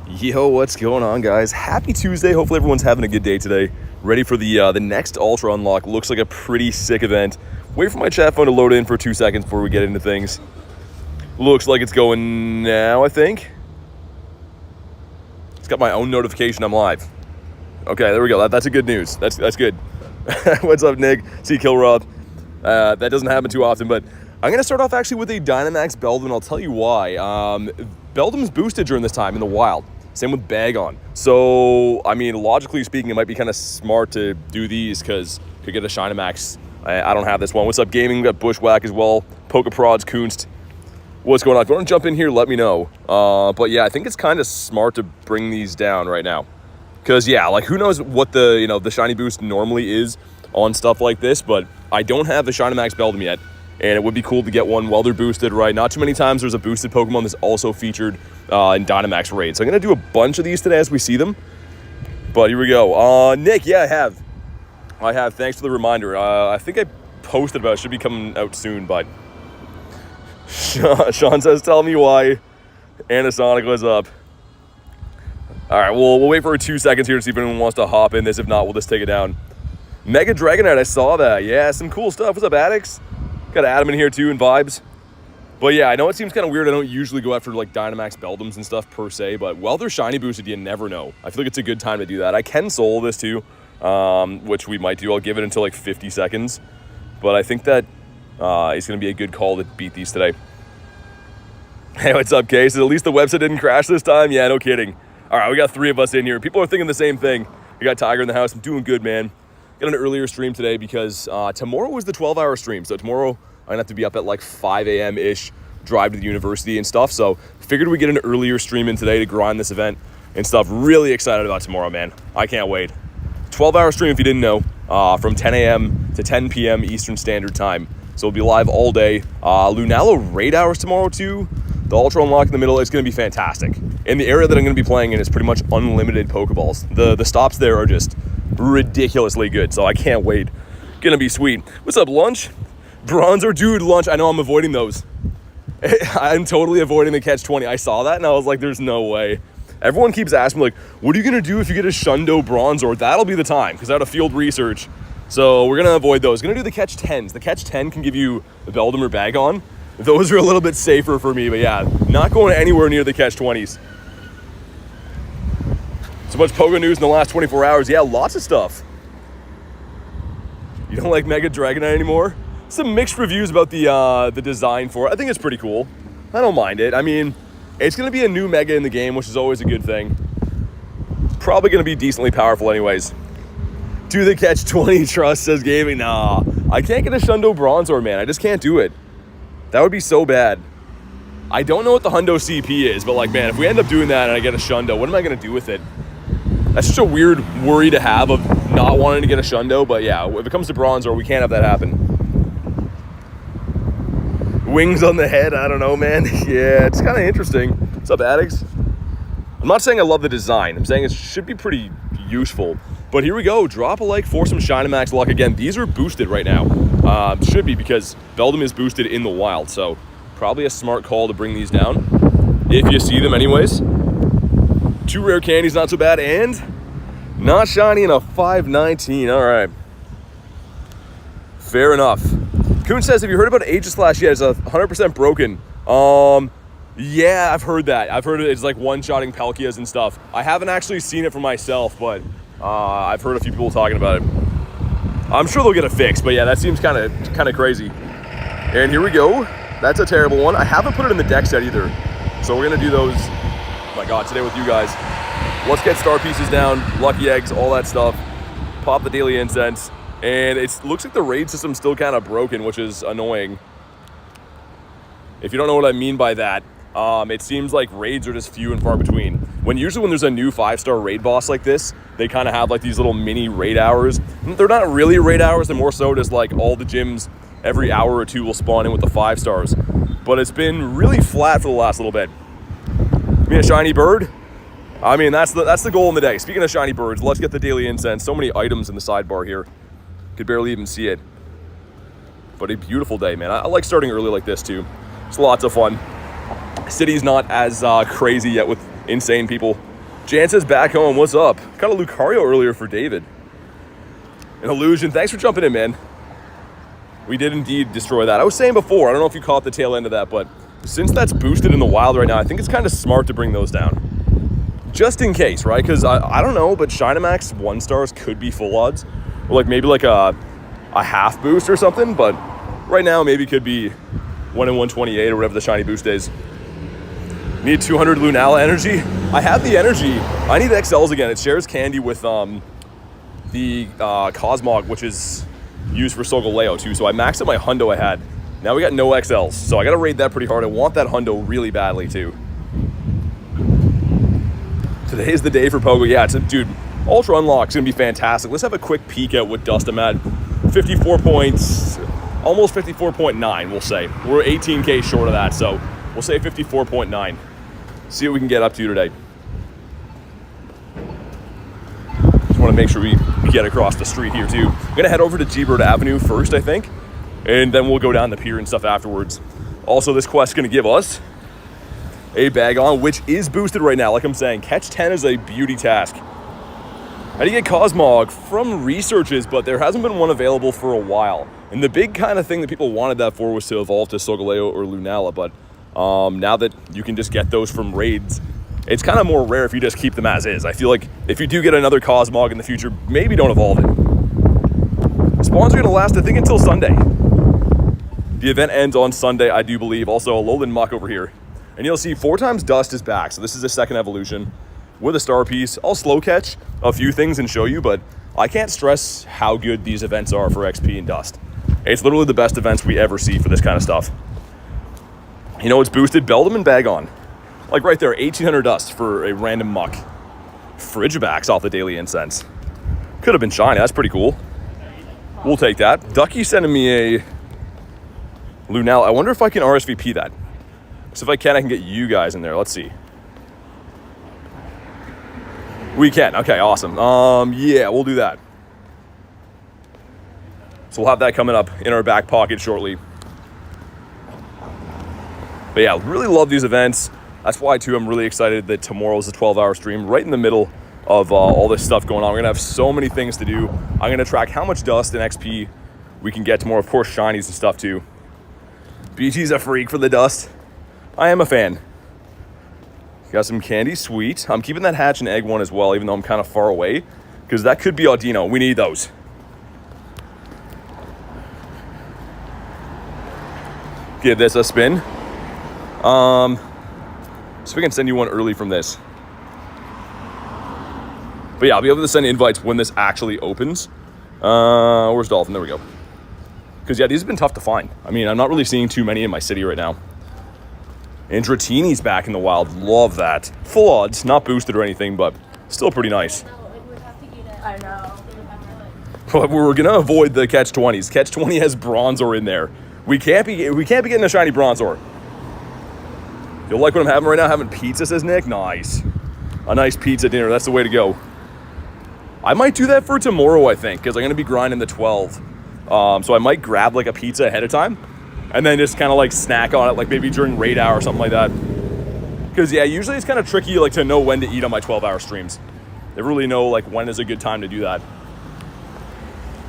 Yo, what's going on, guys? Happy Tuesday. Hopefully everyone's having a good day today. Ready for the next Ultra unlock. Looks like a pretty sick event. Wait for my chat phone to load in for 2 seconds before we get into things. Looks like it's going now, I think. It's got my own notification. I'm live. Okay, there we go. That's a good news. That's good. What's up, Nick? See Kill Rob. That doesn't happen too often, but I'm going to start off actually with a Dynamax Beldum, and I'll tell you why. Beldum's boosted during this time in the wild. Same with Bagon. So, I mean, logically speaking, it might be kind of smart to do these because you could get a Dynamax. I don't have this one. What's up, gaming? We got Bushwhack as well. Pokeprods, Kunst. What's going on? If you want to jump in here, let me know. But yeah, I think it's kind of smart to bring these down right now. Because, yeah, like, who knows what the, the shiny boost normally is on stuff like this, but I don't have the Dynamax Beldum yet. And it would be cool to get one while they're boosted, right? Not too many times there's a boosted Pokemon that's also featured in Dynamax Raid. So I'm going to do a bunch of these today as we see them. But here we go. Nick, yeah, I have. Thanks for the reminder. I think I posted about it. Should be coming out soon, but Sean says, tell me why Anasonic was up. All right, we'll wait for 2 seconds here to see if anyone wants to hop in this. If not, we'll just take it down. Mega Dragonite, I saw that. Yeah, some cool stuff. What's up, Addicts? Got Adam in here too and vibes. But yeah, I know it seems kind of weird. I don't usually go after like Dynamax Beldums and stuff per se, but while they're shiny boosted, you never know. I feel like it's a good time to do that. I can solo this too, which we might do. I'll give it until like 50 seconds. But I think that it's going to be a good call to beat these today. Hey, what's up, Case? At least the website didn't crash this time? Yeah, no kidding. All right, we got 3 of us in here. People are thinking the same thing. We got Tiger in the house. I'm doing good, man. Got an earlier stream today because tomorrow was the 12-hour stream. So tomorrow I'm gonna have to be up at like 5 a.m.-ish, drive to the university and stuff. So figured we'd get an earlier stream in today to grind this event and stuff. Really excited about tomorrow, man. I can't wait. 12-hour stream, if you didn't know, from 10 a.m. to 10 p.m. Eastern Standard Time. So we'll be live all day. Lunala raid hours tomorrow too. The Ultra Unlock in the middle, it's gonna be fantastic. And the area that I'm gonna be playing in is pretty much unlimited Pokeballs. The stops there are just ridiculously good, so I can't wait. Gonna be sweet. What's up, Lunch? Bronzer, dude, Lunch. I know I'm avoiding those. I'm totally avoiding the catch-20. I saw that and I was like, there's no way. Everyone keeps asking me like, what are you gonna do if you get a Shundo Bronzor? That'll be the time, because I had a field research. So we're gonna avoid those. Gonna do the catch-10s. The catch-10 can give you the Beldum or Bagon. Those are a little bit safer for me, but yeah, not going anywhere near the catch-20s. So much Pogo news in the last 24 hours. Yeah, lots of stuff. You don't like Mega Dragonite anymore? Some mixed reviews about the design for it. I think it's pretty cool. I don't mind it. I mean, it's going to be a new Mega in the game, which is always a good thing. Probably going to be decently powerful anyways. Do the catch-20 trust, says Gaming. Nah, I can't get a Shundo Bronzor, man. I just can't do it. That would be so bad. I don't know what the Hundo CP is, but like, man, if we end up doing that and I get a Shundo, what am I going to do with it? That's such a weird worry to have of not wanting to get a Shundo, but yeah, if it comes to Bronzor, we can't have that happen. Wings on the head, I don't know, man. Yeah, it's kind of interesting. What's up, Addicts? I'm not saying I love the design. I'm saying it should be pretty useful. But here we go. Drop a like for some Dynamax luck. Again, these are boosted right now. Should be, because Beldum is boosted in the wild, so probably a smart call to bring these down. If you see them anyways. 2 rare candies, not so bad, and not shiny in a 519. All right. Fair enough. Kuhn says, have you heard about Aegislash yet? It's 100% broken. Yeah, I've heard that. I've heard it's like one-shotting Palkias and stuff. I haven't actually seen it for myself, but I've heard a few people talking about it. I'm sure they'll get it fixed, but yeah, that seems kind of crazy. And here we go. That's a terrible one. I haven't put it in the deck set either, so we're gonna do those. Oh my God, today with you guys. Let's get star pieces down, lucky eggs, all that stuff. Pop the daily incense. And it looks like the raid system's still kind of broken, which is annoying. If you don't know what I mean by that, it seems like raids are just few and far between. Usually when there's a new 5-star raid boss like this, they kind of have like these little mini raid hours. They're not really raid hours, they're more so just like all the gyms every hour or two will spawn in with the 5 stars. But it's been really flat for the last little bit. Me a shiny bird? I mean, that's the goal in the day. Speaking of shiny birds, let's get the daily incense. So many items in the sidebar here. Could barely even see it. But a beautiful day, man. I like starting early like this too. It's lots of fun. City's not as crazy yet with insane people. Jan says back home, what's up? Got a Lucario earlier for David. An Illusion, thanks for jumping in, man. We did indeed destroy that. I was saying before, I don't know if you caught the tail end of that, but since that's boosted in the wild right now, I think it's kind of smart to bring those down. Just in case, right? Because I don't know, but Dynamax 1-stars could be full odds. Or like maybe like a half boost or something, but right now maybe could be 1 in 128 or whatever the shiny boost is. Need 200 Lunala energy. I have the energy. I need XLs again. It shares candy with the Cosmog, which is used for Solgaleo too. So I maxed out my Hundo I had. Now we got no XLs. So I got to raid that pretty hard. I want that Hundo really badly too. Today is the day for Pogo. Yeah, dude, Ultra Unlock's going to be fantastic. Let's have a quick peek at what dust I'm at. 54 points, almost 54.9, we'll say. We're 18K short of that, so we'll say 54.9. See what we can get up to today. Just want to make sure we get across the street here too. I'm going to head over to Gible Avenue first, I think, and then we'll go down the pier and stuff afterwards. Also, this quest is going to give us a Bagon, which is boosted right now. Like I'm saying, catch 10 is a beauty task. How do you get Cosmog? From researches, but there hasn't been one available for a while. And the big kind of thing that people wanted that for was to evolve to Solgaleo or Lunala, but now that you can just get those from raids, it's kind of more rare if you just keep them as is. I feel like if you do get another Cosmog in the future, maybe don't evolve it. Spawns are going to last, I think, until Sunday. The event ends on Sunday, I do believe. Also, a Alolan Muck over here. And you'll see 4 times Dust is back, so this is the second evolution with a star piece. I'll slow catch a few things and show you, but I can't stress how good these events are for XP and Dust. It's literally the best events we ever see for this kind of stuff. You know, it's boosted Beldum and Bagon. Like right there, 1800 Dust for a random Muck. Frigibacks off the Daily Incense. Could have been shiny, that's pretty cool. We'll take that. Ducky sending me a Lunala. I wonder if I can RSVP that. So if I can get you guys in there. Let's see. We can. Okay, awesome. Yeah, we'll do that. So we'll have that coming up in our back pocket shortly. But yeah, really love these events. That's why, too, I'm really excited that tomorrow's a 12-hour stream right in the middle of all this stuff going on. We're going to have so many things to do. I'm going to track how much Dust and XP we can get tomorrow. Of course, shinies and stuff, too. BG's a freak for the Dust. I am a fan. Got some candy, sweet. I'm keeping that hatch and egg one as well, even though I'm kind of far away, because that could be our Deino. We need those. Give this a spin. So we can send you one early from this. But yeah, I'll be able to send invites when this actually opens. Where's Dolphin? There we go. Because yeah, these have been tough to find. I mean, I'm not really seeing too many in my city right now. And Dratini's back in the wild. Love that. Full odds, not boosted or anything, but still pretty nice. I know. But we're gonna avoid the catch 20s. Catch 20 has Bronzor in there. We can't be getting a shiny Bronzor. You'll like what I'm having right now? Having pizza, says Nick. Nice. A nice pizza dinner. That's the way to go. I might do that for tomorrow, I think, because I'm gonna be grinding the 12. So I might grab like a pizza ahead of time. And then just kind of like snack on it, like maybe during raid hour or something like that. Because yeah, usually it's kind of tricky like to know when to eat on my 12-hour streams. Never really know like when is a good time to do that.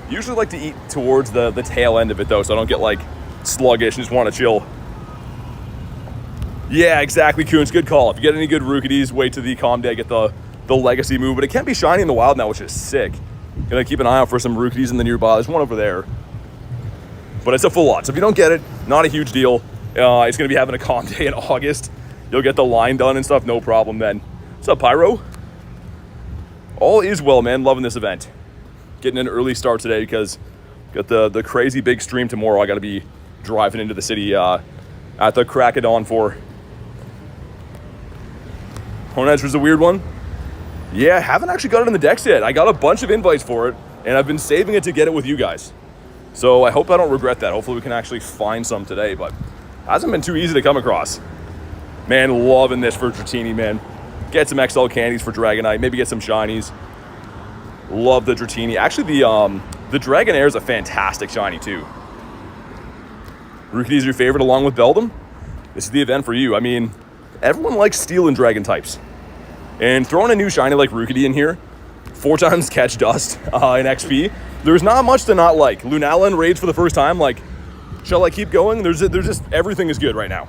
Usually like to eat towards the tail end of it though, so I don't get like sluggish and just want to chill. Yeah, exactly, Coons. Good call. If you get any good Rookidees, wait till the calm day, get the legacy move. But it can be shiny in the wild now, which is sick. Gonna keep an eye out for some Rookidees in the nearby. There's one over there. But it's a full lot, so if you don't get it, not a huge deal. It's going to be having a calm day in August. You'll get the line done and stuff, no problem then. What's up, Pyro? All is well, man. Loving this event. Getting an early start today because got the crazy big stream tomorrow. I got to be driving into the city at the crack of dawn for. Honedge was a weird one. Yeah, haven't actually got it in the decks yet. I got a bunch of invites for it, and I've been saving it to get it with you guys. So I hope I don't regret that. Hopefully we can actually find some today, but it hasn't been too easy to come across. Man, loving this for Dratini, man. Get some XL candies for Dragonite, maybe get some shinies. Love the Dratini. Actually, the Dragonair is a fantastic shiny too. Rookidee is your favorite along with Beldum? This is the event for you. I mean, everyone likes Steel and Dragon types. And throwing a new shiny like Rookidee in here, 4 times catch dust in XP, there's not much to not like. Lunala in raids for the first time, like, shall I keep going? There's just, everything is good right now.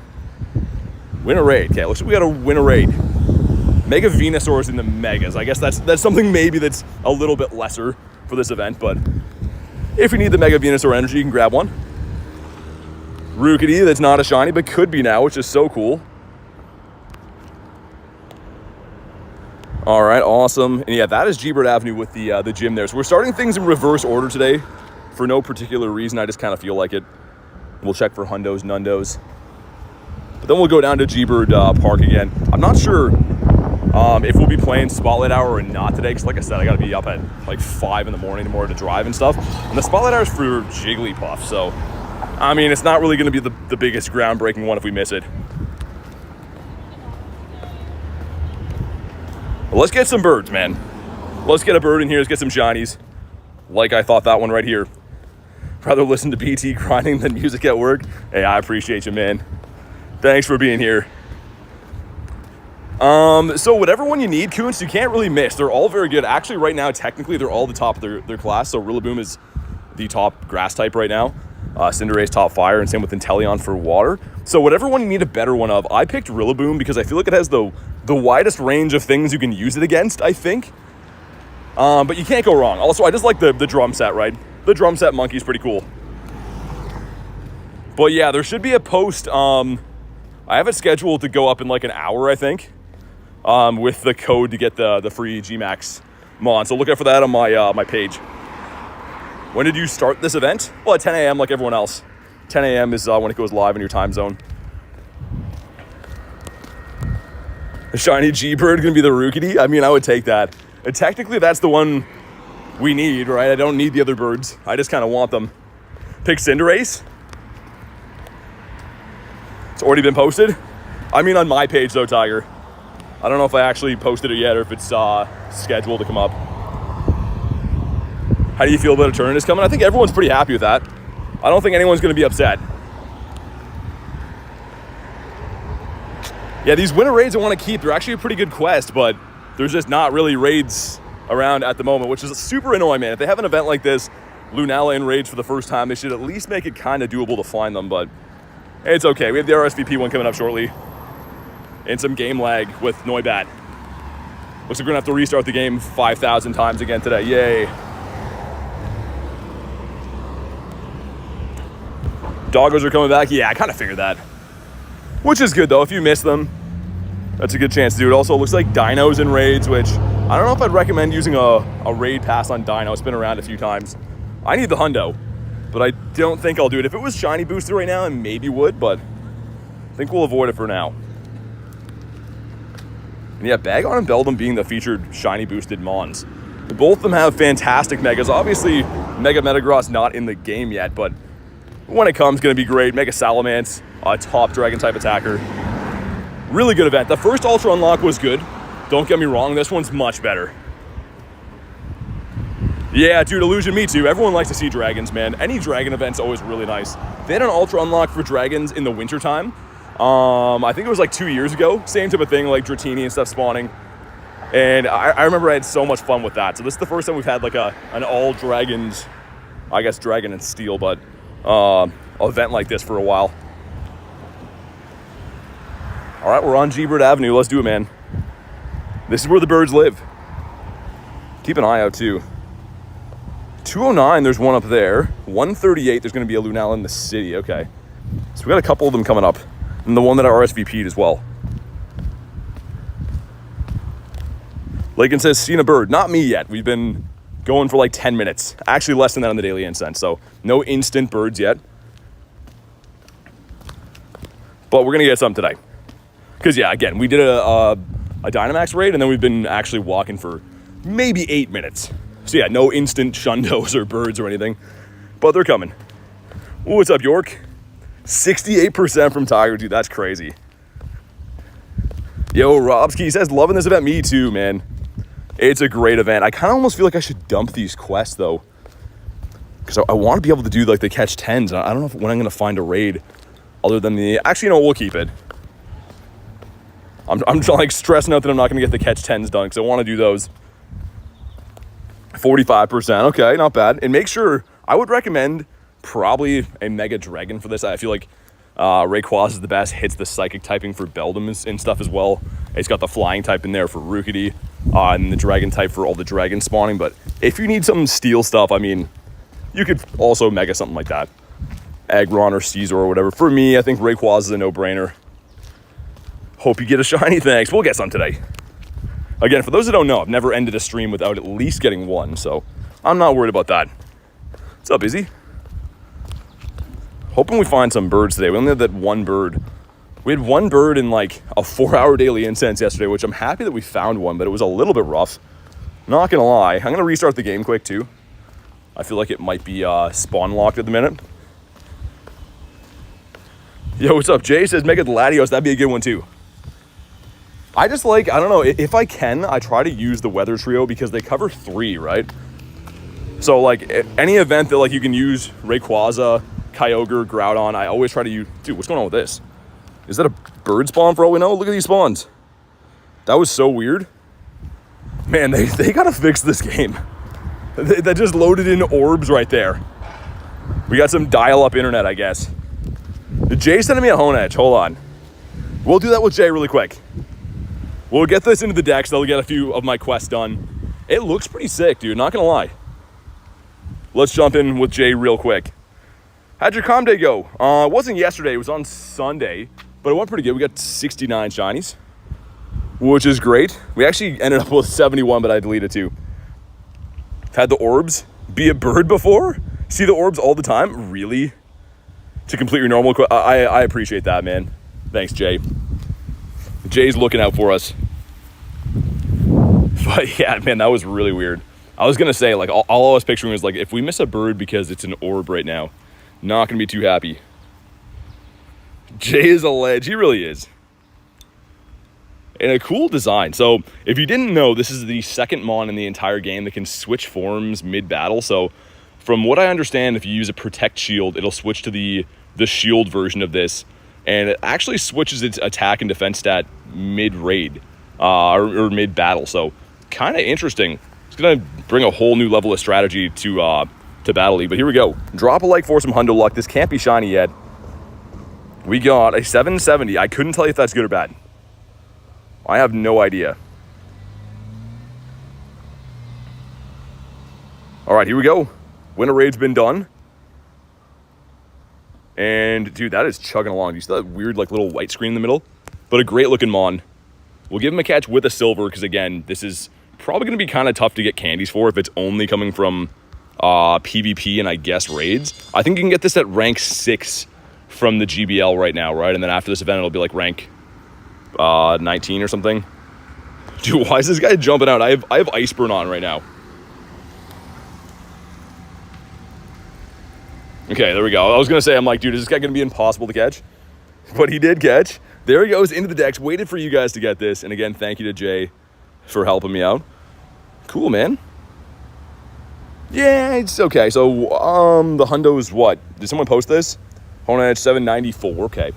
Win a raid. Okay, looks like we gotta win a raid. Mega Venusaur's in the Megas. I guess that's something maybe that's a little bit lesser for this event, but if you need the Mega Venusaur energy, you can grab one. Rookidee, that's not a shiny, but could be now, which is so cool. All right, awesome. And yeah, that is Gible Avenue with the gym there. So we're starting things in reverse order today for no particular reason. I just kind of feel like it. We'll check for hundos, nundos. But then we'll go down to Gible Park again. I'm not sure if we'll be playing Spotlight Hour or not today, because like I said, I gotta be up at like 5 in the morning tomorrow to drive and stuff. And the Spotlight Hour is for Jigglypuff, so I mean, it's not really gonna be the biggest groundbreaking one if we miss it. But let's get some birds, man. Let's get a bird in here, let's get some shinies. Like I thought that one right here. Rather listen to BT grinding than music at work. Hey, I appreciate you, man. Thanks for being here. So whatever one you need, Coons, you can't really miss. They're all very good. Actually, right now, technically, they're all the top of their class. So Rillaboom is the top grass type right now. Cinderace top fire, and same with Inteleon for water. So whatever one you need a better one of, I picked Rillaboom because I feel like it has the widest range of things you can use it against, I think. But you can't go wrong. Also, I just like the drum set, right? The drum set monkey's pretty cool. But yeah, there should be a post. I have it scheduled to go up in like an hour, I think. With the code to get the free Gmax Mon. So look out for that on my page. When did you start this event? Well, at 10 a.m. like everyone else. 10 a.m. is when it goes live in your time zone. The shiny G-Bird gonna be the Rookidee? I mean, I would take that. And technically, that's the one we need, right? I don't need the other birds. I just kind of want them. Pick Cinderace. It's already been posted. I mean, on my page though, Tiger. I don't know if I actually posted it yet or if it's scheduled to come up. How do you feel about a tournament coming? I think everyone's pretty happy with that. I don't think anyone's going to be upset. Yeah, these winter raids I want to keep, they're actually a pretty good quest, but there's just not really raids around at the moment, which is super annoying, man. If they have an event like this, Lunala in raids for the first time, they should at least make it kind of doable to find them, but it's okay. We have the RSVP one coming up shortly. And some game lag with Noibat. Looks like we're gonna have to restart the game 5,000 times again today. Yay. Doggos are coming back. Yeah, I kind of figured that. Which is good though. If you miss them, that's a good chance to do it. Also, it looks like Deino's in raids, which I don't know if I'd recommend using a raid pass on Deino. It's been around a few times. I need the hundo, but I don't think I'll do it. If it was shiny boosted right now, I maybe would, but I think we'll avoid it for now. And yeah, Bagon and Beldum being the featured shiny boosted Mons. Both of them have fantastic Megas. Obviously, Mega Metagross not in the game yet, but when it comes, going to be great. Mega Salamence, top Dragon type attacker. Really good event. The first Ultra Unlock was good. Don't get me wrong, this one's much better. Yeah, dude, Illusion, me too. Everyone likes to see dragons, man. Any dragon event's always really nice. They had an Ultra Unlock for dragons in the wintertime. I think it was like 2 years ago. Same type of thing, like Dratini and stuff spawning. And I remember I had so much fun with that. So this is the first time we've had like an all dragons, I guess dragon and steel, but event like this for a while. All right, we're on Gible Avenue. Let's do it, man. This is where the birds live. Keep an eye out too. 209, there's one up there. 138, there's going to be a Lunala in the city. Okay. So we got a couple of them coming up. And the one that I RSVP'd as well. Lakin says, seen a bird. Not me yet. We've been going for like 10 minutes. Actually, less than that on the daily incense. So no instant birds yet. But we're going to get some today. Because, yeah, again, we did a Dynamax raid, and then we've been actually walking for maybe 8 minutes. So, yeah, no instant shundos or birds or anything. But they're coming. Ooh, what's up, York? 68% from Tiger, dude, that's crazy. Yo, Robski says, loving this event. Me too, man. It's a great event. I kind of almost feel like I should dump these quests, though. Because I want to be able to do, like, the catch 10s. I don't know when I'm going to find a raid other than the... Actually, no, we'll keep it. I'm like stressing out that I'm not going to get the catch 10s done because I want to do those. 45%. Okay, not bad. And make sure, I would recommend probably a Mega Dragon for this. I feel like Rayquaza is the best. Hits the Psychic typing for Beldum and stuff as well. It's got the Flying type in there for Rookidee. And the Dragon type for all the Dragon spawning. But if you need some Steel stuff, I mean, you could also Mega something like that. Aeron or Caesar or whatever. For me, I think Rayquaza is a no-brainer. Hope you get a shiny, thanks. We'll get some today. Again, for those that don't know, I've never ended a stream without at least getting one, so I'm not worried about that. What's up, Izzy? Hoping we find some birds today. We only had that one bird. We had one bird in like a 4-hour daily incense yesterday, which I'm happy that we found one, but it was a little bit rough. Not gonna lie. I'm gonna restart the game quick too. I feel like it might be spawn locked at the minute. Yo, what's up? Jay says Mega Latios. That'd be a good one too. I just like, I don't know, if I can, I try to use the Weather Trio because they cover 3, right? So like any event that like you can use Rayquaza, Kyogre, Groudon, I always try to use. Dude, what's going on with this? Is that a bird spawn for all we know? Look at these spawns. That was so weird. Man, they gotta fix this game. That just loaded in orbs right there. We got some dial-up internet, I guess. Jay sending me a Honedge. Hold on. We'll do that with Jay really quick. We'll get this into the decks. They'll get a few of my quests done. It looks pretty sick, dude. Not gonna lie. Let's jump in with Jay real quick. How'd your comm day go? It wasn't yesterday. It was on Sunday, but it went pretty good. We got 69 shinies, which is great. We actually ended up with 71, but I deleted 2. Had the orbs be a bird before? See the orbs all the time? Really? To complete your normal quest? I appreciate that, man. Thanks, Jay. Jay's looking out for us. But yeah, man, that was really weird. I was gonna say, like, all I was picturing was like, if we miss a bird because it's an orb right now, not gonna be too happy. Jay is a ledge. He really is. And a cool design. So if you didn't know, this is the second Mon in the entire game that can switch forms mid-battle. So from what I understand, if you use a Protect Shield, it'll switch to the shield version of this. And it actually switches its attack and defense stat mid-raid or mid-battle. So kind of interesting. It's going to bring a whole new level of strategy to Battle League. But here we go. Drop a like for some Hundo Luck. This can't be shiny yet. We got a 770. I couldn't tell you if that's good or bad. I have no idea. All right, here we go. Winter Raid's been done. And, dude, that is chugging along. Do you see that weird, like, little white screen in the middle? But a great-looking Mon. We'll give him a catch with a silver because, again, this is probably going to be kind of tough to get candies for if it's only coming from PvP and, I guess, raids. I think you can get this at rank 6 from the GBL right now, right? And then after this event, it'll be, like, rank 19 or something. Dude, why is this guy jumping out? I have Iceburn on right now. Okay, there we go. I was going to say, I'm like, dude, is this guy going to be impossible to catch? But he did catch. There he goes into the decks. Waited for you guys to get this. And again, thank you to Jay for helping me out. Cool, man. Yeah, it's okay. So, the Hundo is what? Did someone post this? Honedge 794. Okay.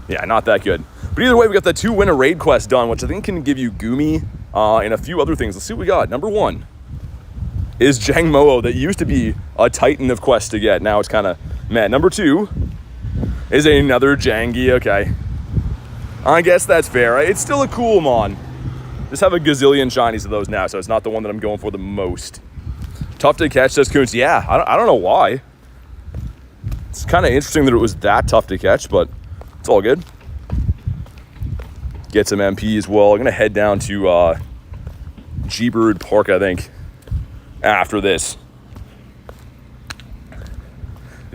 Yeah, not that good. But either way, we got the 2 winter raid quests done, which I think can give you Goomy and a few other things. Let's see what we got. Number 1 is Jangmo-O that used to be a titan of quests to get. Now it's kind of meh. Number 2 is another Jangi. Okay. I guess that's fair. It's still a cool Mon. Just have a gazillion shinies of those now, so it's not the one that I'm going for the most. Tough to catch, says Kuntz. Yeah, I don't know why. It's kind of interesting that it was that tough to catch, but it's all good. Get some MP as well. I'm going to head down to G-Bird Park, I think, after this.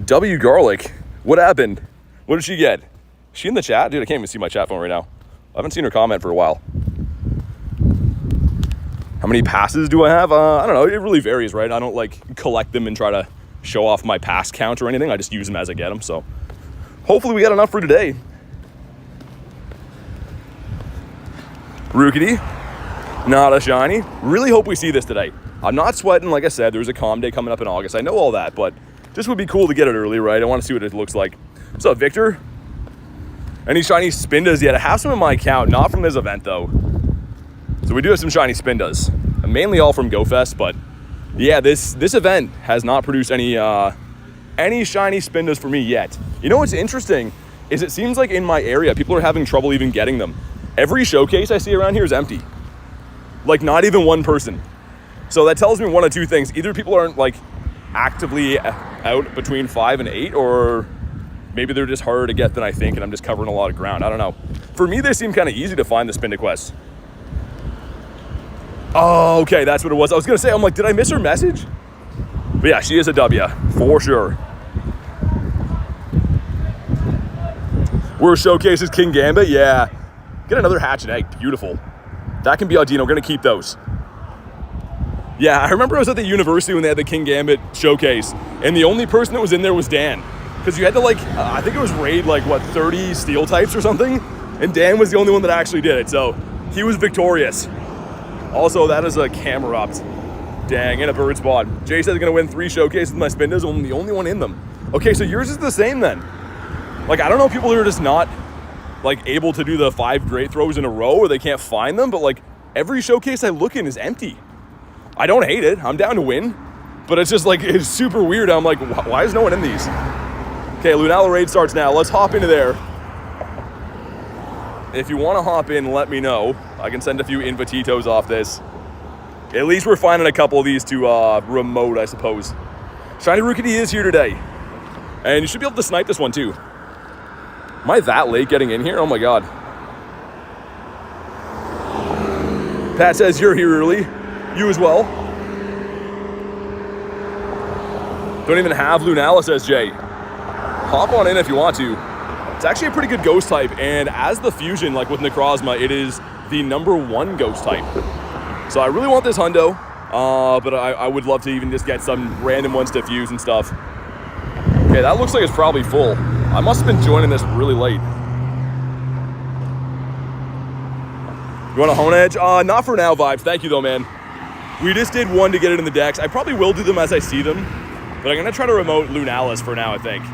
W Garlic. What happened? What did she get? Is she in the chat? Dude, I can't even see my chat phone right now. I haven't seen her comment for a while. How many passes do I have? I don't know. It really varies, right? I don't, like, collect them and try to show off my pass count or anything. I just use them as I get them, so hopefully we got enough for today. Rookidee, not a shiny. Really hope we see this today. I'm not sweating. Like I said, there's a calm day coming up in August. I know all that, but just would be cool to get it early, right? I want to see what it looks like. What's up, Victor? any shiny Spindas yet. I have some in my account, not from this event though. So we do have some shiny Spindas, mainly all from GoFest, but yeah, this event has not produced any shiny Spindas for me yet. You know what's interesting is it seems like in my area, people are having trouble even getting them. Every showcase I see around here is empty. Like not even one person. So that tells me one of two things. Either people aren't like actively out between 5 and 8, or maybe they're just harder to get than I think and I'm just covering a lot of ground. I don't know. For me, they seem kind of easy to find the Spinda quests. Oh, okay, that's what it was. I was gonna say, I'm like, did I miss her message? But yeah, she is a W, for sure. Worst showcase is King Gambit, yeah. Get another hatch and egg, beautiful. That can be our Deino, we're gonna keep those. Yeah, I remember I was at the university when they had the King Gambit showcase, and the only person that was in there was Dan. Because you had to like, I think it was raid like, what, 30 steel types or something? And Dan was the only one that actually did it, so he was victorious. Also, that is a Camerupt. Dang, and a bird spot. Jay said he's gonna win 3 showcases with my Spindas, I'm the only one in them. Okay, so yours is the same then. Like, I don't know if people are just not like able to do the 5 great throws in a row or they can't find them, but like every showcase I look in is empty. I don't hate it, I'm down to win, but it's just like, it's super weird. I'm like, why is no one in these? Okay, Lunala raid starts now. Let's hop into there. If you want to hop in, let me know. I can send a few invititos off this. At least we're finding a couple of these to remote, I suppose. Shiny Rookidee is here today. And you should be able to snipe this one too. Am I that late getting in here? Oh my god. Pat says you're here early. You as well. Don't even have Lunala, says Jay. Hop on in if you want to. It's actually a pretty good ghost type, and as the fusion, like with Necrozma, it is the #1 ghost type. So I really want this hundo, but I would love to even just get some random ones to fuse and stuff. Okay, that looks like it's probably full. I must have been joining this really late. You want a Honedge? Not for now, Vibes. Thank you though, man. We just did one to get it in the decks. I probably will do them as I see them, but I'm gonna try to remote Lunalis for now, I think.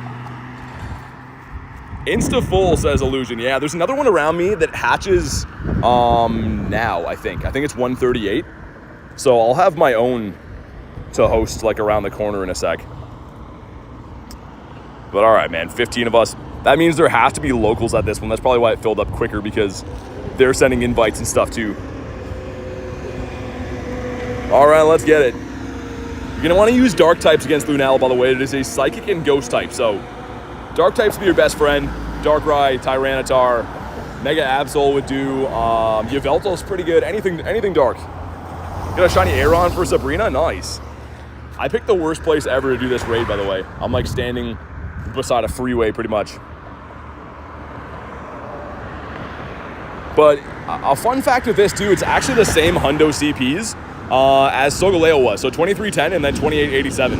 Insta full, says Illusion. Yeah, there's another one around me that hatches now, I think. I think it's 138. So I'll have my own to host like around the corner in a sec. But all right, man, 15 of us. That means there has to be locals at this one. That's probably why it filled up quicker, because they're sending invites and stuff too. All right, let's get it. You're gonna wanna use dark types against Lunala, by the way. It is a psychic and ghost type, so dark types will be your best friend. Darkrai, Tyranitar, Mega Absol would do. Yveltal's pretty good. Anything dark. Got a shiny Aron for Sabrina? Nice. I picked the worst place ever to do this raid, by the way. I'm like standing beside a freeway pretty much. But a fun fact with this too, it's actually the same hundo CPs as Solgaleo was. So 2310 and then 2887.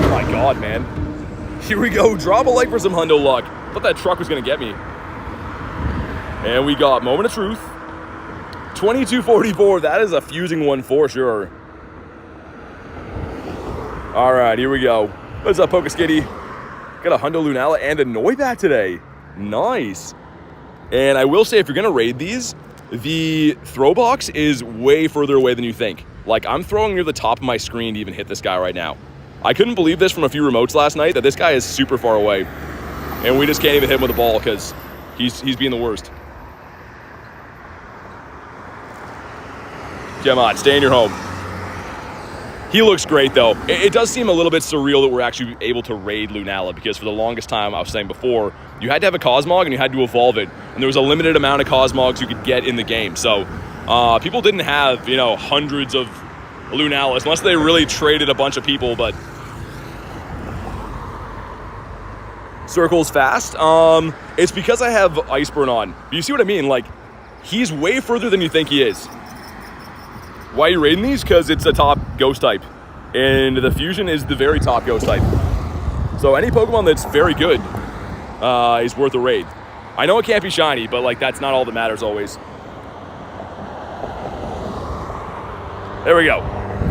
Oh my god, man. Here we go. Drop a like for some hundo luck. Thought that truck was gonna get me. And we got Moment of Truth. 2244. That is a fusing one for sure. All right, here we go. What's up, Pokeskitty? Got a hundo Lunala and a Noibat today. Nice. And I will say, if you're gonna raid these, the throw box is way further away than you think. Like, I'm throwing near the top of my screen to even hit this guy right now. I couldn't believe this from a few remotes last night, that this guy is super far away. And we just can't even hit him with a ball because he's being the worst. Come on, stay in your home. He looks great though. It does seem a little bit surreal that we're actually able to raid Lunala, because for the longest time, I was saying before, you had to have a Cosmog and you had to evolve it. And there was a limited amount of Cosmogs you could get in the game. So people didn't have, hundreds of Lunalas, unless they really traded a bunch of people, but Circle's fast. It's because I have Iceburn on. You see what I mean? Like, he's way further than you think he is. Why are you raiding these? Because it's a top ghost type. And the fusion is the very top ghost type. So any Pokemon that's very good is worth a raid. I know it can't be shiny, but like that's not all that matters always. There we go.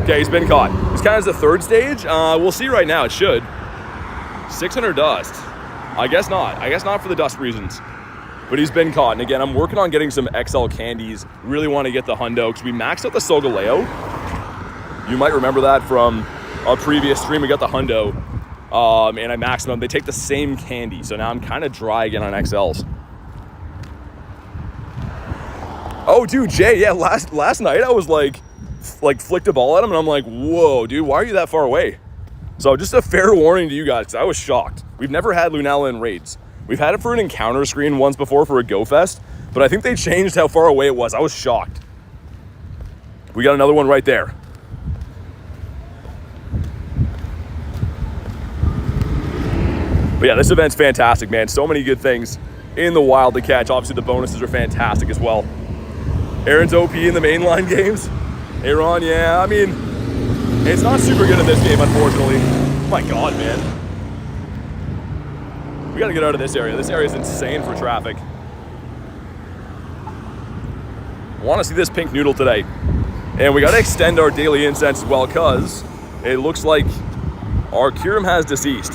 Okay, he's been caught. This kind of is the third stage. We'll see right now. It should. 600 dust. I guess not. I guess not for the dust reasons. But he's been caught. And again, I'm working on getting some XL candies. Really want to get the hundo because we maxed out the Solgaleo. You might remember that from a previous stream. We got the hundo. And I maxed them. They take the same candy. So now I'm kind of dry again on XLs. Oh, dude, Jay, yeah, last night I was like flicked a ball at him, and I'm like, whoa, dude, why are you that far away? So just a fair warning to you guys, because I was shocked. We've never had Lunala in raids. We've had it for an encounter screen once before for a Go Fest, but I think they changed how far away it was. I was shocked. We got another one right there. But yeah, this event's fantastic, man. So many good things in the wild to catch. Obviously, the bonuses are fantastic as well. Aron's OP in the mainline games. Aron, yeah, I mean, it's not super good in this game, unfortunately. Oh my God, man. We gotta get out of this area. This area is insane for traffic. I wanna see this pink noodle today. And we gotta extend our daily incense as well, because it looks like our Kyurem has deceased.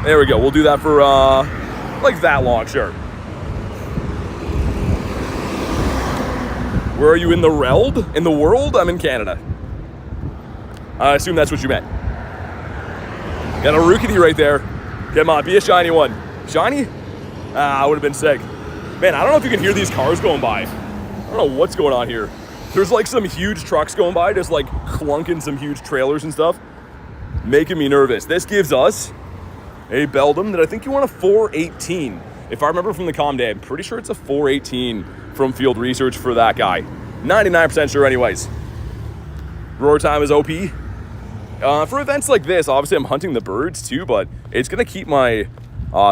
There we go, we'll do that for like that long, sure. Where are you, in the Reld? In the world? I'm in Canada. I assume that's what you meant. Got a Rookidee right there. Come on, be a shiny one. Shiny? Ah, would have been sick. Man, I don't know if you can hear these cars going by. I don't know what's going on here. There's like some huge trucks going by, just like clunking some huge trailers and stuff. Making me nervous. This gives us a Beldum that I think you want a 418. If I remember from the comm day, I'm pretty sure it's a 418 from field research for that guy. 99% sure anyways. Roar time is OP. For events like this, obviously I'm hunting the birds too, but it's gonna keep my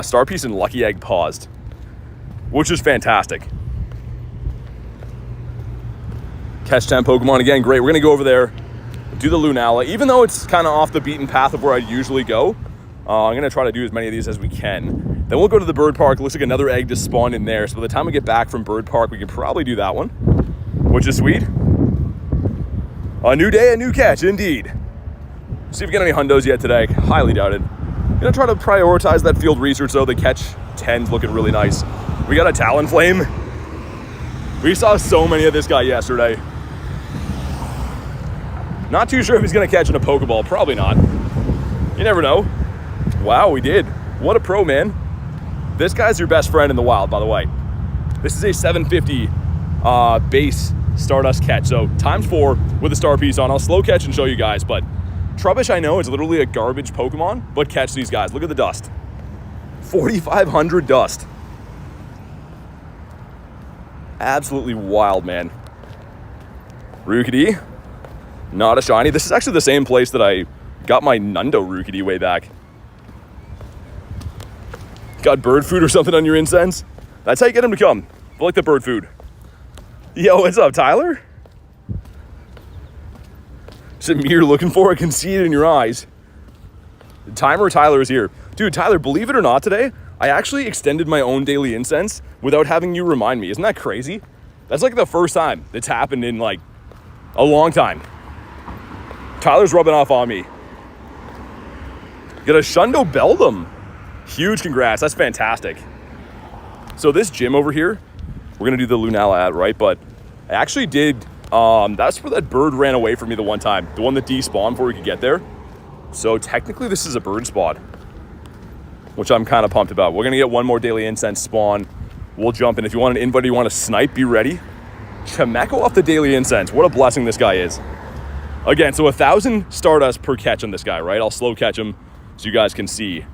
Star Piece and Lucky Egg paused, which is fantastic. Catch 10 Pokemon again, great. We're gonna go over there, do the Lunala. Even though it's kind of off the beaten path of where I usually go, I'm gonna try to do as many of these as we can. Then we'll go to the bird park. Looks like another egg just spawned in there. So by the time we get back from bird park, we can probably do that one, which is sweet. A new day, a new catch, indeed. See if we get any hundos yet today. Highly doubted. Gonna try to prioritize that field research though. The catch 10's looking really nice. We got a Talonflame. We saw so many of this guy yesterday. Not too sure if he's gonna catch in a Pokeball. Probably not. You never know. Wow, we did. What a pro, man. This guy's your best friend in the wild, by the way. This is a 750 base Stardust catch, so ×4 with a star piece on. I'll slow catch and show you guys, but Trubbish, I know, is literally a garbage Pokemon, but catch these guys. Look at the dust. 4,500 dust. Absolutely wild, man. Rookidee, not a shiny. This is actually the same place that I got my Nundo Rookidee way back. Got bird food or something on your incense? That's how you get him to come. I like the bird food. Yo, what's up, Tyler? Is it me you're looking for? I can see it in your eyes. The timer Tyler is here. Dude, Tyler, believe it or not today, I actually extended my own daily incense without having you remind me. Isn't that crazy? That's like the first time that's happened in like a long time. Tyler's rubbing off on me. Got a Shundo Beldum. Huge congrats, that's fantastic. So this gym over here, we're gonna do the Lunala at, right? But I actually did, that's where that bird ran away from me the one time. The one that despawned before we could get there. So technically this is a bird spot, which I'm kind of pumped about. We're gonna get one more daily incense spawn. We'll jump in. If you want an invite or you want to snipe, be ready. Chimecho off the daily incense. What a blessing this guy is. Again, so 1,000 Stardust per catch on this guy, right? I'll slow catch him so you guys can see.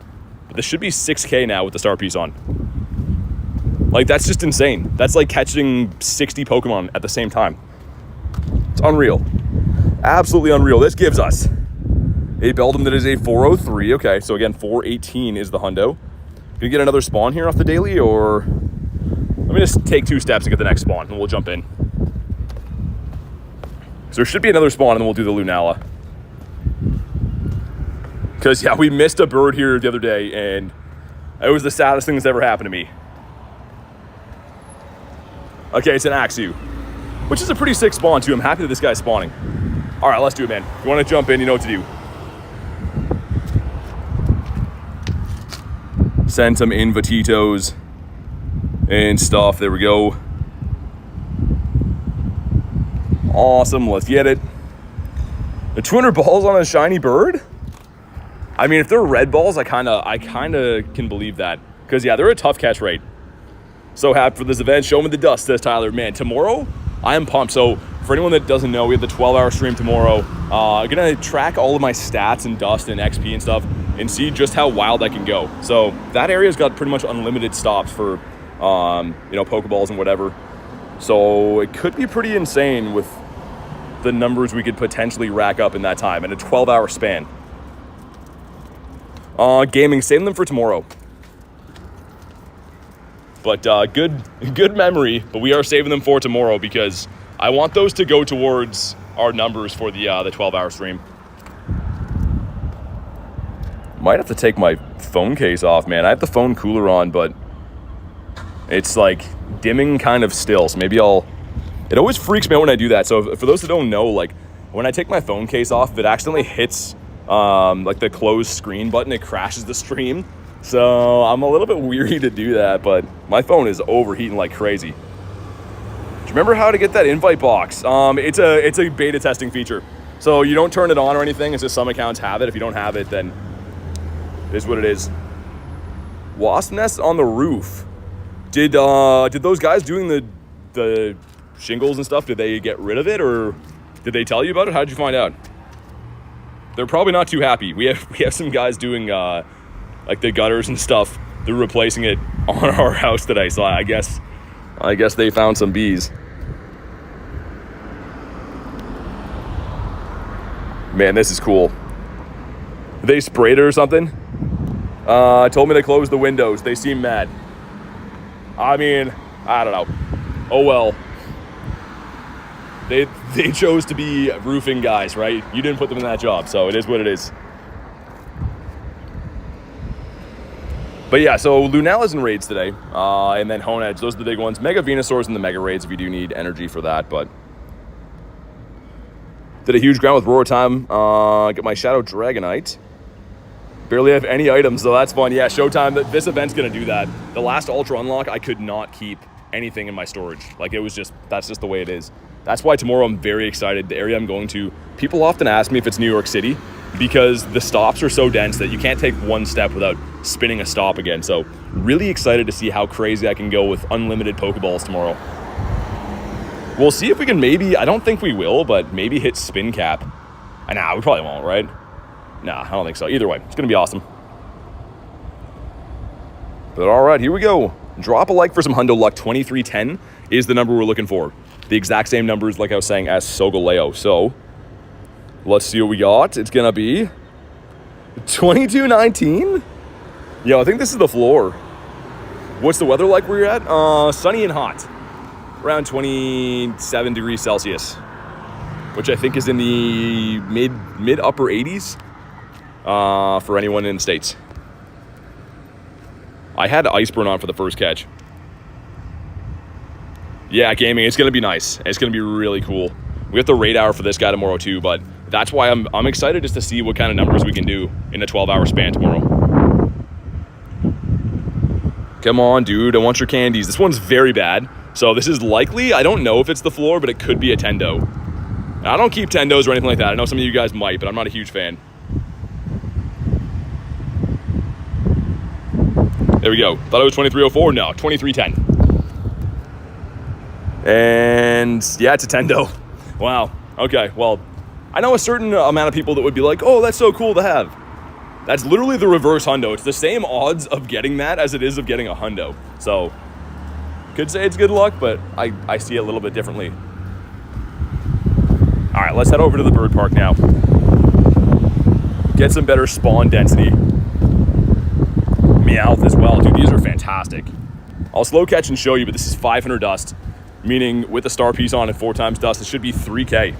But this should be 6K now with the star piece on. Like, that's just insane. That's like catching 60 Pokemon at the same time. It's unreal. Absolutely unreal. This gives us a Beldum that is a 403. Okay, so again, 418 is the hundo. Gonna get another spawn here off the daily, or let me just take 2 steps to get the next spawn and we'll jump in. So there should be another spawn and then we'll do the Lunala. Because, yeah, we missed a bird here the other day, and it was the saddest thing that's ever happened to me. Okay, it's an Axew, which is a pretty sick spawn, too. I'm happy that this guy's spawning. All right, let's do it, man. If you want to jump in, you know what to do. Send some Invititos and stuff. There we go. Awesome, let's get it. The 200 balls on a shiny bird? I mean, if they're red balls, I kind of can believe that. Because, yeah, they're a tough catch rate. So happy for this event. Show me the dust, says Tyler. Man, tomorrow, I am pumped. So, for anyone that doesn't know, we have the 12-hour stream tomorrow. I'm going to track all of my stats and dust and XP and stuff and see just how wild I can go. So, that area's got pretty much unlimited stops for, Pokeballs and whatever. So, it could be pretty insane with the numbers we could potentially rack up in that time in a 12-hour span. Gaming, saving them for tomorrow. But good memory, but we are saving them for tomorrow because I want those to go towards our numbers for the 12-hour stream. Might have to take my phone case off, man. I have the phone cooler on, but it's like dimming kind of still, so maybe it always freaks me out when I do that. So for those that don't know, like when I take my phone case off, if it accidentally hits like the close screen button, it crashes the stream. So I'm a little bit weary to do that, but my phone is overheating like crazy. Do you remember how to get that invite box? It's a beta testing feature. So you don't turn it on or anything. It's just some accounts have it. If you don't have it, then it is what it is. Wasp nest on the roof. Did those guys doing the shingles and stuff, did they get rid of it or did they tell you about it? How did you find out? They're probably not too happy. We have some guys doing like the gutters and stuff. They're replacing it on our house today, so I guess they found some bees. Man, this is cool. They sprayed it or something? Told me to close the windows. They seem mad. I mean, I don't know. Oh well. They chose to be roofing guys, right? You didn't put them in that job, so it is what it is. But yeah, so Lunala's in raids today, and then Honedge, those are the big ones. Mega Venusaur's in the mega raids if you do need energy for that, but did a huge grind with Roar Time, get my Shadow Dragonite. Barely have any items, so that's fun. Yeah, Showtime, this event's gonna do that. The last Ultra Unlock, I could not keep anything in my storage. Like that's just the way it is. That's why tomorrow I'm very excited. The area I'm going to, people often ask me if it's New York City because the stops are so dense that you can't take one step without spinning a stop again. So really excited to see how crazy I can go with unlimited Pokeballs tomorrow. We'll see if we can maybe, I don't think we will, but maybe hit spin cap. Nah, we probably won't, right? Nah, I don't think so. Either way, it's going to be awesome. But all right, here we go. Drop a like for some Hundo Luck. 2310 is the number we're looking for. The exact same numbers, like I was saying, as Sogaleo. So let's see what we got. It's going to be 2219. Yo, I think this is the floor. What's the weather like where you're at? Sunny and hot. Around 27 degrees Celsius, which I think is in the mid upper 80s for anyone in the States. I had Iceburn on for the first catch. Yeah, gaming, it's going to be nice. It's going to be really cool. We have the raid hour for this guy tomorrow too, but that's why I'm excited just to see what kind of numbers we can do in a 12-hour span tomorrow. Come on, dude, I want your candies. This one's very bad. So this is likely, I don't know if it's the floor, but it could be a Tendo. Now, I don't keep Tendos or anything like that. I know some of you guys might, but I'm not a huge fan. There we go. Thought it was 2304. No, 2310. And yeah, it's a Tendo. Wow. Okay, well, I know a certain amount of people that would be like, oh, that's so cool to have. That's literally the reverse Hundo. It's the same odds of getting that as it is of getting a Hundo. So, could say it's good luck, but I see it a little bit differently. All right, let's head over to the bird park now. Get some better spawn density. Meowth as well. Dude, these are fantastic. I'll slow catch and show you, but this is 500 dust, meaning with a star piece on it 4 times dust, it should be 3K.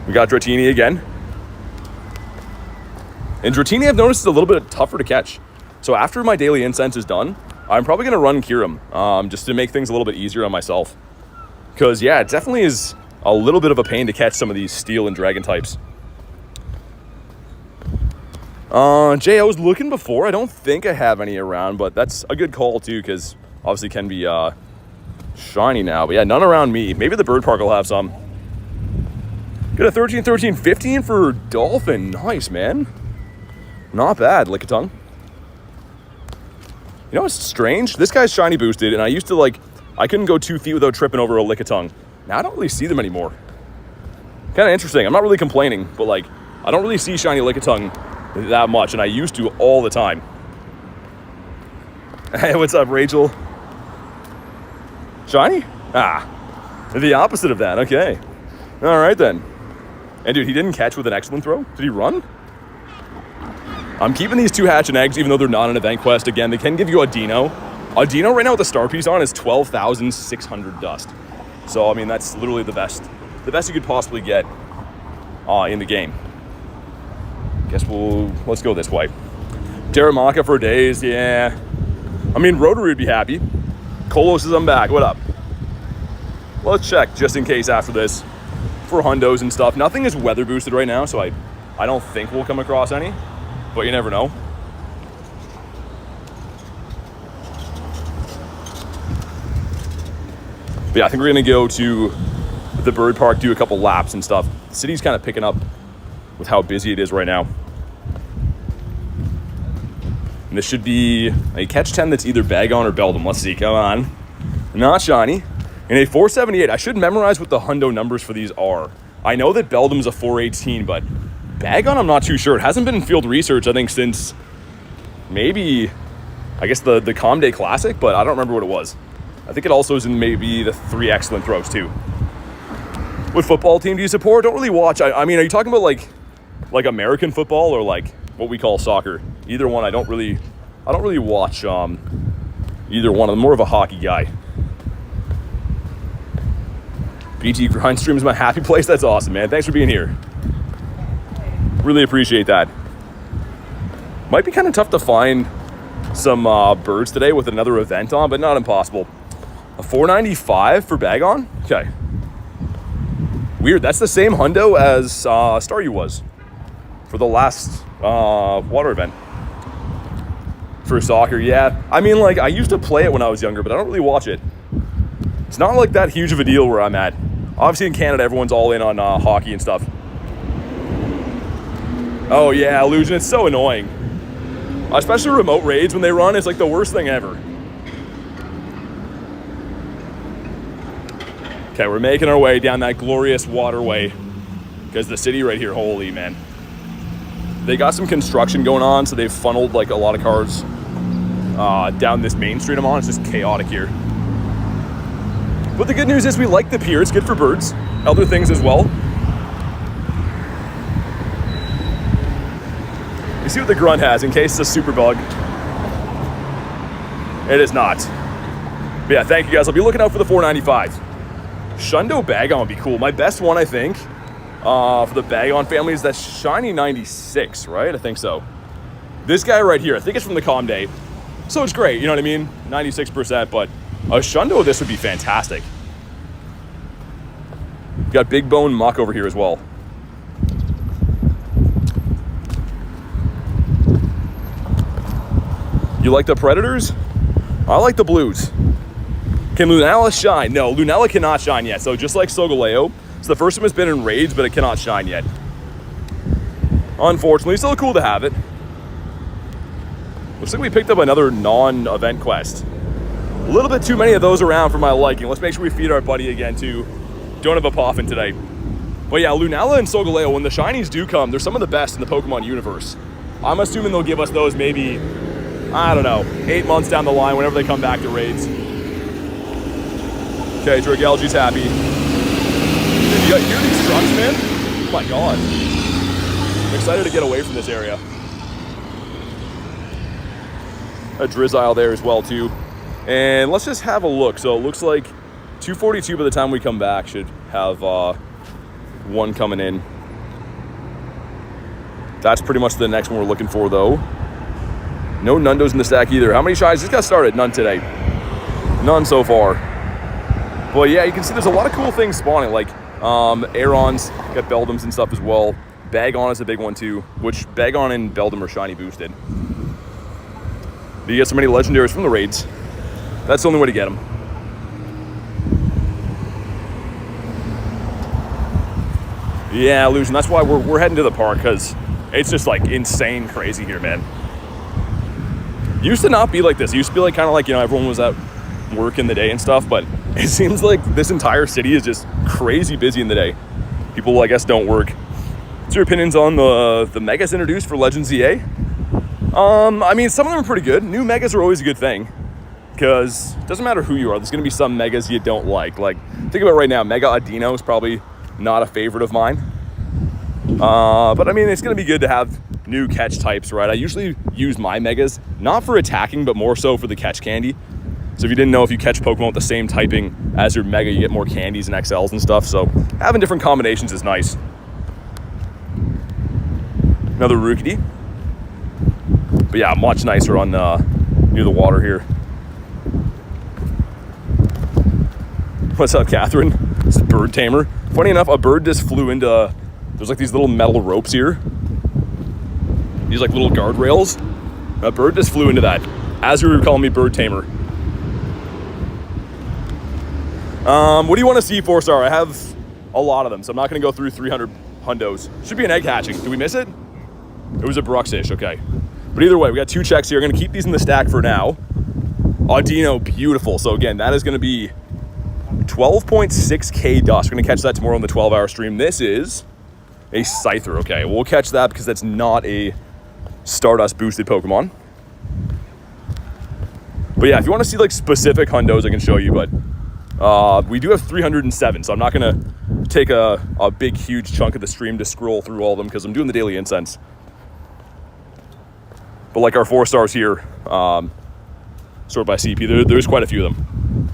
We got Dratini again. And Dratini, I've noticed, is a little bit tougher to catch. So after my daily incense is done, I'm probably going to run Kyurem, just to make things a little bit easier on myself. Because, yeah, it definitely is a little bit of a pain to catch some of these Steel and Dragon types. J.O. was looking before. I don't think I have any around, but that's a good call too, because obviously can be shiny now. But yeah, none around me. Maybe the bird park will have some. Got a 13, 13, 15 for Dolphin. Nice, man. Not bad, Lickitung. You know what's strange? This guy's shiny boosted, and I used to I couldn't go 2 feet without tripping over a Lickitung. Now I don't really see them anymore. Kind of interesting. I'm not really complaining, but I don't really see shiny Lickitung that much, and I used to all the time. Hey, what's up, Rachel? Shiny? Ah, the opposite of that. Okay. All right, then. And, dude, he didn't catch with an excellent throw? Did he run? I'm keeping these 2 hatch and eggs, even though they're not an event quest. Again, they can give you a Deino. A Deino right now with the star piece on is 12,600 dust. So, I mean, that's literally the best you could possibly get in the game. Guess let's go this way. Terramaka for days, yeah. I mean, Rotary would be happy. Kolos says I'm back. What up? Let's check just in case after this for hundos and stuff. Nothing is weather boosted right now, so I don't think we'll come across any, but you never know. But yeah, I think we're gonna go to the bird park, do a couple laps and stuff. The city's kind of picking up with how busy it is right now. And this should be a catch 10 that's either Bagon or Beldum. Let's see, come on. Not shiny. And a 478. I should memorize what the hundo numbers for these are. I know that Beldum's a 418, but Bagon, I'm not too sure. It hasn't been in field research, I think, since maybe, I guess, the Comday Classic, but I don't remember what it was. I think it also is in maybe the 3 excellent throws, too. What football team do you support? Don't really watch. I mean, are you talking about, like American football or, what we call soccer? Either one. I don't really watch either one. I'm more of a hockey guy. BT Grind Stream is my happy place. That's awesome, man. Thanks for being here. Really appreciate that. Might be kind of tough to find some birds today with another event on, but not impossible. A 495 for Bagon? Okay. Weird. That's the same hundo as Staryu was for the last water event. For soccer, yeah. I mean, I used to play it when I was younger, but I don't really watch it. It's not that huge of a deal where I'm at. Obviously in Canada, everyone's all in on hockey and stuff. Oh yeah, Illusion, it's so annoying. Especially remote raids when they run, it's the worst thing ever. Okay, we're making our way down that glorious waterway. Because the city right here, holy man. They got some construction going on, so they've funneled a lot of cars down this main street I'm on. It's just chaotic here. But the good news is we like the pier. It's good for birds. Other things as well. You see what the grunt has in case it's a super bug. It is not. But yeah, thank you guys. I'll be looking out for the 495. Shundo Bagon would be cool. My best one, I think, for the Bagon family is that shiny 96, right? I think so. This guy right here, I think it's from the Comday. So it's great, you know what I mean? 96%, but a Shundo of this would be fantastic. Got Big Bone Muck over here as well. You like the Predators? I like the Blues. Can Lunala shine? No, Lunala cannot shine yet. So just like Solgaleo, it's the first time it's been in raids, but it cannot shine yet. Unfortunately, still cool to have it. Looks like we picked up another non-event quest. A little bit too many of those around for my liking. Let's make sure we feed our buddy again, too. Don't have a Poffin today. But yeah, Lunala and Solgaleo, when the shinies do come, they're some of the best in the Pokemon universe. I'm assuming they'll give us those maybe, I don't know, 8 months down the line whenever they come back to raids. Okay, Dragalge's happy. Dude, you hear these trucks, man? Oh my god. I'm excited to get away from this area. A Drizzile there as well, too. And let's just have a look. So it looks like 242 by the time we come back should have one coming in. That's pretty much the next one we're looking for, though. No Nundos in the stack either. How many shinies just got started? None today. None so far. Well, yeah, you can see there's a lot of cool things spawning. Like Aron's got Beldums and stuff as well. Bagon is a big one too, which Bagon and Beldum are shiny boosted. But you get so many legendaries from the raids. That's the only way to get them. Yeah, Illusion, that's why we're heading to the park, because it's just like insane crazy here, man. Used to not be like this. It used to be like kind of like, you know, everyone was at work in the day and stuff, but it seems like this entire city is just crazy busy in the day. People, I guess, don't work. What's your opinions on the megas introduced for Legends EA? I mean, some of them are pretty good. New megas are always a good thing, because it doesn't matter who you are, there's going to be some megas you don't like. Like, think about it right now, Mega Deino is probably not a favorite of mine. But I mean, it's going to be good to have new catch types, right? I usually use my megas, not for attacking, but more so for the catch candy. So if you didn't know, if you catch Pokemon with the same typing as your mega, you get more candies and XLs and stuff. So having different combinations is nice. Another Rookidee. But yeah, much nicer on near the water here. What's up, Catherine? This is Bird Tamer. Funny enough, a bird just flew into, there's like these little metal ropes here. These like little guardrails. A bird just flew into that, as you were calling me Bird Tamer. What do you want to see, 4-star? I have a lot of them, so I'm not going to go through 300 hundos. Should be an egg hatching. Did we miss it? It was a Bruxish, okay. But either way, we got 2 checks here. I'm going to keep these in the stack for now. Deino, beautiful. So again, that is going to be 12.6k dust. We're going to catch that tomorrow on the 12-hour stream. This is a Scyther, okay. We'll catch that because that's not a Stardust boosted Pokemon. But yeah, if you want to see like specific hundos, I can show you, but we do have 307, so I'm not going to take a big, huge chunk of the stream to scroll through all of them because I'm doing the daily incense. But like our 4-stars here, sorted by CP, there's quite a few of them.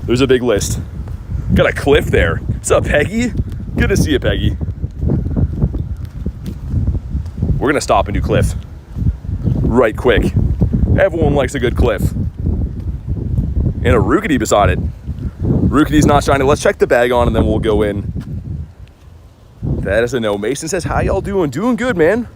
There's a big list. Got a Cliff there. What's up, Peggy? Good to see you, Peggy. We're going to stop and do Cliff right quick. Everyone likes a good Cliff. And a Rookidee beside it. Rookidee's not shiny. Let's check the Bagon and then we'll go in. That is a no. Mason says, how y'all doing? Doing good, man.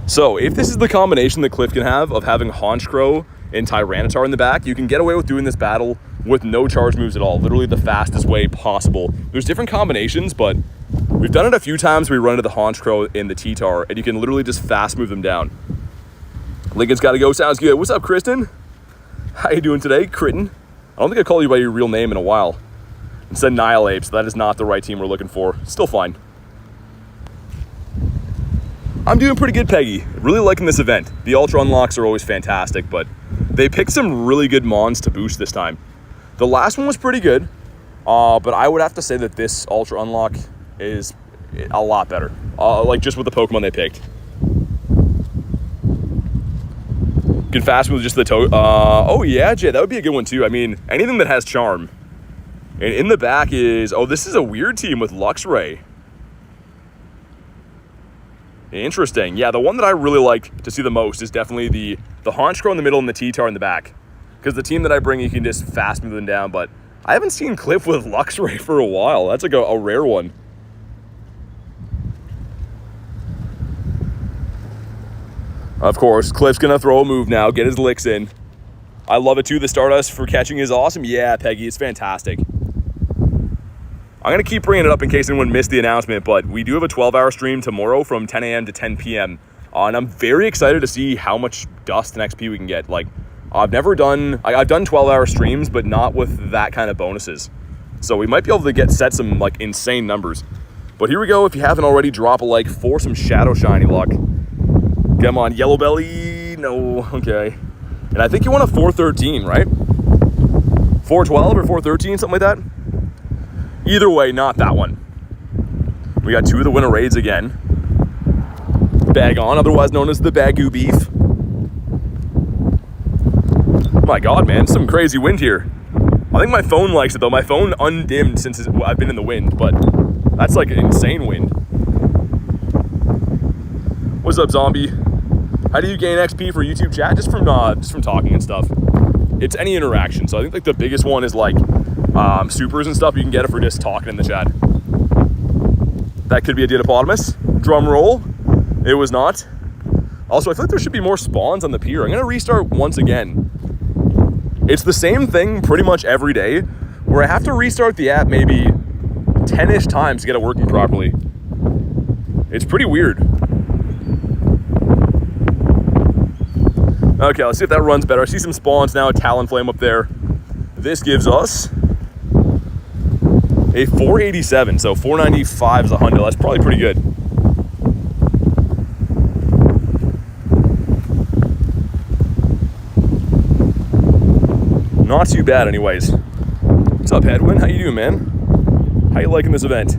So if this is the combination that Cliff can have of having Honchkrow and Tyranitar in the back, you can get away with doing this battle with no charge moves at all. Literally the fastest way possible. There's different combinations, but we've done it a few times. We run into the Honchkrow in the T-Tar, and you can literally just fast move them down. Lincoln's got to go. Sounds good. What's up, Kristen? How you doing today, Kritten? I don't think I called you by your real name in a while. Instead, Nihilape, so that is not the right team we're looking for. Still fine. I'm doing pretty good, Peggy. Really liking this event. The Ultra Unlocks are always fantastic, but they picked some really good Mons to boost this time. The last one was pretty good, but I would have to say that this Ultra Unlock is a lot better. Like just with the Pokemon they picked. Can fast move just the oh yeah, Jay, that would be a good one too. I mean, anything that has Charm. And in the back is, oh, this is a weird team with Luxray. Interesting. Yeah, the one that I really like to see the most is definitely the Honchkrow in the middle and the T-Tar in the back. Because the team that I bring, you can just fast move them down. But I haven't seen Cliff with Luxray for a while. That's like a rare one. Of course, Cliff's going to throw a move now, get his licks in. I love it too. The Stardust for catching is awesome. Yeah, Peggy, it's fantastic. I'm going to keep bringing it up in case anyone missed the announcement, but we do have a 12-hour stream tomorrow from 10 a.m. to 10 p.m. And I'm very excited to see how much dust and XP we can get. Like, I've done 12-hour streams, but not with that kind of bonuses. So we might be able to set some like insane numbers. But here we go. If you haven't already, drop a like for some Shadow Shiny luck. Come on, Yellow Belly. No, okay. And I think you want a 413, right? 412 or 413, something like that. Either way, not that one. We got 2 of the winter raids again. Bagon, otherwise known as the Bagoo Beef. Oh my god, man, some crazy wind here. I think my phone likes it though. My phone undimmed since I've been in the wind, but that's like an insane wind. What's up, zombie? How do you gain XP for YouTube chat? Just from talking and stuff. It's any interaction. So I think like the biggest one is like supers and stuff. You can get it for just talking in the chat. That could be a Dinopotamus. Drum roll. It was not. Also, I feel like there should be more spawns on the pier. I'm gonna restart once again. It's the same thing pretty much every day, where I have to restart the app maybe 10-ish times to get it working properly. It's pretty weird. Okay, let's see if that runs better. I see some spawns now, a Talonflame up there. This gives us a 487, so 495 is a hundo. That's probably pretty good. Not too bad anyways. What's up, Edwin? How you doing, man? How you liking this event?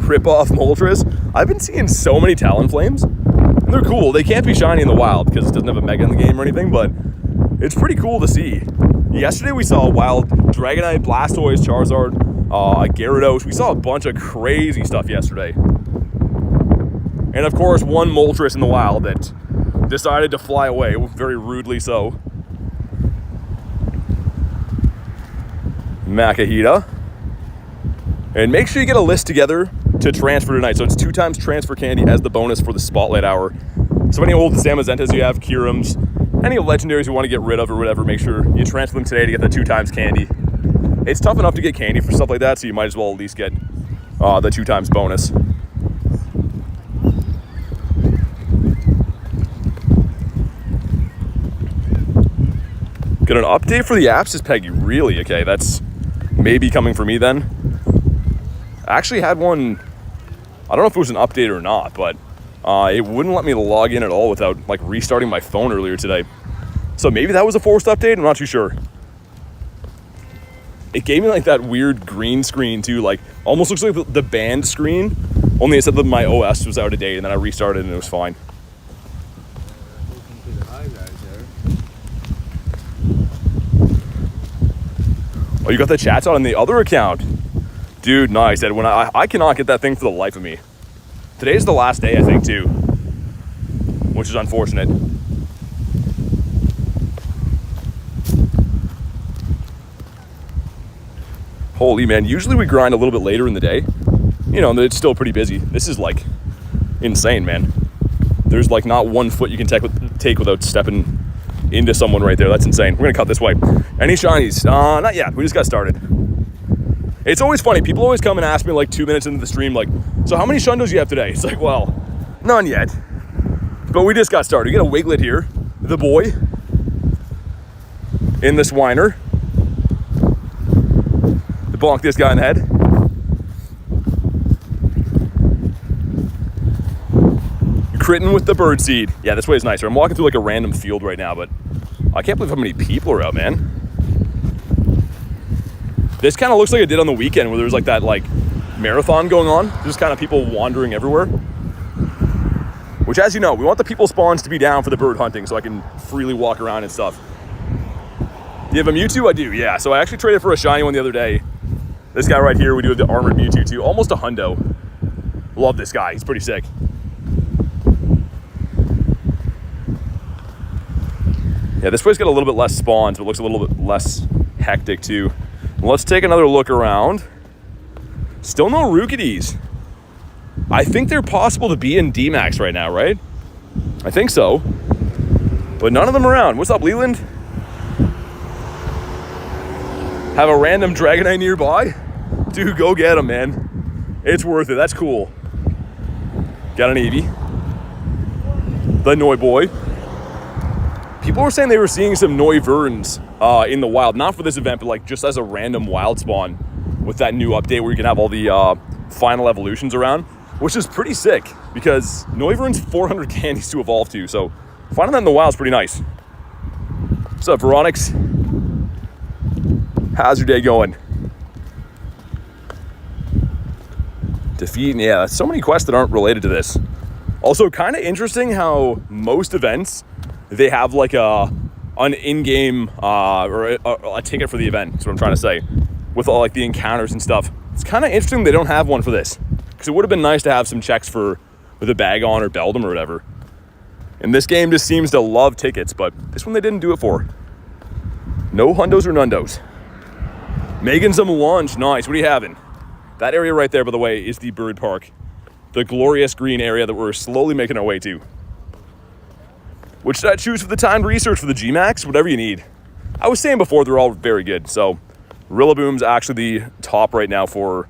Rip-off Moltres. I've been seeing so many Talonflames. And they're cool. They can't be shiny in the wild because it doesn't have a Mega in the game or anything, but it's pretty cool to see. Yesterday we saw a wild Dragonite, Blastoise, Charizard, a Gyarados. We saw a bunch of crazy stuff yesterday. And of course, one Moltres in the wild that decided to fly away, very rudely so. Makahita. And make sure you get a list together to transfer tonight. So it's 2 times transfer candy as the bonus for the Spotlight Hour. So any old Samazentas you have, Kirums, any legendaries you want to get rid of or whatever, make sure you transfer them today to get the 2 times candy. It's tough enough to get candy for stuff like that, so you might as well at least get the 2 times bonus. Get an update for the apps, says Peggy. Really? Okay, that's maybe coming for me then. I actually had one, I don't know if it was an update or not, but it wouldn't let me log in at all without like restarting my phone earlier today. So maybe that was a forced update, I'm not too sure. It gave me like that weird green screen too, like almost looks like the banned screen, only it said that my OS was out of date and then I restarted and it was fine. Oh, you got the chats on the other account? Dude, nice, Edwin. I cannot get that thing for the life of me. Today's the last day, I think, too. Which is unfortunate. Holy man, usually we grind a little bit later in the day. You know, it's still pretty busy. This is like insane, man. There's like not one foot you can take without stepping into someone right there. That's insane. We're gonna cut this way. Any shinies? Not yet. We just got started. It's always funny. People always come and ask me like 2 minutes into the stream, like, so how many shundos do you have today? It's like, well, none yet. But we just got started. We got a Wiglet here, the boy, in this whiner. To bonk this guy in the head. Critting with the bird seed. Yeah, this way is nicer. I'm walking through like a random field right now, but I can't believe how many people are out, man. This kind of looks like it did on the weekend where there was like that like marathon going on. There's just kind of people wandering everywhere. Which, as you know, we want the people spawns to be down for the bird hunting so I can freely walk around and stuff. Do you have a Mewtwo? I do, yeah. So I actually traded for a shiny one the other day. This guy right here, we do have the armored Mewtwo too. Almost a hundo. Love this guy, he's pretty sick. Yeah, this way's got a little bit less spawns, but looks a little bit less hectic too. Let's take another look around. Still no Rookidees. I think they're possible to be in D-Max right now, right? I think so. But none of them around. What's up, Leland? Have a random Dragonite nearby? Dude, go get him, man. It's worth it. That's cool. Got an Eevee. The Noiboy. People were saying they were seeing some Noiverns in the wild. Not for this event, but like just as a random wild spawn with that new update where you can have all the final evolutions around, which is pretty sick because Noiverns 400 candies to evolve to. So finding that in the wild is pretty nice. What's up, Veronix? How's your day going? Defeat, yeah, so many quests that aren't related to this. Also, kind of interesting how most events, they have like an in-game or a ticket for the event. That's what I'm trying to say. With all like the encounters and stuff. It's kind of interesting they don't have one for this. Because it would have been nice to have some checks for with a Bagon or Beldum or whatever. And this game just seems to love tickets, but this one they didn't do it for. No hundos or nundos. Making some lunch, nice. What are you having? That area right there, by the way, is the bird park. The glorious green area that we're slowly making our way to. Which should I choose for the timed research for the G-Max? Whatever you need. I was saying before, they're all very good. So Rillaboom's actually the top right now for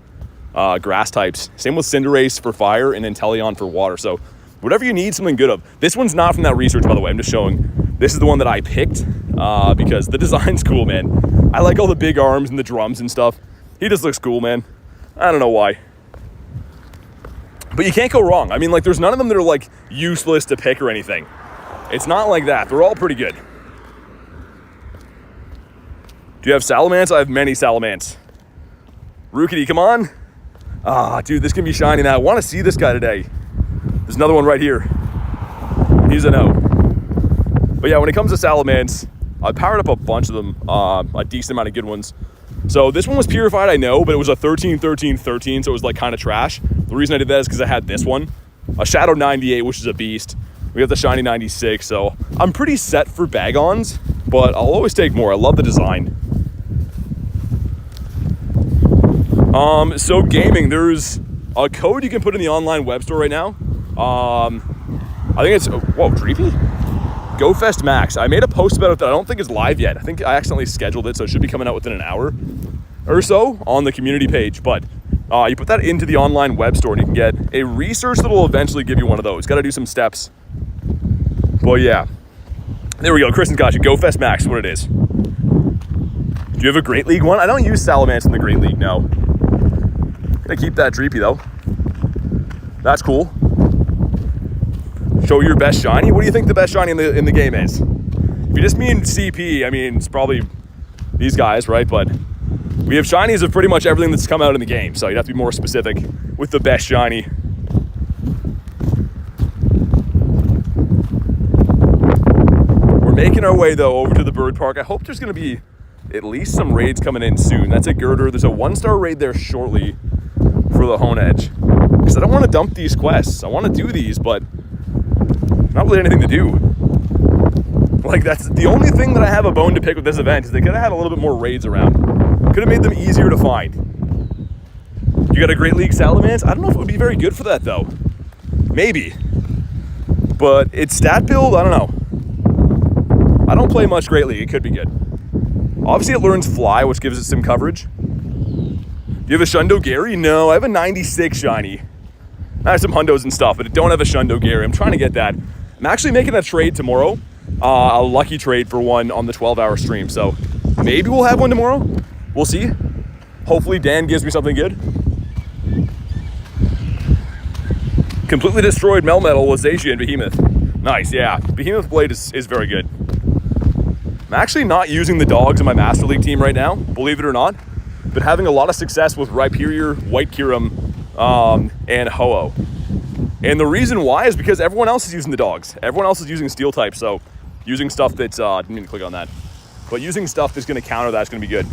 grass types. Same with Cinderace for fire and Inteleon for water. So whatever you need something good of. This one's not from that research, by the way. I'm just showing. This is the one that I picked because the design's cool, man. I like all the big arms and the drums and stuff. He just looks cool, man. I don't know why. But you can't go wrong. I mean, like, there's none of them that are, like, useless to pick or anything. It's not like that. They're all pretty good. Do you have Salamence? I have many Salamence. Rookidee, come on. Ah, dude, this can be shiny now. I want to see this guy today. There's another one right here. He's a no. But yeah, when it comes to Salamence, I powered up a bunch of them, a decent amount of good ones. So this one was purified, I know, but it was a 13, 13, 13, so it was like kind of trash. The reason I did that is because I had this one, a Shadow 98, which is a beast. We have the Shiny 96, so I'm pretty set for Bagons, but I'll always take more. I love the design. So gaming, there's a code you can put in the online web store right now. I think it's, whoa, Dreepy? GoFest Max. I made a post about it that I don't think is live yet. I think I accidentally scheduled it, so it should be coming out within an hour or so on the community page. But you put that into the online web store and you can get a research that will eventually give you one of those. Got to do some steps. Well, yeah. There we go. Kristen's got you. GoFest Max, what it is. Do you have a Great League one? I don't use Salamence in the Great League, no. Gonna keep that Dreepy, though. That's cool. Show your best shiny? What do you think the best shiny in the game is? If you just mean CP, I mean, it's probably these guys, right? But we have shinies of pretty much everything that's come out in the game, so you'd have to be more specific with the best shiny. We're making our way, though, over to the bird park. I hope there's going to be at least some raids coming in soon. That's a Girder. There's a 1-star raid there shortly for the Honedge. Because I don't want to dump these quests. I want to do these, but not really anything to do. Like, that's the only thing that I have a bone to pick with this event is they could have had a little bit more raids around. Could have made them easier to find. You got a Great League Salamence? I don't know if it would be very good for that, though. Maybe. But its stat build, I don't know. I don't play much Great League. It could be good. Obviously, it learns Fly, which gives it some coverage. Do you have a Shundo Gary? No, I have a 96 shiny. I have some hundos and stuff, but I don't have a Shundo Gary. I'm trying to get that. I'm actually making a trade tomorrow. A lucky trade for one on the 12-hour stream. So maybe we'll have one tomorrow. We'll see. Hopefully Dan gives me something good. Completely destroyed Melmetal with Zacia and Behemoth. Nice, yeah. Behemoth Blade is very good. I'm actually not using the dogs in my Master League team right now, believe it or not. Been having a lot of success with Rhyperior, White Kyurem, and Ho-Oh. And the reason why is because everyone else is using the dogs. Everyone else is using steel type, so using stuff that's, didn't mean to click on that, but using stuff that's going to counter that's going to be good.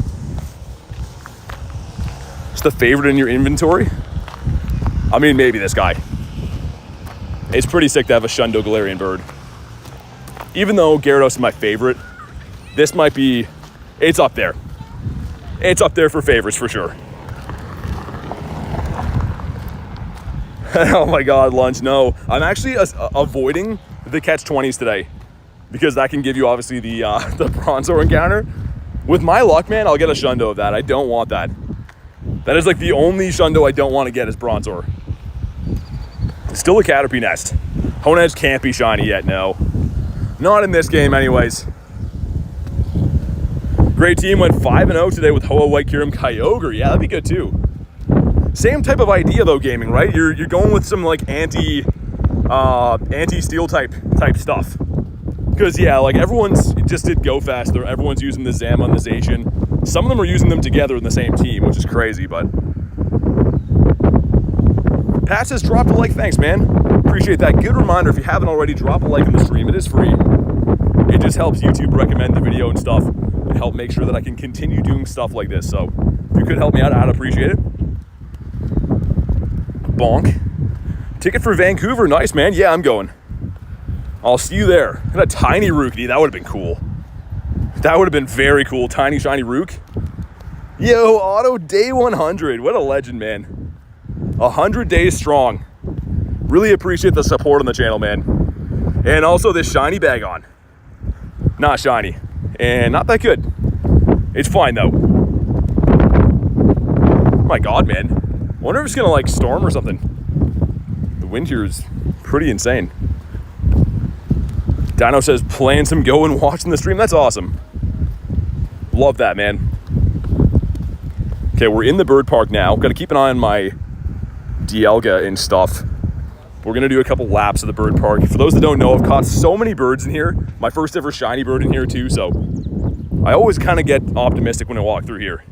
Just the favorite in your inventory? I mean, maybe this guy. It's pretty sick to have a Shundo Galarian bird. Even though Gyarados is my favorite, this might be, it's up there. It's up there for favorites for sure. Oh my God, lunch, no. I'm actually avoiding the catch 20s today because that can give you obviously the Bronzor encounter. With my luck, man, I'll get a Shundo of that. I don't want that. That is like the only Shundo I don't want to get is Bronzor. Still a Caterpie nest. Honedge can't be shiny yet, no. Not in this game anyways. Great team went 5-0 today with Ho-Oh, White Kyurem, Kyogre. Yeah, that'd be good too. Same type of idea though, gaming, right? You're going with some like anti-steel type stuff. Because yeah, like everyone's just did Go Fast. Everyone's using the Zam on the Zacian. Some of them are using them together in the same team, which is crazy, but Pat says drop a like, thanks man. Appreciate that. Good reminder, if you haven't already, drop a like in the stream. It is free. It just helps YouTube recommend the video and stuff and help make sure that I can continue doing stuff like this. So if you could help me out, I'd appreciate it. Bonk. Ticket for Vancouver, nice man. Yeah, I'm going. I'll see you there. And a tiny Rookidee, that would have been cool. That would have been very cool. Tiny shiny Rook. Yo, Auto day 100. What a legend, man. 100 days strong. Really appreciate the support on the channel, man. And also this shiny Bagon. Not shiny. And not that good. It's fine, though. Oh my god, man. I wonder if it's gonna, like, storm or something. The wind here is pretty insane. Deino says, playing some Go and watching the stream. That's awesome. Love that, man. Okay, we're in the bird park now. Got to keep an eye on my Dialga and stuff. We're going to do a couple laps of the bird park. For those that don't know, I've caught so many birds in here. My first ever shiny bird in here too, so I always kind of get optimistic when I walk through here.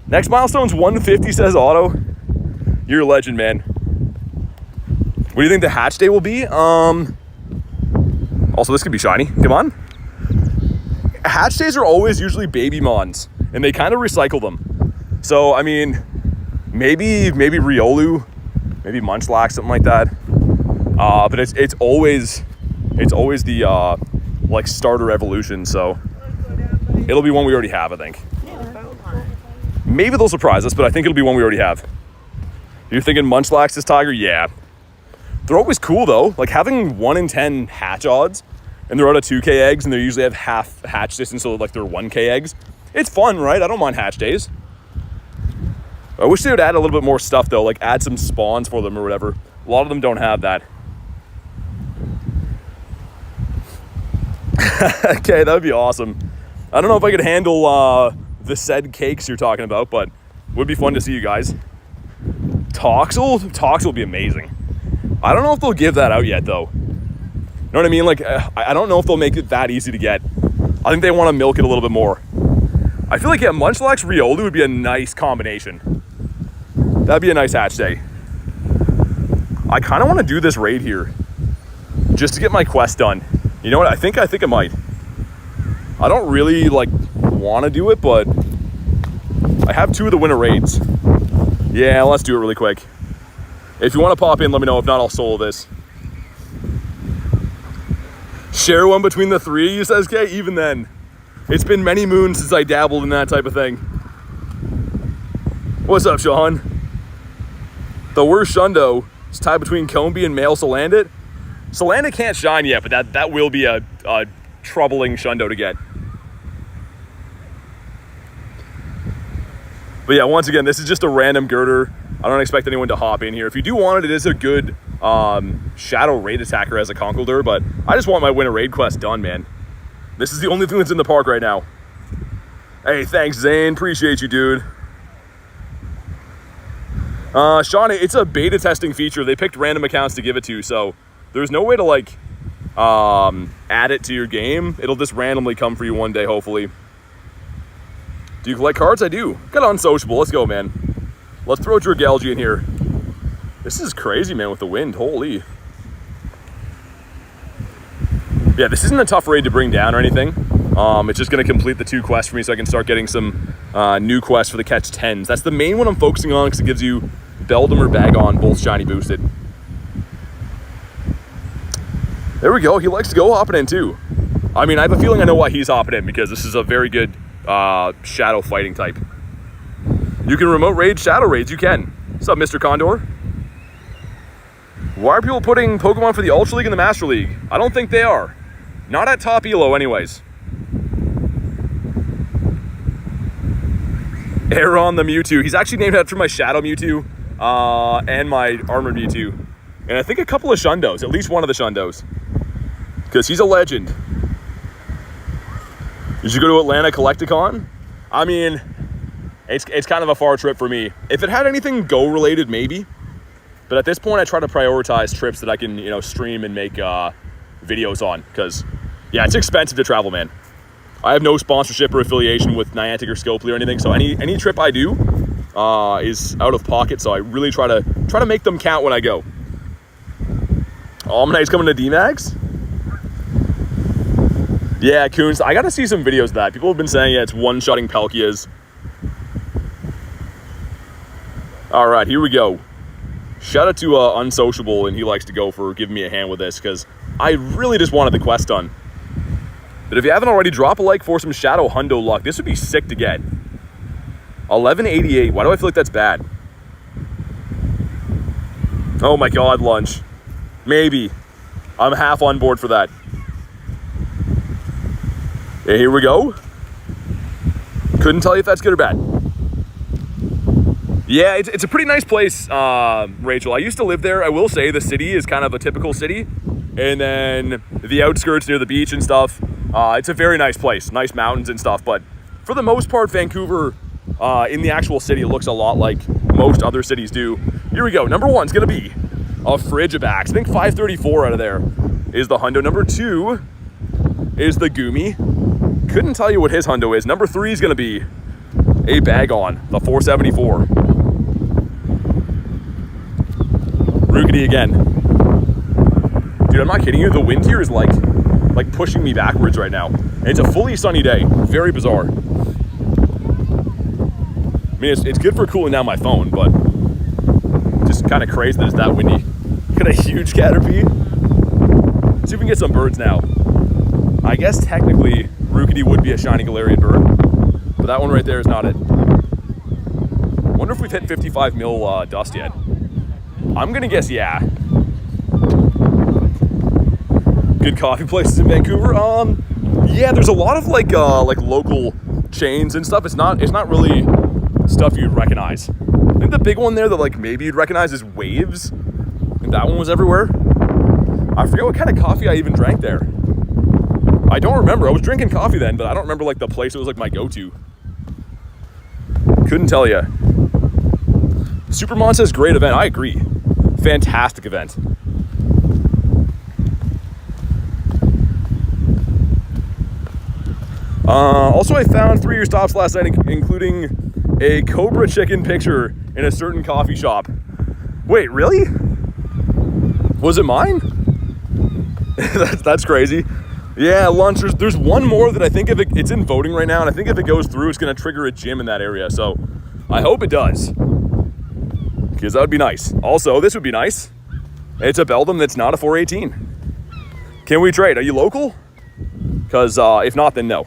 Next milestone's 150, says Otto. You're a legend, man. What do you think the hatch day will be? Also, this could be shiny. Come on. Hatch days are always usually baby mons, and they kind of recycle them. So, I mean, maybe Riolu, maybe Munchlax, something like that. But it's always the like starter evolution. So it'll be one we already have, I think. Maybe they'll surprise us, but I think it'll be one we already have. You're thinking Munchlax is Tiger? Yeah. They're always cool though. Like having 1 in 10 hatch odds, and they're out of 2K eggs, and they usually have half hatch distance, so like they're 1K eggs. It's fun, right? I don't mind hatch days. I wish they would add a little bit more stuff though, like add some spawns for them or whatever. A lot of them don't have that. Okay, that would be awesome. I don't know if I could handle the said cakes you're talking about, but it would be fun to see you guys. Toxel will be amazing. I don't know if they'll give that out yet though. You know what I mean? Like, I don't know if they'll make it that easy to get. I think they want to milk it a little bit more. I feel like, yeah, Munchlax Riolu would be a nice combination. That'd be a nice hatch day. I kind of want to do this raid here just to get my quest done. You know what? I think I might. I don't really, like, want to do it, but I have 2 of the winter raids. Yeah, let's do it really quick. If you want to pop in, let me know. If not, I'll solo this. Share one between the 3 of you, says Kay. Even then, it's been many moons since I dabbled in that type of thing. What's up, Sean? The worst Shundo is tied between Combee and male Salandit. Salandit can't shine yet, but that will be a troubling Shundo to get. But yeah, once again, this is just a random girder. I don't expect anyone to hop in here. If you do want it, it is a good shadow raid attacker as a Conkeldurr, but I just want my winter raid quest done, man. This is the only thing that's in the park right now. Hey, thanks, Zane. Appreciate you, dude. Sean, it's a beta testing feature. They picked random accounts to give it to, so there's no way to, like, add it to your game. It'll just randomly come for you one day, hopefully. Do you collect cards? I do. Got unsociable. Let's go, man. Let's throw Dragalge in here. This is crazy, man, with the wind. Holy. Yeah, this isn't a tough raid to bring down or anything. It's just going to complete the 2 quests for me so I can start getting some new quests for the catch 10s. That's the main one I'm focusing on because it gives you Beldum or Bagon, both shiny boosted. There we go. He likes to go hopping in too. I mean, I have a feeling I know why he's hopping in because this is a very good shadow fighting type. You can remote raid shadow raids. You can. What's up, Mr. Condor? Why are people putting Pokemon for the Ultra League and the Master League? I don't think they are. Not at top elo anyways. Aron the Mewtwo. He's actually named after my Shadow Mewtwo and my Armored Mewtwo. And I think a couple of Shundos, at least one of the Shundos. Because he's a legend. Did you go to Atlanta Collecticon? I mean, it's kind of a far trip for me. If it had anything Go related, maybe. But at this point, I try to prioritize trips that I can, you know, stream and make videos on. Because, yeah, it's expensive to travel, man. I have no sponsorship or affiliation with Niantic or Scopely or anything. So any trip I do is out of pocket. So I really try to make them count when I go. Almanite's coming to D-Max? Yeah, Coons, I gotta see some videos of that. People have been saying, yeah, it's one-shotting Palkias. All right, here we go. Shout out to Unsociable, and he likes to go for giving me a hand with this, because I really just wanted the quest done. But if you haven't already, drop a like for some Shadow Hundo luck. This would be sick to get. 1188. Why do I feel like that's bad? Oh my god, lunch. Maybe. I'm half on board for that. Okay, here we go. Couldn't tell you if that's good or bad. Yeah, it's a pretty nice place, Rachel. I used to live there. I will say the city is kind of a typical city. And then the outskirts near the beach and stuff. It's a very nice place. Nice mountains and stuff. But for the most part, Vancouver, in the actual city, it looks a lot like most other cities do. Here we go. Number 1's going to be a Frigibax. I think 534 out of there is the hundo. Number 2 is the Goomy. Couldn't tell you what his hundo is. Number 3 is going to be a Bagon, the 474. Rookidee again. Dude, I'm not kidding you. The wind here is like pushing me backwards right now. And it's a fully sunny day. Very bizarre. I mean, it's good for cooling down my phone, but just kind of crazy that it's that windy. Got a huge Caterpie. Let's see if we can get some birds now. I guess technically Rookidee would be a shiny Galarian bird, but that one right there is not it. Wonder if we've hit 55 mil dust yet. I'm gonna guess yeah. Good coffee places in Vancouver. Yeah, there's a lot of like local chains and stuff. It's not really stuff you'd recognize. I think the big one there that like maybe you'd recognize is Waves. And that one was everywhere. I forget what kind of coffee I even drank there. I don't remember. I was drinking coffee then, but I don't remember like the place it was like my go-to. Couldn't tell you. Supermon says great event. I agree. Fantastic event. Also, I found 3-year stops last night, including a Cobra Chicken picture in a certain coffee shop. Wait, really? Was it mine? That's crazy. Yeah, lunch. There's one more that I think if it's in voting right now, and I think if it goes through, it's going to trigger a gym in that area. So I hope it does, because that would be nice. Also, this would be nice. It's a Beldum that's not a 418. Can we trade? Are you local? Because if not, then no.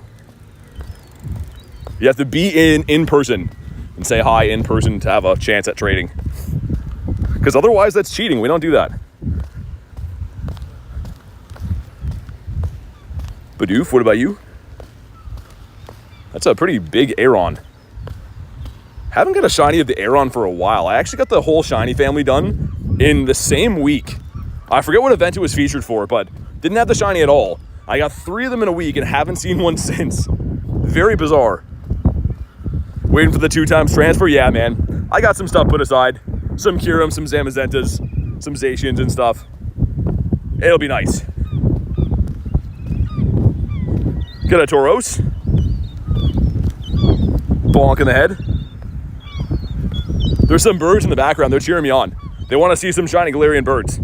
You have to be in person and say hi in person to have a chance at trading. Because otherwise, that's cheating. We don't do that. Badoof, what about you? That's a pretty big Aron. Haven't got a shiny of the Aron for a while. I actually got the whole shiny family done in the same week. I forget what event it was featured for, but didn't have the shiny at all. I got 3 of them in a week and haven't seen one since. Very bizarre. Waiting for the 2x transfer? Yeah, man. I got some stuff put aside. Some Kyurem, some Zamazentas, some Zacians and stuff. It'll be nice. Got a Tauros. Bonk in the head. There's some birds in the background. They're cheering me on. They want to see some shiny Galarian birds.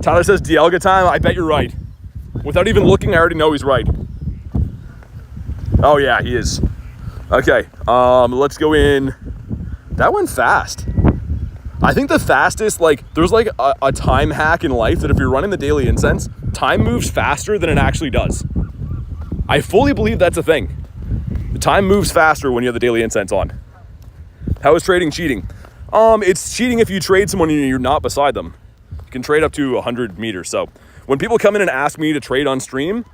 Tyler says Dialga time. I bet you're right. Without even looking, I already know he's right. Oh yeah, he is. Okay, let's go in. That went fast. I think the fastest, there's a time hack in life that if you're running the daily incense, time moves faster than it actually does. I fully believe that's a thing. The time moves faster when you have the daily incense on. How is trading cheating? It's cheating if you trade someone and you're not beside them. You can trade up to 100 meters. So when people come in and ask me to trade on stream,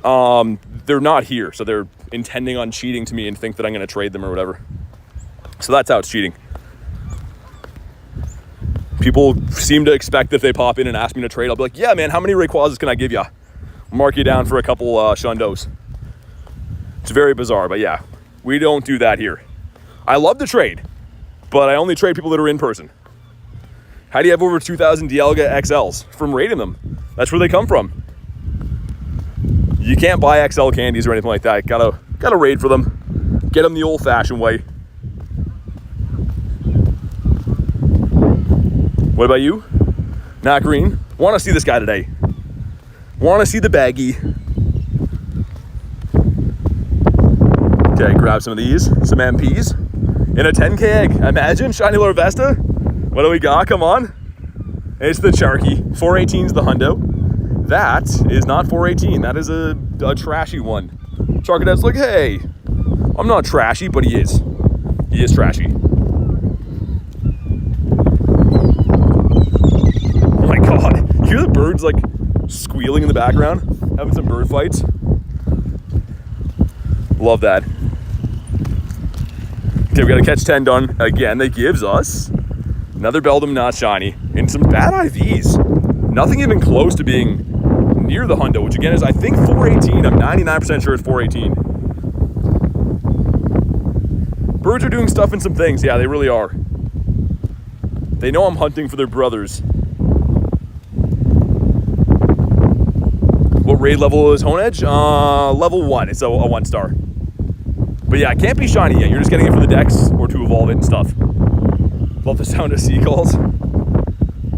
they're not here. So they're intending on cheating to me and think that I'm going to trade them or whatever. So that's how it's cheating. People seem to expect that if they pop in and ask me to trade, I'll be like, yeah, man, how many Rayquazas can I give you? Mark you down for a couple Shundos. It's very bizarre, but yeah, we don't do that here. I love to trade, but I only trade people that are in person. How do you have over 2,000 Dialga XLs? From raiding them. That's where they come from. You can't buy XL candies or anything like that. Gotta raid for them. Get them the old-fashioned way. What about you? Not green. Want to see this guy today. Want to see the baggy. Okay, grab some of these. Some MPs. In a 10k egg. Imagine, shiny Larvesta. What do we got? Come on. It's the Charky. 418's the hundo. That is not 418. That is a trashy one. Charkadev's like, hey, I'm not trashy, but he is. He is trashy. Oh my god. You hear the birds like squealing in the background? Having some bird fights. Love that. Okay, we got a catch 10 done. Again, that gives us another Beldum not shiny. And some bad IVs. Nothing even close to being near the hundo, which again is, I think, 418. I'm 99% sure it's 418. Birds are doing stuff in some things. Yeah, they really are. They know I'm hunting for their brothers. What raid level is Honedge? Level 1. It's a 1-star. But yeah, it can't be shiny yet. You're just getting it for the dex or to evolve it and stuff. Love the sound of seagulls.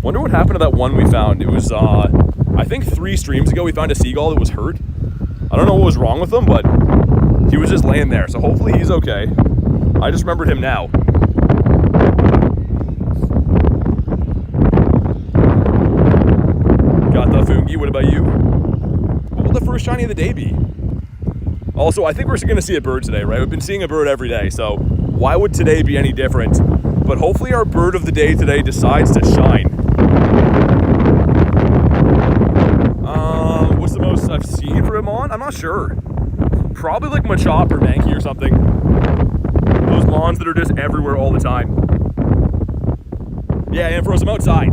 Wonder what happened to that one we found. It was, I think 3 streams ago we found a seagull that was hurt. I don't know what was wrong with him, but he was just laying there. So hopefully he's okay. I just remembered him now. Got the Fungi. What about you? What will the first shiny of the day be? Also, I think we're going to see a bird today, right? We've been seeing a bird every day, so why would today be any different? But hopefully our bird of the day today decides to shine. What's the most I've seen for him on? I'm not sure. Probably like Machop or Mankey or something. Those mons that are just everywhere all the time. Yeah, and froze him outside.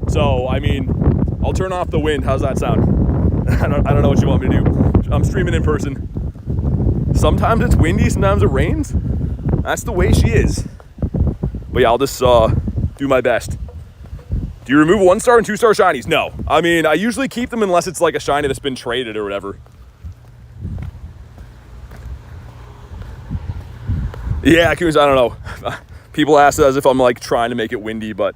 So, I mean, I'll turn off the wind. How's that sound? I don't know what you want me to do. I'm streaming in person. Sometimes it's windy, sometimes it rains. That's the way she is. But yeah, I'll just do my best. Do you remove 1-star and 2-star shinies? No. I mean, I usually keep them unless it's like a shiny that's been traded or whatever. Yeah, I don't know. People ask as if I'm like trying to make it windy, but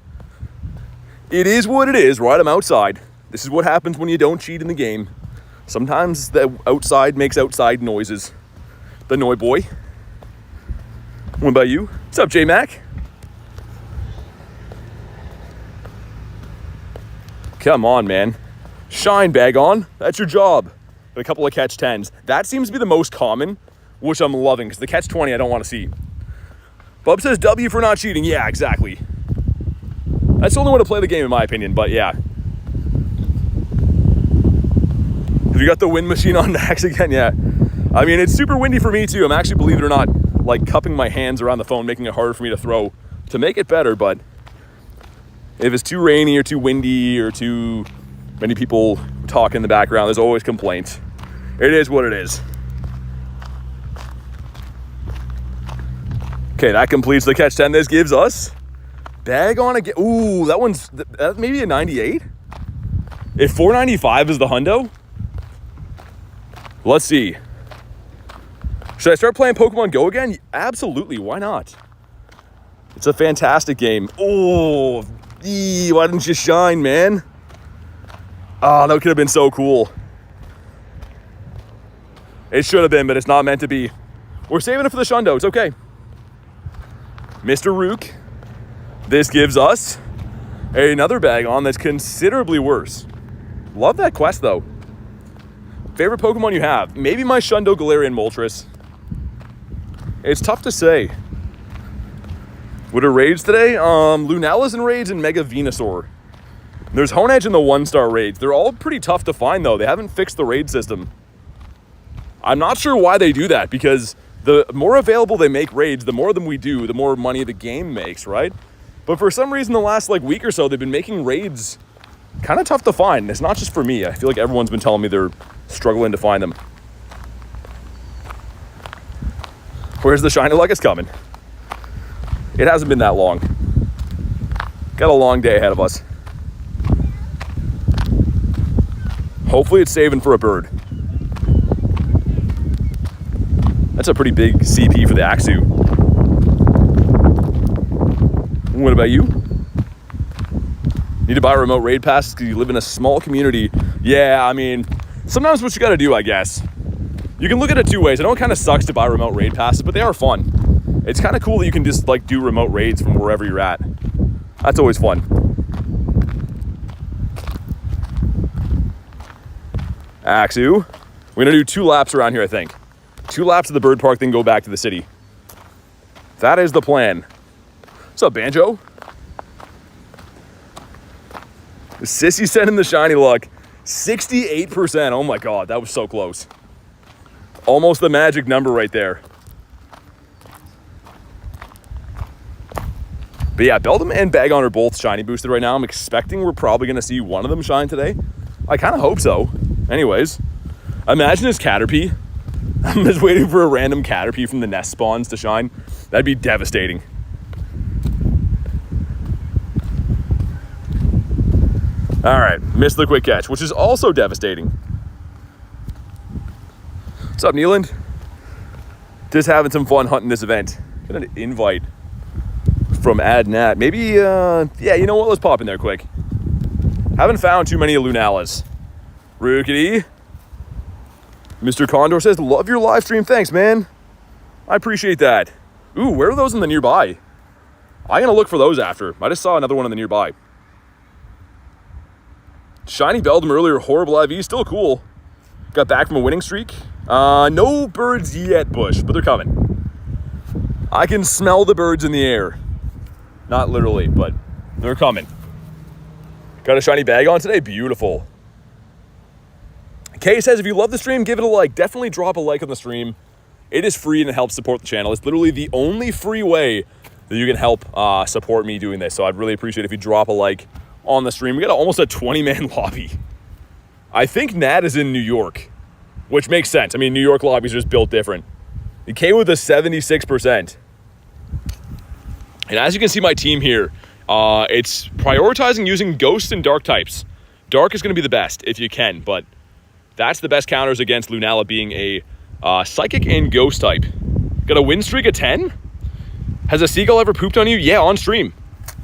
it is what it is, right? I'm outside. This is what happens when you don't cheat in the game. Sometimes the outside makes outside noises. The Noi boy. What about you? What's up, J-Mac? Come on, man. Shine, Bagon. That's your job. A couple of catch 10s. That seems to be the most common, which I'm loving, because the catch 20 I don't want to see. Bub says W for not cheating. Yeah, exactly. That's the only way to play the game, in my opinion, but yeah. Have you got the wind machine on max again? Yeah. I mean, it's super windy for me, too. I'm actually, believe it or not, like cupping my hands around the phone, making it harder for me to throw to make it better, but if it's too rainy or too windy or too many people talk in the background, there's always complaints. It is what it is. Okay, that completes the catch 10. This gives us Bagon again. Ooh, that maybe a 98? If 495 is the hundo? Let's see. Should I start playing Pokemon GO again? Absolutely, why not? It's a fantastic game. Oh, why didn't you shine, man? Oh, that could have been so cool. It should have been, but it's not meant to be. We're saving it for the Shundo. It's okay. Mr. Rook. This gives us another Bagon that's considerably worse. Love that quest, though. Favorite Pokemon you have? Maybe my Shundo Galarian Moltres. It's tough to say. What are raids today? Lunella's in raids and Mega Venusaur. There's Honedge in the 1-star raids. They're all pretty tough to find, though. They haven't fixed the raid system. I'm not sure why they do that, because the more available they make raids, the more of them we do, the more money the game makes, right? But for some reason, the last week or so, they've been making raids kind of tough to find. It's not just for me. I feel like everyone's been telling me they're struggling to find them. Where's the shiny luck? It's coming. It hasn't been that long. Got a long day ahead of us. Hopefully it's saving for a bird. That's a pretty big CP for the Axew. What about you? Need to buy remote raid passes because you live in a small community. Yeah, I mean, sometimes what you gotta do, I guess. You can look at it two ways. I know it kind of sucks to buy remote raid passes, but they are fun. It's kind of cool that you can just do remote raids from wherever you're at. That's always fun. Axew. We're gonna do 2 laps around here, I think. 2 laps of the bird park, then go back to the city. That is the plan. What's up, Banjo? Sissy sending the shiny luck. 68%. Oh my god, that was so close. Almost the magic number right there. But yeah, Beldum and Bagon are both shiny boosted right now. I'm expecting we're probably going to see one of them shine today. I kind of hope so. Anyways, imagine his Caterpie. I'm just waiting for a random Caterpie from the nest spawns to shine. That'd be devastating. All right, missed the quick catch, which is also devastating. What's up, Neeland? Just having some fun hunting this event. Got an invite from AdNat. Maybe, yeah, you know what? Let's pop in there quick. Haven't found too many Lunalas. Rookidee. Mr. Condor says, love your live stream. Thanks, man. I appreciate that. Ooh, where are those in the nearby? I'm going to look for those after. I just saw another one in the nearby. Shiny Beldum earlier, horrible IV, still cool. Got back from a winning streak. No birds yet, Bush, but they're coming. I can smell the birds in the air. Not literally, but they're coming. Got a shiny Bagon today, beautiful. Kay says, if you love the stream, give it a like. Definitely drop a like on the stream. It is free and it helps support the channel. It's literally the only free way that you can help support me doing this. So I'd really appreciate it if you drop a like on the stream. We got almost a 20-man lobby. I think Nat is in New York, which makes sense. I mean, New York lobbies are just built different. It came with a 76%. And as you can see my team here, it's prioritizing using ghost and dark types. Dark is going to be the best if you can, but that's the best counters against Lunala being a psychic and ghost type. Got a win streak of 10? Has a seagull ever pooped on you? Yeah, on stream.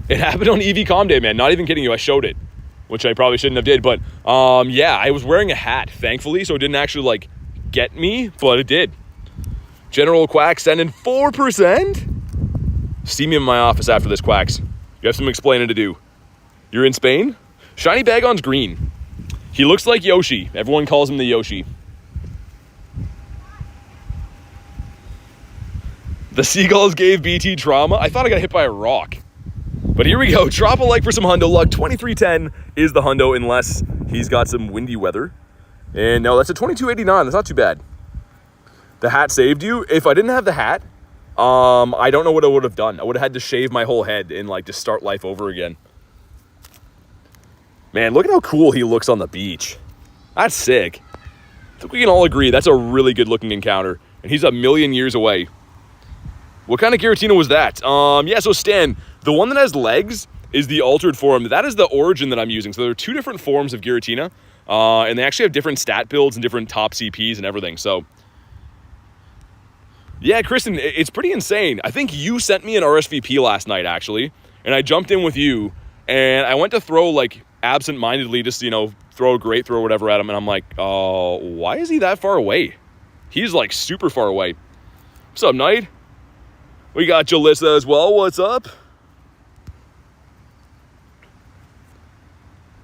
It happened on EVCom Day, man. Not even kidding you. I showed it, which I probably shouldn't have did. But yeah, I was wearing a hat, thankfully, so it didn't actually like get me, but it did. General Quack sending 4%. See me in my office after this, Quacks. You have some explaining to do. You're in Spain? Shiny Bagon's green. He looks like Yoshi. Everyone calls him the Yoshi. The seagulls gave BT trauma. I thought I got hit by a rock. But here we go. Drop a like for some hundo luck. 2310 is the hundo unless he's got some windy weather. And no, that's a 2289. That's not too bad. The hat saved you. If I didn't have the hat, I don't know what I would have done. I would have had to shave my whole head and like just start life over again. Man, look at how cool he looks on the beach. That's sick. I think we can all agree that's a really good looking encounter. And he's a million years away. What kind of Giratina was that? Yeah, so Stan, the one that has legs is the altered form. That is the origin that I'm using. So there are two different forms of Giratina. And they actually have different stat builds and different top CPs and everything. So, yeah, Kristen, it's pretty insane. I think you sent me an RSVP last night, actually. And I jumped in with you. And I went to throw, like, absent-mindedly, just, you know, throw a great throw or whatever at him. And I'm like, oh, why is he that far away? He's, like, super far away. What's up, Knight? We got Jalissa as well. What's up?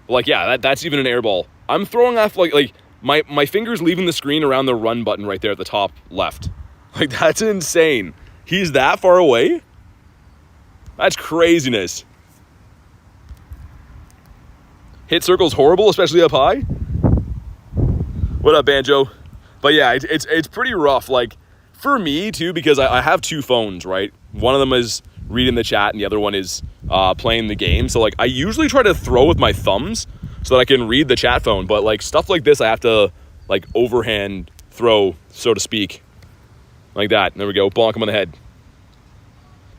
Like, yeah, that's even an air ball. I'm throwing off, like my finger's leaving the screen around the run button right there at the top left. Like, that's insane. He's that far away? That's craziness. Hit circle's horrible, especially up high. What up, Banjo? But yeah, it's pretty rough. Like, for me, too, because I have two phones, right? One of them is reading the chat, and the other one is playing the game. So, like, I usually try to throw with my thumbs so that I can read the chat phone. But, like, stuff like this, I have to, like, overhand throw, so to speak. Like that. There we go. Bonk him on the head.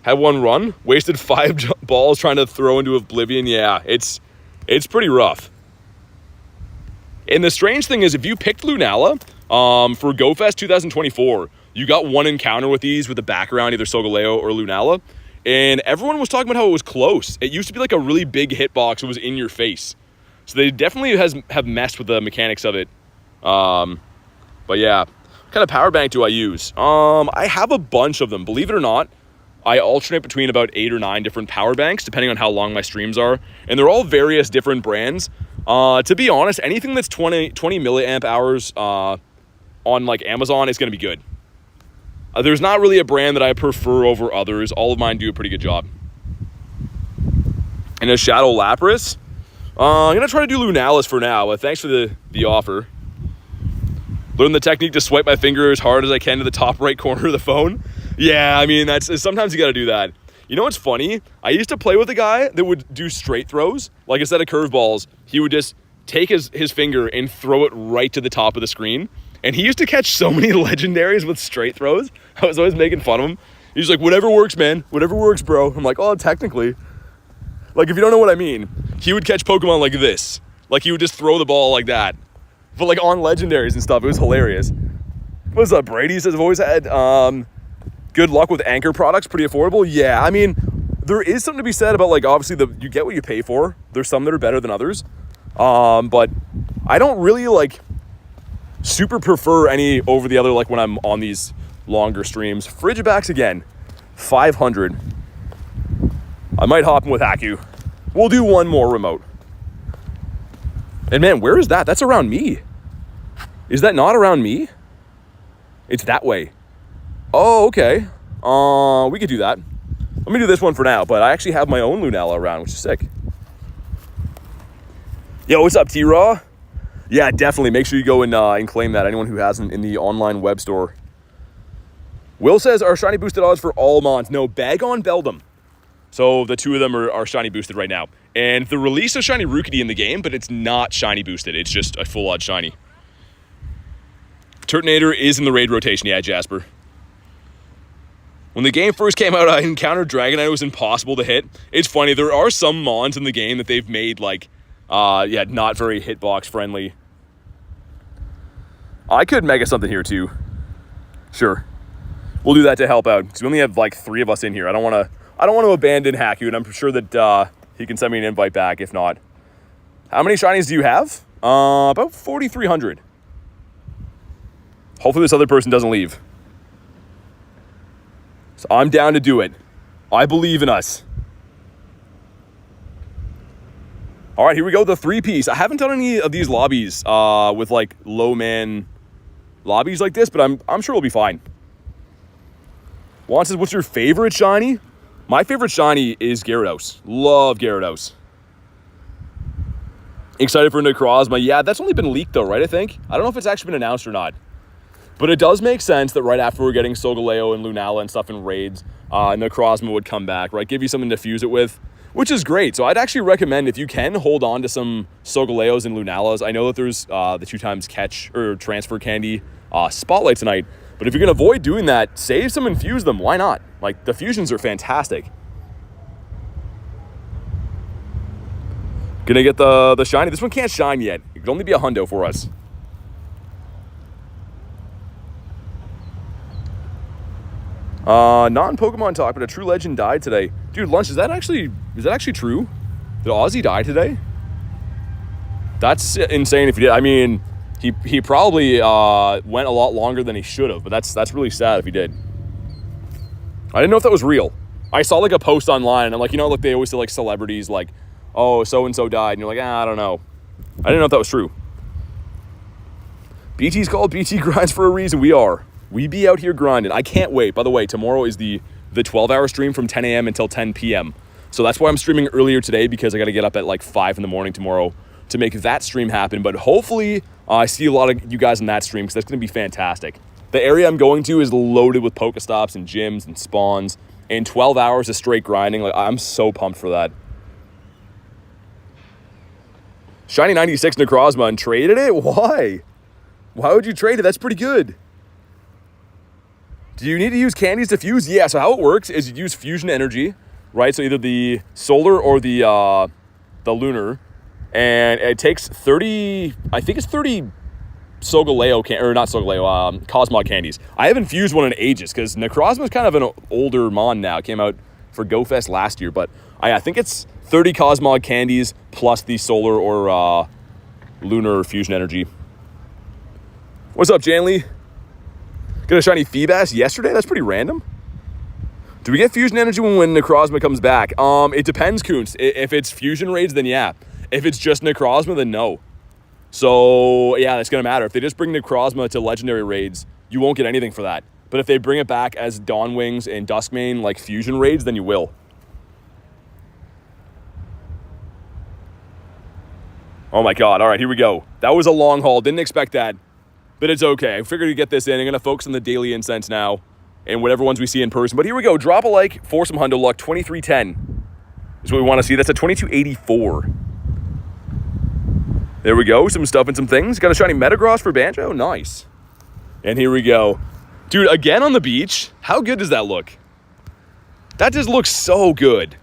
Had one run. Wasted 5 balls trying to throw into oblivion. Yeah, it's pretty rough. And the strange thing is, if you picked Lunala for GoFest 2024, you got one encounter with these with the background, either Solgaleo or Lunala. And everyone was talking about how it was close. It used to be like a really big hitbox. It was in your face. So they definitely have messed with the mechanics of it. But yeah. What kind of power bank do I use? I have a bunch of them. Believe it or not, I alternate between about 8 or 9 different power banks, depending on how long my streams are. And they're all various different brands. To be honest, anything that's 20 milliamp hours on like Amazon is going to be good. There's not really a brand that I prefer over others. All of mine do a pretty good job. And a Shadow Lapras. I'm going to try to do Lunalis for now, but thanks for the offer. Learn the technique to swipe my finger as hard as I can to the top right corner of the phone. Yeah, I mean, sometimes you got to do that. You know what's funny? I used to play with a guy that would do straight throws. Like instead of curveballs, he would just take his finger and throw it right to the top of the screen. And he used to catch so many legendaries with straight throws. I was always making fun of him. He's like, whatever works, man. Whatever works, bro. I'm like, oh, technically. Like, if you don't know what I mean, he would catch Pokemon like this. Like, he would just throw the ball like that. But, like, on legendaries and stuff, it was hilarious. What's up, Brady? He says, I've always had good luck with Anchor products. Pretty affordable. Yeah, I mean, there is something to be said about, like, obviously, you get what you pay for. There's some that are better than others. But I don't really, like, super prefer any over the other, like, when I'm on these longer streams. Frigibacks again. 500. I might hop in with Haku. We'll do one more remote. And man, where is that? That's around me. Is that not around me? It's that way. Oh, okay. We could do that. Let me do this one for now, but I actually have my own Lunala around, which is sick. Yo, what's up, T-Raw? Yeah, definitely. Make sure you go and claim that. Anyone who hasn't in the online web store. Will says, are shiny boosted odds for all mons? No, Bagon, Beldum. So the two of them are shiny boosted right now. And the release of shiny Rookidee in the game, but it's not shiny boosted. It's just a full odd shiny. Turtonator is in the raid rotation. Yeah, Jasper. When the game first came out, I encountered Dragonite. It was impossible to hit. It's funny. There are some mons in the game that they've made like, not very hitbox friendly. I could mega something here too. Sure. We'll do that to help out. So we only have like 3 of us in here. I don't want to abandon Haku, and I'm sure that he can send me an invite back if not. How many shinies do you have? About 4,300. Hopefully this other person doesn't leave. So I'm down to do it. I believe in us. All right, here we go. The 3-piece. I haven't done any of these lobbies with like low man lobbies like this, but I'm sure we'll be fine. Juan says, what's your favorite shiny? My favorite shiny is Gyarados. Love Gyarados. Excited for Necrozma. Yeah, that's only been leaked though, right, I think? I don't know if it's actually been announced or not. But it does make sense that right after we're getting Solgaleo and Lunala and stuff in raids, Necrozma would come back, right? Give you something to fuse it with, which is great. So I'd actually recommend, if you can, hold on to some Solgaleos and Lunalas. I know that there's the 2x catch or transfer candy spotlight tonight. But if you're going to avoid doing that, save some and fuse them. Why not? Like, the fusions are fantastic. Gonna get the shiny. This one can't shine yet. It could only be a hundo for us. Non-Pokemon talk, but a true legend died today. Dude, Lunch, is that actually true? Did Ozzy die today? That's insane if he did. I mean, he probably went a lot longer than he should have, but that's really sad if he did. I didn't know if that was real. I saw like a post online, and like, you know, like they always say like celebrities like, oh, so-and-so died, and you're like, I don't know. I didn't know if that was true. BT's called BT Grinds for a reason. We be out here grinding. I can't wait. By the way, tomorrow is the 12-hour stream from 10 a.m. until 10 p.m. So that's why I'm streaming earlier today, because I got to get up at like 5 in the morning tomorrow to make that stream happen. But hopefully I see a lot of you guys in that stream, because that's going to be fantastic. The area I'm going to is loaded with Pokestops and gyms and spawns, and 12 hours of straight grinding. Like, I'm so pumped for that. Shiny 96 Necrozma and traded it? Why? Why would you trade it? That's pretty good. Do you need to use candies to fuse? Yeah, so how it works is you use fusion energy, right? So either the solar or the lunar. And it takes 30, I think it's 30 Solgaleo, Cosmog candies. I haven't fused one in ages, because Necrozma is kind of an older mon now. It came out for GoFest last year, but I think it's 30 Cosmog candies plus the solar or lunar fusion energy. What's up, Janley? Got a shiny Feebas yesterday? That's pretty random. Do we get fusion energy when Necrozma comes back? It depends, Kuntz. If it's fusion raids, then yeah. If it's just Necrozma, then no. So, yeah, that's going to matter. If they just bring Necrozma to legendary raids, you won't get anything for that. But if they bring it back as Dawn Wings and Duskmane, like fusion raids, then you will. Oh my god, all right, here we go. That was a long haul, didn't expect that, but it's okay. I figured to get this in. I'm gonna focus on the daily incense now and whatever ones we see in person. But here we go, drop a like for some hundo luck. 2310 is what we wanna see. That's a 2284. There we go, some stuff and some things. Got a shiny Metagross for Banjo, nice. And here we go. Dude, again on the beach, how good does that look? That just looks so good.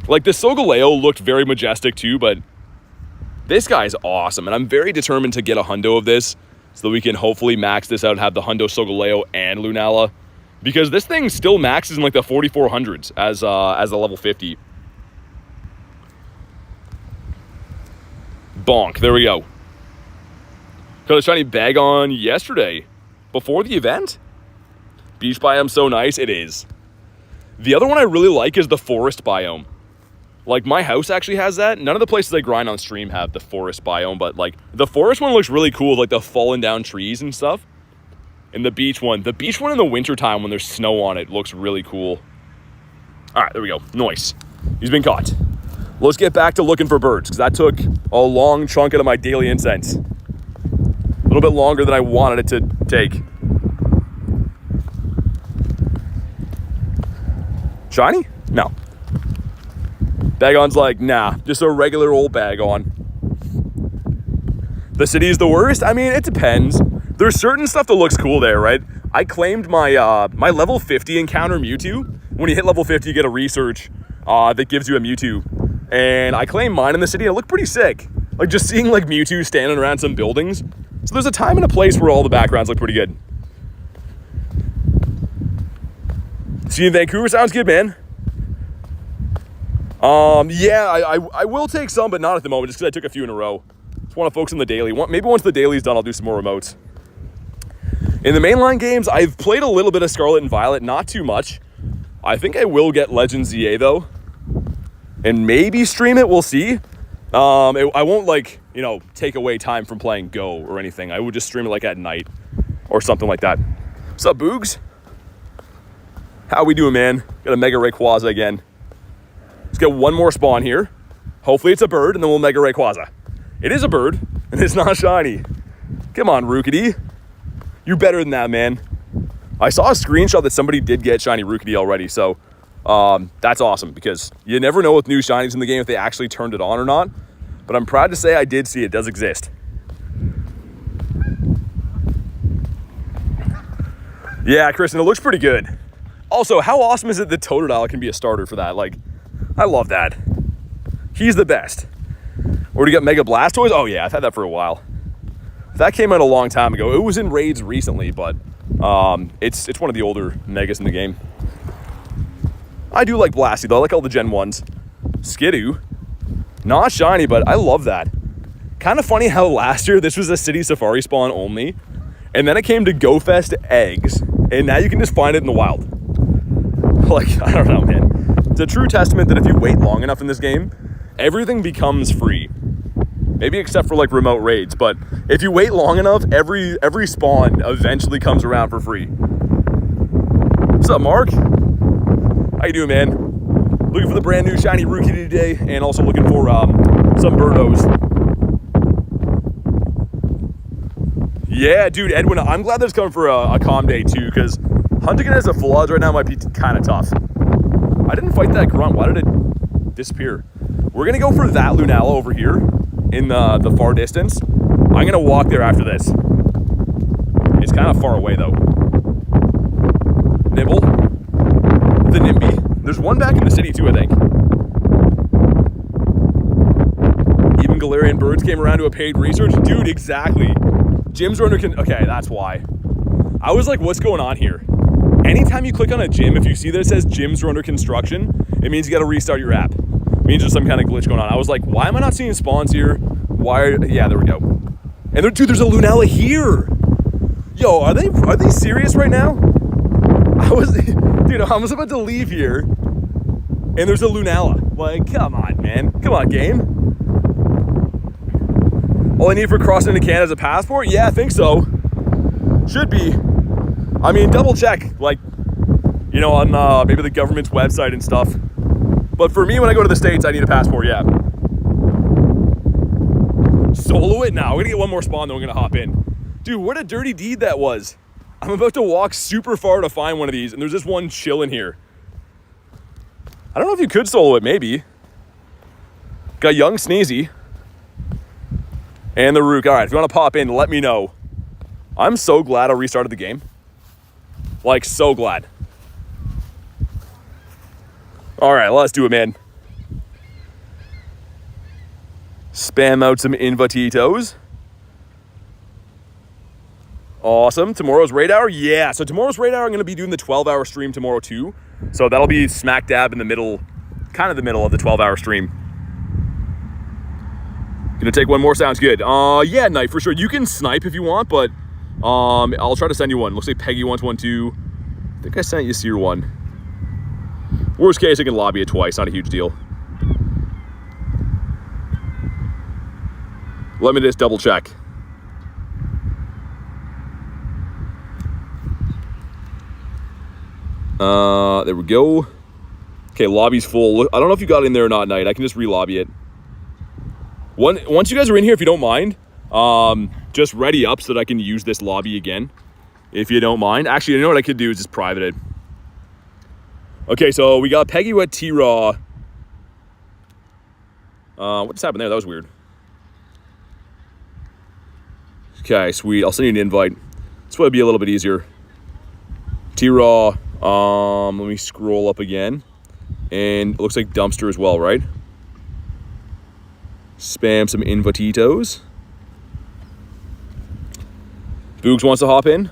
Like the Solgaleo looked very majestic too, but this guy's awesome, and I'm very determined to get a hundo of this so that we can hopefully max this out and have the hundo Solgaleo and Lunala, because this thing still maxes in like the 4400s as a level 50. Bonk, there we go. Got a shiny Bagon yesterday before the event. Beach biome so nice, it is. The other one I really like is the forest biome. Like, my house actually has that. None of the places I grind on stream have the forest biome, but, like, the forest one looks really cool, like the fallen down trees and stuff. And the beach one in the wintertime when there's snow on it looks really cool. All right, there we go. Nice. He's been caught. Let's get back to looking for birds, because that took a long chunk out of my daily incense. A little bit longer than I wanted it to take. Shiny? No. Bagon's like, nah, just a regular old Bagon. The city is the worst? I mean, it depends. There's certain stuff that looks cool there, right? I claimed my my level 50 encounter Mewtwo. When you hit level 50, you get a research that gives you a Mewtwo. And I claimed mine in the city, and it looked pretty sick. Like, just seeing, like, Mewtwo standing around some buildings. So there's a time and a place where all the backgrounds look pretty good. See you in Vancouver, sounds good, man. Yeah, I will take some, but not at the moment, just because I took a few in a row. Just want to focus on the daily. Maybe once the daily's done, I'll do some more remotes. In the mainline games, I've played a little bit of Scarlet and Violet, not too much. I think I will get Legends ZA, though. And maybe stream it, we'll see. I won't, like, you know, take away time from playing Go or anything. I would just stream it, like, at night or something like that. What's up, Boogs? How we doing, man? Got a Mega Rayquaza again. Let's get one more spawn here. Hopefully it's a bird, and then we'll Mega Rayquaza. It is a bird, and it's not shiny. Come on, Rookidee. You're better than that, man. I saw a screenshot that somebody did get shiny Rookidee already, so that's awesome, because you never know with new shinies in the game if they actually turned it on or not. But I'm proud to say I did see it does exist. Yeah, Kristen, it looks pretty good. Also, how awesome is it that Totodile can be a starter for that? Like, I love that. He's the best. Or to get Mega Blastoise? Oh yeah, I've had that for a while. That came out a long time ago. It was in raids recently, but it's one of the older Megas in the game. I do like Blasty though. I like all the Gen 1s. Skidoo. Not shiny, but I love that. Kind of funny how last year this was a City Safari spawn only, and then it came to Go Fest eggs, and now you can just find it in the wild. Like, I don't know, man. It's a true testament that if you wait long enough in this game, everything becomes free. Maybe except for, like, remote raids, but if you wait long enough, every spawn eventually comes around for free. What's up, Mark? How you doing, man? Looking for the brand new shiny Rookidee today, and also looking for some Birdos. Yeah, dude, Edwin, I'm glad that's coming for a calm day too, because hunting it as a full odds right now might be kind of tough. I didn't fight that grunt. Why did it disappear? We're gonna go for that Lunala over here in the far distance. I'm gonna walk there after this. It's kind of far away though. Nibble. The Nimby. There's one back in the city too, I think. Even Galarian birds came around to a paid research. Dude, exactly. Gyms are under okay, that's why. I was like, what's going on here? Anytime you click on a gym, if you see that it says gyms are under construction, it means you gotta restart your app. It means there's some kind of glitch going on. I was like, why am I not seeing spawns here? Yeah, there we go. And dude, there's a Lunala here. Yo, are they serious right now? I was about to leave here, and there's a Lunala. Like, come on, man. Come on, game. All I need for crossing into Canada is a passport? Yeah, I think so. Should be. I mean, double check, like, you know, on maybe the government's website and stuff. But for me, when I go to the States, I need a passport, yeah. Solo it now. We're gonna get one more spawn, then we're gonna hop in. Dude, what a dirty deed that was. I'm about to walk super far to find one of these, and there's just one chilling here. I don't know if you could solo it, maybe. Got young Sneezy. And the Rook. All right, if you want to pop in, let me know. I'm so glad I restarted the game. Like, so glad. All right, let's do it, man. Spam out some invititos. Awesome. Tomorrow's raid hour? Yeah, so tomorrow's raid hour, I'm going to be doing the 12-hour stream tomorrow too. So that'll be smack dab in the middle, kind of the middle of the 12-hour stream. Gonna take one more, sounds good. Yeah, Knight, for sure. You can snipe if you want, but I'll try to send you one. Looks like Peggy112. I think I sent you Seer one. Worst case, I can lobby it twice, not a huge deal. Let me just double check. There we go. Okay, lobby's full. I don't know if you got in there or not, Knight. I can just re-lobby it. Once you guys are in here, if you don't mind, just ready up so that I can use this lobby again, if you don't mind. Actually, you know what I could do is just private it. Okay, so we got Peggy Wet T-Raw. What just happened there? That was weird. Okay, sweet. I'll send you an invite. This would be a little bit easier. T-Raw. Let me scroll up again. And it looks like Dumpster as well, right? Spam some invititos. Boogs wants to hop in.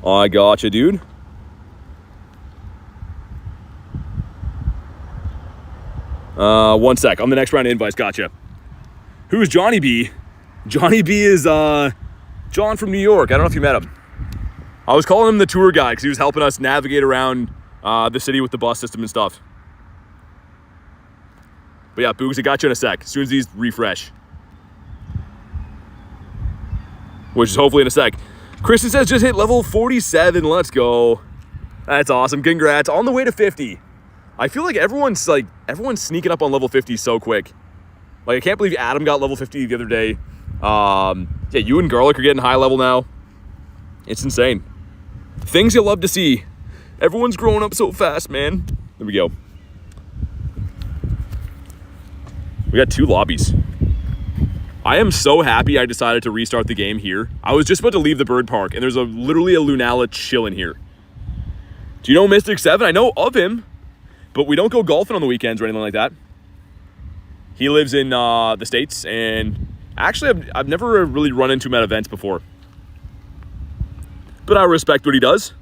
I gotcha, dude. One sec. I'm the next round of invites. Gotcha. Who's Johnny B? Johnny B is John from New York. I don't know if you met him. I was calling him the tour guy because he was helping us navigate around the city with the bus system and stuff. But yeah, Boogs, I got you in a sec. As soon as these refresh. Which is hopefully in a sec. Kristen says just hit level 47. Let's go. That's awesome. Congrats. On the way to 50. I feel like everyone's sneaking up on level 50 so quick. Like, I can't believe Adam got level 50 the other day. Yeah, you and Garlic are getting high level now. It's insane. Things you'll love to see. Everyone's growing up so fast, man. There we go. We got 2 lobbies. I am so happy I decided to restart the game here. I was just about to leave the bird park, and there's literally a Lunala chilling here. Do you know Mystic 7? I know of him, but we don't go golfing on the weekends or anything like that. He lives in the States, and actually I've never really run into him at events before. But I respect what he does.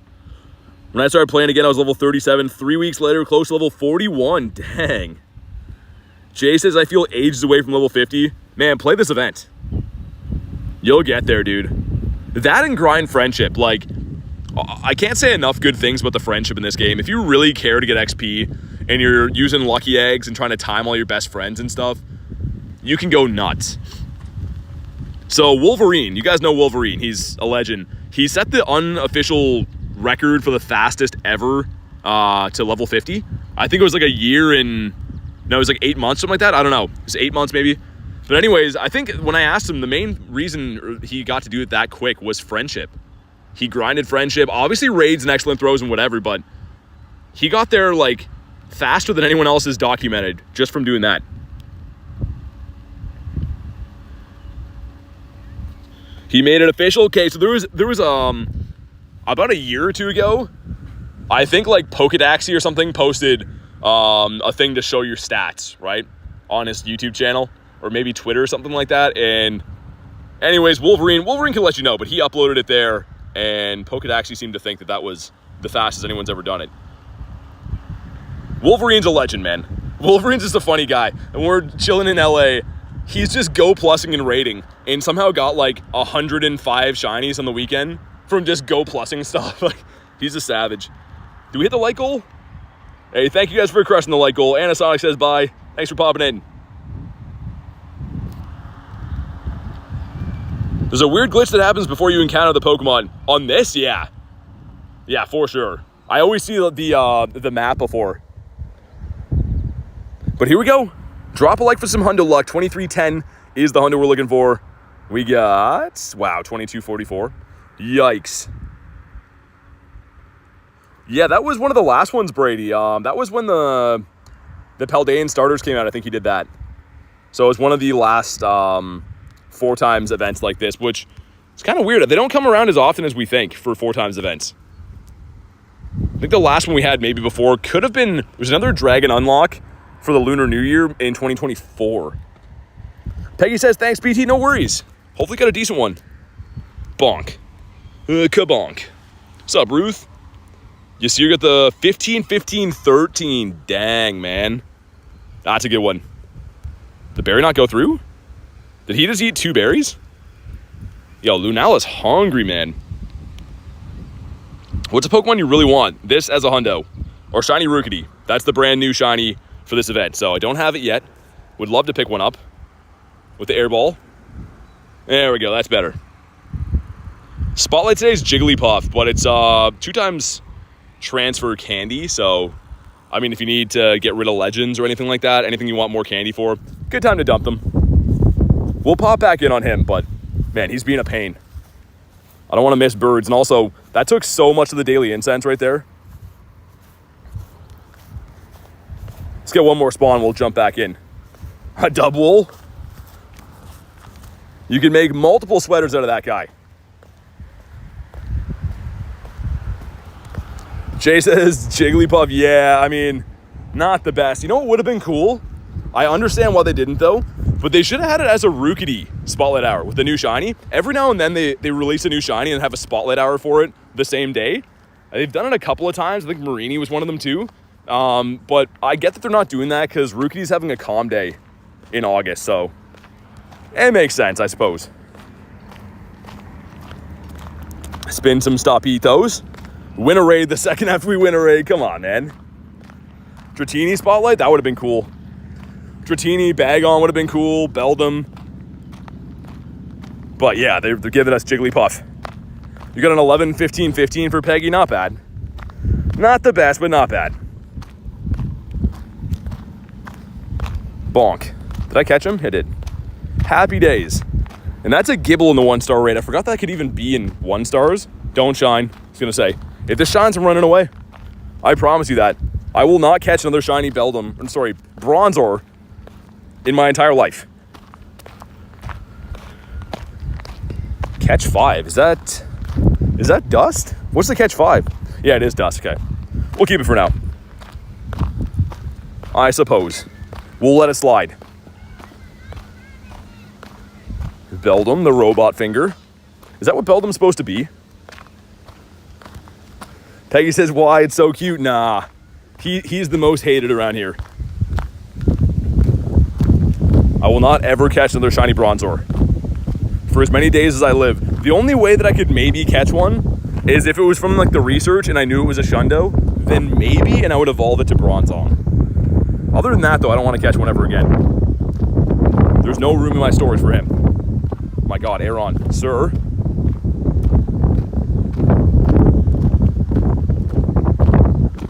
When I started playing again, I was level 37. 3 weeks later, close to level 41. Dang. Jay says, I feel ages away from level 50. Man, play this event. You'll get there, dude. That and grind friendship. Like, I can't say enough good things about the friendship in this game. If you really care to get XP and you're using lucky eggs and trying to time all your best friends and stuff, you can go nuts. So Wolverine, you guys know Wolverine. He's a legend. He set the unofficial record for the fastest ever to level 50. I think it was like a year and... No, it was like 8 months, something like that. I don't know. It was 8 months maybe. But anyways, I think when I asked him, the main reason he got to do it that quick was friendship. He grinded friendship. Obviously raids and excellent throws and whatever, but he got there like faster than anyone else is documented just from doing that. He made it official. Okay, so there was about a year or two ago, I think like Pokedaxi or something posted a thing to show your stats, right? On his YouTube channel or maybe Twitter or something like that. And anyways, Wolverine can let you know, but he uploaded it there and Pokedaxi seemed to think that that was the fastest anyone's ever done it. Wolverine's a legend, man. Wolverine's just a funny guy. And we're chilling in LA. He's just go plussing and raiding and somehow got like 105 shinies on the weekend from just go plussing stuff. Like, he's a savage. Do we hit the like goal? Hey, thank you guys for crushing the like goal. Anasonic says bye. Thanks for popping in. There's a weird glitch that happens before you encounter the Pokemon. On this, yeah. Yeah, for sure. I always see the map before. But here we go. Drop a like for some hundo luck. 2310 is the hundo we're looking for. We got, wow, 2244. Yikes. Yeah, that was one of the last ones, Brady. That was when the Paldean starters came out. I think he did that. So it was one of the last 4 times events like this, which is kind of weird. They don't come around as often as we think for 4 times events. I think the last one we had maybe before could have been, there's another Dragon Unlock for the Lunar New Year in 2024. Peggy says, thanks, BT, no worries. Hopefully got a decent one. Bonk. Kabonk. What's up, Ruth? You see, you got the 15, 15, 13. Dang, man. That's a good one. Did the berry not go through? Did he just eat 2 berries? Yo, Lunala's hungry, man. What's a Pokemon you really want? This as a hundo. Or Shiny Rookidee. That's the brand new Shiny for this event. So I don't have it yet. Would love to pick one up. With the air ball. There we go, that's better. Spotlight today is Jigglypuff, but it's 2 times transfer candy. So, I mean, if you need to get rid of legends or anything like that, anything you want more candy for, good time to dump them. We'll pop back in on him, but man, he's being a pain. I don't want to miss birds. And also, that took so much of the daily incense right there. Let's get one more spawn. We'll jump back in. A Doublade. You can make multiple sweaters out of that guy. Jay says Jigglypuff. Yeah, I mean, not the best. You know what would have been cool? I understand why they didn't, though. But they should have had it as a Rookidee Spotlight Hour with the new Shiny. Every now and then they release a new Shiny and have a Spotlight Hour for it the same day. They've done it a couple of times. I think Marini was one of them too. But I get that they're not doing that because Rookidee's having a calm day in August. So it makes sense, I suppose. Spin some Stopitos. Win a raid the second after we win a raid. Come on, man. Dratini Spotlight? That would have been cool. Dratini, Bagon would have been cool. Beldum. But yeah, they're giving us Jigglypuff. You got an 11, 15, 15 for Peggy. Not bad. Not the best, but not bad. Bonk. Did I catch him? I did. Happy days. And that's a Gible in the 1-star raid. I forgot that could even be in 1-stars. Don't shine. I was going to say, if this shines, I'm running away. I promise you that. I will not catch another shiny Beldum. I'm sorry, Bronzor in my entire life. Catch 5. Is that dust? What's the catch 5? Yeah, it is dust. Okay. We'll keep it for now. I suppose. We'll let it slide. Beldum, the robot finger. Is that what Beldum's supposed to be? Peggy says, why? It's so cute. Nah. He's the most hated around here. I will not ever catch another shiny Bronzor. For as many days as I live. The only way that I could maybe catch one is if it was from like the research and I knew it was a Shundo, then maybe, and I would evolve it to Bronzong. Other than that, though, I don't want to catch one ever again. There's no room in my storage for him. Oh my God, Aron, sir.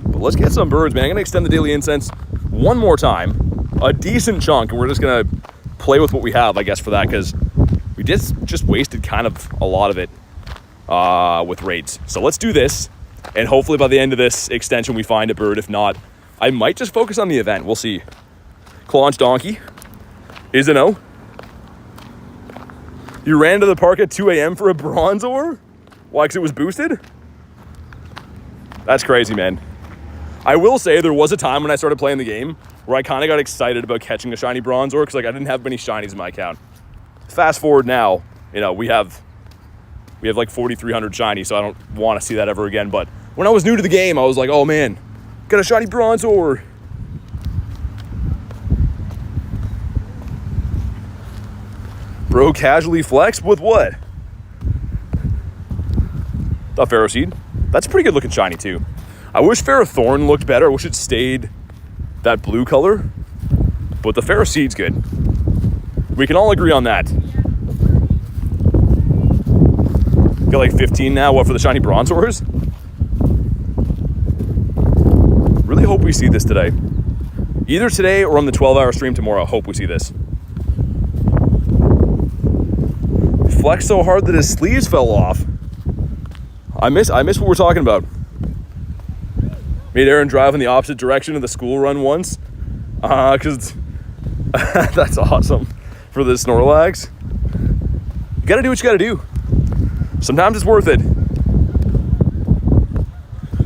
But let's get some birds, man. I'm gonna extend the daily incense one more time, a decent chunk, and we're just gonna play with what we have, I guess, for that, because we just wasted kind of a lot of it with raids. So let's do this, and hopefully by the end of this extension we find a bird. If not, I might just focus on the event. We'll see. Claunch Donkey is a no. You ran to the park at 2 a.m. for a Bronzor? Why, because it was boosted? That's crazy, man. I will say there was a time when I started playing the game where I kind of got excited about catching a shiny Bronzor because like I didn't have many shinies in my account. Fast forward now, you know, we have like 4,300 shiny, so I don't want to see that ever again. But when I was new to the game, I was like, oh man, got a shiny Bronzor. Bro casually flexed with what? The Ferroseed. That's a pretty good looking shiny too. I wish Ferrothorn looked better. I wish it stayed that blue color. But the Ferroseed's good. We can all agree on that. Got like 15 now. What, for the shiny Bronzors? really hope we see this today. Either today or on the 12-hour stream tomorrow. Hope we see this. Flexed so hard that his sleeves fell off. I miss what we're talking about. Made Aron drive in the opposite direction of the school run once. Because that's awesome for the Snorlax. You gotta do what you gotta do. Sometimes it's worth it.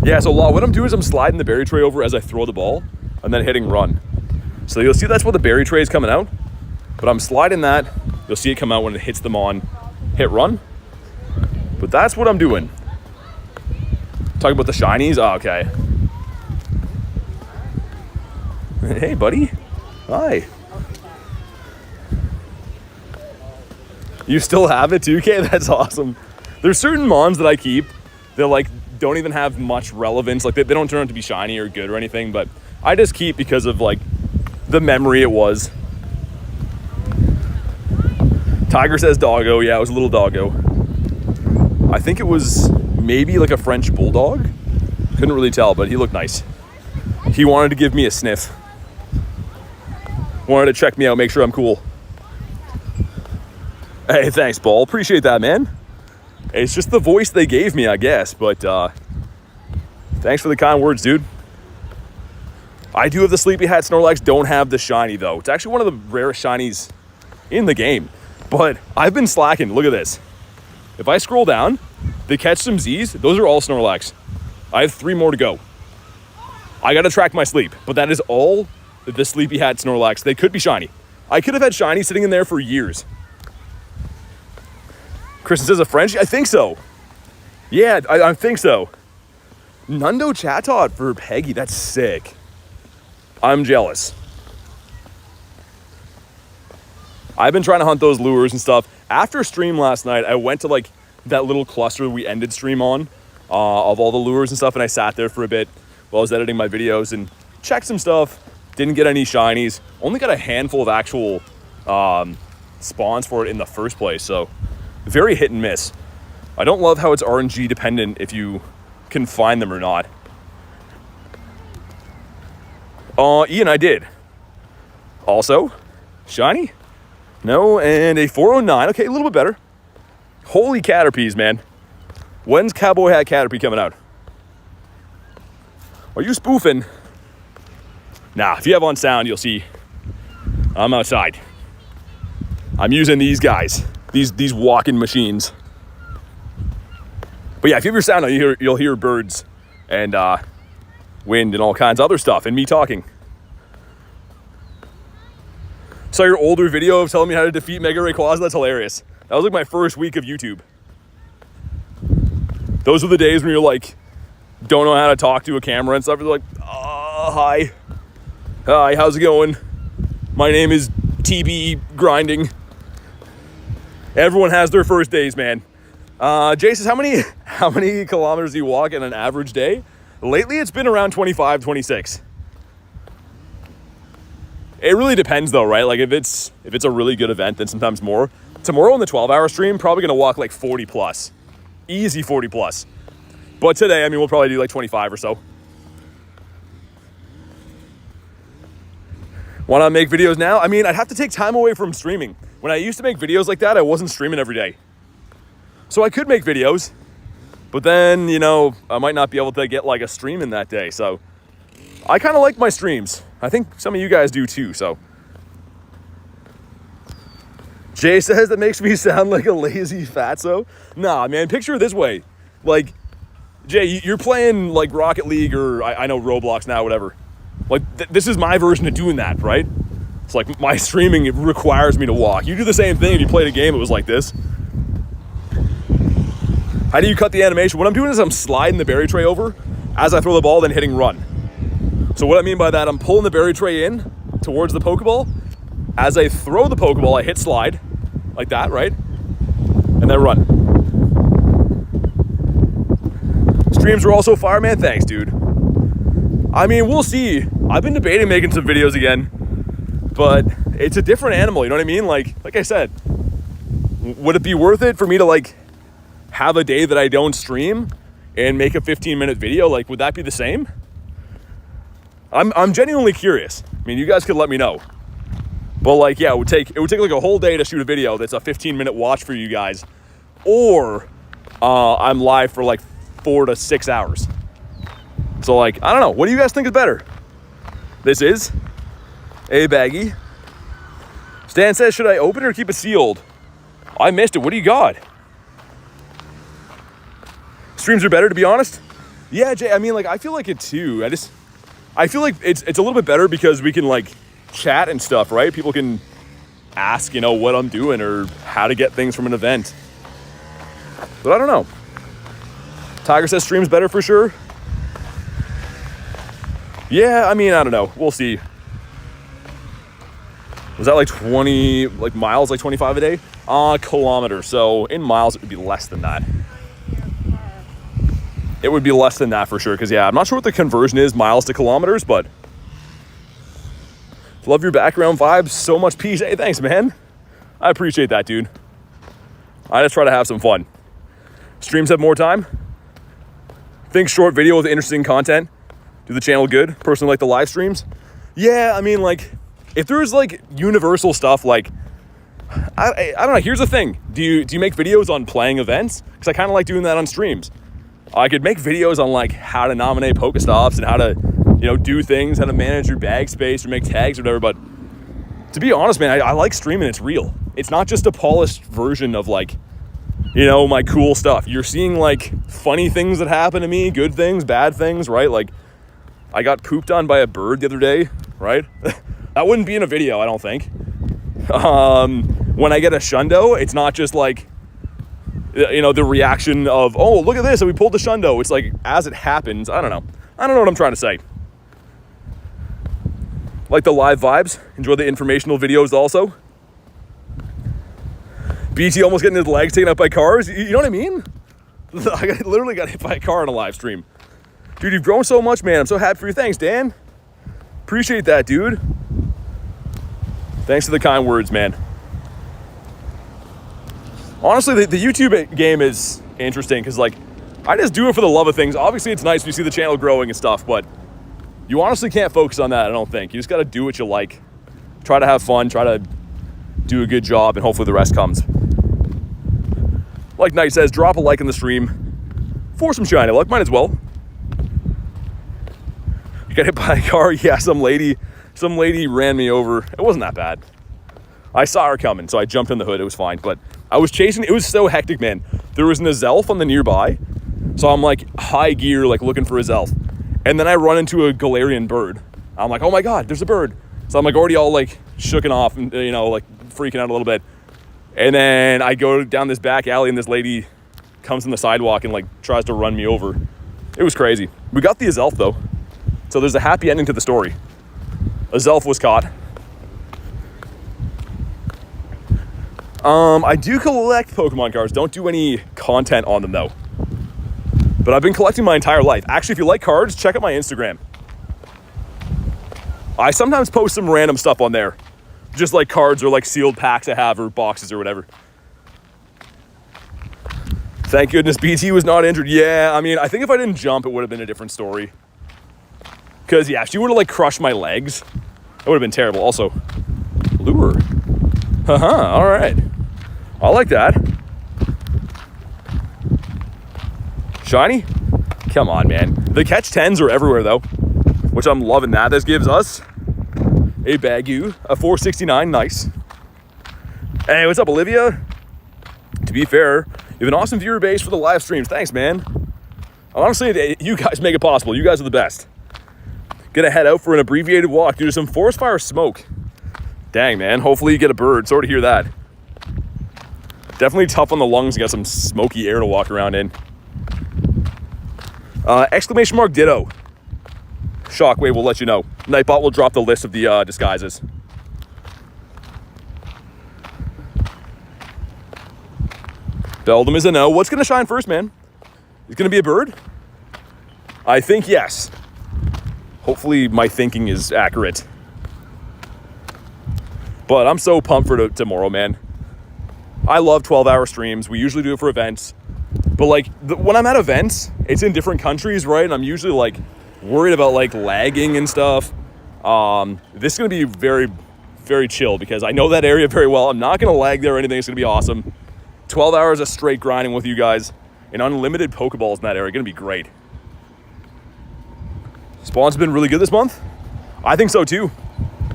Yeah, so what I'm doing is I'm sliding the berry tray over as I throw the ball and then hitting run. So you'll see that's where the berry tray is coming out, but I'm sliding that. You'll see it come out when it hits them on hit run. But that's what I'm doing. Talking about the shinies? Oh, okay. Hey, buddy. Hi. You still have it, 2K? That's awesome. There's certain mons that I keep that like don't even have much relevance. Like they don't turn out to be shiny or good or anything, but I just keep because of like the memory it was. Tiger says doggo. Yeah, it was a little doggo. I think it was maybe like a French bulldog. Couldn't really tell, but he looked nice. He wanted to give me a sniff. Wanted to check me out, make sure I'm cool. Hey, thanks, Ball. Appreciate that, man. It's just the voice they gave me, I guess, but thanks for the kind words, dude. I do have the Sleepy Hat Snorlax, don't have the shiny, though. It's actually one of the rarest shinies in the game, but I've been slacking. Look at this. If I scroll down, they catch some Z's. Those are all Snorlax. I have 3 more to go. I got to track my sleep, but that is all the Sleepy Hat Snorlax. They could be shiny. I could have had shiny sitting in there for years. Kristen says a French? I think so. Yeah, I think so. Nundo Chatot for Peggy. That's sick. I'm jealous. I've been trying to hunt those lures and stuff. After stream last night, I went to like that little cluster we ended stream on of all the lures and stuff, and I sat there for a bit while I was editing my videos and checked some stuff. Didn't get any shinies. Only got a handful of actual spawns for it in the first place, so very hit and miss. I don't love how it's RNG dependent if you can find them or not. Ian, I did. Also, shiny? No, and a 409. Okay, a little bit better. Holy Caterpies, man. When's Cowboy Hat Caterpie coming out? Are you spoofing? Nah, if you have on sound, you'll see I'm outside. I'm using these guys. These walking machines. But yeah, if you have your sound on, you'll hear birds and wind and all kinds of other stuff and me talking. Saw your older video of telling me how to defeat Mega Rayquaza. That's hilarious. That was like my first week of YouTube. Those were the days when you're like, don't know how to talk to a camera and stuff. You're like, hi. Hi, how's it going? My name is TB Grinding. Everyone has their first days, man. Jay says, how many kilometers do you walk in an average day? Lately, it's been around 25, 26. It really depends though, right? Like if it's a really good event, then sometimes more. Tomorrow on the 12-hour stream, probably gonna walk like 40 plus. Easy 40 plus. But today, I mean, we'll probably do like 25 or so. Wanna make videos now? I mean, I'd have to take time away from streaming. When I used to make videos like that, I wasn't streaming every day. So I could make videos, but then, you know, I might not be able to get like a stream in that day. So I kind of like my streams. I think some of you guys do too, so. Jay says that makes me sound like a lazy fatso. Nah, man, picture it this way. Like, Jay, you're playing like Rocket League or I know Roblox now, whatever. Like, this is my version of doing that, right? It's like my streaming, it requires me to walk. You do the same thing if you played a game, it was like this. How do you cut the animation? What I'm doing is I'm sliding the berry tray over as I throw the ball, then hitting run. So what I mean by that, I'm pulling the berry tray in towards the Pokeball. As I throw the Pokeball, I hit slide, like that, right? And then run. Streams were also fire, man. Thanks, dude. I mean, we'll see. I've been debating making some videos again, but it's a different animal, you know what I mean? Like I said, would it be worth it for me to like have a day that I don't stream and make a 15-minute video? Like, would that be the same? I'm genuinely curious. I mean, you guys could let me know. But like, yeah, it would take like a whole day to shoot a video that's a 15-minute watch for you guys, or I'm live for like 4 to 6 hours. So like, I don't know. What do you guys think is better? This is a baggie. Stan says, should I open it or keep it sealed? I missed it. What do you got? Streams are better, to be honest. Yeah, Jay, I mean, like, I feel like it too. I feel like it's a little bit better because we can like chat and stuff, right? People can ask, you know, what I'm doing or how to get things from an event. But I don't know. Tiger says stream's better for sure. Yeah, I mean, I don't know. We'll see. Was that like 20 like miles, like 25 a day? Kilometers. So in miles, it would be less than that. It would be less than that for sure. Because, yeah, I'm not sure what the conversion is, miles to kilometers, but love your background vibes. So much peace. Hey, thanks, man. I appreciate that, dude. I just try to have some fun. Streams have more time. Think short video with interesting content. Do the channel good. Personally like the live streams. Yeah, I mean, like, if there's like universal stuff, like, I don't know. Here's the thing. Do you make videos on playing events? Because I kind of like doing that on streams. I could make videos on like how to nominate Pokestops and how to, you know, do things, how to manage your bag space or make tags or whatever. But to be honest, man, I like streaming. It's real. It's not just a polished version of like, you know, my cool stuff. You're seeing like funny things that happen to me, good things, bad things, right? Like I got pooped on by a bird the other day, right? That wouldn't be in a video, I don't think. When I get a shundo, it's not just like, you know, the reaction of, oh, look at this, and we pulled the shundo. It's like, as it happens, I don't know what I'm trying to say. Like the live vibes, enjoy the informational videos also. BT almost getting his legs taken out by cars, you know what I mean? I literally got hit by a car on a live stream. Dude, you've grown so much, man. I'm so happy for you. Thanks, Dan. Appreciate that, dude. Thanks for the kind words, man. Honestly, the YouTube game is interesting because, like, I just do it for the love of things. Obviously, it's nice when you see the channel growing and stuff, but you honestly can't focus on that, I don't think. You just got to do what you like. Try to have fun. Try to do a good job, and hopefully the rest comes. Like Knight says, drop a like in the stream for some shiny luck. Might as well. You got hit by a car? Yeah, some lady ran me over. It wasn't that bad. I saw her coming, so I jumped in the hood. It was fine, but I was chasing. It was so hectic, man. There was an Azelf on the nearby, so I'm like high gear, like looking for Azelf, and then I run into a Galarian bird. I'm like, oh my god, there's a bird. So I'm like already all like shooken off and, you know, like freaking out a little bit. And then I go down this back alley and this lady comes on the sidewalk and like tries to run me over. It was crazy. We got the Azelf though, so there's a happy ending to the story. Azelf was caught. I do collect Pokemon cards. Don't do any content on them though. But I've been collecting my entire life. Actually, if you like cards, check out my Instagram. I sometimes post some random stuff on there. Just like cards or like sealed packs I have or boxes or whatever. Thank goodness BT was not injured. Yeah, I mean, I think if I didn't jump, it would have been a different story. Because, yeah, if she would have like crushed my legs, it would have been terrible. Also, lure. All right. I like that. Shiny? Come on, man. The catch 10s are everywhere, though, which I'm loving that. This gives us a Bagu, a 469. Nice. Hey, what's up, Olivia? To be fair, you have an awesome viewer base for the live streams. Thanks, man. Honestly, you guys make it possible. You guys are the best. Gonna head out for an abbreviated walk due to some forest fire smoke. Dang, man. Hopefully you get a bird. Sorry to hear that. Definitely tough on the lungs. You got some smoky air to walk around in. Exclamation mark ditto. Shockwave will let you know. Nightbot will drop the list of the disguises. Beldum is a no. What's gonna shine first, man? Is it gonna be a bird? I think yes. Hopefully my thinking is accurate. But I'm so pumped for tomorrow, man. I love 12-hour streams. We usually do it for events. But like when I'm at events, it's in different countries, right? And I'm usually like worried about like lagging and stuff. This is going to be very, very chill because I know that area very well. I'm not going to lag there or anything. It's going to be awesome. 12 hours of straight grinding with you guys and unlimited Pokeballs in that area. Going to be great. Spawns have been really good this month. I think so too.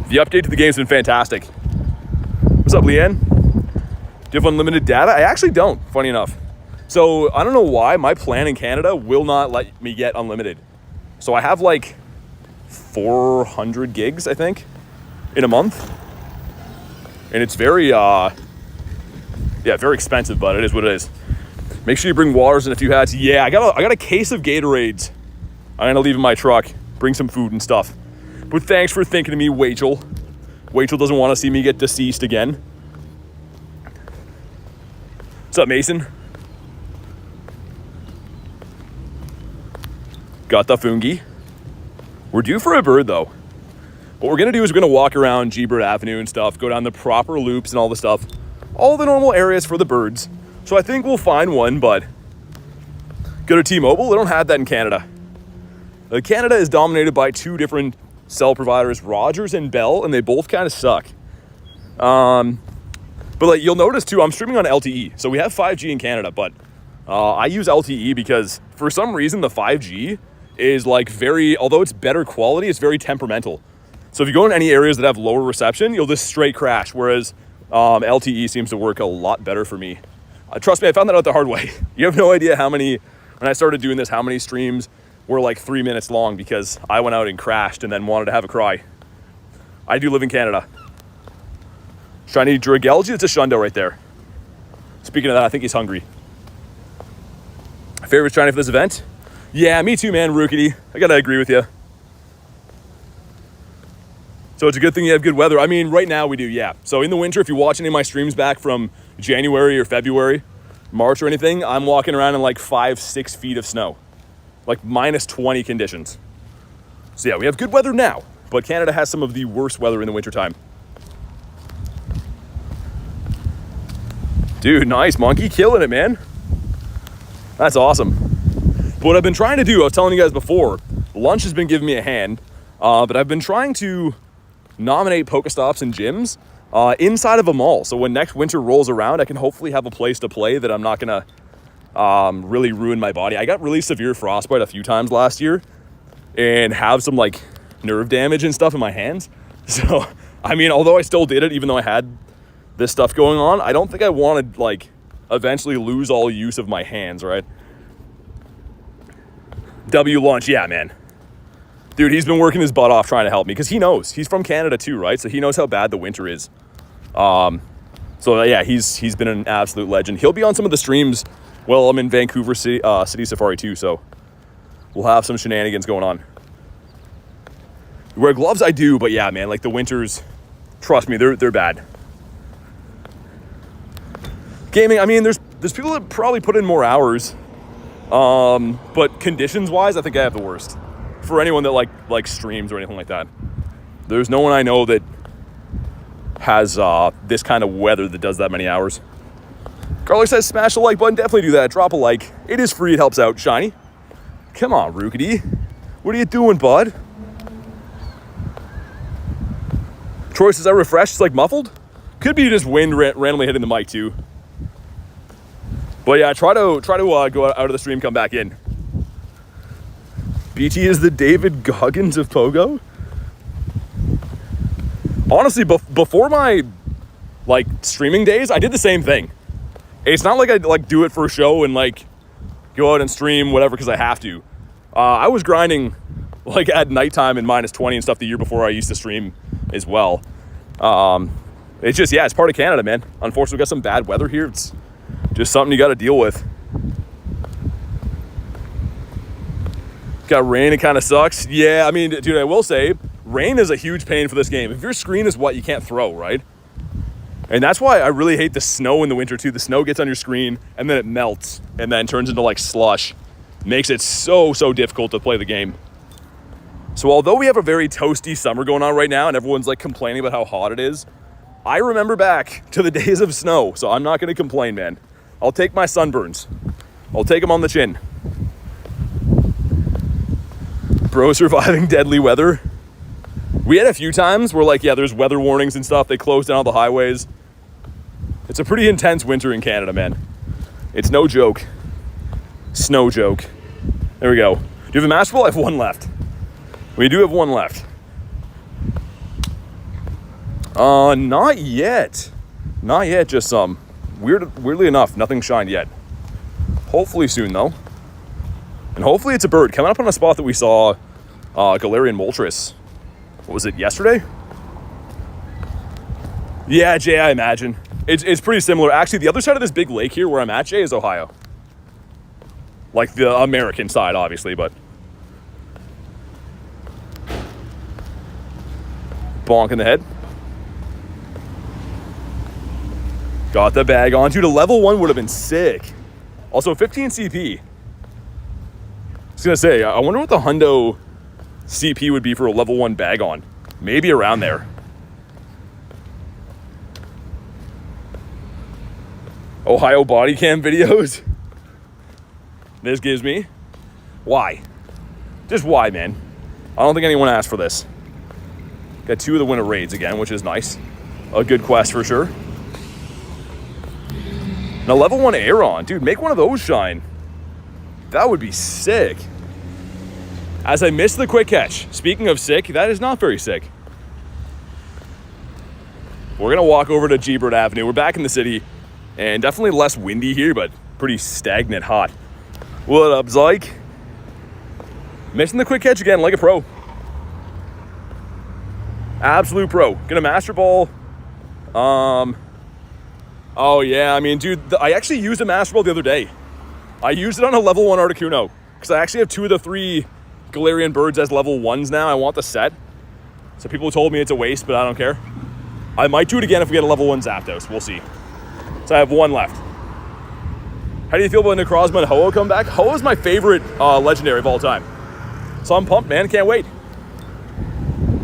The update to the game's been fantastic. What's up, Leanne? Do you have unlimited data? I actually don't, funny enough. So I don't know why my plan in Canada will not let me get unlimited. So I have like 400 gigs, I think, in a month. And it's very, very expensive, but it is what it is. Make sure you bring waters and a few hats. Yeah, I got a case of Gatorades. I'm gonna leave in my truck, bring some food and stuff. But thanks for thinking of me, Wachel. Wachel doesn't want to see me get deceased again. What's up, Mason? Got the Fungi. We're due for a bird, though. What we're going to do is we're going to walk around G-Bird Avenue and stuff, go down the proper loops and all the stuff. All the normal areas for the birds. So I think we'll find one, but go to T-Mobile. They don't have that in Canada. Canada is dominated by two different cell providers, Rogers and Bell, and they both kind of suck. But like you'll notice too, I'm streaming on LTE. So we have 5G in Canada, but I use LTE because for some reason the 5G is like although it's better quality, it's very temperamental. So if you go in any areas that have lower reception, you'll just straight crash, whereas LTE seems to work a lot better for me. Trust me, I found that out the hard way. You have no idea when I started doing this, how many streams were like 3 minutes long because I went out and crashed and then wanted to have a cry. I do live in Canada. Shiny Dragalge, it's a Shundo right there. Speaking of that, I think he's hungry. Favorite shiny for this event? Yeah, me too, man, Rookidee. I gotta agree with you. So it's a good thing you have good weather. I mean, right now we do, yeah. So in the winter, if you watch any of my streams back from January or February, March or anything, I'm walking around in like 5-6 feet of snow. Like minus 20 conditions. So yeah, we have good weather now, but Canada has some of the worst weather in the wintertime. Dude, nice, Monkey. Killing it, man. That's awesome. But what I've been trying to do, I was telling you guys before, lunch has been giving me a hand, but I've been trying to nominate Pokestops and gyms inside of a mall. So when next winter rolls around, I can hopefully have a place to play that I'm not going to really ruin my body. I got really severe frostbite a few times last year and have some like nerve damage and stuff in my hands. So, I mean, although I still did it, even though I had this stuff going on, I don't think I wanted like eventually lose all use of my hands, right? W lunch, yeah, man. Dude, he's been working his butt off trying to help me because he knows. He's from Canada too, right? So he knows how bad the winter is. So yeah, he's been an absolute legend. He'll be on some of the streams while I'm in Vancouver City Safari too, so we'll have some shenanigans going on. Wear gloves? I do, but yeah, man, like the winters, trust me, they're bad. Gaming, I mean, there's people that probably put in more hours, but conditions-wise, I think I have the worst. For anyone that like streams or anything like that, there's no one I know that has this kind of weather that does that many hours. Garlic says smash the like button. Definitely do that. Drop a like. It is free. It helps out. Shiny. Come on, Rookidee. What are you doing, bud? Troy says I refreshed. It's like muffled. Could be just wind randomly hitting the mic too. But yeah, try to go out of the stream, come back in. BT is the David Goggins of Pogo. Honestly, before my like streaming days, I did the same thing. It's not like I like do it for a show and like go out and stream whatever because I have to. I was grinding like at nighttime in minus 20 and stuff the year before I used to stream as well. It's just, yeah, it's part of Canada, man. Unfortunately, we got some bad weather here. It's just something you got to deal with. Got rain, it kind of sucks. Yeah, I mean, dude, I will say, rain is a huge pain for this game. If your screen is what you can't throw, right? And that's why I really hate the snow in the winter too. The snow gets on your screen and then it melts and then turns into like slush. Makes it so difficult to play the game. So although we have a very toasty summer going on right now and everyone's like complaining about how hot it is, I remember back to the days of snow, so I'm not going to complain, man. I'll take my sunburns. I'll take them on the chin. Bro surviving deadly weather. We had a few times where, like, yeah, there's weather warnings and stuff. They closed down all the highways. It's a pretty intense winter in Canada, man. It's no joke. Snow joke. There we go. Do you have a Master Ball? I have one left. We do have one left. Not yet. Not yet, just some. Weirdly enough, nothing shined yet. Hopefully soon, though. And hopefully it's a bird. Coming up on a spot that we saw Galarian Moltres. What was it, yesterday? Yeah, Jay, I imagine. It's pretty similar. Actually, the other side of this big lake here where I'm at, Jay, is Ohio. Like the American side, obviously, but... Bonk in the head. Got the Bagon. Dude, a level 1 would have been sick. Also, 15 CP. I was going to say, I wonder what the hundo CP would be for a level 1 Bagon. Maybe around there. Ohio body cam videos. This gives me. Why? Just why, man? I don't think anyone asked for this. Got 2 of the winter raids again, which is nice. A good quest for sure. And a level 1 Aron. Dude, make one of those shine. That would be sick. As I missed the quick catch. Speaking of sick, that is not very sick. We're going to walk over to Gible Avenue. We're back in the city. And definitely less windy here, but pretty stagnant hot. What up, Zyke? Missing the quick catch again, like a pro. Absolute pro. Gonna Master Ball. Oh, yeah. I mean, dude, I actually used a Master Ball the other day. I used it on a level 1 Articuno. Because I actually have 2 of the 3 Galarian birds as level 1s now. I want the set. So people told me it's a waste, but I don't care. I might do it again if we get a level 1 Zapdos. We'll see. So I have 1 left. How do you feel about Necrozma and Ho-Oh come back? Ho-Oh is my favorite legendary of all time. So I'm pumped, man. Can't wait.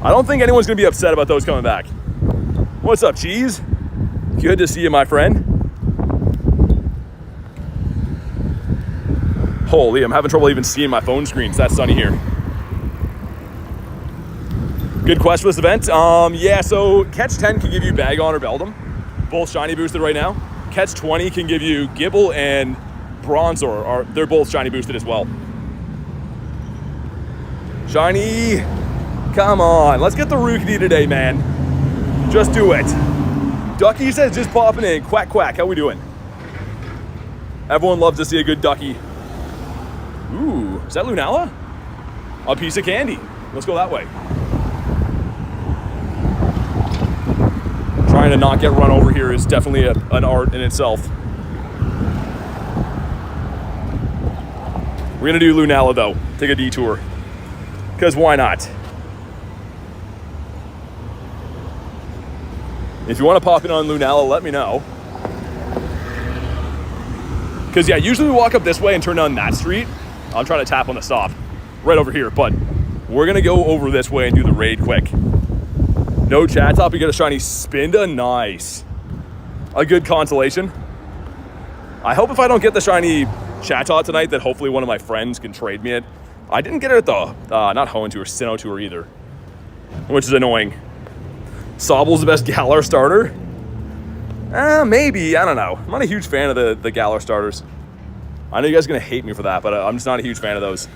I don't think anyone's going to be upset about those coming back. What's up, Cheese? Good to see you, my friend. Holy, I'm having trouble even seeing my phone screen. It's that sunny here. Good quest for this event. Yeah, so Catch 10 can give you Bagon or Beldum. Both shiny boosted right now. Catch 20 can give you Gible and Bronzor. They're both shiny boosted as well. Shiny. Come on. Let's get the Rookidee today, man. Just do it. Ducky says just popping in. Quack, quack. How we doing? Everyone loves to see a good ducky. Ooh, is that Lunala? A piece of candy. Let's go that way. Trying to not get run over here is definitely an art in itself. We're gonna do Lunala though. Take a detour. Because why not? If you want to pop in on Lunala, let me know. Because yeah, usually we walk up this way and turn down that street. I'm trying to tap on the stop right over here, but we're gonna go over this way and do the raid quick. No chat top, you get a shiny Spinda, nice. A good consolation. I hope if I don't get the shiny Chatot tonight that hopefully one of my friends can trade me it. I didn't get it at the, not Honedge or Sinnoh Tour either, which is annoying. Sobble's the best Galar starter? Maybe, I don't know. I'm not a huge fan of the Galar starters. I know you guys are gonna hate me for that, but I'm just not a huge fan of those.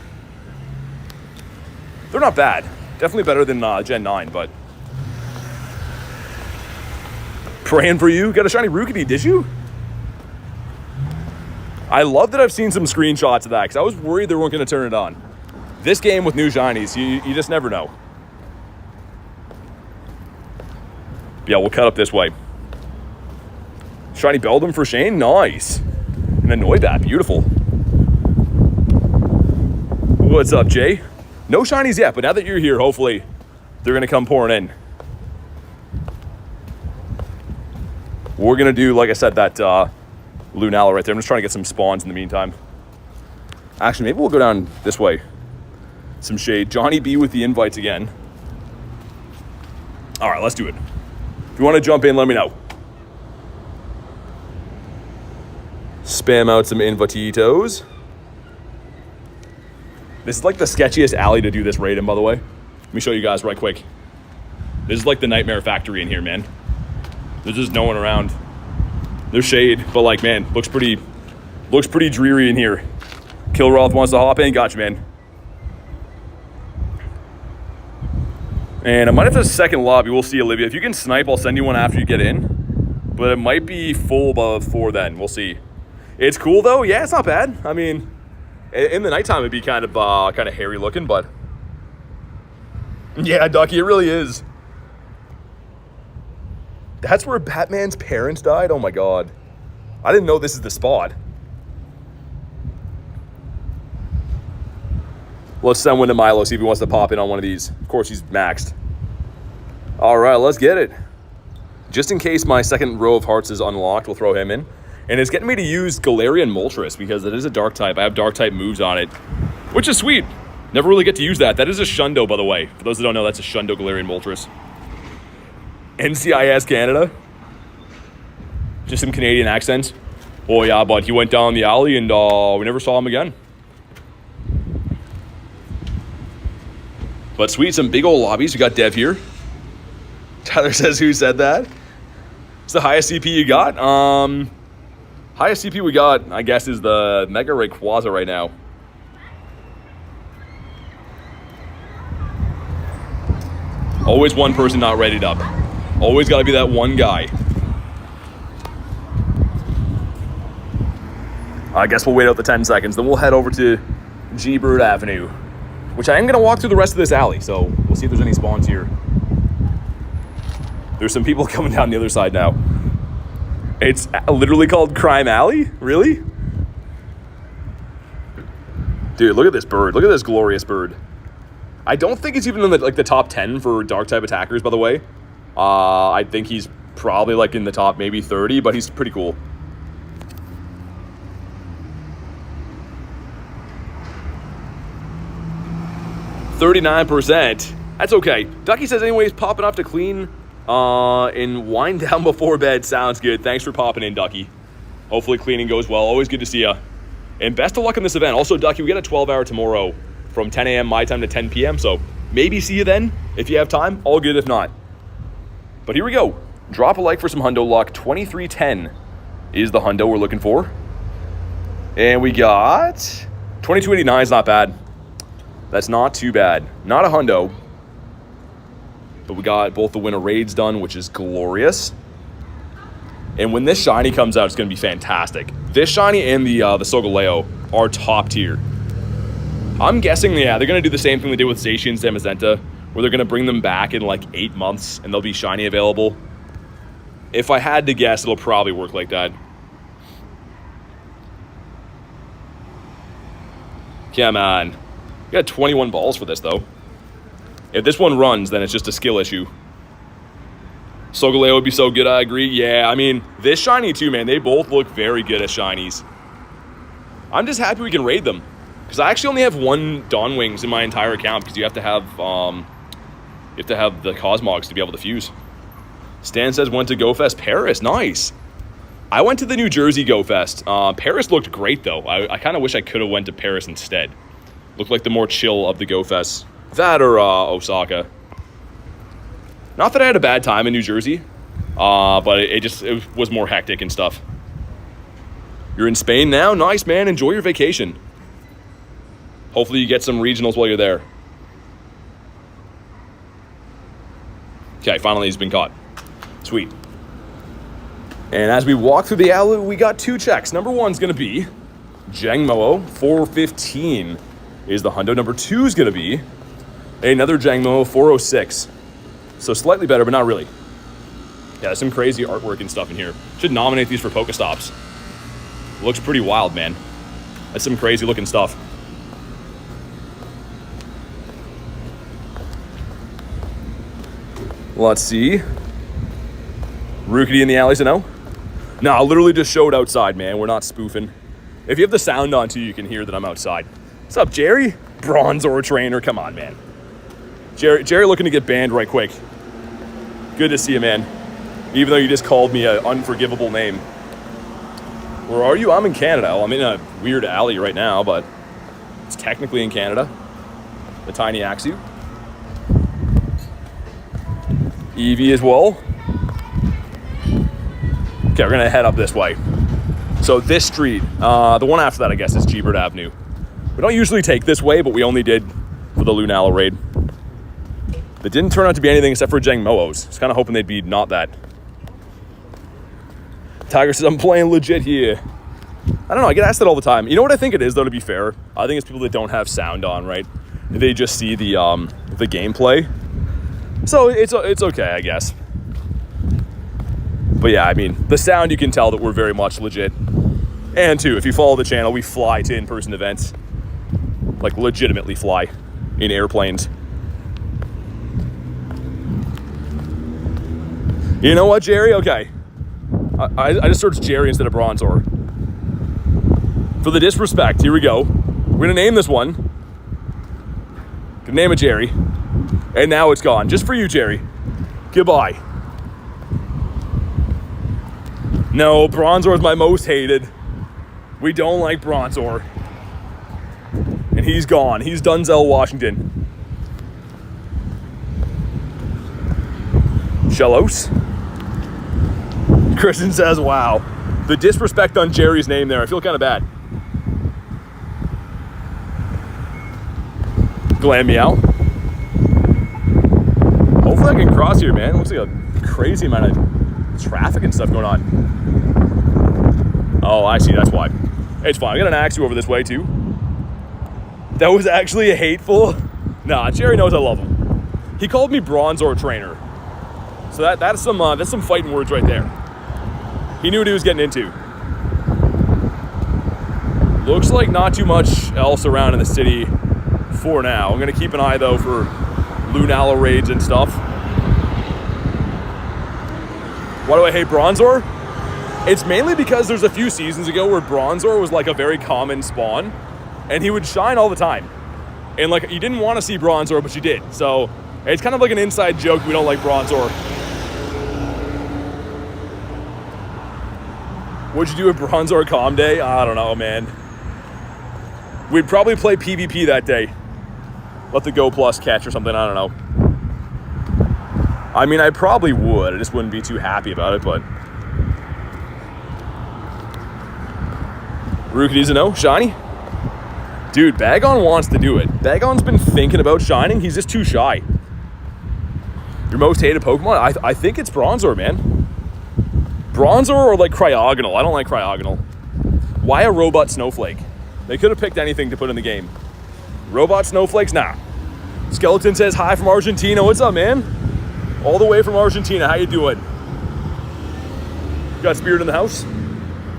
They're not bad. Definitely better than Gen 9, but. Praying for you. Got a shiny Rookidee, did you? I love that I've seen some screenshots of that, because I was worried they weren't gonna turn it on. This game with new shinies, you just never know. Yeah, we'll cut up this way. Shiny Beldum for Shane, nice. And then Noibat, beautiful. What's up, Jay? No shinies yet, but now that you're here, hopefully they're gonna come pouring in. We're gonna do, like I said, that Lunala right there. I'm just trying to get some spawns in the meantime. Actually, maybe we'll go down this way. Some shade. Johnny B with the invites again. All right, let's do it. If you want to jump in, let me know. Spam out some invititos. This is like the sketchiest alley to do this raid in, by the way. Let me show you guys right quick. This is like the Nightmare Factory in here, man. There's just no one around. There's shade, but like, man, looks pretty dreary in here. Kilroth wants to hop in. Gotcha, man. And I might have to second lobby. We'll see, Olivia. If you can snipe, I'll send you one after you get in. But it might be full before then. We'll see. It's cool, though. Yeah, it's not bad. I mean, in the nighttime, it'd be kind of hairy looking, but... Yeah, Ducky, it really is. That's where Batman's parents died? Oh, my God. I didn't know this is the spot. Let's send one to Milo, see if he wants to pop in on one of these. Of course, he's maxed. All right, let's get it. Just in case my second row of hearts is unlocked, we'll throw him in. And it's getting me to use Galarian Moltres because it is a dark type. I have dark type moves on it, which is sweet. Never really get to use that. That is a Shundo, by the way. For those that don't know, that's a Shundo Galarian Moltres. NCIS Canada. Just some Canadian accents. Oh yeah, but he went down the alley and we never saw him again. But sweet, some big old lobbies. We got Dev here. Tyler says, who said that? It's the highest CP you got? Highest CP we got, I guess, is the Mega Rayquaza right now. Always one person not readied up. Always got to be that one guy. I guess we'll wait out the 10 seconds. Then we'll head over to G-Bird Avenue, which I am going to walk through the rest of this alley. So we'll see if there's any spawns here. There's some people coming down the other side now. It's literally called Crime Alley? Really? Dude, look at this bird. Look at this glorious bird. I don't think it's even in the top 10 for dark type attackers, by the way. I think he's probably like in the top maybe 30, but he's pretty cool. %. That's okay. Ducky says anyways, popping off to clean and wind down before bed. Sounds good. Thanks for popping in, Ducky. Hopefully cleaning goes well. Always good to see ya. And best of luck in this event. Also, Ducky, we got a 12-hour tomorrow from 10 a.m. my time to 10 p.m. So maybe see you then if you have time. All good if not. But here we go. Drop a like for some hundo luck. 2310 is the hundo we're looking for. And we got 2289 is not bad. That's not too bad. Not a hundo. But we got both the winter raids done, which is glorious. And when this shiny comes out, it's going to be fantastic. This shiny and the Solgaleo are top tier. I'm guessing, yeah, they're going to do the same thing they did with Zacian and Zamazenta, where they're going to bring them back in like 8 months and they'll be shiny available. If I had to guess, it'll probably work like that. Come on. We got 21 balls for this, though. If this one runs, then it's just a skill issue. Solgaleo would be so good, I agree. Yeah, I mean, this shiny too, man. They both look very good as shinies. I'm just happy we can raid them. Because I actually only have one Dawn Wings in my entire account because you have to have the Cosmogs to be able to fuse. Stan says went to Go Fest Paris. Nice. I went to the New Jersey Go Fest. Paris looked great though. I kind of wish I could have went to Paris instead. Looked like the more chill of the Go Fests. That or Osaka. Not that I had a bad time in New Jersey, but it was more hectic and stuff. You're in Spain now? Nice, man. Enjoy your vacation. Hopefully you get some regionals while you're there. Okay, finally he's been caught. Sweet. And as we walk through the alley, we got 2 checks. Number 1's going to be Jangmo-O. 415 is the hundo. Number 2 is going to be another Jangmo-O. 406. So slightly better, but not really. Yeah, there's some crazy artwork and stuff in here. Should nominate these for Pokestops. Looks pretty wild, man. That's some crazy looking stuff. Let's see. Rookidee in the alley, so no? No, I literally just showed outside, man. We're not spoofing. If you have the sound on too, you can hear that I'm outside. What's up, Jerry? Bronzor trainer, come on, man. Jerry looking to get banned right quick. Good to see you, man. Even though you just called me an unforgivable name. Where are you? I'm in Canada. Well, I'm in a weird alley right now, but it's technically in Canada. the tiny Axew. Eevee as well. Okay, we're gonna head up this way. So this street, the one after that, I guess, is Gible Avenue. We don't usually take this way, but we only did for the Lunala raid. That didn't turn out to be anything except for Jangmo-Os. I was kind of hoping they'd be not that. Tiger says, I'm playing legit here. I don't know, I get asked that all the time. You know what I think it is, though, to be fair? I think it's people that don't have sound on, right? They just see the gameplay. So it's okay, I guess. But yeah, I mean, the sound, you can tell that we're very much legit. And too, if you follow the channel, we fly to in-person events. Like, legitimately fly in airplanes. You know what, Jerry? Okay. I just searched Jerry instead of Bronzor. For the disrespect, here we go. We're gonna name this one. Gonna name it Jerry. And now it's gone. Just for you, Jerry. Goodbye. No, Bronzor is my most hated. We don't like Bronzor. And he's gone. He's Denzel Washington. Shellos. Kristen says, wow. The disrespect on Jerry's name there. I feel kind of bad. Glam Meow. Hopefully I can cross here, man. Looks like a crazy amount of traffic and stuff going on. Oh, I see. That's why. It's fine. I got an Axew over this way, too. That was actually a hateful. Nah, Jerry knows I love him. He called me Bronzor Trainer. So that's some fighting words right there. He knew what he was getting into. Looks like not too much else around in the city for now. I'm going to keep an eye, though, for Lunala raids and stuff. Why do I hate Bronzor? It's mainly because there's a few seasons ago where Bronzor was like a very common spawn, and he would shine all the time. And like, you didn't want to see Bronzor, but you did. So it's kind of like an inside joke. We don't like Bronzor. What'd you do at Bronzor Calm Day? I don't know, man. We'd probably play PvP that day. Let the Go Plus catch or something, I don't know. I mean, I probably would. I just wouldn't be too happy about it, but... Rookidee's a no. Shiny? Dude, Bagon wants to do it. Bagon's been thinking about shining. He's just too shy. Your most hated Pokemon? I think it's Bronzor, man. Bronzor or like Cryogonal. I don't like Cryogonal. Why a Robot Snowflake? They could have picked anything to put in the game. Robot Snowflakes? Nah. Skeleton says hi from Argentina. What's up, man? All the way from Argentina. How you doing? Got Spirit in the house?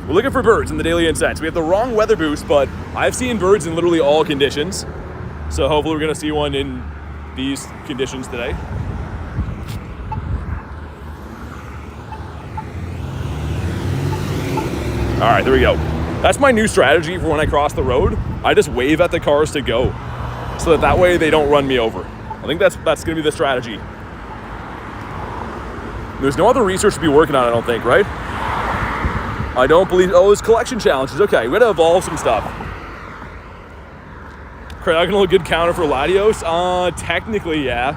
We're looking for birds in the Daily Incense. We have the wrong weather boost, but I've seen birds in literally all conditions. So hopefully we're going to see one in these conditions today. All right, there we go. That's my new strategy for when I cross the road. I just wave at the cars to go, so that way they don't run me over. I think that's gonna be the strategy. There's no other research to be working on, I don't think, right? I don't believe, oh, there's collection challenges. Okay, we gotta evolve some stuff. Cryogonal, a good counter for Latios? Technically, yeah.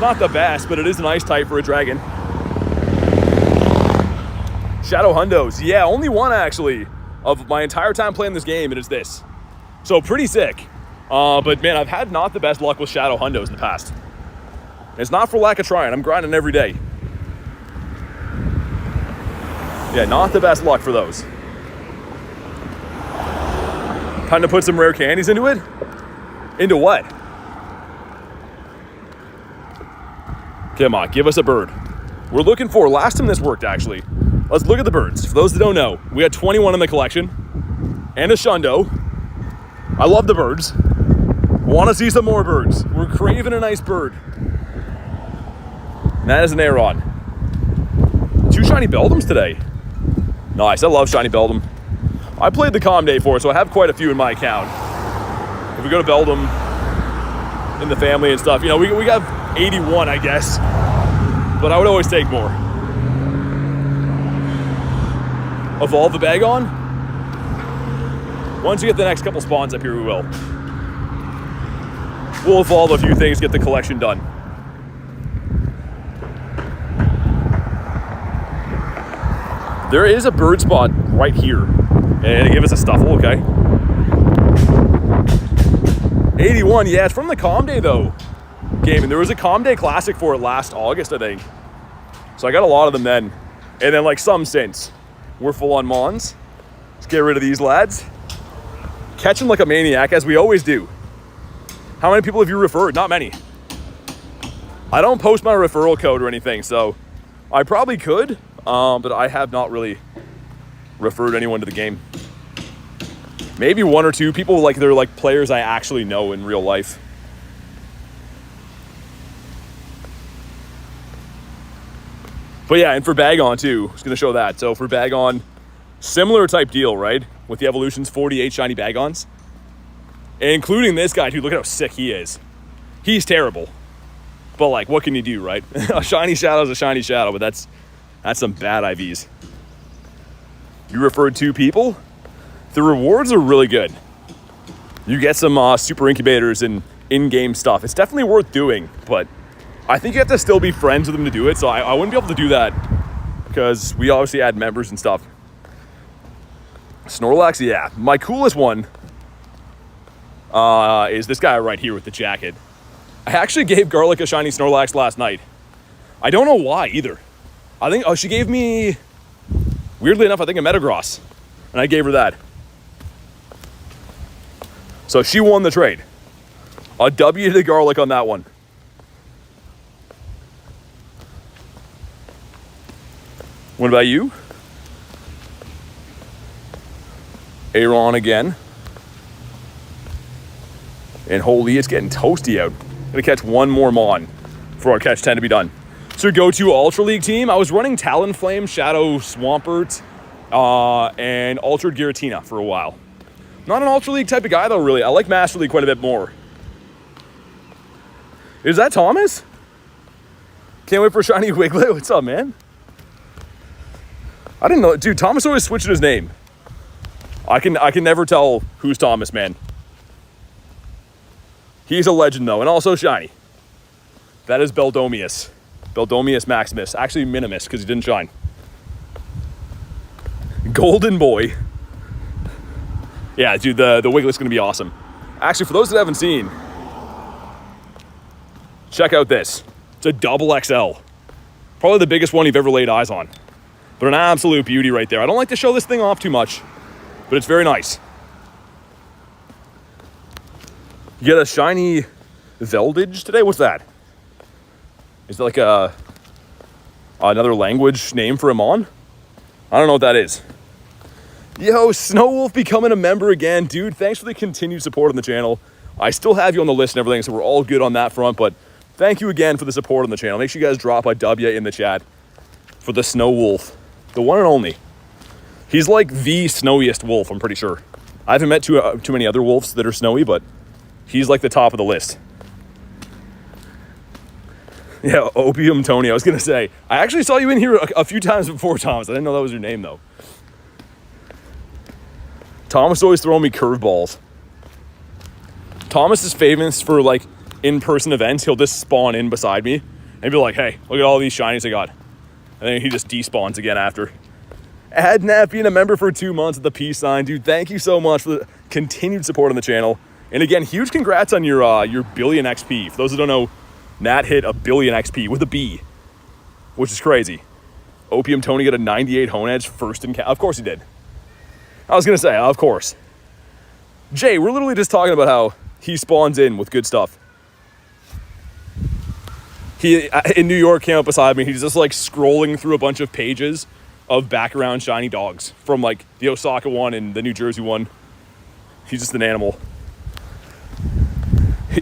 Not the best, but it is a nice type for a dragon. Shadow Hundos. Yeah, only one actually of my entire time playing this game, and it's this. So pretty sick. But man, I've had not the best luck with Shadow Hundos in the past. It's not for lack of trying. I'm grinding every day. Yeah, not the best luck for those. Time to put some rare candies into it? Into what? Come on, give us a bird. We're looking for, last time this worked actually. Let's look at the birds. For those that don't know, we had 21 in the collection and a Shundo. I love the birds. Want to see some more birds. We're craving a nice bird. And that is an Aron. 2 shiny Beldums today. Nice, I love shiny Beldum. I played the Calm Day for it, so I have quite a few in my account. If we go to Beldum in the family and stuff, you know, we have 81, I guess. But I would always take more. Evolve the Bagon? Once we get the next couple spawns up here, we will. we'll evolve a few things, get the collection done. There is a bird spot right here. And it gave us a Stuffle, okay. 81, yeah, it's from the Com Day though. Game, and there was a Com Day Classic for it last August, I think. So I got a lot of them then. And then like some since. We're full on Mons. Let's get rid of these lads. Catch them like a maniac, as we always do. How many people have you referred? Not many. I don't post my referral code or anything, so I probably could, but I have not really referred anyone to the game. Maybe one or two people, like they're like players I actually know in real life. But yeah, and for Bagon too, I was gonna show that. So for Bagon, similar type deal, right? With the evolutions, 48 shiny Bagons. And including this guy, dude, look at how sick he is. He's terrible. But like, what can you do, right? A shiny shadow is a shiny shadow, but that's some bad IVs. You referred 2 people. The rewards are really good. You get some super incubators and in-game stuff. It's definitely worth doing, but I think you have to still be friends with them to do it, so I wouldn't be able to do that because we obviously add members and stuff. Snorlax, yeah. My coolest one is this guy right here with the jacket. I actually gave Garlic a shiny Snorlax last night. I don't know why either. I think, she gave me, weirdly enough, I think a Metagross, and I gave her that. So she won the trade. A W to Garlic on that one. What about you? Aron again. And holy, it's getting toasty out. Gonna catch one more Mon for our catch 10 to be done. So go to Ultra League team. I was running Talonflame, Shadow Swampert, and Altered Giratina for a while. Not an Ultra League type of guy though, really. I like Master League quite a bit more. Is that Thomas? Can't wait for shiny Wiglet. What's up, man? I didn't know, dude. Thomas always switching his name. I can never tell who's Thomas, man. He's a legend though, and also shiny. That is Beldomius. Beldomius Maximus. Actually Minimus, because he didn't shine. Golden Boy. Yeah, dude, the Wiglet's gonna be awesome. Actually, for those that haven't seen, check out this. It's a double XL. Probably the biggest one you've ever laid eyes on. But an absolute beauty right there. I don't like to show this thing off too much, but it's very nice. You get a shiny Veldage today? What's that? Is it like another language name for a Mon? I don't know what that is. Yo, Snowwolf becoming a member again. Dude, thanks for the continued support on the channel. I still have you on the list and everything, so we're all good on that front, but thank you again for the support on the channel. Make sure you guys drop a W in the chat for the Snowwolf. The one and only. He's like the snowiest wolf, I'm pretty sure. I haven't met too many other wolves that are snowy, but he's like the top of the list. Yeah, Opium Tony, I was gonna say. I actually saw you in here a few times before, Thomas. I didn't know that was your name, though. Thomas always throwing me curveballs. Thomas is famous for, like, in-person events. He'll just spawn in beside me and be like, hey, look at all these shinies I got. And then he just despawns again after. Adnap being a member for 2 months at the peace sign. Dude, thank you so much for the continued support on the channel. And again, huge congrats on your billion XP. For those who don't know, Nat hit a billion XP with a B, which is crazy. Opium Tony got a 98 Honedge first in Of course he did. I was going to say, of course. Jay, we're literally just talking about how he spawns in with good stuff. He, in New York, came up beside me. He's just like scrolling through a bunch of pages of background shiny dogs from like the Osaka one and the New Jersey one. He's just an animal.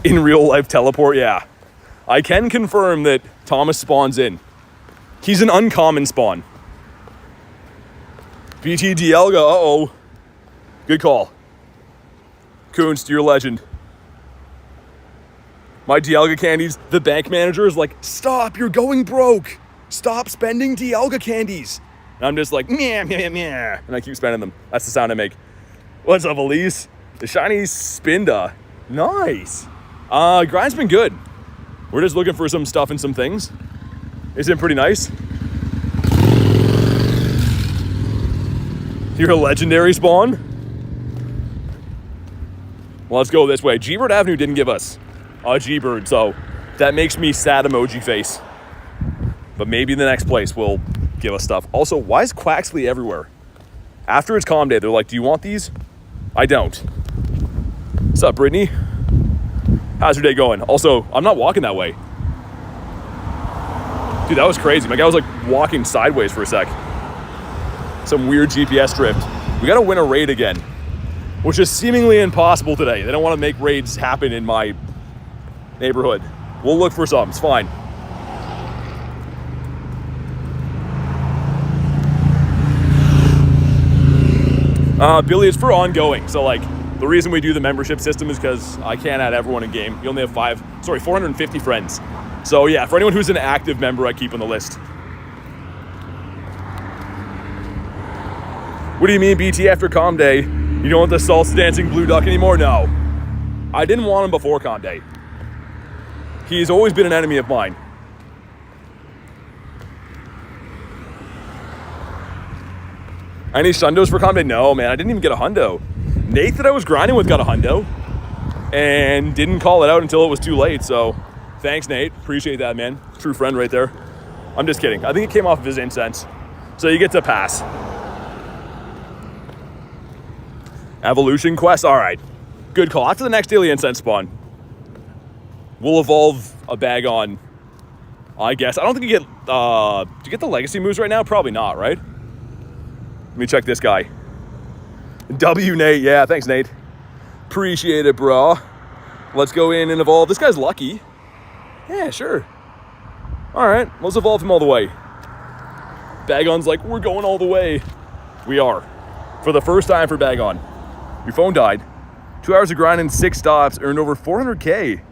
In real life teleport, yeah. I can confirm that Thomas spawns in. He's an uncommon spawn. BT Dialga, uh-oh. Good call. Kunst, you're a legend. My Dialga candies, the bank manager is like, stop, you're going broke. Stop spending Dialga candies. And I'm just like, meh, meh, meh. And I keep spending them. That's the sound I make. What's up, Elise? The shiny Spinda. Nice. Grind's been good. We're just looking for some stuff and some things. It's been pretty nice. You're a legendary spawn? Well, let's go this way. G-Bird Avenue didn't give us a G-Bird, so that makes me sad emoji face. But maybe the next place will give us stuff. Also, why is Quaxley everywhere? After it's Calm Day, they're like, do you want these? I don't. What's up, Brittany? How's your day going? Also, I'm not walking that way. Dude, that was crazy. My guy was like walking sideways for a sec. Some weird GPS drift. We gotta win a raid again, which is seemingly impossible today. They don't want to make raids happen in my neighborhood. We'll look for some, it's fine. Billy, it's for ongoing. So like, the reason we do the membership system is because I can't add everyone in game. You only have 450 friends. So yeah, for anyone who's an active member, I keep on the list. What do you mean, BT, after Calm Day? You don't want the salsa dancing blue duck anymore? No. I didn't want him before Calm Day. He's always been an enemy of mine. Any shundos for Calm Day? No, man, I didn't even get a hundo. Nate that I was grinding with got a hundo and didn't call it out until it was too late. So thanks, Nate. Appreciate that, man. True friend right there. I'm just kidding. I think it came off of his incense. So you get to pass. Evolution quest. All right. Good call. After the next daily incense spawn, we'll evolve a Bagon, I guess. I don't think you get, do you get the legacy moves right now? Probably not, right? Let me check this guy. W Nate, yeah, thanks Nate. Appreciate it, bro. Let's go in and evolve. This guy's lucky. Yeah, sure. All right, let's evolve him all the way. Bagon's like, we're going all the way. We are. For the first time for Bagon. Your phone died. 2 hours of grinding, 6 stops, earned over 400K.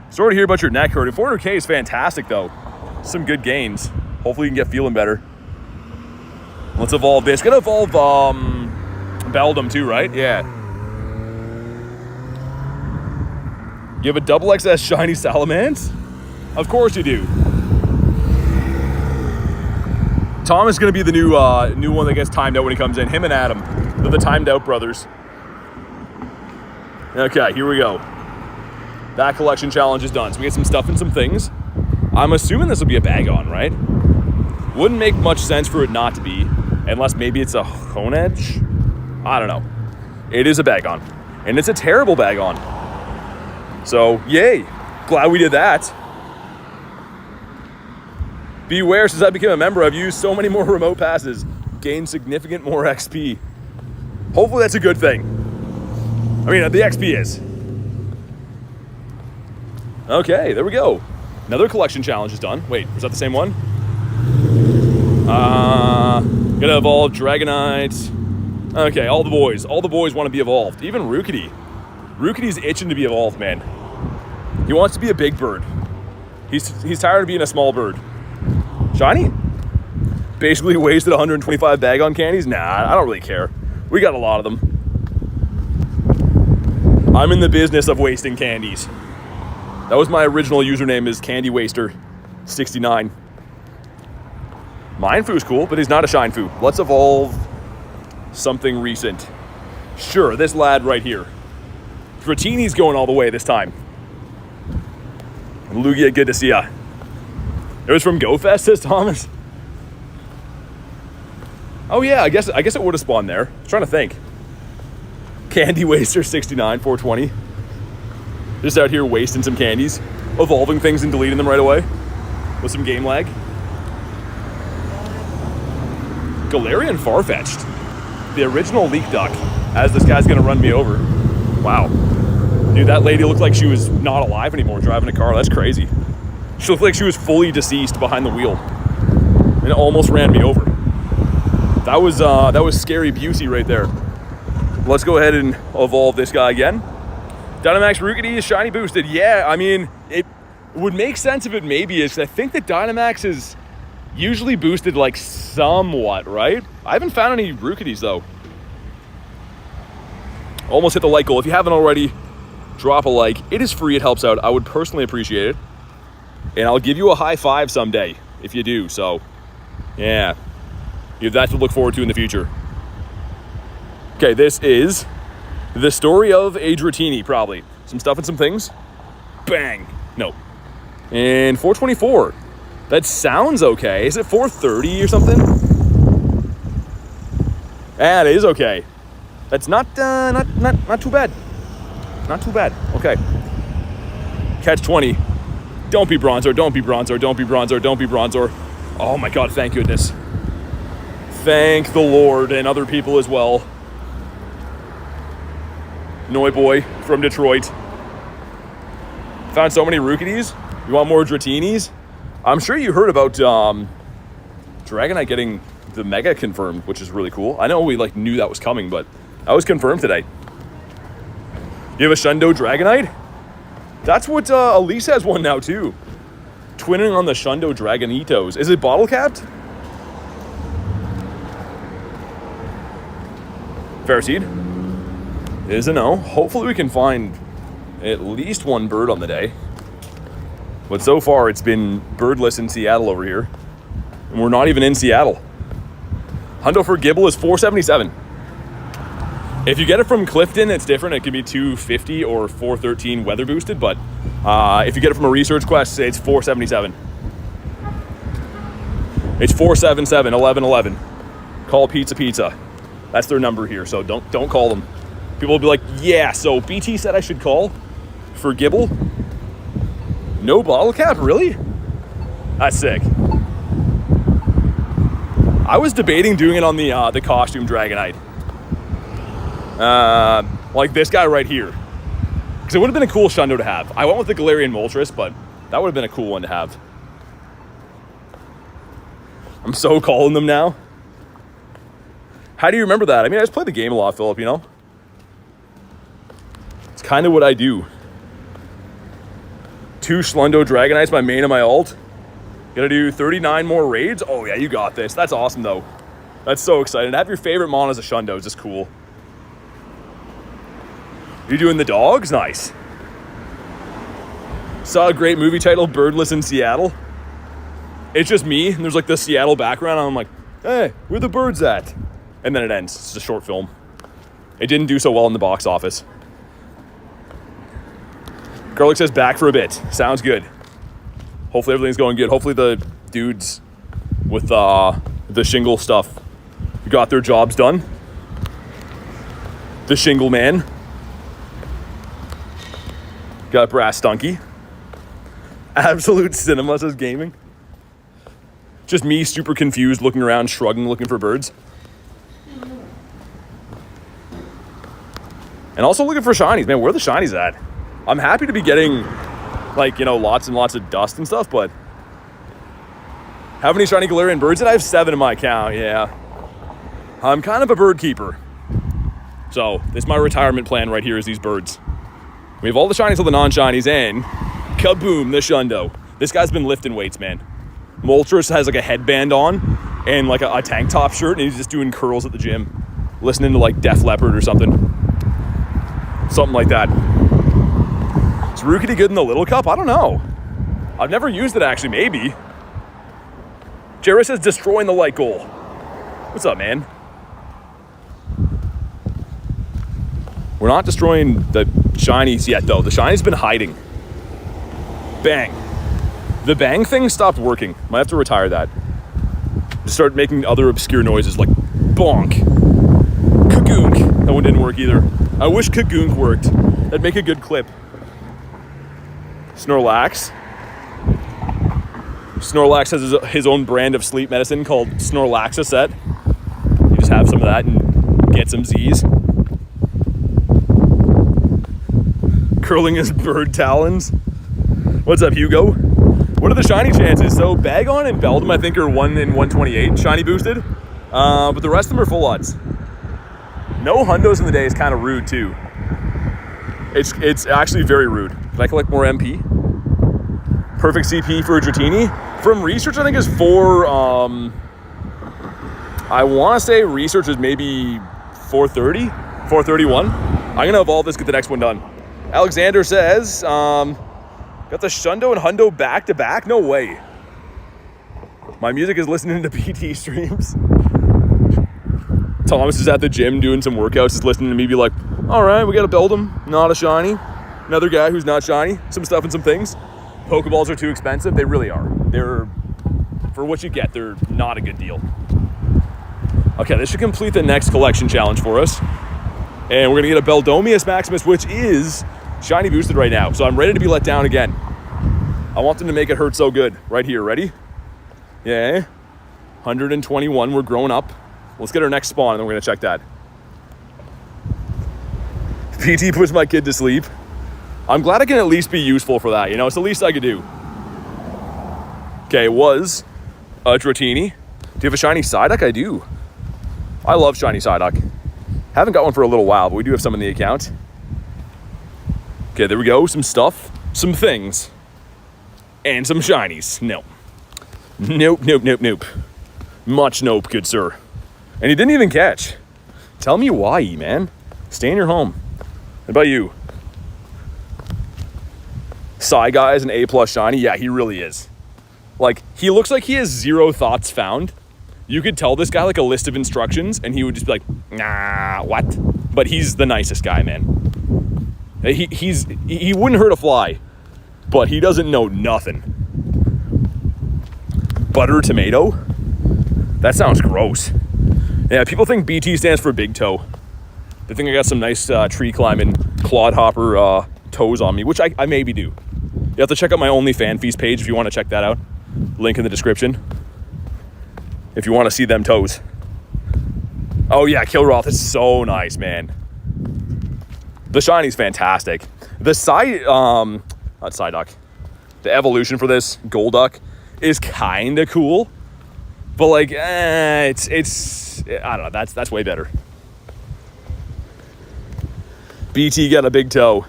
Sorry to hear about your neck hurting. 400K is fantastic though. Some good gains. Hopefully you can get feeling better. Let's evolve this. Gonna evolve Beldum too, right? Yeah. You have a double XS shiny Salamence? Of course you do. Tom is gonna be the new one that gets timed out when he comes in. Him and Adam. They're the timed out brothers. Okay, here we go. That collection challenge is done. So we get some stuff and some things. I'm assuming this will be a Bagon, right? Wouldn't make much sense for it not to be. Unless maybe it's a Honedge? I don't know. It is a Bagon. And it's a terrible Bagon. So, yay. Glad we did that. Beware, since I became a member, I've used so many more remote passes. Gained significant more XP. Hopefully that's a good thing. I mean, the XP is. Okay, there we go. Another collection challenge is done. Wait, was that the same one? Gonna evolve Dragonite. Okay, all the boys want to be evolved. Even Rookidee. Rookidee's itching to be evolved, man. He wants to be a big bird. He's tired of being a small bird. Shiny? Basically wasted 125 Bagon candies? Nah, I don't really care. We got a lot of them. I'm in the business of wasting candies. That was my original username, is Candy Waster 69. Mindfoo's cool, but he's not a Shinefoo. Let's evolve something recent. Sure, this lad right here. Dratini's going all the way this time. Lugia, good to see ya. It was from GoFest, says Thomas. Oh yeah, I guess it would have spawned there. I was trying to think. Candy Waster 69, 420. Just out here wasting some candies, evolving things and deleting them right away with some game lag. Galarian Farfetch'd, the original leak duck, as this guy's gonna run me over. Wow. Dude, that lady looked like she was not alive anymore driving a car. That's crazy. She looked like she was fully deceased behind the wheel and almost ran me over. That was scary Busey right there. Let's go ahead and evolve this guy again. Dynamax Rookidee is shiny boosted. Yeah, I mean, it would make sense if it maybe is. I think that Dynamax is usually boosted like somewhat, right? I haven't found any Rookidees though. Almost hit the like goal. If you haven't already, drop a like. It is free. It helps out. I would personally appreciate it. And I'll give you a high five someday if you do. So, yeah. You have that to look forward to in the future. Okay, this is the story of a Dratini, probably. Some stuff and some things. Bang. No. And 424. That sounds okay. Is it 430 or something? Ah, it is okay. That's not too bad. Not too bad. Okay. Catch 20. Don't be Bronzor, don't be Bronzor, don't be Bronzor, don't be Bronzor. Oh my god, thank goodness. Thank the Lord and other people as well. Boy from Detroit. Found so many Rookidees. You want more Dratinis? I'm sure you heard about Dragonite getting the Mega confirmed, which is really cool. I know we knew that was coming, but that was confirmed today. You have a Shundo Dragonite? That's what Elise has one now too. Twinning on the Shundo Dragonitos. Is it bottle capped? Ferroseed is a no. Hopefully we can find at least one bird on the day. But so far it's been birdless in Seattle over here. And we're not even in Seattle. Hundo for Gible is 477. If you get it from Clifton, it's different. It can be 250 or 413 weather boosted, but if you get it from a research quest, it's 477. It's 477 1111. Call Pizza. That's their number here, so don't call them. People will be like, yeah, so BT said I should call for Gible. No bottle cap, really? That's sick. I was debating doing it on the costume Dragonite. Like this guy right here. Because it would have been a cool Shundo to have. I went with the Galarian Moltres, but that would have been a cool one to have. I'm so calling them now. How do you remember that? I mean, I just play the game a lot, Philip, you know? It's kind of what I do. 2 Shundo Dragonites, my main and my alt. Gotta do 39 more raids? Oh yeah, you got this. That's awesome though. That's so exciting. To have your favorite mon as a Shundo is just cool. You doing the dogs? Nice. Saw a great movie title, Birdless in Seattle. It's just me, and there's the Seattle background, and I'm like, hey, where the birds at? And then it ends. It's a short film. It didn't do so well in the box office. Garlic says back for a bit. Sounds good. Hopefully everything's going good. Hopefully the dudes with the shingle stuff got their jobs done. The shingle man. Got Brass Stunky. Absolute Cinema says gaming. Just me super confused, looking around, shrugging, looking for birds. And also looking for shinies. Man, where are the shinies at? I'm happy to be getting, lots and lots of dust and stuff, but how many shiny Galarian birds did I have? 7 in my account, yeah. I'm kind of a bird keeper. So, this is my retirement plan right here is these birds. We have all the shinies, all the non-shinies, and kaboom, the Shundo. This guy's been lifting weights, man. Moltres has a headband on and a tank top shirt, and he's just doing curls at the gym. Listening to Def Leppard or something. Something like that. Is Rookidee good in the Little Cup? I don't know. I've never used it actually, maybe. Jerry says destroying the light goal. What's up, man? We're not destroying the shinies yet, though. The shiny's been hiding. Bang. The bang thing stopped working. Might have to retire that. Just start making other obscure noises like bonk. Kagoonk. That one didn't work either. I wish Kagoonk worked. That'd make a good clip. Snorlax. Snorlax has his own brand of sleep medicine called Snorlaxaset. You just have some of that and get some Z's. Curling his bird talons. What's up, Hugo? What are the shiny chances? So Bagon and Beldum, I think, are 1 in 128 shiny boosted. But the rest of them are full odds. No hundos in the day is kind of rude too. It's actually very rude. Can I collect more MP? Perfect CP for a Dratini. From research, I think is 4. I want to say research is maybe 430, 431. I'm gonna evolve this, get the next one done. Alexander says, got the Shundo and Hundo back-to-back? No way. My music is listening to PT streams. Thomas is at the gym doing some workouts, is listening to me be like, all right, we got a Beldum, not a shiny. Another guy who's not shiny, some stuff and some things. Pokeballs are too expensive. They really are. They're, for what you get, they're not a good deal. Okay, this should complete the next collection challenge for us. And we're gonna get a Beldomius Maximus, which is shiny boosted right now. So I'm ready to be let down again. I want them to make it hurt so good. Right here, ready? Yeah, 121, we're growing up. Let's get our next spawn and then we're gonna check that. PT puts my kid to sleep. I'm glad I can at least be useful for that, you know? It's the least I could do. Okay, it was a Dratini. Do you have a shiny Psyduck? I do. I love shiny Psyduck. Haven't got one for a little while, but we do have some in the account. Okay, there we go. Some stuff, some things, and some shinies. No. Nope, nope, nope, nope. Much nope, good sir. And he didn't even catch. Tell me why, man. Stay in your home. What about you? Psy Guy is an A+ shiny. Yeah, he really is. Like, he looks like he has 0 thoughts found. You could tell this guy like a list of instructions and he would just be like, nah, what? But he's the nicest guy, man. He wouldn't hurt a fly, but he doesn't know nothing. Butter tomato? That sounds gross. Yeah, people think BT stands for big toe. They think I got some nice tree climbing clodhopper toes on me, which I maybe do. You have to check out my OnlyFans feast page if you want to check that out. Link in the description. If you want to see them toes. Oh yeah, Kilroth is so nice, man. The shiny's fantastic. The not Psyduck. The evolution for this, Golduck, is kind of cool. But like, it's I don't know, that's way better. BT got a big toe.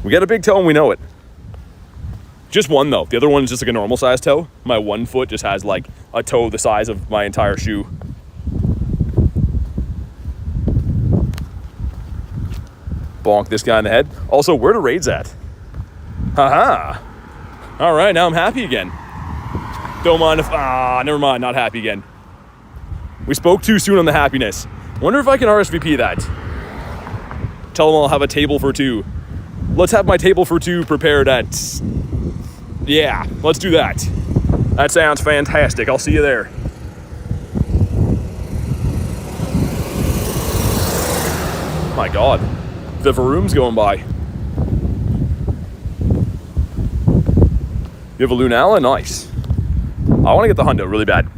We got a big toe and we know it. Just one though. The other one is just like a normal size toe. My 1 foot just has like a toe the size of my entire shoe. Bonk this guy in the head. Also, where the raids at? Haha. All right, now I'm happy again. Don't mind if, never mind, not happy again. We spoke too soon on the happiness. Wonder if I can RSVP that. Tell them I'll have a table for 2. Let's have my table for 2 prepared at... Yeah, let's do that. That sounds fantastic. I'll see you there. My God. The Varoom's going by. You have a Lunala? Nice. I want to get the Hundo really bad.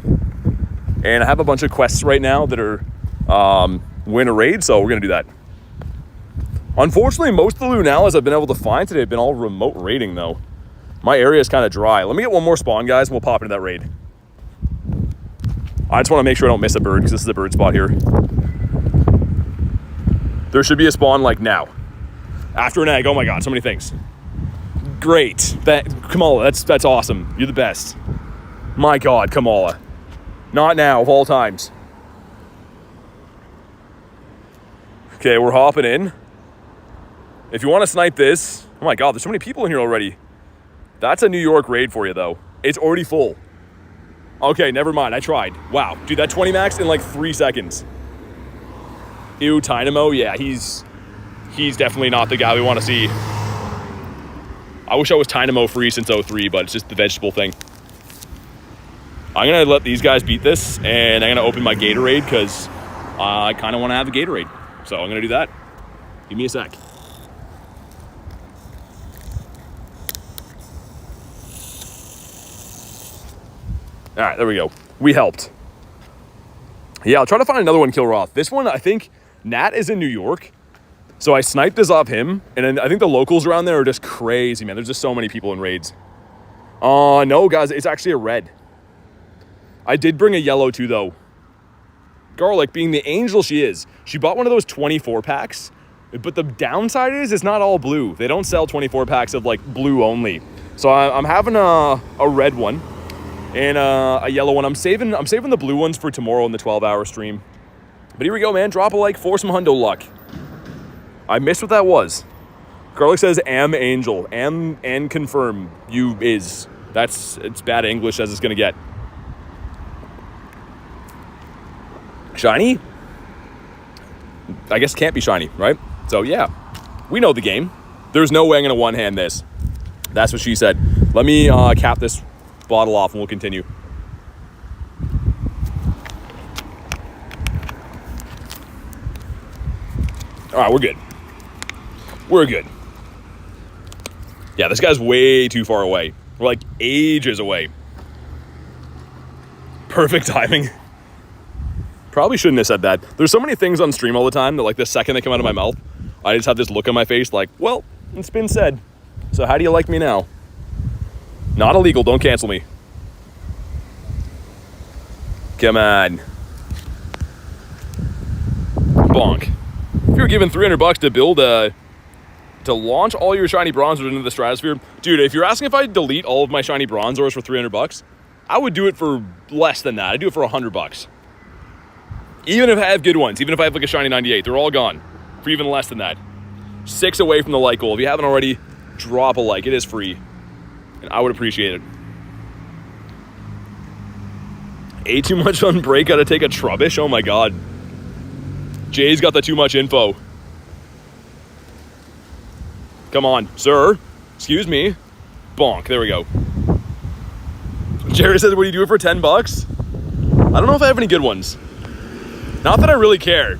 And I have a bunch of quests right now that are win a raid, so we're going to do that. Unfortunately, most of the Lunalas I've been able to find today have been all remote raiding, though. My area is kind of dry. Let me get one more spawn, guys, and we'll pop into that raid. I just want to make sure I don't miss a bird, because this is a bird spot here. There should be a spawn, like, now. After an egg. Oh, my God, so many things. Great. Kamala, that's awesome. You're the best. My God, Kamala. Not now, of all times. Okay, we're hopping in. If you want to snipe this... Oh, my God, there's so many people in here already. That's a New York raid for you, though. It's already full. Okay, never mind. I tried. Wow. Dude, that 20 max in like 3 seconds. Ew, Dynamo. Yeah, he's definitely not the guy we want to see. I wish I was Dynamo free since 03, but it's just the vegetable thing. I'm going to let these guys beat this, and I'm going to open my Gatorade because I kind of want to have a Gatorade. So I'm going to do that. Give me a sec. All right, there we go. We helped. Yeah, I'll try to find another one, Kilroth. This one, I think, Nat is in New York. So I sniped this off him, and then I think the locals around there are just crazy, man. There's just so many people in raids. No, guys, it's actually a red. I did bring a yellow, too, though. Garlic, being the angel she is, she bought one of those 24 packs, but the downside is it's not all blue. They don't sell 24 packs of, like, blue only. So I'm having a red one. And a yellow one. I'm saving the blue ones for tomorrow in the 12-hour stream. But here we go, man. Drop a like for some hundo luck. I missed what that was. Garlic says, am Angel. Am and confirm you is. It's bad English as it's going to get. Shiny? I guess it can't be shiny, right? So, yeah. We know the game. There's no way I'm going to one-hand this. That's what she said. Let me cap this bottle off and we'll continue. All right, we're good. We're good. Yeah, this guy's way too far away. We're like ages away. Perfect timing. Probably shouldn't have said that. There's so many things on stream all the time that like the second they come out of my mouth, I just have this look on my face like, well, it's been said. So how do you like me now? Not illegal, don't cancel me. Come on. Bonk. If you're given $300 to build to launch all your shiny bronzers into the stratosphere, dude, if you're asking if I'd delete all of my shiny bronzers for $300, I would do it for less than that. I'd do it for $100. Even if I have good ones, even if I have like a shiny 98, they're all gone for even less than that. 6 away from the like goal. If you haven't already, drop a like. It is free, and I would appreciate it. Ate too much on break. Gotta take a Trubbish. Oh my god. Jay's got the too much info. Come on, sir. Excuse me. Bonk. There we go. Jerry says, "What do you do it for $10?" I don't know if I have any good ones. Not that I really care.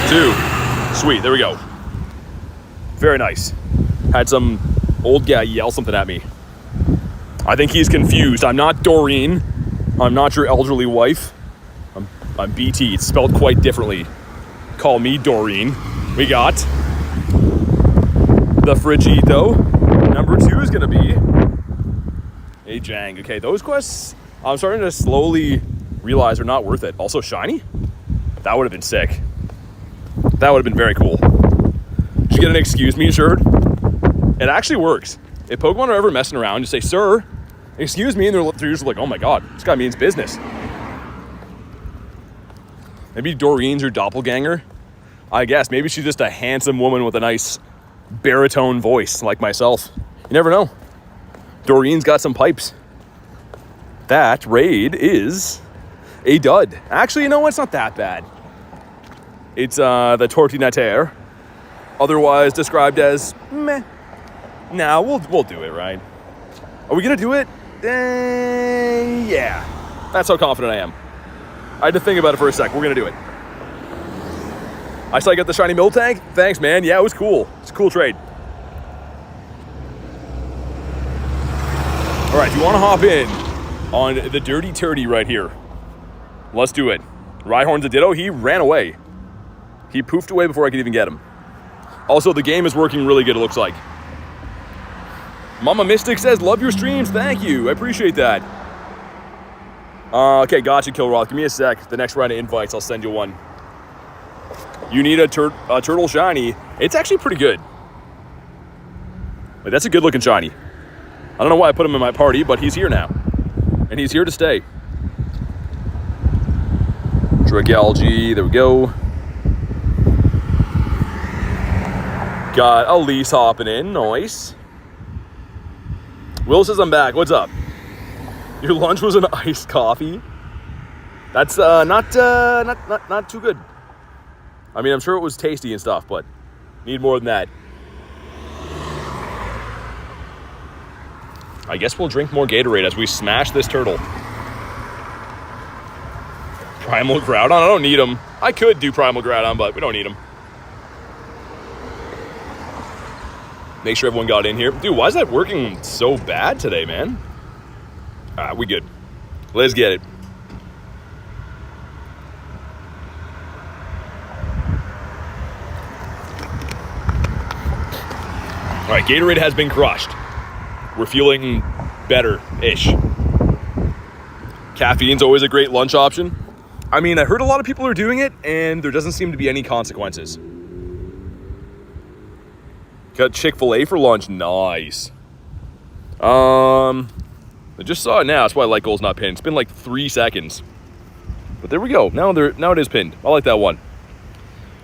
2. Sweet, there we go. Very nice. Had some old guy yell something at me. I think he's confused. I'm not Doreen. I'm not your elderly wife. I'm BT. It's spelled quite differently. Call me Doreen. We got the Frigito. Number 2 is going to be a Jang. Okay, those quests, I'm starting to slowly realize are not worth it. Also, shiny? That would have been sick. That would have been very cool. Did you get an excuse me shirt? It actually works. If Pokemon are ever messing around, just say, sir, excuse me, and they're usually like, oh my god, this guy means business. Maybe Doreen's your doppelganger? I guess. Maybe she's just a handsome woman with a nice baritone voice like myself. You never know. Doreen's got some pipes. That raid is a dud. Actually, you know what? It's not that bad. It's the Turtonator, otherwise described as meh. Nah, we'll do it, right? Are we gonna do it? Yeah. That's how confident I am. I had to think about it for a sec. We're gonna do it. I saw you got the shiny Miltank. Thanks, man. Yeah, it was cool. It's a cool trade. All right, if you want to hop in on the Dirty Turdy right here, let's do it. Rhyhorn's a Ditto. He ran away. He poofed away before I could even get him. Also, the game is working really good, it looks like. Mama Mystic says, love your streams. Thank you. I appreciate that. Okay, gotcha, Kilroth. Give me a sec. The next round of invites, I'll send you one. You need a turtle shiny. It's actually pretty good. Like, that's a good-looking shiny. I don't know why I put him in my party, but he's here now. And he's here to stay. Dragalge, there we go. Got Elise hopping in, nice. Will says I'm back, what's up? Your lunch was an iced coffee? That's not too good. I mean, I'm sure it was tasty and stuff, but need more than that. I guess we'll drink more Gatorade as we smash this turtle. Primal Groudon? I don't need him. I could do Primal Groudon, but we don't need him. Make sure everyone got in here. Dude, why is that working so bad today, man? We good. Let's get it. All right, Gatorade has been crushed. We're feeling better-ish. Caffeine's always a great lunch option. I mean, I heard a lot of people are doing it, and there doesn't seem to be any consequences. Got Chick-fil-A for lunch. Nice. I just saw it now. That's why Light Goal's not pinned. It's been like 3 seconds. But there we go. Now it is pinned. I like that one.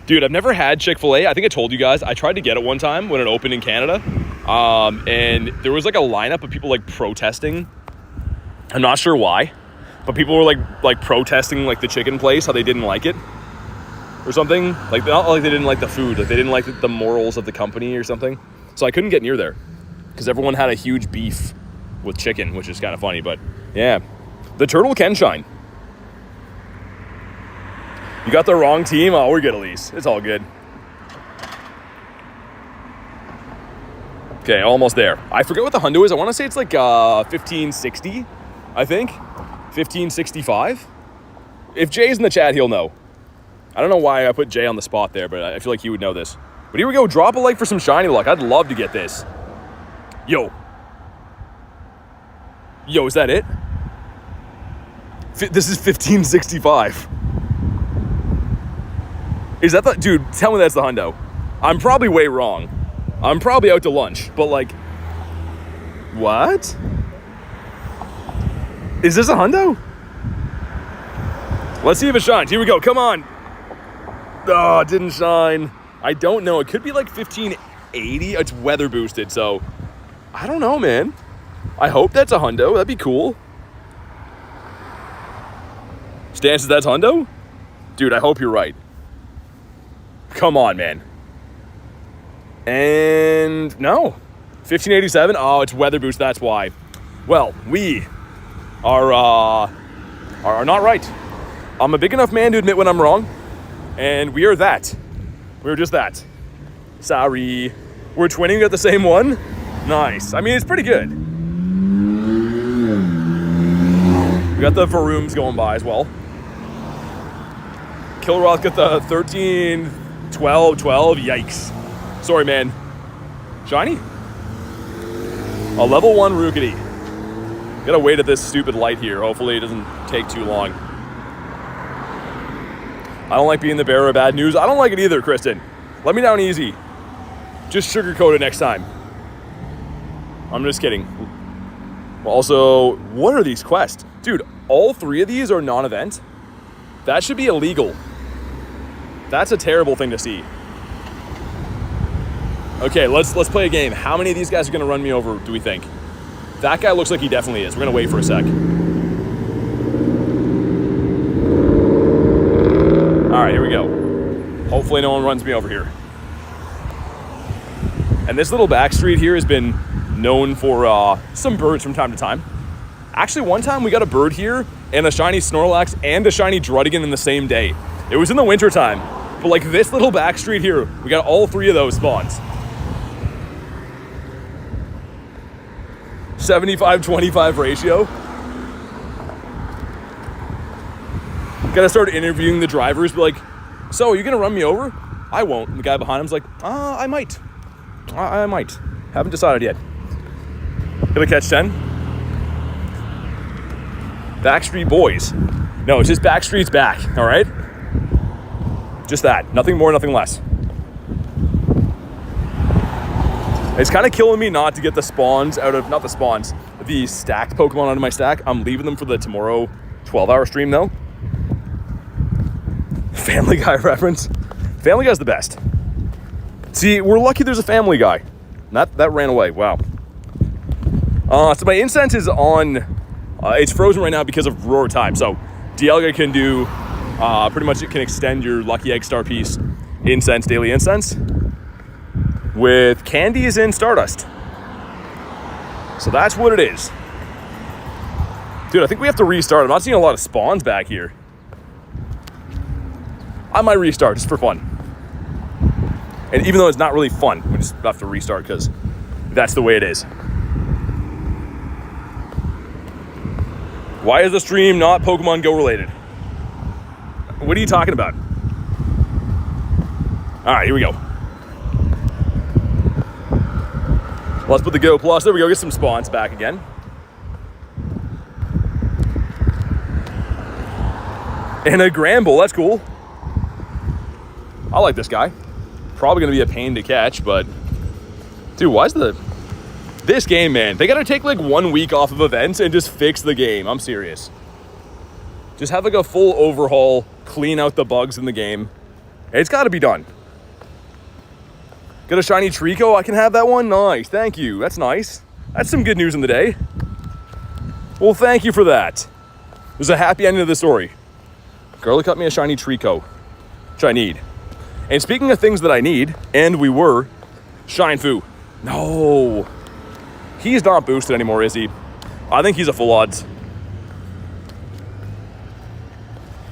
Dude, I've never had Chick-fil-A. I think I told you guys. I tried to get it one time when it opened in Canada. And there was like a lineup of people like protesting. I'm not sure why. But people were like protesting like the chicken place, how they didn't like it. Or something. Like, not like they didn't like the food. Like they didn't like the morals of the company or something. So I couldn't get near there. Because everyone had a huge beef with chicken, which is kind of funny. But yeah, the turtle can shine. You got the wrong team? Oh, we're good at least. It's all good. Okay, almost there. I forget what the hundo is. I want to say it's like 1560, I think. 1565. If Jay's in the chat, he'll know. I don't know why I put Jay on the spot there, but I feel like he would know this. But here we go. Drop a like for some shiny luck. I'd love to get this. Yo. Yo, is that it? This is 1565. Is that the... Dude, tell me that's the hundo. I'm probably way wrong. I'm probably out to lunch, but like... What? Is this a hundo? Let's see if it shines. Here we go. Come on. Oh, it didn't shine. I don't know. It could be like 1580. It's weather boosted, so... I don't know, man. I hope that's a hundo. That'd be cool. Stances, that's hundo? Dude, I hope you're right. Come on, man. And no. 1587. Oh, it's weather boost. That's why. Well, we are not right. I'm a big enough man to admit when I'm wrong. And we are that. We're just that. Sorry. We're twinning. We got the same one. Nice. I mean, it's pretty good. We got the Varooms going by as well. Kilroth got the 13, 12. Yikes. Sorry, man. Shiny? A level 1 Rookidee. Gotta wait at this stupid light here. Hopefully it doesn't take too long. I don't like being the bearer of bad news. I don't like it either, Kristen. Let me down easy. Just sugarcoat it next time. I'm just kidding. Also, what are these quests? Dude, all 3 of these are non-event. That should be illegal. That's a terrible thing to see. Okay, let's play a game. How many of these guys are gonna run me over, do we think? That guy looks like he definitely is. We're gonna wait for a sec. All right, here we go. Hopefully no one runs me over here. And this little back street here has been known for some birds from time to time. Actually, one time we got a bird here and a shiny Snorlax and a shiny Druddigan in the same day. It was in the winter time, but like this little back street here, we got all 3 of those spawns. 75-25 ratio. Gotta start interviewing the drivers, be like, so are you gonna run me over? I won't. And the guy behind him's like, I might. I might. Haven't decided yet. Gonna catch 10. Backstreet Boys. No, it's just Backstreet's back, all right? Just that. Nothing more, nothing less. It's kind of killing me not to get the spawns out of, not the spawns, the stacked Pokemon out of my stack. I'm leaving them for the tomorrow 12-hour stream, though. Family Guy reference. Family Guy's the best. See, we're lucky there's a Family Guy. That ran away. Wow. So my incense is on. It's frozen right now because of Roar time. So Dialga can do pretty much, it can extend your Lucky Egg Star piece incense, daily incense, with candies and Stardust. So that's what it is. Dude, I think we have to restart. I'm not seeing a lot of spawns back here. I might restart just for fun. And even though it's not really fun, we just have to restart because that's the way it is. Why is the stream not Pokemon Go related? What are you talking about? All right, here we go. Let's put the Go Plus. There we go. Get some spawns back again. And a Gramble. That's cool. I like this guy. Probably going to be a pain to catch, but... Dude, why is this game, man, they got to take like 1 week off of events and just fix the game. I'm serious. Just have like a full overhaul, clean out the bugs in the game. It's got to be done. Got a shiny Trico. I can have that one? Nice. Thank you. That's nice. That's some good news in the day. Well, thank you for that. There's a happy ending to the story. Girlie cut me a shiny Trico, which I need. And speaking of things that I need, and we were, Shinfu. No. He's not boosted anymore, is he? I think he's a full odds.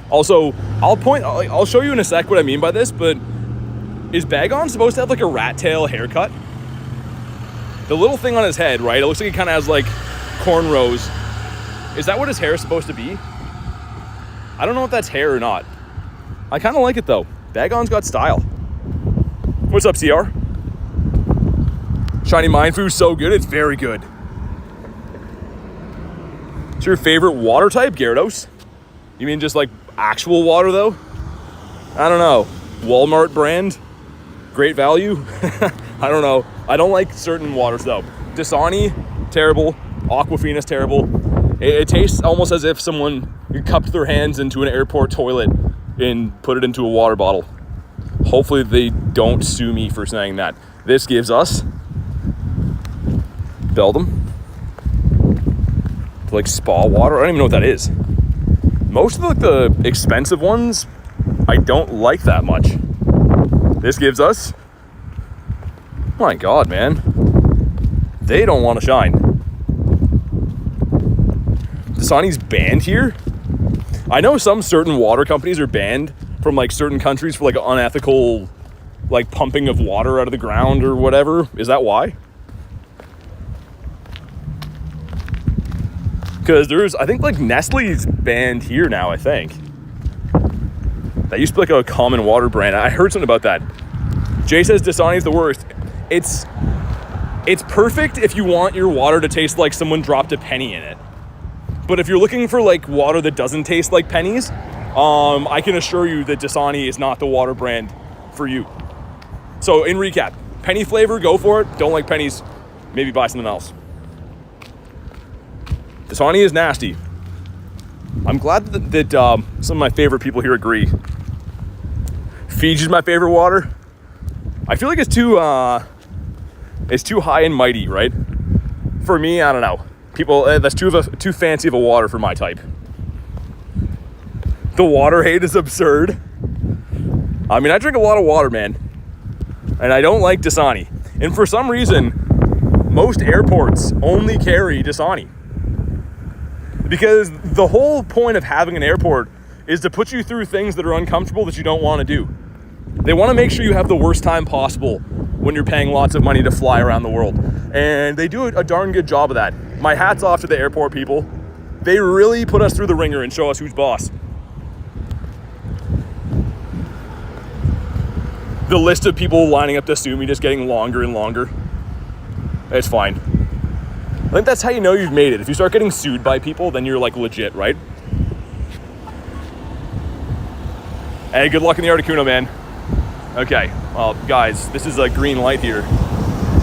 Also, I'll show you in a sec what I mean by this, but is Bagon supposed to have like a rat tail haircut? The little thing on his head, right? It looks like he kind of has like cornrows. Is that what his hair is supposed to be? I don't know if that's hair or not. I kind of like it though. Bagon's got style. What's up, CR? Shiny Mindfu's so good, it's very good. What's your favorite water type, Gyarados? You mean just like actual water though? I don't know. Walmart brand? Great value? I don't know. I don't like certain waters though. Dasani, terrible. Aquafina's terrible. It tastes almost as if someone cupped their hands into an airport toilet and put it into a water bottle. Hopefully they don't sue me for saying that. This gives us Beldum. Like spa water. I don't even know what that is. Most of the expensive ones, I don't like that much. This gives us, my God, man. They don't want to shine. Dasani's banned here. I know some certain water companies are banned from like certain countries for like unethical like pumping of water out of the ground or whatever. Is that why? Because there's, I think like Nestle's banned here now, I think. That used to be like a common water brand. I heard something about that. Jay says Dasani's the worst. It's perfect if you want your water to taste like someone dropped a penny in it. But if you're looking for like water that doesn't taste like pennies, I can assure you that Dasani is not the water brand for you. So in recap, penny flavor, go for it. Don't like pennies, maybe buy something else. Dasani is nasty. I'm glad that some of my favorite people here agree. Fiji's my favorite water. I feel like it's too high and mighty, right? For me, I don't know. People, that's too fancy of a water for my type. The water hate is absurd. I mean, I drink a lot of water, man. And I don't like Dasani. And for some reason, most airports only carry Dasani. Because the whole point of having an airport is to put you through things that are uncomfortable that you don't want to do. They want to make sure you have the worst time possible when you're paying lots of money to fly around the world. And they do a darn good job of that. My hat's off to the airport people. They really put us through the ringer and show us who's boss. The list of people lining up to sue me just getting longer and longer. It's fine. I think that's how you know you've made it. If you start getting sued by people, then you're like legit, right? Hey, good luck in the Articuno, man. Okay, well, guys, this is a green light here.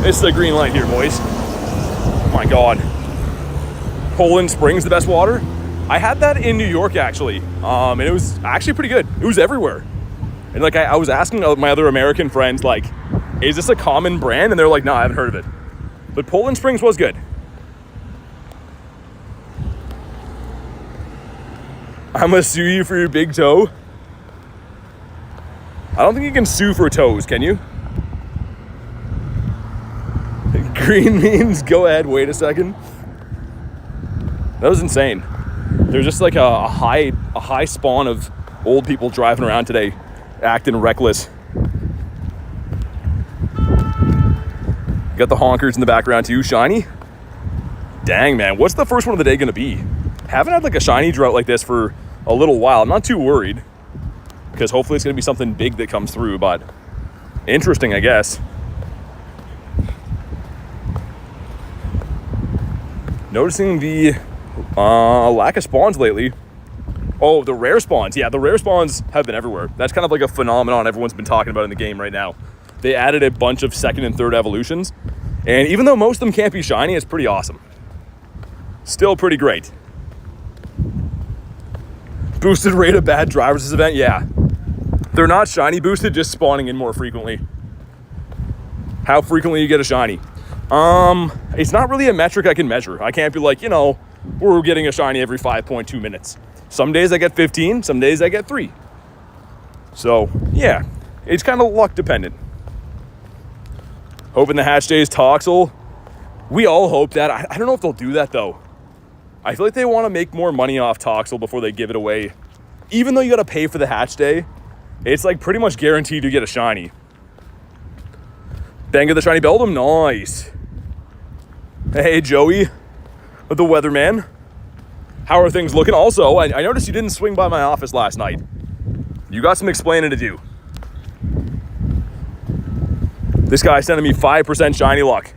This is a green light here, boys. Oh my God. Poland Springs, the best water? I had that in New York, actually. And it was actually pretty good. It was everywhere. And like, I was asking my other American friends, like, is this a common brand? And they're like, no, I haven't heard of it. But Poland Springs was good. I'm gonna sue you for your big toe. I don't think you can sue for toes, can you? Green means go ahead, wait a second. That was insane. There's just like a high spawn of old people driving around today, acting reckless. Got the honkers in the background too. Shiny? Dang, man, what's the first one of the day gonna be? Haven't had like a shiny drought like this for a little while. I'm not too worried because hopefully it's gonna be something big that comes through, but interesting, I guess. Noticing the lack of spawns lately. Oh, the rare spawns. Yeah, the rare spawns have been everywhere. That's kind of like a phenomenon everyone's been talking about in the game right now. They added a bunch of second and third evolutions, and even though most of them can't be shiny, it's pretty awesome. Still pretty great. Boosted rate of bad drivers this event, yeah. They're not shiny boosted, just spawning in more frequently. How frequently you get a shiny? It's not really a metric I can measure. I can't be like, you know, we're getting a shiny every 5.2 minutes. Some days I get 15, some days I get 3. So, yeah, it's kind of luck dependent. Hoping the hatch day is Toxel. We all hope that. I don't know if they'll do that, though. I feel like they want to make more money off Toxel before they give it away. Even though you got to pay for the hatch day, it's like pretty much guaranteed to get a shiny. Bang of the shiny Beldum, nice. Hey, Joey, the weatherman. How are things looking? Also, I noticed you didn't swing by my office last night. You got some explaining to do. This guy sending me 5% shiny luck.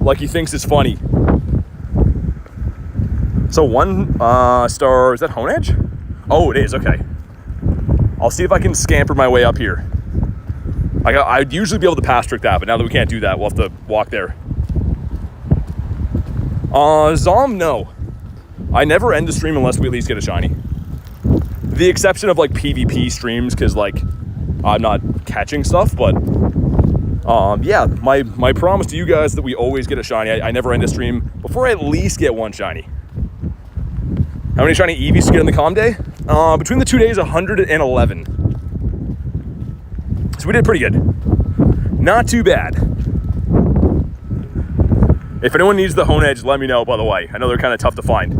Like he thinks it's funny. So 1 star, is that Honedge? Oh, it is, okay. I'll see if I can scamper my way up here. I'd usually be able to pass trick that, but now that we can't do that, we'll have to walk there. Zom, no. I never end the stream unless we at least get a shiny. The exception of like PvP streams, because like I'm not catching stuff, but yeah, my promise to you guys that we always get a shiny. I never end a stream before I at least get 1 shiny. How many shiny Eevees to get in the comm day? Between the 2 days, 111. So we did pretty good. Not too bad. If anyone needs the Honedge, let me know, by the way. I know they're kind of tough to find.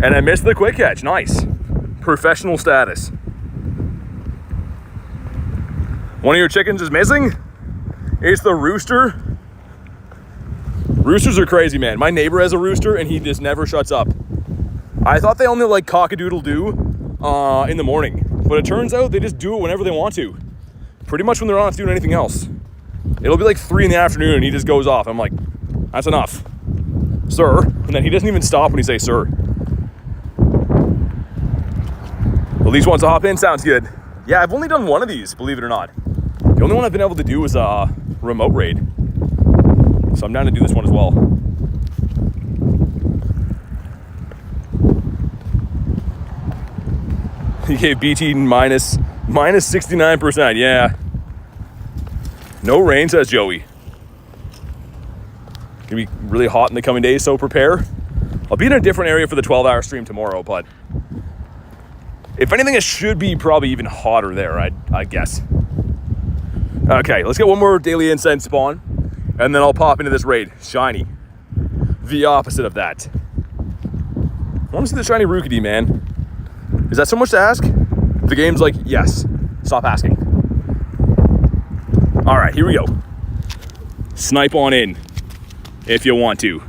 And I missed the quick catch. Nice. Professional status. One of your chickens is missing? It's the rooster. Roosters are crazy, man. My neighbor has a rooster and he just never shuts up. I thought they only like cock-a-doodle-doo in the morning. But it turns out they just do it whenever they want to. Pretty much when they're not doing anything else. It'll be like 3 in the afternoon and he just goes off. I'm like, that's enough. Sir. And then he doesn't even stop when you say sir. At least wants to hop in, sounds good. Yeah, I've only done one of these, believe it or not. The only one I've been able to do is a remote raid. So I'm down to do this one as well. He gave BT minus 69%, yeah. No rain, says Joey. Gonna be really hot in the coming days, so prepare. I'll be in a different area for the 12-hour stream tomorrow, but if anything, it should be probably even hotter there, I guess. Okay, let's get one more daily incense spawn, and then I'll pop into this raid. Shiny. The opposite of that. I want to see the shiny Rookidee, man. Is that so much to ask? The game's like, yes. Stop asking. All right, here we go. Snipe on in, if you want to.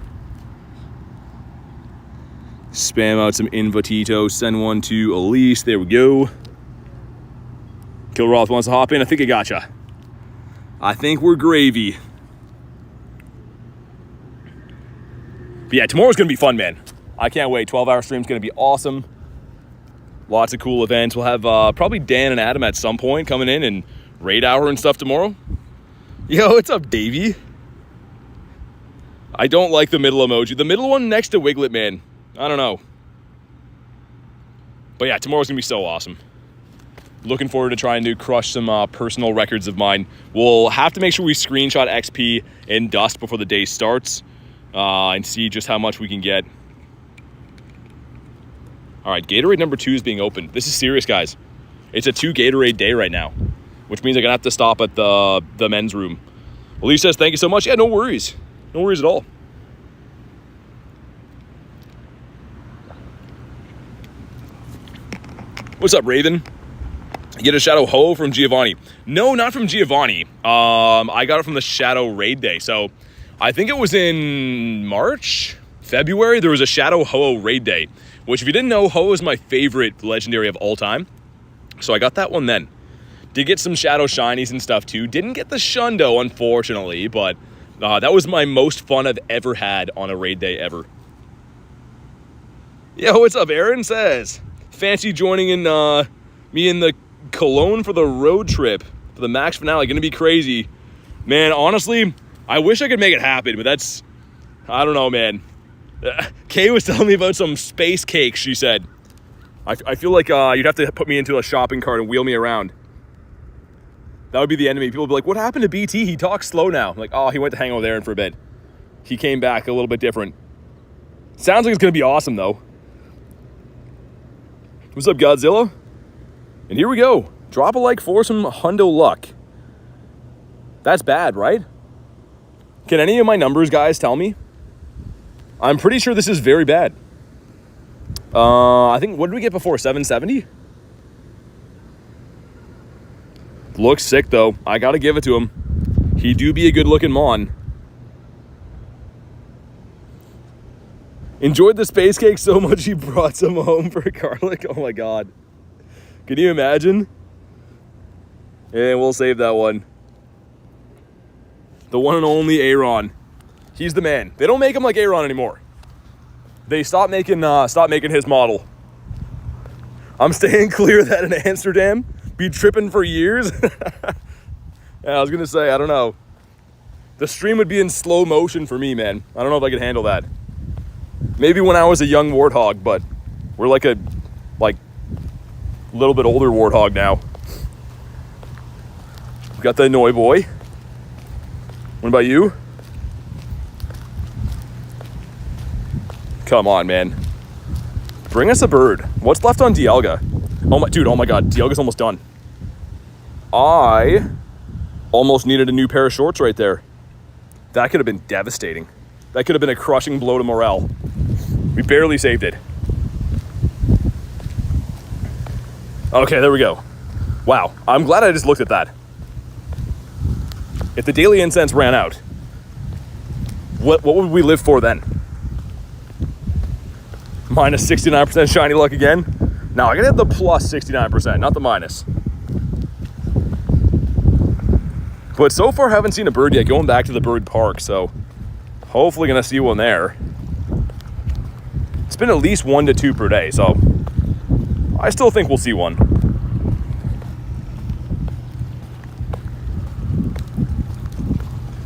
Spam out some Invitito. Send one to Elise. There we go. Kilroth wants to hop in. I think I gotcha. I think we're gravy. But yeah, tomorrow's going to be fun, man. I can't wait. 12-hour stream's going to be awesome. Lots of cool events. We'll have probably Dan and Adam at some point coming in and raid hour and stuff tomorrow. Yo, what's up, Davey? I don't like the middle emoji. The middle one next to Wiglet, man. I don't know. But yeah, tomorrow's going to be so awesome. Looking forward to trying to crush some personal records of mine. We'll have to make sure we screenshot XP and dust before the day starts and see just how much we can get. All right, Gatorade number 2 is being opened. This is serious, guys. It's a 2 Gatorade day right now, which means I'm going to have to stop at the men's room. Elise says, thank you so much. Yeah, no worries. No worries at all. What's up, Raven? Get a Shadow Ho from Giovanni. No, not from Giovanni. I got it from the Shadow Raid Day. So I think it was in March, February. There was a Shadow Ho Raid Day, which if you didn't know, Ho is my favorite legendary of all time. So I got that one then. Did get some Shadow Shinies and stuff too. Didn't get the Shundo, unfortunately, but that was my most fun I've ever had on a Raid Day ever. Yo, what's up? Aron says, fancy joining in me in the Cologne for the road trip for the max finale. Gonna be crazy, man. Honestly, I wish I could make it happen, but that's, I don't know, man. Kay was telling me about some space cake, she said. I feel like you'd have to put me into a shopping cart and wheel me around. That would be the enemy. People would be like, what happened to BT? He talks slow now. I'm like, oh, he went to hang out with Aron for a bit. He came back a little bit different. Sounds like it's going to be awesome, though. What's up, Godzilla? And here we go. Drop a like for some hundo luck. That's bad, right? Can any of my numbers guys tell me? I'm pretty sure this is very bad. I think, what did we get before? 770? Looks sick, though. I gotta give it to him. He do be a good-looking Mon. Enjoyed the space cake so much he brought some home for garlic. Oh my god. Can you imagine? And we'll save that one. The one and only Aron. He's the man. They don't make him like Aron anymore. They stopped making his model. I'm staying clear of that in Amsterdam. Be tripping for years. Yeah, I was gonna say, I don't know. The stream would be in slow motion for me, man. I don't know if I could handle that. Maybe when I was a young warthog, but we're like a little bit older warthog now. We've got the Noi boy. What about you? Come on, man. Bring us a bird. What's left on Dialga? Oh my god, Dialga's almost done. I almost needed a new pair of shorts right there. That could have been devastating. That could have been a crushing blow to morale. We barely saved it. Okay, there we go. Wow, I'm glad I just looked at that. If the daily incense ran out, what would we live for then? Minus 69% shiny luck again? Now, I gotta have the plus 69%, not the minus. But so far, haven't seen a bird yet. Going back to the bird park, so hopefully gonna see one there. It's been at least 1 to 2 per day, so I still think we'll see one.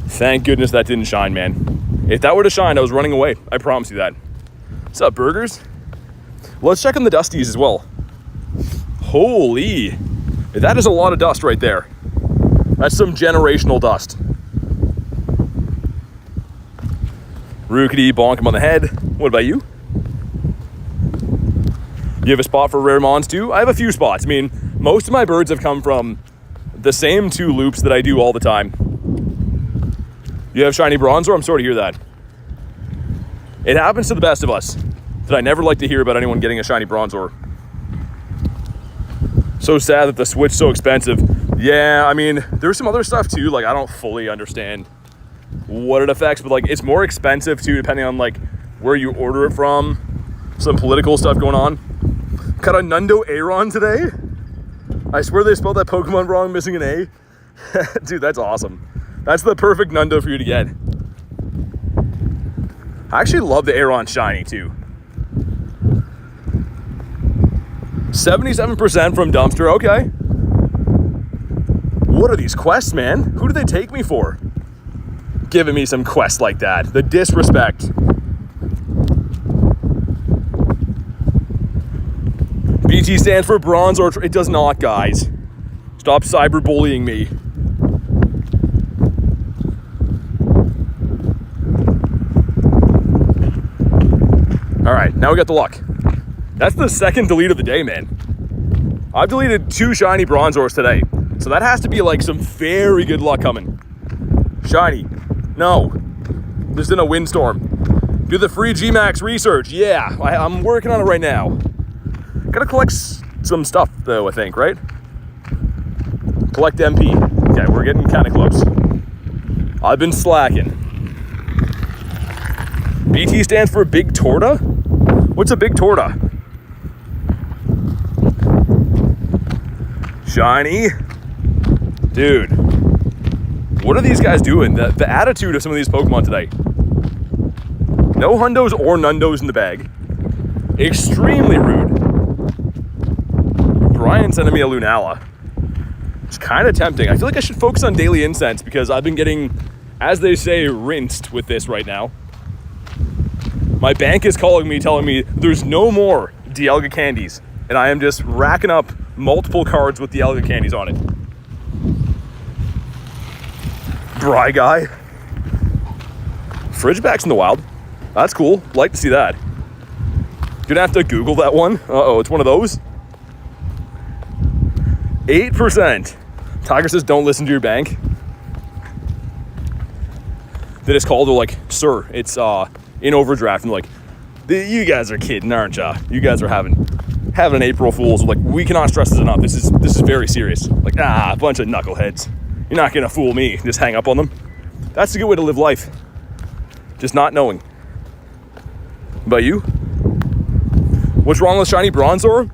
Thank goodness that didn't shine, man. If that would have shined, I was running away. I promise you that. What's up, burgers? Let's check on the dusties as well. Holy, that is a lot of dust right there. That's some generational dust. Rookidee, bonk him on the head. What about you? You have a spot for rare mons too? I have a few spots. I mean, most of my birds have come from the same 2 loops that I do all the time. You have shiny Bronzor? I'm sorry to hear that. It happens to the best of us. That I never like to hear about anyone getting a shiny Bronzor. So sad that the Switch's so expensive. Yeah, I mean, there's some other stuff too. Like, I don't fully understand what it affects, but like, it's more expensive too, depending on like where you order it from. Some political stuff going on. Got a Nundo Aron today. I swear they spelled that Pokemon wrong, missing an A. Dude, that's awesome. That's the perfect Nundo for you to get. I actually love the Aron shiny too. 77% from dumpster, okay. What are these quests, man? Who do they take me for? Giving me some quests like that. The disrespect. BT stands for bronze, or it does not, guys. Stop cyberbullying me. All right, now we got the luck. That's the second delete of the day, man. I've deleted 2 shiny Bronzors today. So that has to be like some very good luck coming. Shiny. No. Just in a windstorm. Do the free Gmax research. Yeah, I'm working on it right now. Gotta collect some stuff though, I think, right? Collect MP. Okay, we're getting kind of close. I've been slacking. BT stands for Big Torta? What's a Big Torta? Shiny. Dude. What are these guys doing? The attitude of some of these Pokemon today. No hundos or nundos in the bag. Extremely rude. Brian sending me a Lunala. It's kind of tempting. I feel like I should focus on daily incense because I've been getting, as they say, rinsed with this right now. My bank is calling me, telling me there's no more Dialga candies. and I am just racking up multiple cards with the elegant candies on it. Bry guy. Fridgebacks in the wild. That's cool. Like to see that. Gonna have to Google that one. Uh-oh, it's one of those. 8%. Tiger says don't listen to your bank. They just called her like, sir, it's in overdraft. And like, you guys are kidding, aren't ya? You guys are having an April Fool's. Like, we cannot stress this enough. This is very serious. Like, a bunch of knuckleheads. You're not gonna fool me. Just hang up on them. That's a good way to live life. Just not knowing. About you? What's wrong with shiny Bronzor?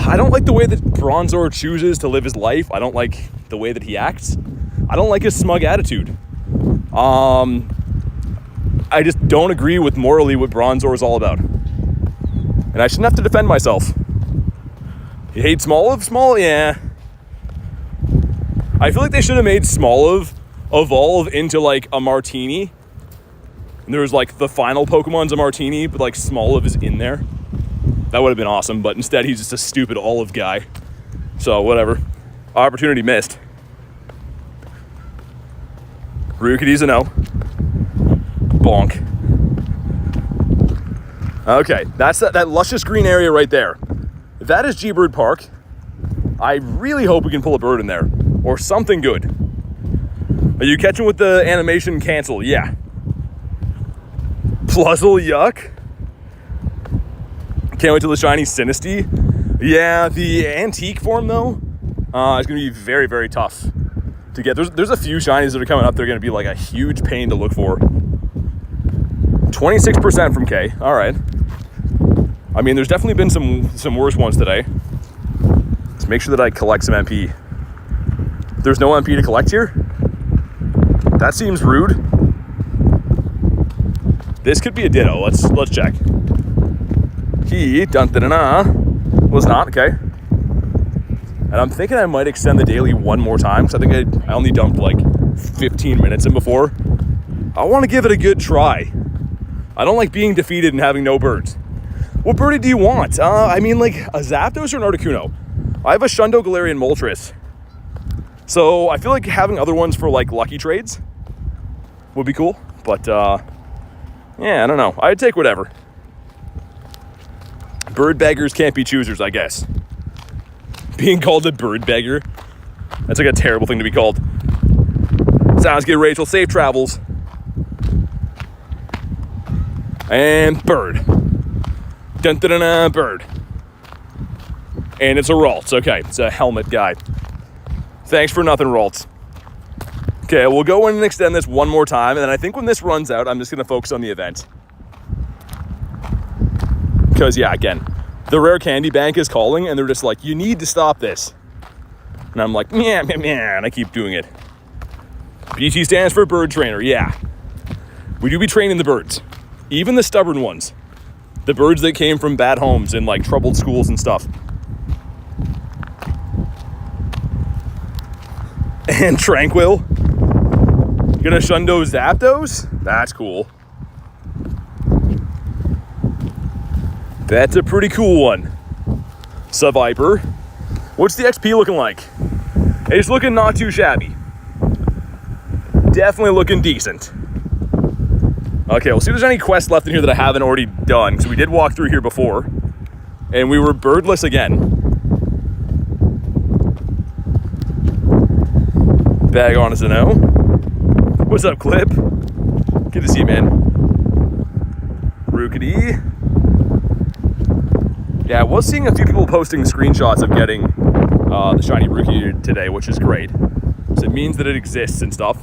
I don't like the way that Bronzor chooses to live his life. I don't like the way that he acts. I don't like his smug attitude. I just don't agree with morally what Bronzor is all about. And I shouldn't have to defend myself. You hate Smoliv? Small? Yeah. I feel like they should have made Smoliv evolve into like a Martini. And there was like the final Pokemon's a Martini, but like Smoliv is in there. That would have been awesome, but instead he's just a stupid olive guy. So whatever. Opportunity missed. Rookidee's a no. Bonk. Okay, that's that luscious green area right there. If that is G-Bird Park, I really hope we can pull a bird in there. Or something good. Are you catching with the animation cancel? Yeah. Pluzzle, yuck. Can't wait till the shiny Sinistea. Yeah, the antique form though, is gonna be very, very tough to get. There's a few shinies that are coming up. They're gonna be like a huge pain to look for. 26% from K. All right. I mean, there's definitely been some worse ones today. Let's make sure that I collect some MP. There's no MP to collect here? That seems rude. This could be a Ditto. Let's check. He was not, okay. And I'm thinking I might extend the daily one more time, because I think I only dumped like 15 minutes in before. I want to give it a good try. I don't like being defeated and having no birds. What birdie do you want? I mean, like a Zapdos or an Articuno? I have a Shundo, Galarian, Moltres. So I feel like having other ones for like lucky trades would be cool. But yeah, I don't know. I'd take whatever. Bird beggars can't be choosers, I guess. Being called a bird beggar, that's like a terrible thing to be called. Sounds good, Rachel. Safe travels. And bird. Dun dun dun dun, bird. And it's a Ralts. Okay, it's a helmet guy. Thanks for nothing, Ralts. Okay, we'll go in and extend this one more time, and then I think when this runs out, I'm just going to focus on the event. Because, yeah, again, the rare candy bank is calling, and they're just like, you need to stop this. And I'm like, meh, meh, meh, and I keep doing it. BT stands for bird trainer, yeah. We do be training the birds. Even the stubborn ones. The birds that came from bad homes and, like, troubled schools and stuff. And Tranquil. Gonna Shundo Zapdos? That's cool. That's a pretty cool one. Saviper. What's the XP looking like? It's looking not too shabby. Definitely looking decent. Okay, we'll see if there's any quests left in here that I haven't already done, because we did walk through here before, and we were birdless again. Bagon is a no. What's up, Clip? Good to see you, man. Rookidee. Yeah, I was seeing a few people posting screenshots of getting the shiny Rookidee today, which is great. So it means that it exists and stuff.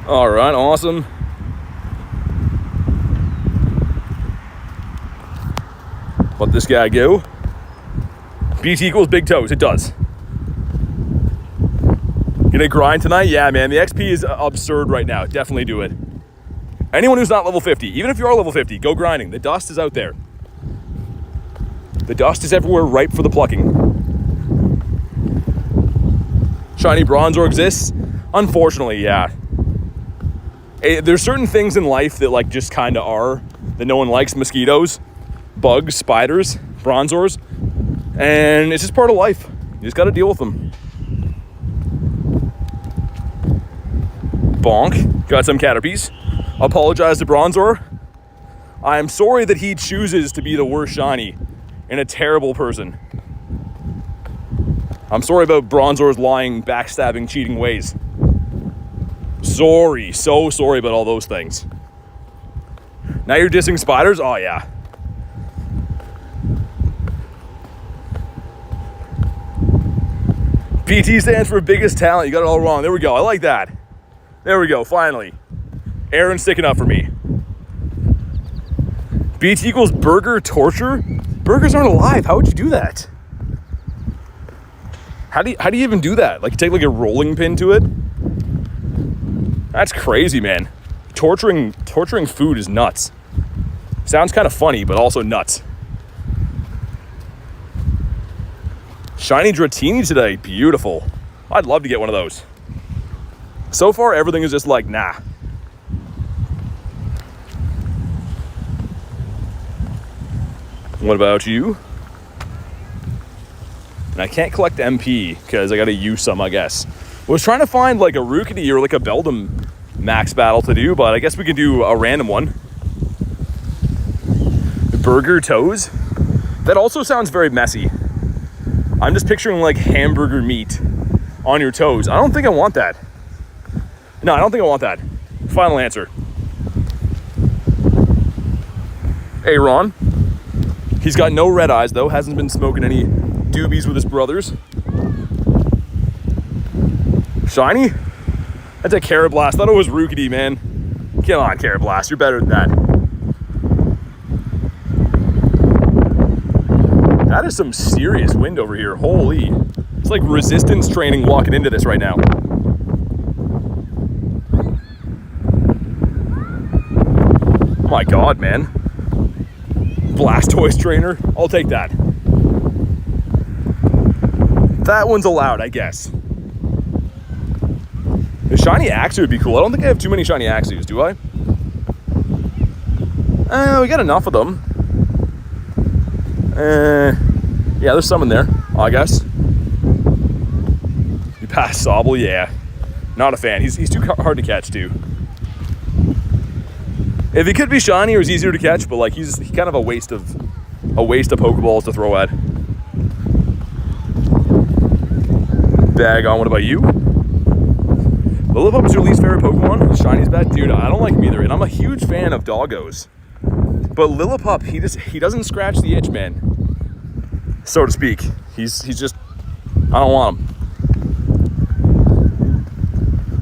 All right, awesome. Let this guy go. BT equals big toes. It does. Gonna grind tonight? Yeah, man. The XP is absurd right now. Definitely do it. Anyone who's not level 50, even if you are level 50, go grinding. The dust is out there. The dust is everywhere, ripe for the plucking. Shiny Bronzor exists? Unfortunately, yeah. There's certain things in life that like just kind of are, that no one likes. Mosquitoes, bugs, spiders, bronzors, and it's just part of life. You just got to deal with them. Bonk. Got some Caterpies. Apologize to Bronzor. I am sorry that he chooses to be the worst shiny and a terrible person. I'm sorry about Bronzor's lying, backstabbing, cheating ways. Sorry, so sorry about all those things. Now you're dissing spiders? Oh yeah. PT stands for biggest talent. You got it all wrong. There we go. I like that. There we go, finally. Aron's sticking up for me. BT equals burger torture? Burgers aren't alive. How would you do that? How do you even do that? Like, you take like a rolling pin to it? That's crazy, man. Torturing food is nuts. Sounds kind of funny, but also nuts. Shiny Dratini today. Beautiful. I'd love to get one of those. So far, everything is just like, nah. What about you? And I can't collect MP because I got to use some, I guess. I was trying to find like a Rookidee or like a Beldum max battle to do, but I guess we can do a random one. Burger toes? That also sounds very messy. I'm just picturing like hamburger meat on your toes. I don't think I want that. No, I don't think I want that. Final answer. Aron. He's got no red eyes though. Hasn't been smoking any doobies with his brothers. Shiny? That's a Carrot Blast. Thought it was Rookidee, man. Come on, Carrot Blast. You're better than that. That is some serious wind over here. Holy. It's like resistance training walking into this right now. Oh my God, man. Blastoise trainer. I'll take that. That one's allowed, I guess. The shiny Axew would be cool. I don't think I have too many shiny Axews, do I? We got enough of them. Yeah, there's some in there, I guess. You passed Sobble? Yeah. Not a fan. He's too hard to catch, too. If he could be shiny, it was easier to catch, but like he's kind of a waste of Pokeballs to throw at. Bagon, what about you? Lilliput is your least favorite Pokemon? Shiny's bad? Dude, I don't like him either, and I'm a huge fan of Doggos. But Lilliput, he doesn't scratch the itch, man. So to speak. He's just, I don't want him.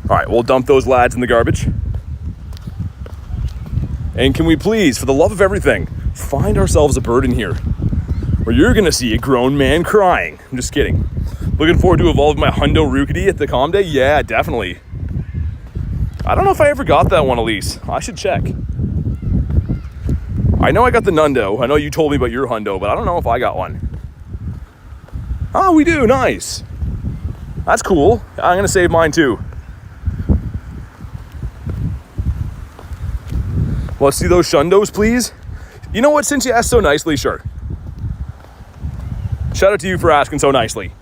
Alright, we'll dump those lads in the garbage. And can we please, for the love of everything, find ourselves a bird in here where you're going to see a grown man crying. I'm just kidding. Looking forward to evolving my Hundo Rookidee at the Calm Day? Yeah, definitely. I don't know if I ever got that one, Elise. I should check. I know I got the Nundo. I know you told me about your Hundo, but I don't know if I got one. Oh, we do. Nice. That's cool. I'm going to save mine too. Let's see those Shundos, please. You know what? Since you asked so nicely, sure. Shout out to you for asking so nicely.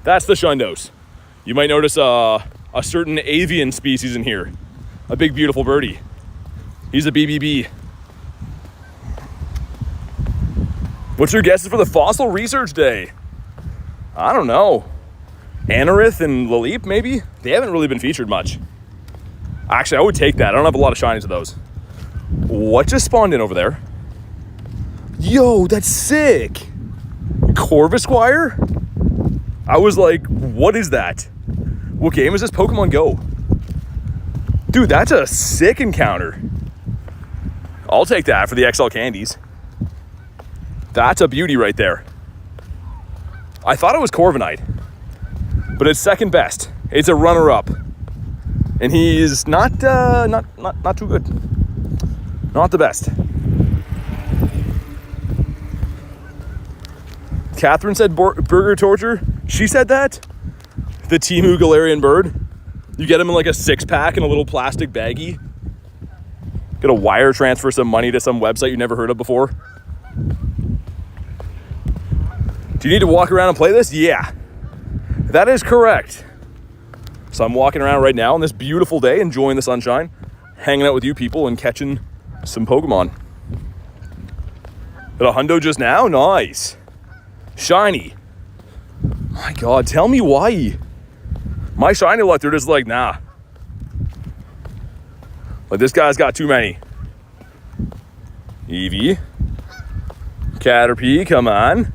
That's the Shundos. You might notice a certain avian species in here. A big, beautiful birdie. He's a BBB. What's your guesses for the Fossil Research Day? I don't know. Anorith and Laleep, maybe? They haven't really been featured much. Actually, I would take that. I don't have a lot of shinies of those. What just spawned in over there? Yo, that's sick. Corvisquire? I was like, what is that? What game is this? Pokemon GO. Dude, that's a sick encounter. I'll take that for the XL candies. That's a beauty right there. I thought it was Corviknight, but it's second best. It's a runner-up. And he's not too good. Not the best. Catherine said burger torture. She said that? The Timu Galarian bird. You get him in like a 6-pack in a little plastic baggie. Gonna wire transfer some money to some website you never heard of before. Do you need to walk around and play this? Yeah, that is correct. So I'm walking around right now on this beautiful day, enjoying the sunshine, hanging out with you people and catching some Pokemon. Got a hundo just now? Nice. Shiny. My God, tell me why. My shiny luck, they're just like, nah. Like, this guy's got too many. Eevee. Caterpie, come on.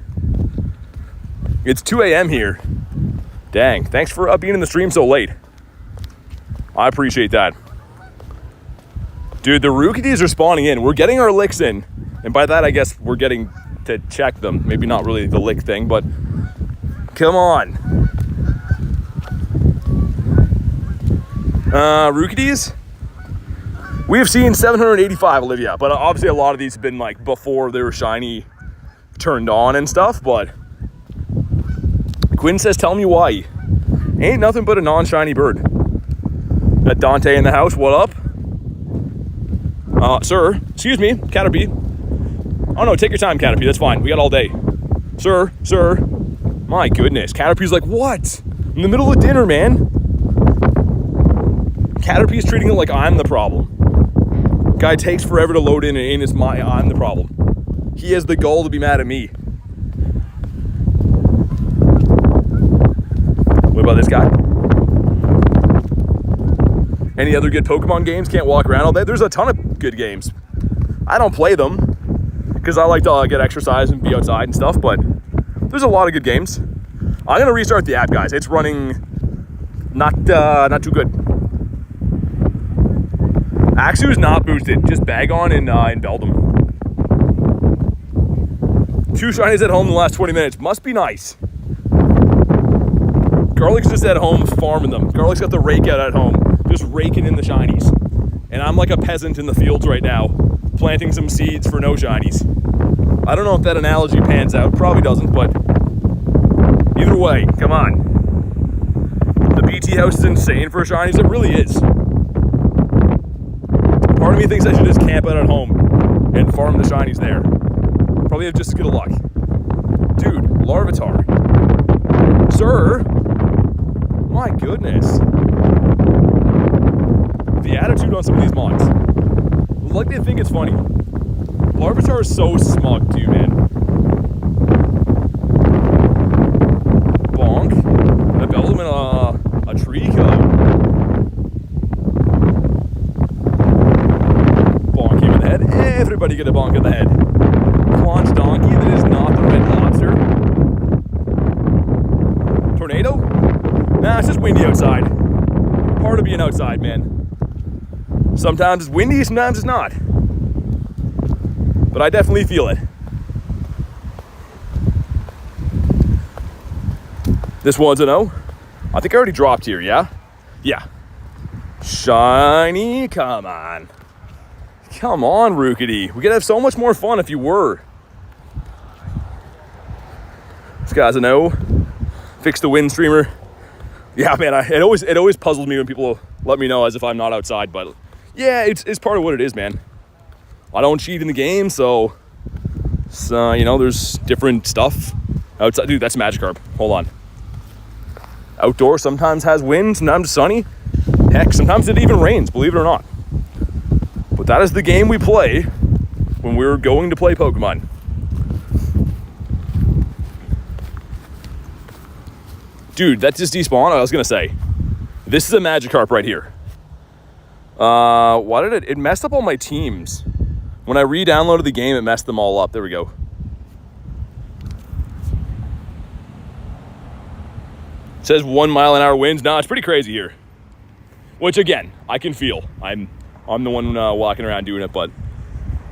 It's 2 a.m. here. Dang, thanks for being in the stream so late. I appreciate that. Dude, the Rookidees are spawning in. We're getting our licks in. And by that, I guess we're getting to check them. Maybe not really the lick thing, but come on. Rookidees? We have seen 785, Olivia, but obviously a lot of these have been like before they were shiny turned on and stuff, but Quinn says, tell me why. Ain't nothing but a non-shiny bird. Got Dante in the house, what up? Sir, excuse me, Caterpie. Oh no, take your time, Caterpie, that's fine, we got all day. Sir, my goodness, Caterpie's like, what? In the middle of dinner, man. Caterpie's treating it like I'm the problem. Guy takes forever to load in and it's I'm the problem. He has the gall to be mad at me. What about this guy? Any other good Pokemon games? Can't walk around all day? There's a ton of good games. I don't play them because I like to get exercise and be outside and stuff, but there's a lot of good games. I'm gonna restart the app, guys. It's running not too good. Axu's not boosted, just Bagon in Beldum. 2 shinies at home in the last 20 minutes. Must be nice. Garlic's just at home farming them. Garlic's got the rake out at home, just raking in the shinies. And I'm like a peasant in the fields right now, planting some seeds for no shinies. I don't know if that analogy pans out. Probably doesn't, but either way, come on. The BT house is insane for shinies. It really is. Part of me thinks I should just camp out at home and farm the shinies there. Probably have just as good of luck. Dude, Larvitar. Sir? My goodness. The attitude on some of these mods. Like they think it's funny. Larvitar is so smug too, man. Bonk. And a Beldum and a Trico. Bonk him in the head. Everybody get a bonk in the head. Claunch Donkey, that is not the Red Lobster. Tornado? Nah, it's just windy outside. Part of being outside, man. Sometimes it's windy, sometimes it's not. But I definitely feel it. This one's a no. I think I already dropped here, yeah? Yeah. Shiny, come on. Come on, Rookidee. We could have so much more fun if you were. This guy's a no. Fix the wind streamer. Yeah, man, it always puzzles me when people let me know as if I'm not outside, but yeah, it's part of what it is, man. I don't cheat in the game, so you know, there's different stuff outside. Dude, that's Magikarp. Hold on. Outdoor sometimes has wind, sometimes sunny. Heck, sometimes it even rains, believe it or not. But that is the game we play when we're going to play Pokemon. Dude, that just despawned. I was gonna say, this is a Magikarp right here. Why did it messed up all my teams? When I re-downloaded the game, it messed them all up. There we go. It says 1 mile an hour winds. Nah, it's pretty crazy here. Which again, I can feel. I'm the one walking around doing it, but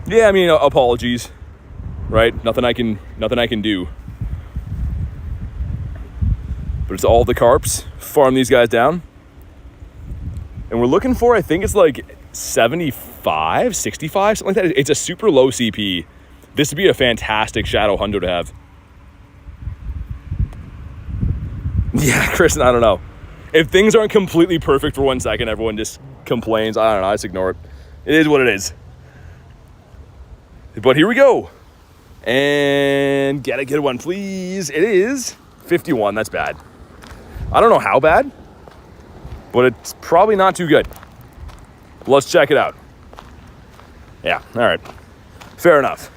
yeah, I mean, apologies, right? Nothing I can do. But it's all the carps. Farm these guys down. And we're looking for, I think it's like 75, 65, something like that. It's a super low CP. This would be a fantastic Shadow Hundo to have. Yeah, Kristen, I don't know. If things aren't completely perfect for 1 second, everyone just complains. I don't know, I just ignore it. It is what it is. But here we go. And get a good one, please. It is 51. That's bad. I don't know how bad, but it's probably not too good. Let's check it out. Yeah, all right. Fair enough.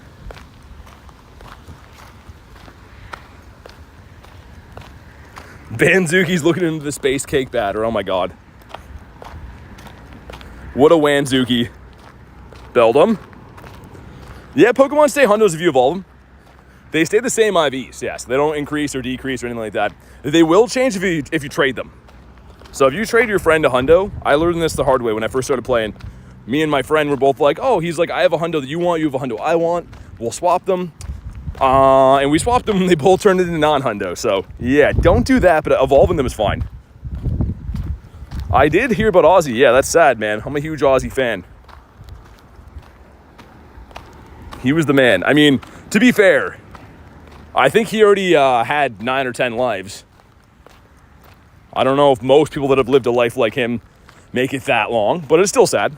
Banzuki's looking into the space cake batter. Oh my god. What a Wanzuki. Beldum. Yeah, Pokemon stay hundos if you evolve them. They stay the same IVs, yes. They don't increase or decrease or anything like that. They will change if you trade them. So if you trade your friend a hundo, I learned this the hard way when I first started playing. Me and my friend were both like, oh, he's like, I have a hundo that you want, you have a hundo I want. We'll swap them. And we swapped them and they both turned into non-hundo. So yeah, don't do that, but evolving them is fine. I did hear about Ozzy. Yeah, that's sad, man. I'm a huge Ozzy fan. He was the man. I mean, to be fair, I think he already had 9 or 10 lives. I don't know if most people that have lived a life like him make it that long, but it's still sad.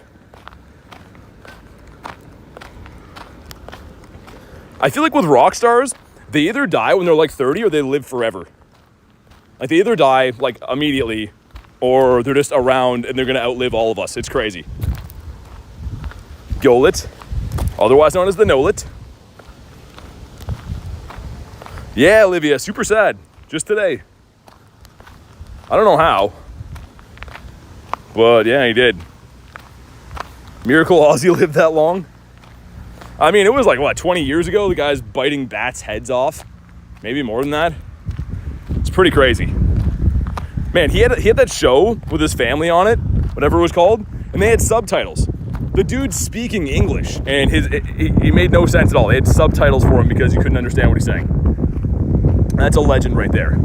I feel like with rock stars, they either die when they're like 30 or they live forever. Like they either die like immediately or they're just around and they're going to outlive all of us. It's crazy. Golet, otherwise known as the Nolet. Yeah, Olivia, super sad. Just today. I don't know how. But yeah, he did. Miracle Ozzy lived that long. I mean, it was like, what, 20 years ago? The guy's biting bats' heads off. Maybe more than that. It's pretty crazy. Man, he had that show with his family on it, whatever it was called, and they had subtitles. The dude's speaking English, and he made no sense at all. They had subtitles for him because you couldn't understand what he's saying. That's a legend right there.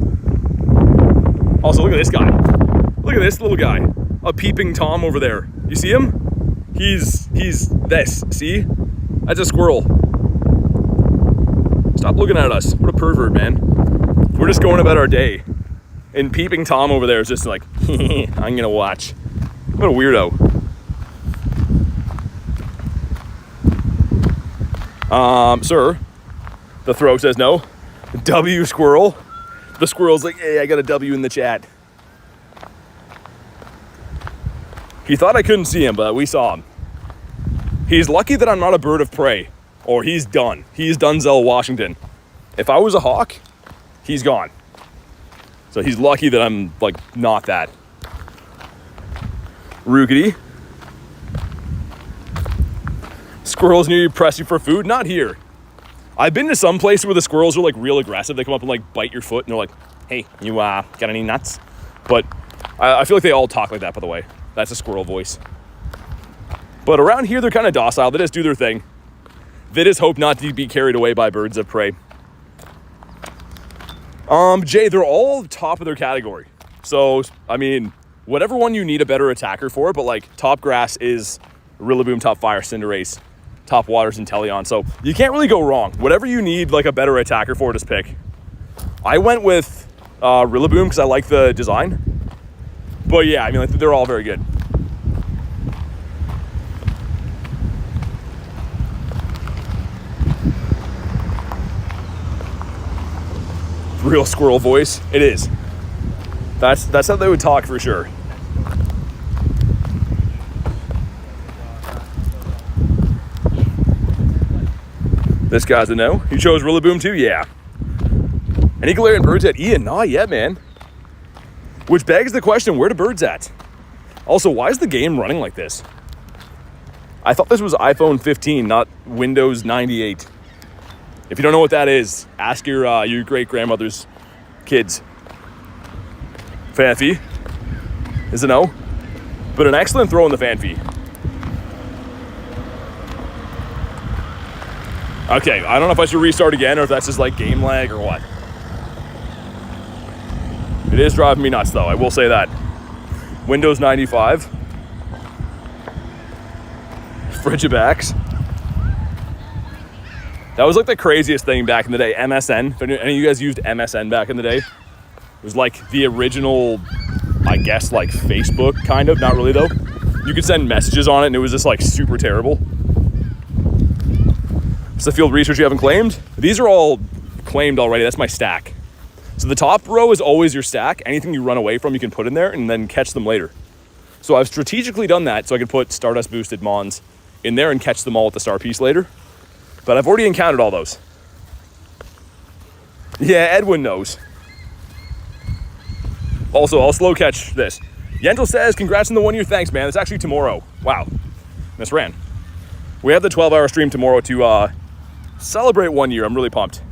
Also, look at this guy. Look at this little guy. A peeping Tom over there. You see him? He's this. See? That's a squirrel. Stop looking at us. What a pervert, man. We're just going about our day. And peeping Tom over there is just like, I'm gonna watch. What a weirdo. Sir. The throw says no. W squirrel. The squirrel's like, hey, I got a W in the chat. He thought I couldn't see him, but we saw him. He's lucky that I'm not a bird of prey, or he's done. He's Dunzel Washington. If I was a hawk, he's gone. So he's lucky that I'm, like, not that. Rookidee. Squirrels near you press you for food? Not here. I've been to some places where the squirrels are, like, real aggressive. They come up and, like, bite your foot, and they're like, hey, you, got any nuts? But I feel like they all talk like that, by the way. That's a squirrel voice. But around here, they're kind of docile. They just do their thing. They just hope not to be carried away by birds of prey. Jay, they're all top of their category. So, I mean, whatever one you need a better attacker for, but, like, top grass is Rillaboom, top fire, Cinderace, top water's Inteleon. So you can't really go wrong. Whatever you need, like, a better attacker for, just pick. I went with Rillaboom because I like the design. But, yeah, I mean, like, they're all very good. Real squirrel voice. It is. That's how they would talk for sure. This guy's a no. He chose Rillaboom too? Yeah. Any Galarian birds at Ian? Not yet, man. Which begs the question, where do birds at? Also, why is the game running like this? I thought this was iPhone 15, not Windows 98. If you don't know what that is, ask your great-grandmother's kids. Fanfi is a no, but an excellent throw in the Fanfi. Okay, I don't know if I should restart again or if that's just like game lag or what. It is driving me nuts though, I will say that. Windows 95. Frigibacks. That was like the craziest thing back in the day. MSN. If any of you guys used MSN back in the day, it was like the original, I guess, like Facebook, kind of. Not really, though. You could send messages on it, and it was just like super terrible. It's the field research you haven't claimed. These are all claimed already. That's my stack. So the top row is always your stack. Anything you run away from, you can put in there and then catch them later. So I've strategically done that so I could put Stardust boosted Mons in there and catch them all at the star piece later. But I've already encountered all those. Yeah, Edwin knows. Also, I'll slow catch this. Yentl says, congrats on the 1 year. Thanks, man. It's actually tomorrow. Wow. This ran. We have the 12-hour stream tomorrow to celebrate 1 year. I'm really pumped.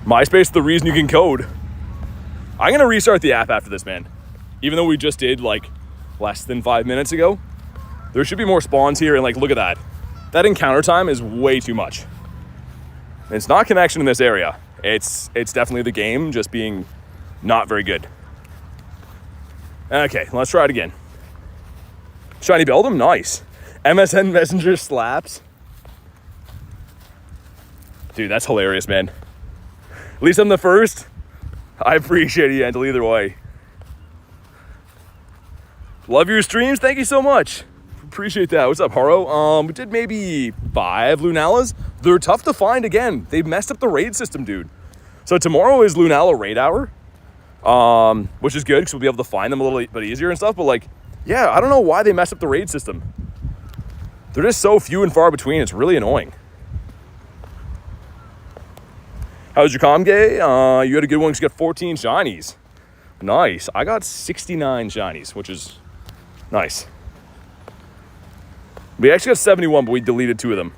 MySpace is the reason you can code. I'm going to restart the app after this, man. Even though we just did, like, less than 5 minutes ago. There should be more spawns here, and, like, look at that. That encounter time is way too much. It's not connection in this area. It's definitely the game just being not very good. Okay, let's try it again. Shiny Beldum, nice. MSN Messenger slaps. Dude, that's hilarious, man. At least I'm the first. I appreciate it, Yentl, either way. Love your streams. Thank you so much. Appreciate that. What's up, Haro? We did maybe 5 Lunalas. They're tough to find again. They messed up the raid system, dude. So tomorrow is Lunala raid hour, which is good because we'll be able to find them a little bit easier and stuff. But like, yeah, I don't know why they messed up the raid system. They're just so few and far between. It's really annoying. How's your comm gay? You had a good one because you got 14 shinies. Nice. I got 69 shinies, which is nice. We actually got 71, but we deleted 2 of them.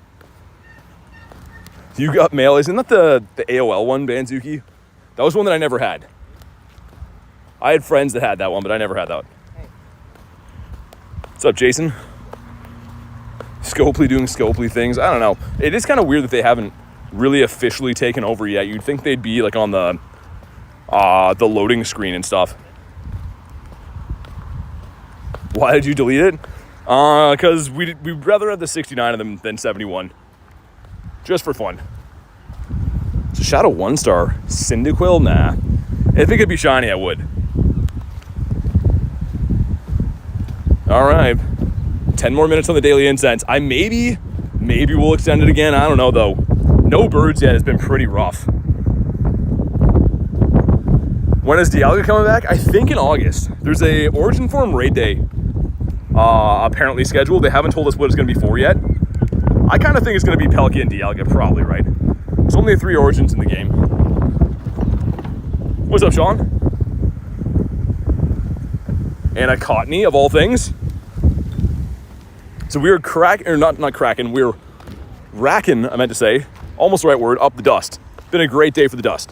You got mail. Isn't that the AOL one, Banzuki? That was one that I never had. I had friends that had that one, but I never had that one. Hey. What's up, Jason? Scopely doing Scopely things. I don't know. It is kind of weird that they haven't really officially taken over yet. You'd think they'd be like on the loading screen and stuff. Why did you delete it? Because we'd rather have the 69 of them than 71. Just for fun. It's a Shadow 1-star. Cyndaquil? Nah. If it could be shiny, I would. Alright. 10 more minutes on the daily incense. Maybe we'll extend it again. I don't know, though. No birds yet. It's been pretty rough. When is Dialga coming back? I think in August. There's a Origin Form raid day apparently scheduled. They haven't told us what it's going to be for yet. I kind of think it's going to be Pelkey and Dialga, probably, right? There's only 3 Origins in the game. What's up, Sean? And a Cottony, of all things. So we were not cracking, we were racking, I meant to say, almost the right word, up the dust. Been a great day for the dust.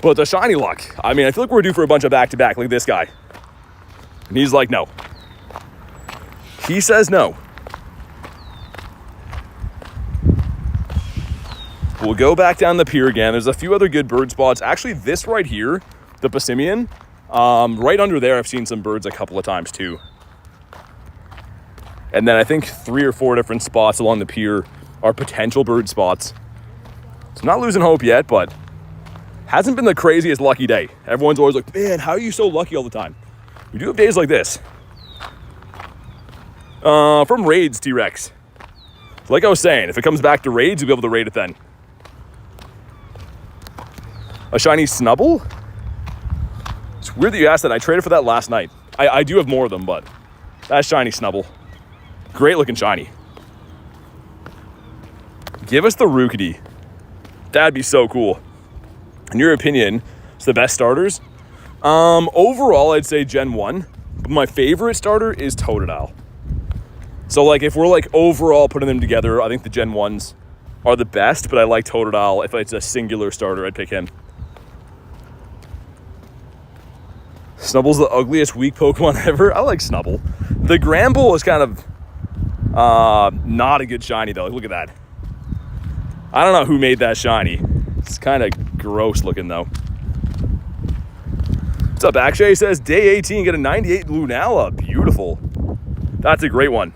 But the shiny luck, I mean, I feel like we're due for a bunch of back-to-back. Look at this guy. And he's like, no. He says no. We'll go back down the pier again. There's a few other good bird spots. Actually, this right here, the Passimian, right under there, I've seen some birds a couple of times too. And then I think 3 or 4 different spots along the pier are potential bird spots. So I'm not losing hope yet, but hasn't been the craziest lucky day. Everyone's always like, man, how are you so lucky all the time? We do have days like this. From raids, T-Rex. Like I was saying, if it comes back to raids, you'll be able to raid it then. A shiny Snubble? It's weird that you asked that. I traded for that last night. I do have more of them, but that's shiny Snubble. Great looking shiny. Give us the Rookidee. That'd be so cool. In your opinion, it's the best starters? Overall, I'd say Gen 1. But my favorite starter is Totodile. So, like, if we're, like, overall putting them together, I think the Gen 1s are the best, but I like Totodile. If it's a singular starter, I'd pick him. Snubble's the ugliest weak Pokemon ever. I like Snubble. The Gramble is kind of not a good shiny, though. Look at that. I don't know who made that shiny. It's kind of gross looking, though. What's up, Akshay? Says, day 18, get a 98 Lunala. Beautiful. That's a great one.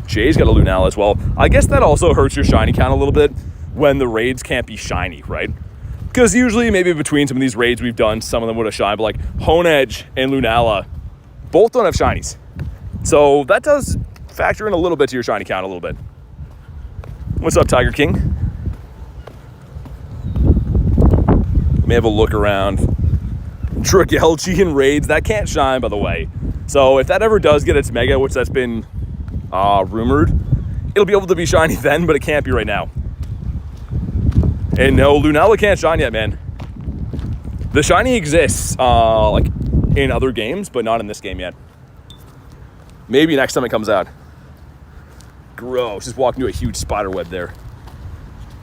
Jay's got a Lunala as well. I guess that also hurts your shiny count a little bit when the raids can't be shiny, right? Because usually maybe between some of these raids we've done, some of them would have shined, but like Honedge and Lunala both don't have shinies. So that does factor in a little bit to your shiny count a little bit. What's up, Tiger King? Let me have a look around. Dragalge and raids, that can't shine, by the way. So if that ever does get its mega, which that's been rumored, it'll be able to be shiny then, but it can't be right now. And no, Lunala can't shine yet, man. The shiny exists like in other games, but not in this game yet. Maybe next time it comes out. Gross. Just walking into a huge spider web there.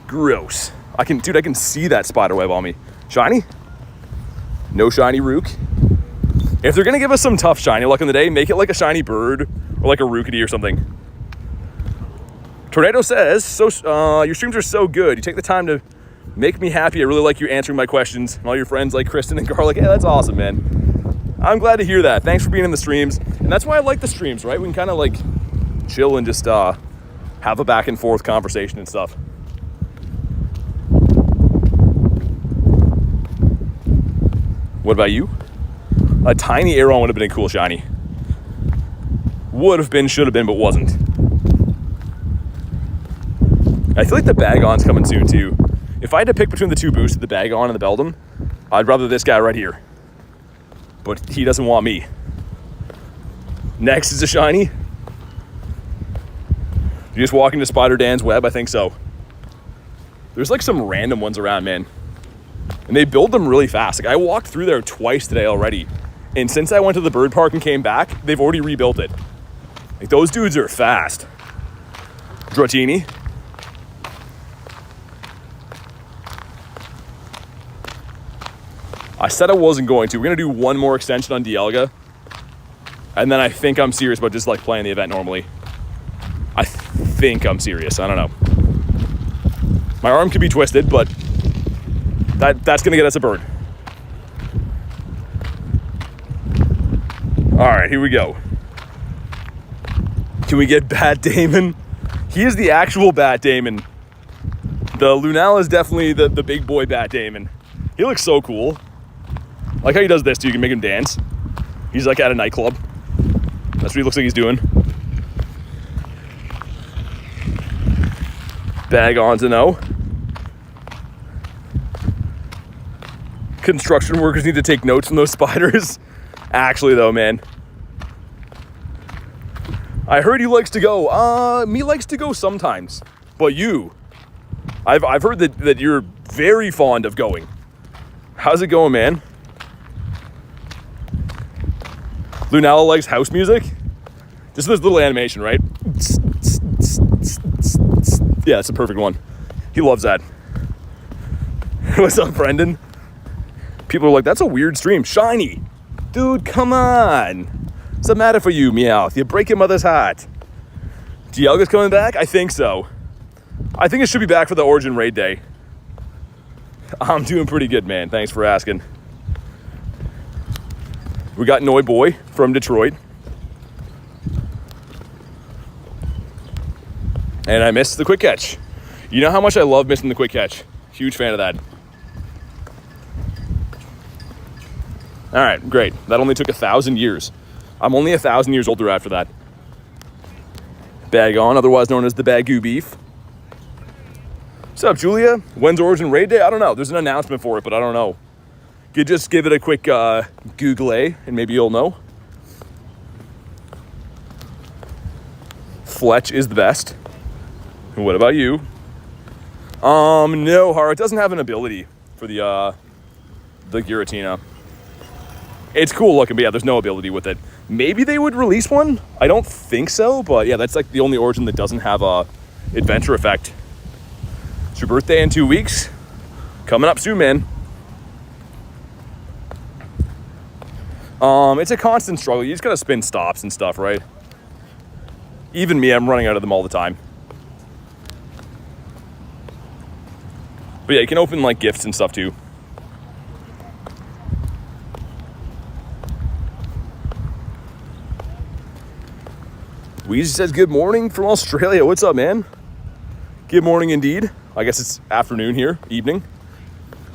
Gross. Dude, I can see that spider web on me. Shiny? No shiny Rook. If they're gonna give us some tough shiny luck in the day, make it like a shiny bird or like a Rookidee or something. Tornado says, your streams are so good. You take the time to make me happy. I really like you answering my questions. And all your friends like Kristen and Garlic. Hey, that's awesome, man. I'm glad to hear that. Thanks for being in the streams. And that's why I like the streams, right? We can kind of like chill and just have a back and forth conversation and stuff. What about you? A tiny Aron would have been a cool shiny. Would have been, should have been, but wasn't. I feel like the Bagon's coming soon too. If I had to pick between the two boosts, the Bagon and the Beldum, I'd rather this guy right here. But he doesn't want me. Next is a shiny. You just walk into Spider Dan's web? I think so. There's like some random ones around, man. And they build them really fast. Like I walked through there twice today already. And since I went to the bird park and came back, they've already rebuilt it. Like those dudes are fast. Dratini. I said I wasn't going to. We're gonna do one more extension on Dialga. And then I think I'm serious about just like playing the event normally. I think I'm serious. I don't know. My arm could be twisted, but that's gonna get us a bird. All right, here we go. Can we get Bat Damon? He is the actual Bat Damon. The Lunala is definitely the big boy Bat Damon. He looks so cool. I like how he does this too. You can make him dance. He's like at a nightclub. That's what he looks like he's doing. Bagon to know. Construction workers need to take notes from those spiders. Actually though, man. I heard he likes to go. Me likes to go sometimes. But you, I've heard that you're very fond of going. How's it going, man? Lunala likes house music. Just this little animation, right? Yeah, it's a perfect one. He loves that. What's up, Brendan? People are like, that's a weird stream. Shiny. Dude, come on. What's the matter for you, Meowth? You break your mother's heart. Dialga's coming back? I think so. I think it should be back for the Origin Raid Day. I'm doing pretty good, man. Thanks for asking. We got Noi Boy from Detroit. And I missed the quick catch. You know how much I love missing the quick catch. Huge fan of that. All right, great. That only took 1,000 years. I'm only 1,000 years older after that. Bagon, otherwise known as the Bagoo Beef. What's up, Julia? When's Origin Raid Day? I don't know. There's an announcement for it, but I don't know. You just give it a quick Google and maybe you'll know. Fletch is the best. And what about you? No, Har, it doesn't have an ability for the Giratina. It's cool looking, but yeah, there's no ability with it. Maybe they would release one. I don't think so, but yeah, that's like the only Origin that doesn't have a adventure effect. It's your birthday in 2 weeks. Coming up soon, man. It's a constant struggle. You just gotta spin stops and stuff, right? Even me, I'm running out of them all the time. But yeah, you can open like gifts and stuff too. Weezy says good morning from Australia. What's up, man? Good morning indeed. I guess it's afternoon here, evening.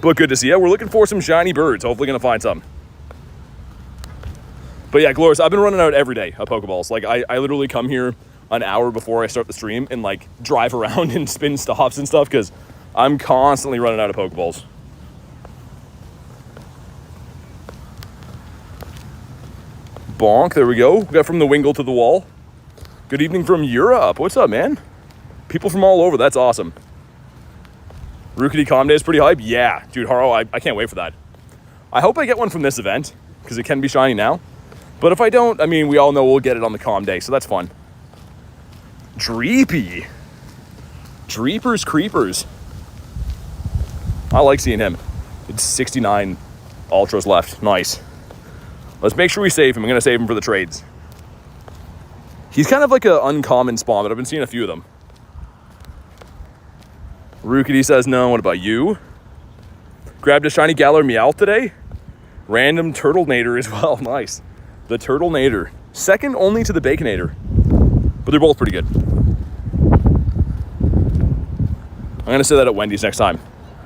But good to see you. We're looking for some shiny birds. Hopefully gonna find some. But yeah, Glorious, I've been running out every day of Pokeballs. Like, I literally come here an hour before I start the stream and, like, drive around and spin stops and stuff because I'm constantly running out of Pokeballs. Bonk, there we go. We got from the Wingle to the wall. Good evening from Europe. What's up, man? People from all over, that's awesome. Rookidee Calm Day is pretty hype. Yeah, dude, Haro, I can't wait for that. I hope I get one from this event because it can be shiny now. But if I don't, I mean, we all know we'll get it on the Calm Day, so that's fun. Dreepy. Dreepers Creepers. I like seeing him. It's 69 Ultras left. Nice. Let's make sure we save him. I'm going to save him for the trades. He's kind of like an uncommon spawn, but I've been seeing a few of them. Rookidee says no. What about you? Grabbed a shiny Galar Meowth today. Random Turtonator as well. Nice. The Turtonator. Second only to the Baconator. But they're both pretty good. I'm going to say that at Wendy's next time.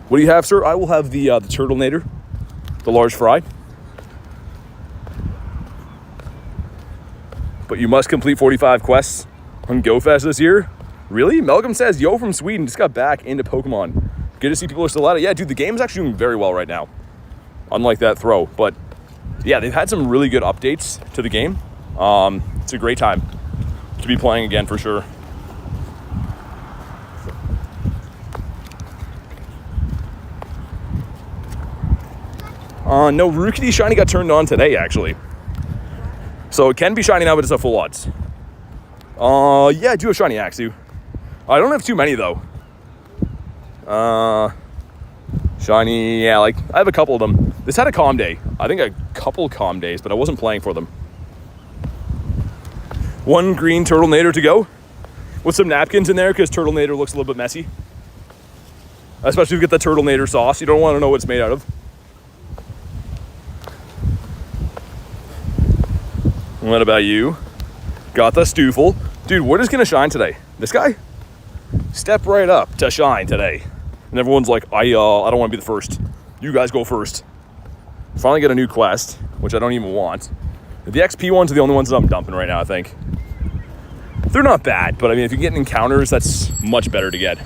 What do you have, sir? I will have the Turtonator. The large fry. But you must complete 45 quests on GoFest this year. Really? Malcolm says, yo from Sweden, just got back into Pokemon. Good to see people are still at it. Yeah, dude, the game's actually doing very well right now. Unlike that throw. But yeah, they've had some really good updates to the game. It's a great time to be playing again for sure. No, Rookidee Shiny got turned on today, actually. So it can be shiny now, but it's a full odds. Yeah, I do have shiny Axew. I don't have too many, though. Shiny, yeah, like, I have a couple of them. This had a Calm Day. I think a couple Calm Days, but I wasn't playing for them. One green Turtonator to go. With some napkins in there, because Turtonator looks a little bit messy. Especially if you get the Turtonator sauce. You don't want to know what it's made out of. What about you? Got the Stoofle. Dude, what is going to shine today? This guy? Step right up to shine today. And everyone's like, I don't want to be the first. You guys go first. Finally get a new quest, which I don't even want. The XP ones are the only ones that I'm dumping right now, I think. They're not bad, but I mean, if you get encounters, that's much better to get.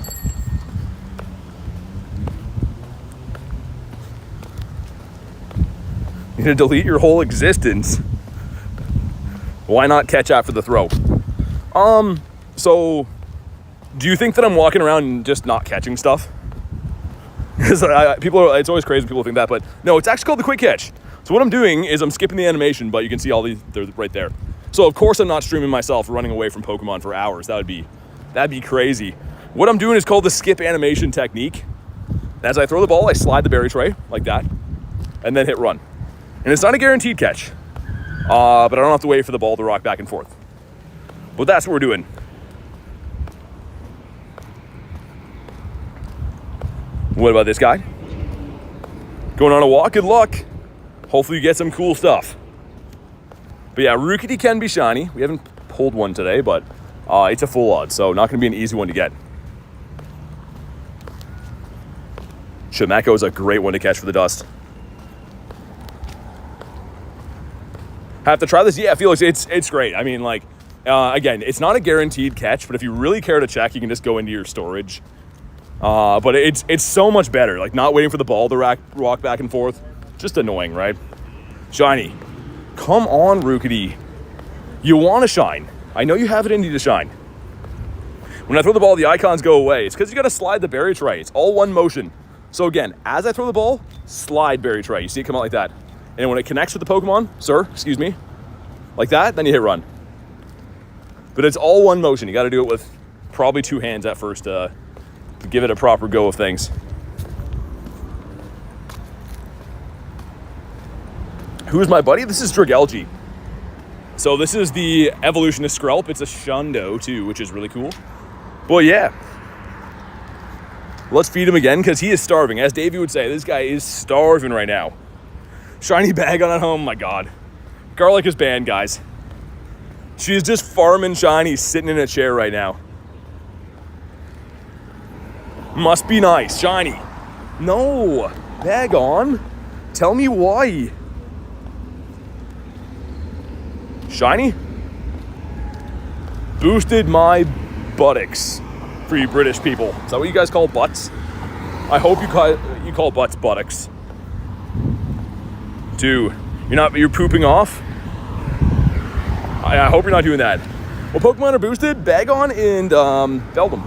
You're going to delete your whole existence. Why not catch after the throw? So, do you think that I'm walking around and just not catching stuff? Because it's always crazy when people think that, but no, it's actually called the quick catch. So what I'm doing is I'm skipping the animation, but you can see all these, they're right there. So of course I'm not streaming myself running away from Pokemon for hours. That'd be crazy. What I'm doing is called the skip animation technique. As I throw the ball, I slide the berry tray like that, and then hit run. And it's not a guaranteed catch. But I don't have to wait for the ball to rock back and forth. But that's what we're doing. What about this guy? Going on a walk? Good luck. Hopefully you get some cool stuff. But yeah, Rookidee can be shiny. We haven't pulled one today, but it's a full odd, so not going to be an easy one to get. Shimako is a great one to catch for the dust. Have to try this? Yeah, Felix, it's great. I mean, like, again, it's not a guaranteed catch, but if you really care to check, you can just go into your storage. But it's so much better. Like, not waiting for the ball to rock back and forth. Just annoying, right? Shiny. Come on, Rookidee. You want to shine. I know you have it in you to shine. When I throw the ball, the icons go away. It's because you got to slide the berry tray. It's all one motion. So again, as I throw the ball, slide berry tray. You see it come out like that. And when it connects with the Pokemon, like that, then you hit run. But it's all one motion. You got to do it with probably two hands at first to give it a proper go of things. Who's my buddy? This is Dragalge. So this is the evolutionist Skrelp. It's a Shundo too, which is really cool. But yeah. Let's feed him again because he is starving. As Davey would say, this guy is starving right now. Shiny Bagon at home, my God. Garlic is banned, guys. She's just farming shiny, sitting in a chair right now. Must be nice, shiny. No, Bagon. Tell me why. Shiny? Boosted my buttocks for you British people. Is that what you guys call butts? I hope you call butts buttocks. Dude, you're pooping off? I hope you're not doing that. What Pokemon are boosted? Bagon and Beldum.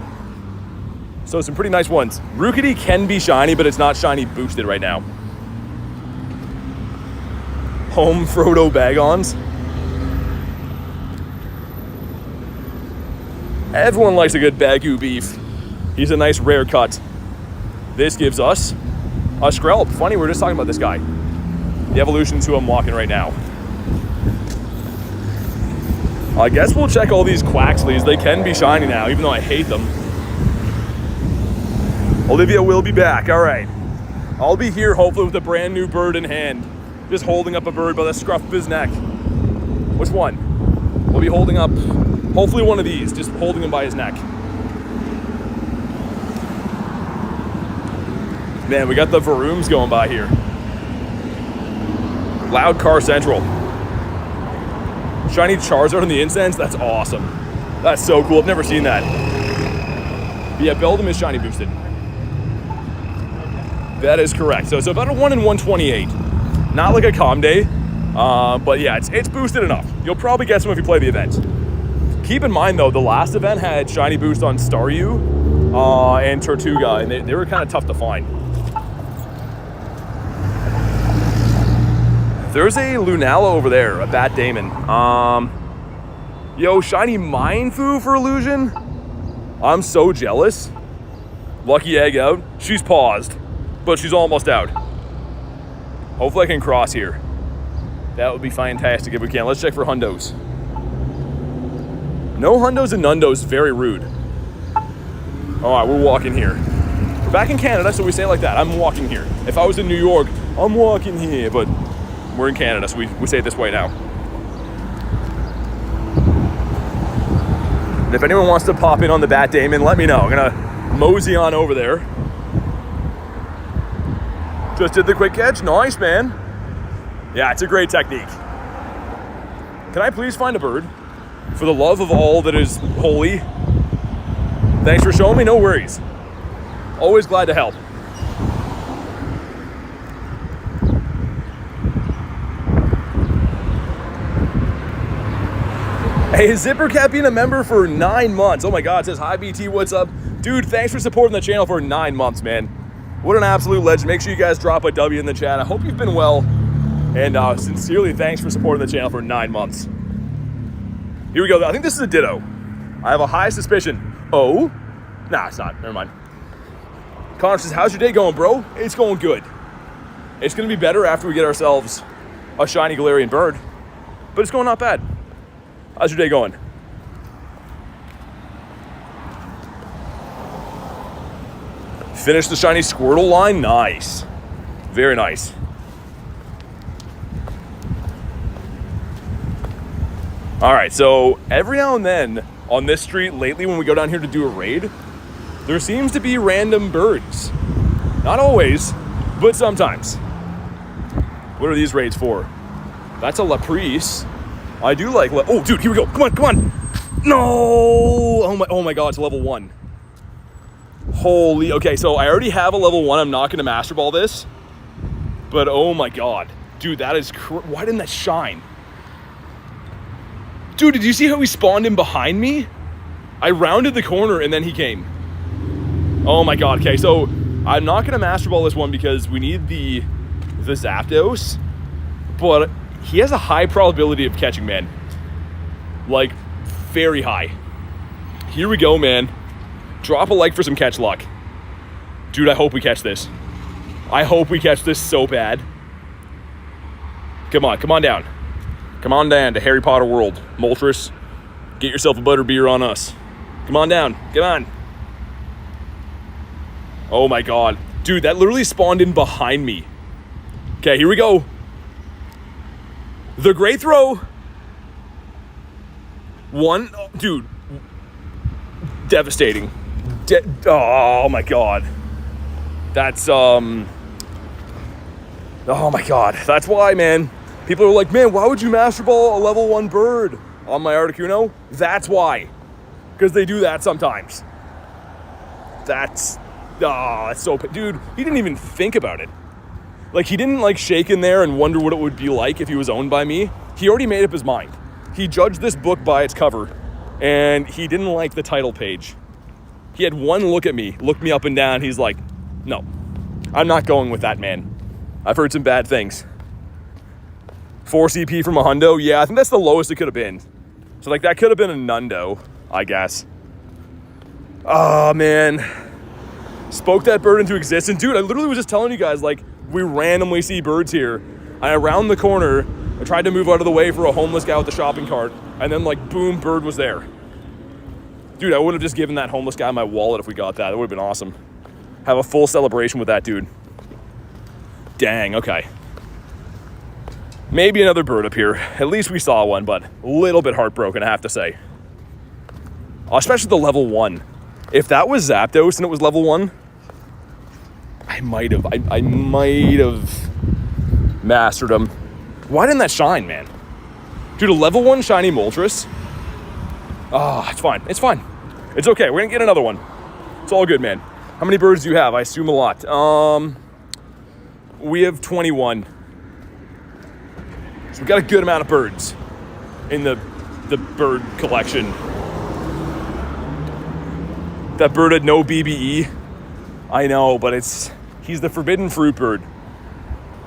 So some pretty nice ones. Rookidee can be shiny, but it's not shiny boosted right now. Home Frodo Bagons. Everyone likes a good Bagu beef. He's a nice rare cut. This gives us a Skrelp. Funny, we were just talking about this guy. The evolution's who I'm walking right now. I guess we'll check all these Quaxleys. They can be shiny now, even though I hate them. Olivia will be back, all right. I'll be here hopefully with a brand new bird in hand. Just holding up a bird by the scruff of his neck. Which one? We'll be holding up, hopefully one of these, just holding him by his neck. Man, we got the Varooms going by here. Loud Car Central. Shiny Charizard on the incense, that's awesome. That's so cool, I've never seen that. But yeah, Beldum is shiny boosted. That is correct. So it's about a 1 in 128. Not like a Comday, but yeah, it's boosted enough. You'll probably get some if you play the event. Keep in mind though, the last event had shiny boost on Staryu and Tortuga, and they were kind of tough to find. There's a Lunala over there, a Bat Damon. Yo, shiny Mindfu for Illusion? I'm so jealous. Lucky egg out. She's paused, but she's almost out. Hopefully I can cross here. That would be fantastic if we can. Let's check for hundos. No hundos and nundos, very rude. All right, we're walking here. We're back in Canada, so we say it like that. I'm walking here. If I was in New York, I'm walking here, but we're in Canada, so we say it this way now. And if anyone wants to pop in on the Bat Damon, let me know. I'm gonna mosey on over there. Just did the quick catch, nice, man. Yeah, it's a great technique. Can I please find a bird? For the love of all that is holy. Thanks for showing me, no worries. Always glad to help. Hey, Zipper Cat being a member for 9 months. Oh my God, it says, hi BT, what's up? Dude, thanks for supporting the channel for 9 months, man. What an absolute legend. Make sure you guys drop a W in the chat. I hope you've been well. And sincerely, thanks for supporting the channel for 9 months. Here we go. I think this is a Ditto. I have a high suspicion. Oh? Nah, it's not. Never mind. Connor says, how's your day going, bro? It's going good. It's going to be better after we get ourselves a shiny Galarian bird. But it's going not bad. How's your day going? Finish the shiny Squirtle line. Nice. Very nice. All right, so every now and then on this street lately when we go down here to do a raid, there seems to be random birds. Not always, but sometimes. What are these raids for? That's a Laprise. I do like, oh dude, here we go, come on, come on. No, oh my God, it's level 1. Holy, okay, so I already have a level 1. I'm not gonna Master Ball this, but oh my God. Dude, that is, why didn't that shine? Dude, did you see how he spawned in behind me? I rounded the corner and then he came. Oh my God, okay, so I'm not gonna Master Ball this one because we need the Zapdos, but he has a high probability of catching, man. Like, very high. Here we go, man. Drop a like for some catch luck. Dude, I hope we catch this. I hope we catch this so bad. Come on down. Come on down to Harry Potter World. Moltres, get yourself a butterbeer on us. Come on down, get on. Oh my God. Dude, that literally spawned in behind me. Okay, here we go. The great throw. One, oh, dude. Devastating. Oh my God. That's, oh my God. That's why, man. People are like, man, why would you Master Ball a level 1 bird on my Articuno? That's why. Because they do that sometimes. That's so... Dude, he didn't even think about it. Like, he didn't, like, shake in there and wonder what it would be like if he was owned by me. He already made up his mind. He judged this book by its cover, and he didn't like the title page. He had one look at me, looked me up and down. He's like, no, I'm not going with that, man. I've heard some bad things. 4 CP from a hundo? Yeah, I think that's the lowest it could have been. So, like, that could have been a nundo, I guess. Oh, man. Spoke that bird into existence. Dude, I literally was just telling you guys, like, we randomly see birds here. I around the corner, I tried to move out of the way for a homeless guy with a shopping cart, and then, like, boom, bird was there. Dude, I would have just given that homeless guy my wallet if we got that. It would have been awesome. Have a full celebration with that dude. Dang, okay. Maybe another bird up here. At least we saw one, but a little bit heartbroken, I have to say. Especially the level 1. If that was Zapdos and it was level 1, I might have mastered him. Why didn't that shine, man? Dude, a level 1 shiny Moltres. It's fine. It's fine. It's okay. We're gonna get another one. It's all good, man. How many birds do you have? I assume a lot. We have 21. So we got a good amount of birds in the bird collection. That bird had no BBE. I know, but he's the forbidden fruit bird.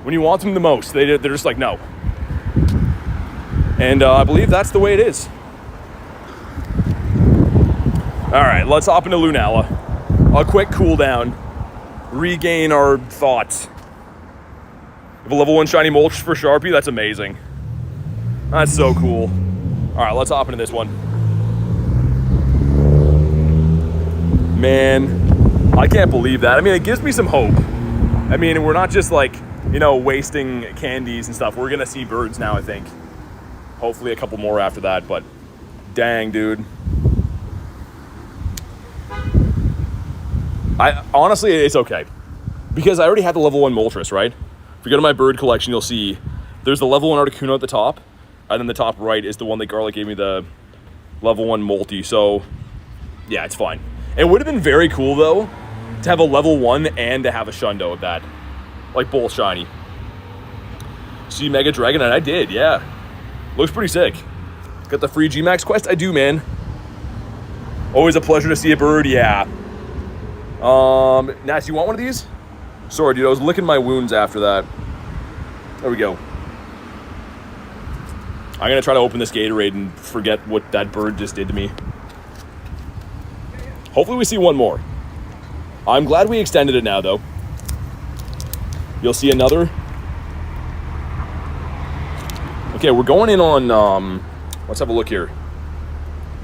When you want them the most, they're just like, no. And I believe that's the way it is. All right, let's hop into Lunala. A quick cool down. Regain our thoughts. If a level 1 shiny Moltres for Sharpie, that's amazing. That's so cool. All right, let's hop into this one. Man, I can't believe that. I mean, it gives me some hope. I mean, we're not just like, you know, wasting candies and stuff. We're gonna see birds now, I think. Hopefully a couple more after that, but dang, dude. Honestly, it's okay. Because I already had the level 1 Moltres, right? If you go to my bird collection, you'll see there's the level 1 Articuno at the top, and then the top right is the one that Garlic gave me the level 1 Molty, so yeah, it's fine. It would have been very cool, though, to have a level 1 and to have a Shundo of that. Like, both shiny. See Mega Dragonite? I did, yeah. Looks pretty sick. Got the free G-Max quest? I do, man. Always a pleasure to see a bird, yeah. Nats, you want one of these? Sorry, dude, I was licking my wounds after that. There we go. I'm gonna try to open this Gatorade and forget what that bird just did to me. Hopefully we see one more. I'm glad we extended it now, though. You'll see another. Okay, we're going in on, let's have a look here.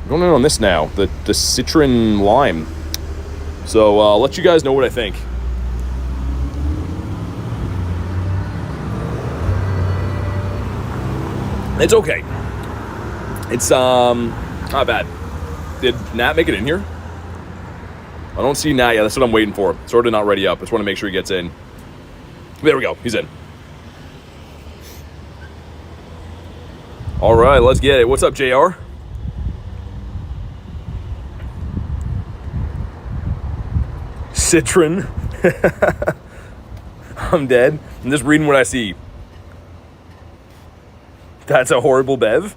We're going in on this now, the Citron Lime. So, I'll let you guys know what I think. It's okay. It's, not bad. Did Nat make it in here? I don't see Nat yet. That's what I'm waiting for. Sort of not ready up. I just want to make sure he gets in. There we go. He's in. All right, let's get it. What's up, JR? Citron. I'm dead. I'm just reading what I see. That's a horrible bev.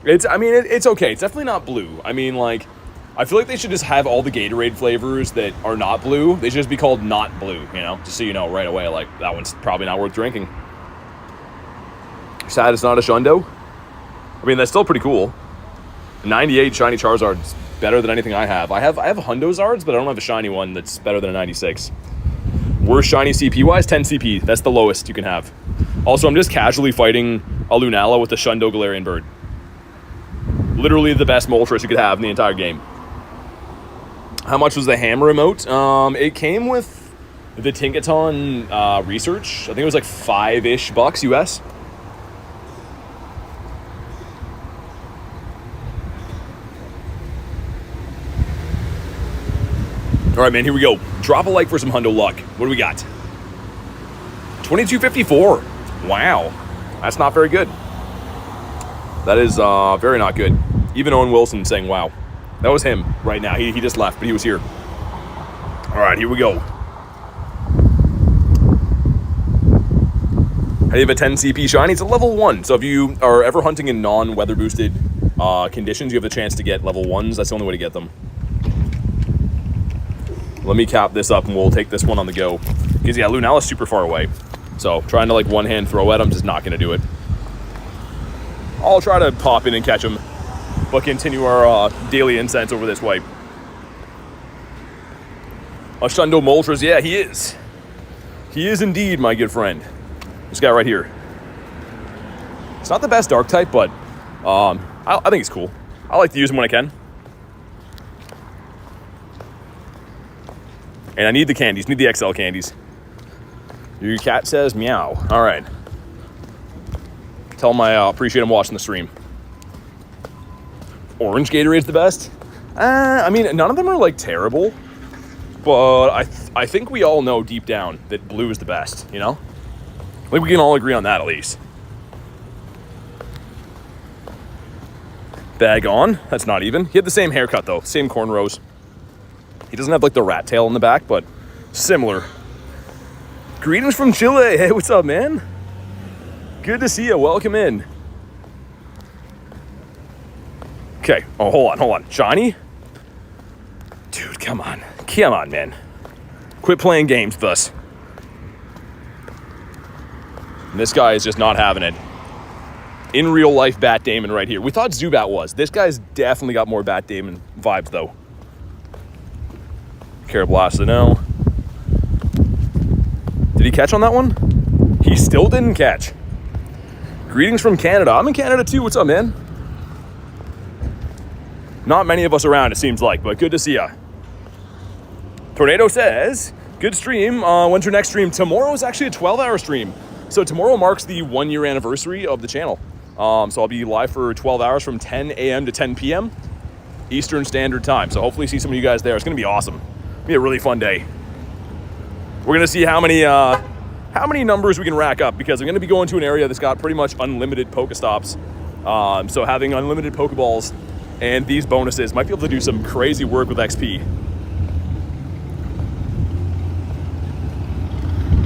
It's okay. It's definitely not blue. I mean, like, I feel like they should just have all the Gatorade flavors that are not blue. They should just be called not blue, you know? Just so you know right away, like, that one's probably not worth drinking. Sad it's not a Shundo. I mean, that's still pretty cool. 98 shiny Charizard's better than anything I have. I have Hundozards, but I don't have a shiny one that's better than a 96. Worst shiny CP-wise, 10 CP. That's the lowest you can have. Also, I'm just casually fighting a Lunala with a Shundo Galarian bird. Literally the best Moltres you could have in the entire game. How much was the hammer emote? It came with the Tinkaton research. I think it was like $5-ish US. All right, man, here we go. Drop a like for some hundo luck. What do we got? 2254. Wow. That's not very good. That is very not good. Even Owen Wilson saying wow. That was him right now. He just left, but he was here. All right, here we go. I have a 10 CP shiny. It's a level 1. So if you are ever hunting in non-weather boosted conditions, you have the chance to get level 1s. That's the only way to get them. Let me cap this up and we'll take this one on the go. Because yeah, Lunala is super far away. So trying to like one-hand throw at him is just not going to do it. I'll try to pop in and catch him, but continue our daily incense over this way. Ashundo Moltres, yeah, he is. He is indeed, my good friend. This guy right here. It's not the best dark type, but I think he's cool. I like to use him when I can. And I need the candies, need the XL candies. Your cat says meow. All right. Tell him I appreciate him watching the stream. Orange Gatorade's the best? I mean, none of them are like terrible, but I think we all know deep down that blue is the best, you know? Like we can all agree on that at least. Bagon, that's not even. He had the same haircut though, same cornrows. He doesn't have like the rat tail in the back, but similar. Greetings from Chile. Hey, what's up, man? Good to see you. Welcome in. Okay. Oh, hold on. Shiny? Dude, come on. Come on, man. Quit playing games with us. And this guy is just not having it. In real life, Bat Damon right here. We thought Zubat was. This guy's definitely got more Bat Damon vibes, though. Carablast, no. Did he catch on that one? He still didn't catch. Greetings from Canada. I'm in Canada too. What's up, man? Not many of us around, it seems like, but good to see ya. Tornado says, good stream. When's your next stream? Tomorrow is actually a 12-hour stream. So tomorrow marks the 1-year anniversary of the channel. So I'll be live for 12 hours from 10 a.m. to 10 p.m. Eastern Standard Time. So hopefully see some of you guys there. It's going to be awesome. It'll be a really fun day. We're going to see how many numbers we can rack up, because I'm going to be going to an area that's got pretty much unlimited Pokestops. So having unlimited Pokeballs and these bonuses might be able to do some crazy work with XP.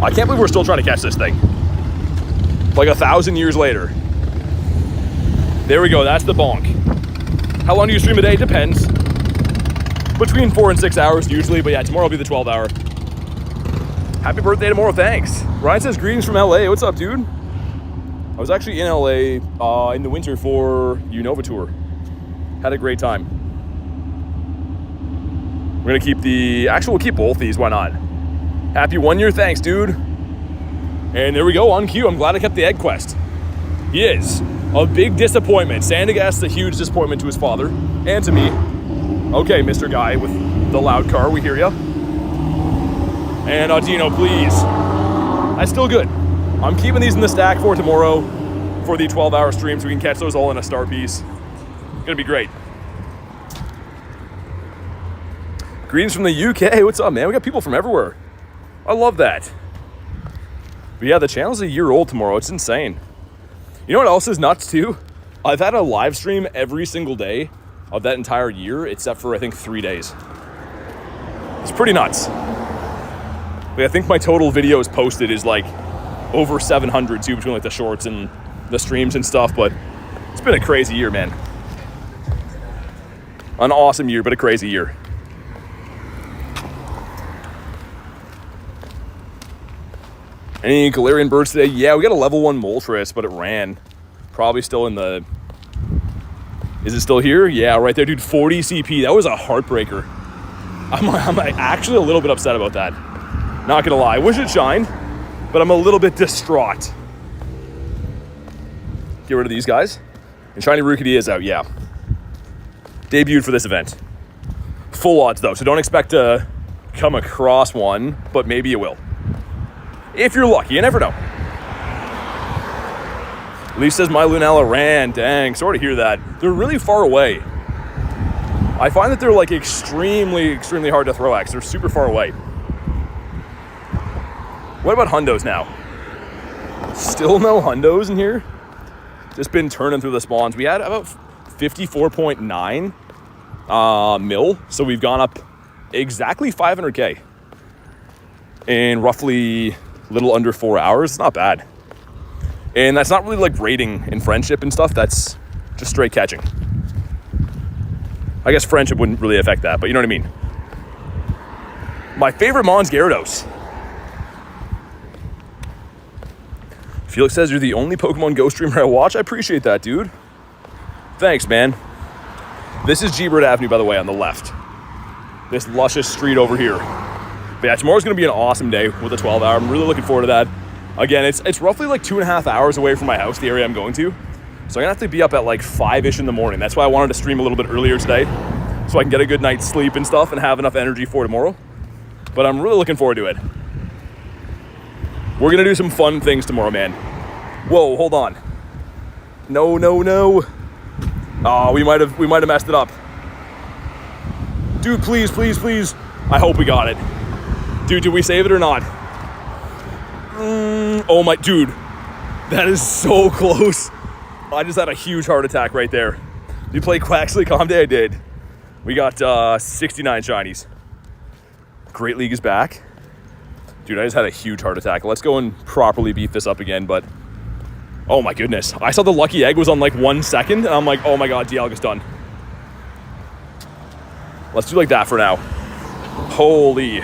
I can't believe we're still trying to catch this thing. Like 1,000 years later. There we go, that's the bonk. How long do you stream a day? Depends. Between 4 and 6 hours usually, but yeah, tomorrow will be the 12-hour. Happy birthday tomorrow, thanks. Ryan says greetings from LA. What's up, dude? I was actually in LA in the winter for Unova tour. Had a great time. We're gonna keep we'll keep both these, why not? Happy 1 year, thanks, dude. And there we go, on cue. I'm glad I kept the egg quest. He is a big disappointment. Sandagast is a huge disappointment to his father and to me. Okay, Mr. Guy with the loud car, we hear ya. And Deino, please. That's still good. I'm keeping these in the stack for tomorrow for the 12-hour stream, so we can catch those all in a star piece. Gonna be great. Greetings from the UK. What's up, man? We got people from everywhere. I love that. But yeah, the channel's a year old tomorrow. It's insane. You know what else is nuts too? I've had a live stream every single day of that entire year, except for I think 3 days. It's pretty nuts. Like, I think my total videos posted is like over 700 too, between like the shorts and the streams and stuff, but it's been a crazy year, man. An awesome year, but a crazy year. Any Galarian birds today? Yeah, we got a level 1 Moltres, but it ran. Probably still in the... Is it still here? Yeah, right there, dude. 40 CP. That was a heartbreaker. I'm actually a little bit upset about that. Not gonna lie. I wish it shined, but I'm a little bit distraught. Get rid of these guys. And shiny Rookidee is out, yeah. Debuted for this event. Full odds, though, so don't expect to come across one, but maybe you will. If you're lucky, you never know. Lee says my Lunala ran. Dang, sorry to hear that. They're really far away. I find that they're like extremely hard to throw at, 'cause they're super far away. What about Hundos now? Still no hundos in here. Just been turning through the spawns. We had about 54.9 mil. So we've gone up exactly 500k in roughly a little under 4 hours. It's not bad. And that's not really like raiding and friendship and stuff. That's just straight catching. I guess friendship wouldn't really affect that, but you know what I mean. My favorite Mon's Gyarados. Felix says you're the only Pokemon Go streamer I watch. I appreciate that, dude. Thanks, man. This is G-Bird Avenue, by the way, on the left. This luscious street over here. But yeah, tomorrow's going to be an awesome day with a 12-hour. I'm really looking forward to that. Again, it's roughly like 2.5 hours away from my house, the area I'm going to. So I'm going to have to be up at like 5-ish in the morning. That's why I wanted to stream a little bit earlier today, so I can get a good night's sleep and stuff and have enough energy for tomorrow. But I'm really looking forward to it. We're going to do some fun things tomorrow, man. Whoa, hold on. No. Oh, we might have messed it up. Dude, please. I hope we got it. Dude, did we save it or not? Oh my, dude. That is so close. I just had a huge heart attack right there. Did you play Quaxley Calm Day? I did. We got 69 shinies. Great League is back. Dude, I just had a huge heart attack. Let's go and properly beat this up again, but oh my goodness. I saw the lucky egg was on like 1 second, and I'm like, oh my god, Dialga's done. Let's do like that for now. Holy.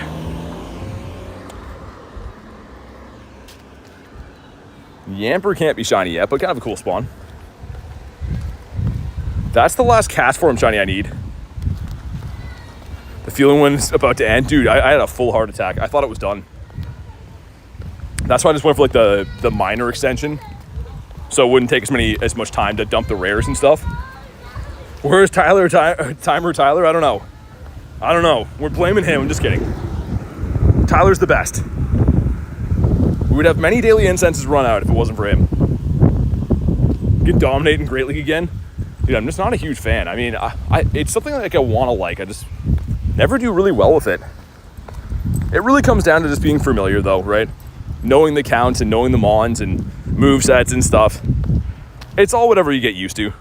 Yamper can't be shiny yet, but kind of a cool spawn. That's the last cast form shiny I need. The feeling one's about to end. Dude, I had a full heart attack. I thought it was done. That's why I just went for like the minor extension, so it wouldn't take as much time to dump the rares and stuff. Where's Timer Tyler? I don't know. We're blaming him. I'm just kidding. Tyler's the best. We would have many daily incenses run out if it wasn't for him. Get dominating Great League again. Dude, I'm just not a huge fan. I mean, it's something like I want to like. I just never do really well with it. It really comes down to just being familiar though, right? Knowing the counts and knowing the mons and movesets and stuff. It's all whatever you get used to.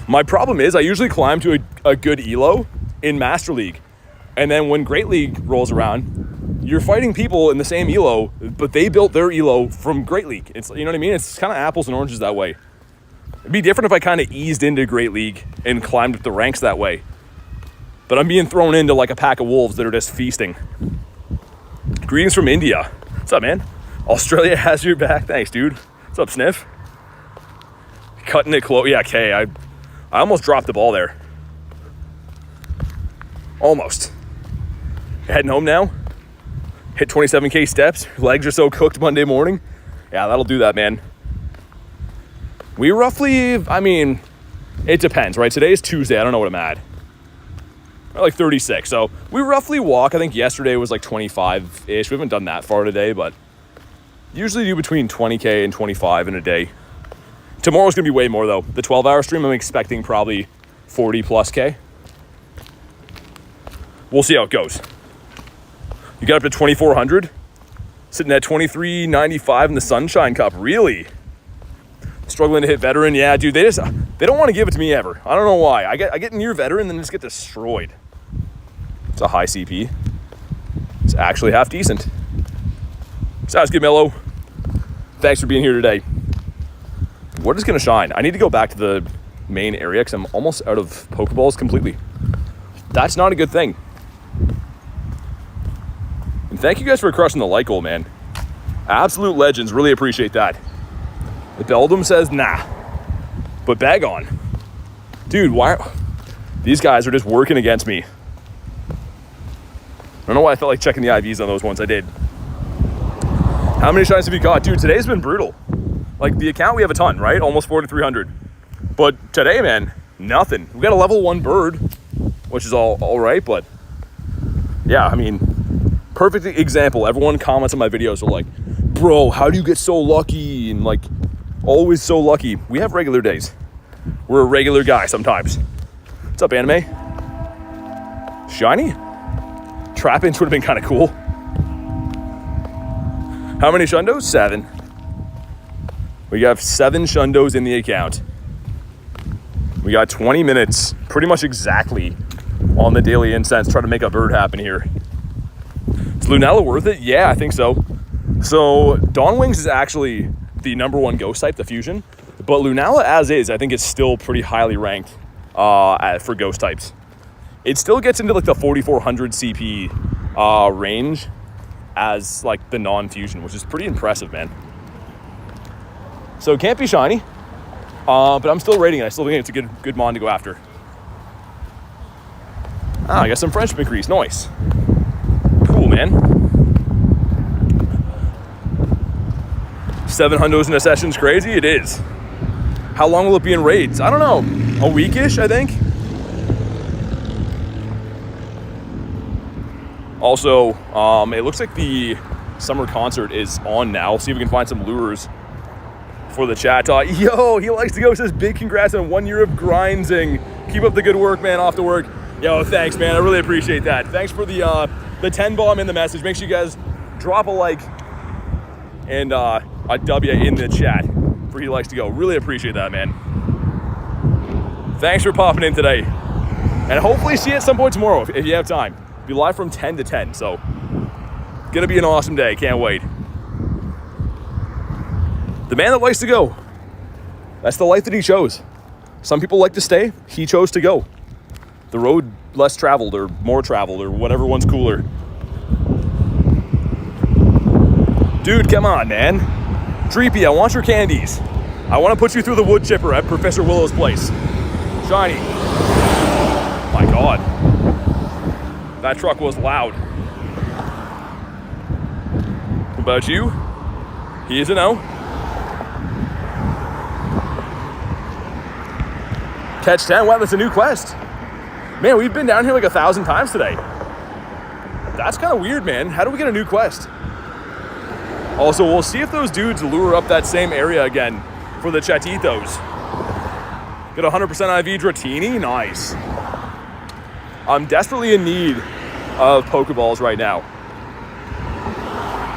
My problem is I usually climb to a good elo in Master League. And then when Great League rolls around, you're fighting people in the same elo, but they built their elo from Great League. It's, you know what I mean? It's kind of apples and oranges that way. It'd be different if I kind of eased into Great League and climbed up the ranks that way. But I'm being thrown into like a pack of wolves that are just feasting. Greetings from India. What's up, man? Australia has your back. Thanks, dude. What's up, Sniff? Cutting it close. Yeah, okay. I almost dropped the ball there. Almost. Heading home now. Hit 27k steps. Legs are so cooked Monday morning. Yeah, that'll do that, man. We roughly, I mean, it depends, right? Today's Tuesday. I don't know what I'm at. Like 36. So we roughly walk. I think yesterday was like 25-ish. We haven't done that far today, but usually do between 20k and 25 in a day. Tomorrow's going to be way more, though. The 12-hour stream, I'm expecting probably 40 plus K. We'll see how it goes. You got up to 2,400? Sitting at 23.95 in the Sunshine Cup. Really? Struggling to hit veteran? Yeah, dude, they don't want to give it to me ever. I don't know why. I get near veteran and then just get destroyed. It's a high CP. It's actually half decent. Sounds good, Mello. Thanks for being here today. What is going to shine? I need to go back to the main area because I'm almost out of Pokeballs completely. That's not a good thing. And thank you guys for crushing the like goal, man. Absolute legends. Really appreciate that. The Beldum says nah. But Bagon. Dude, why? These guys are just working against me. I don't know why I felt like checking the IVs on those ones. I did. How many shines have you got? Dude, today's been brutal. Like, the account, we have a ton, right? Almost 4,300. But today, man, nothing. We got a level 1 bird, which is all right, but yeah, I mean, perfect example. Everyone comments on my videos are like, bro, how do you get so lucky? And like, always so lucky. We have regular days. We're a regular guy sometimes. What's up, anime? Shiny? Trap Inch would have been kind of cool. How many Shundos? 7. We have 7 Shundos in the account. We got 20 minutes, pretty much exactly, on the daily incense, trying to make a bird happen here. Is Lunala worth it? Yeah, I think so. So Dawnwings is actually the #1 ghost type, the fusion. But Lunala as is, I think it's still pretty highly ranked for ghost types. It still gets into like the 4400 CP range as like the non-fusion, which is pretty impressive, man. So it can't be shiny, but I'm still rating it. I still think it's a good mon to go after. I got some French McCrease, nice. Cool, man. 7 hundos in a session's crazy, it is. How long will it be in raids? I don't know, a weekish, I think. Also, it looks like the summer concert is on now. See if we can find some lures for the chat. Yo, he likes to go, says big congrats on 1 year of grinding. Keep up the good work, man, off to work. Yo, thanks, man, I really appreciate that. Thanks for the 10 bomb in the message. Make sure you guys drop a like and a W in the chat for he likes to go. Really appreciate that, man. Thanks for popping in today. And hopefully see you at some point tomorrow if you have time. Be live from 10 to 10, so gonna be an awesome day, can't wait. The man that likes to go, that's the life that he chose. Some people like to stay, he chose to go. The road less traveled or more traveled or whatever one's cooler. Dude, come on, man. Dreepy, I want your candies. I want to put you through the wood chipper at Professor Willow's place. Shiny. My God. That truck was loud. What about you? He is a no. Catch 10, wow, that's a new quest. Man, we've been down here like 1,000 times today. That's kind of weird, man. How do we get a new quest? Also, we'll see if those dudes lure up that same area again for the Chatitos. Get 100% IV Dratini, nice. I'm desperately in need of Pokeballs right now.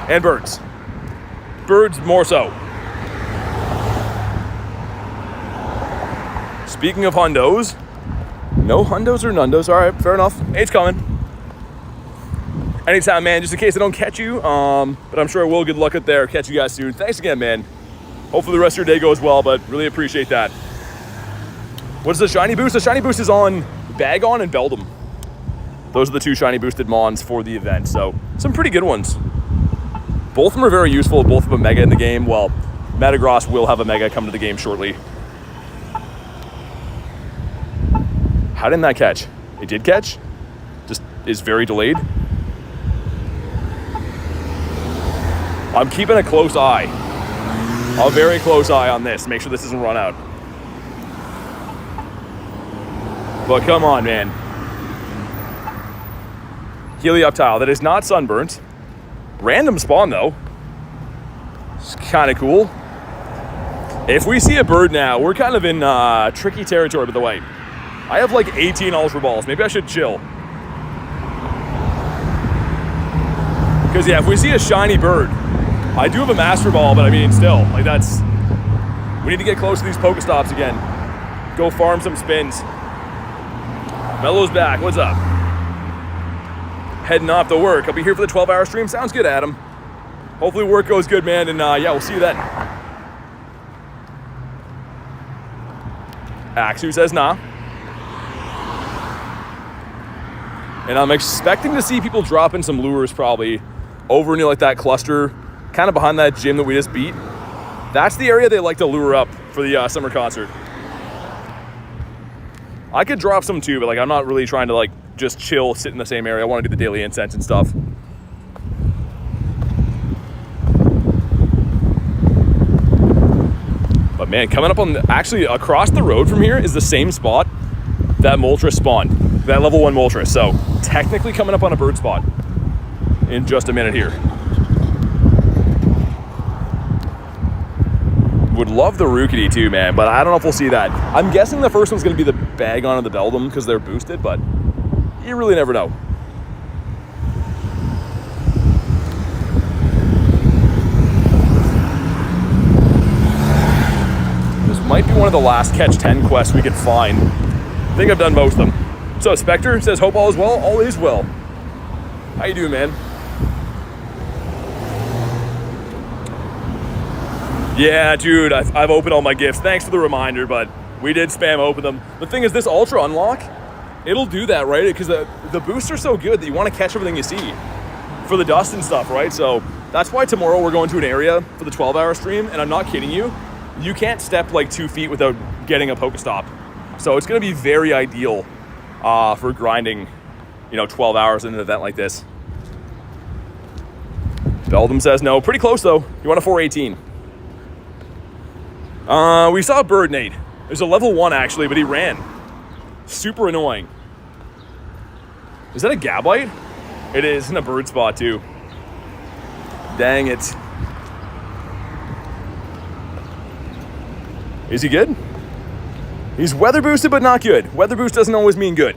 And birds. Birds more so. Speaking of hundos, no hundos or nundos. All right, fair enough. It's coming. Anytime, man, just in case I don't catch you. But I'm sure I will. Good luck out there. Catch you guys soon. Thanks again, man. Hopefully the rest of your day goes well, but really appreciate that. What's the shiny boost? The shiny boost is on Bagon and Beldum. Those are the 2 shiny boosted mons for the event, so some pretty good ones. Both of them are very useful. Both of them mega in the game. Well, Metagross will have a mega come to the game shortly. How didn't that catch? It did catch? Just is very delayed. I'm keeping a close eye. A very close eye on this. Make sure this doesn't run out. But come on, man. Helioptile. That is not sunburnt. Random spawn, though. It's kind of cool. If we see a bird now, we're kind of in tricky territory, by the way. I have like 18 Ultra Balls. Maybe I should chill. Because, yeah, if we see a shiny bird, I do have a Master Ball, but I mean, still, like that's... We need to get close to these Pokestops again. Go farm some spins. Mello's back. What's up? Heading off to work. I'll be here for the 12-hour stream. Sounds good, Adam. Hopefully work goes good, man, and yeah, we'll see you then. Axu says nah. And I'm expecting to see people dropping some lures probably over near like that cluster, kind of behind that gym that we just beat. That's the area they like to lure up for the summer concert. I could drop some too, but like I'm not really trying to like just chill, sit in the same area. I want to do the daily incense and stuff. But man, coming up on actually across the road from here is the same spot that Moltres spawned, that level 1 Moltres. So technically coming up on a bird spot in just a minute here. Would love the Rookidee too, man, but I don't know if we'll see that. I'm guessing the first one's going to be the Bagon and the Beldum because they're boosted, but you really never know. might be one of the last catch 10 quests we could find. I think I've done most of them. So Spectre says, hope all is well. All is well. How you doing, man? Yeah, dude, I've opened all my gifts. Thanks for the reminder, but we did spam open them. The thing is, this Ultra unlock, it'll do that, right? Because the boosts are so good that you want to catch everything you see for the dust and stuff, right? So that's why tomorrow we're going to an area for the 12-hour stream, and I'm not kidding you. You can't step like 2 feet without getting a Pokestop. So it's going to be very ideal for grinding, 12 hours in an event like this. Beldum says no. Pretty close, though. You want a 418. We saw a bird, Nate. There's a level 1, actually, but he ran. Super annoying. Is that a Gabite? It is in a bird spot, too. Dang it. Is he good? He's weather boosted, but not good. Weather boost doesn't always mean good.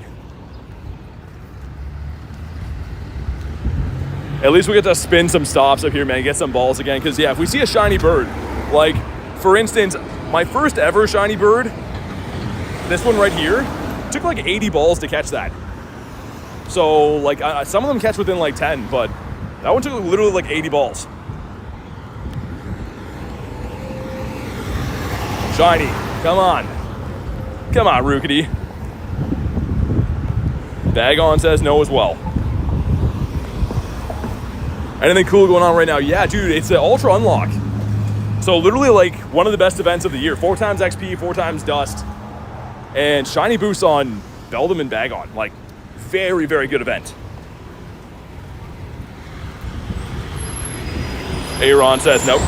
At least we get to spin some stops up here, man. Get some balls again. Because, yeah, if we see a shiny bird, like, for instance, my first ever shiny bird, this one right here, took like 80 balls to catch that. So, like, some of them catch within like 10, but that one took literally like 80 balls. Shiny, come on. Come on, Rookidee. Bagon says no as well. Anything cool going on right now? Yeah, dude, it's an Ultra unlock. So literally like one of the best events of the year. 4 times XP, 4 times dust. And shiny boosts on Beldum and Bagon. Like, very, very good event. Aron says nope.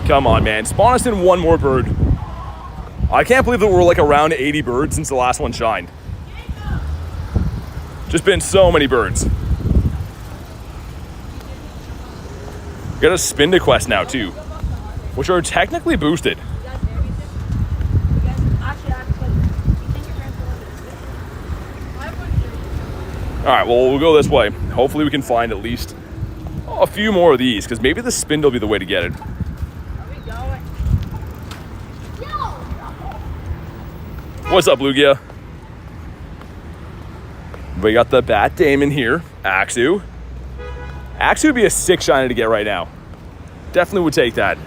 Come on, man. Spawn us in one more bird. I can't believe that we're like around 80 birds since the last one shined. Just been so many birds. Got a spin to quest now too, which are technically boosted. All right, well, we'll go this way. Hopefully we can find at least a few more of these, because maybe the spin will be the way to get it. What's up, Lugia? We got the Bat Damon here. Axu. Axu would be a sick shiny to get right now. Definitely would take that.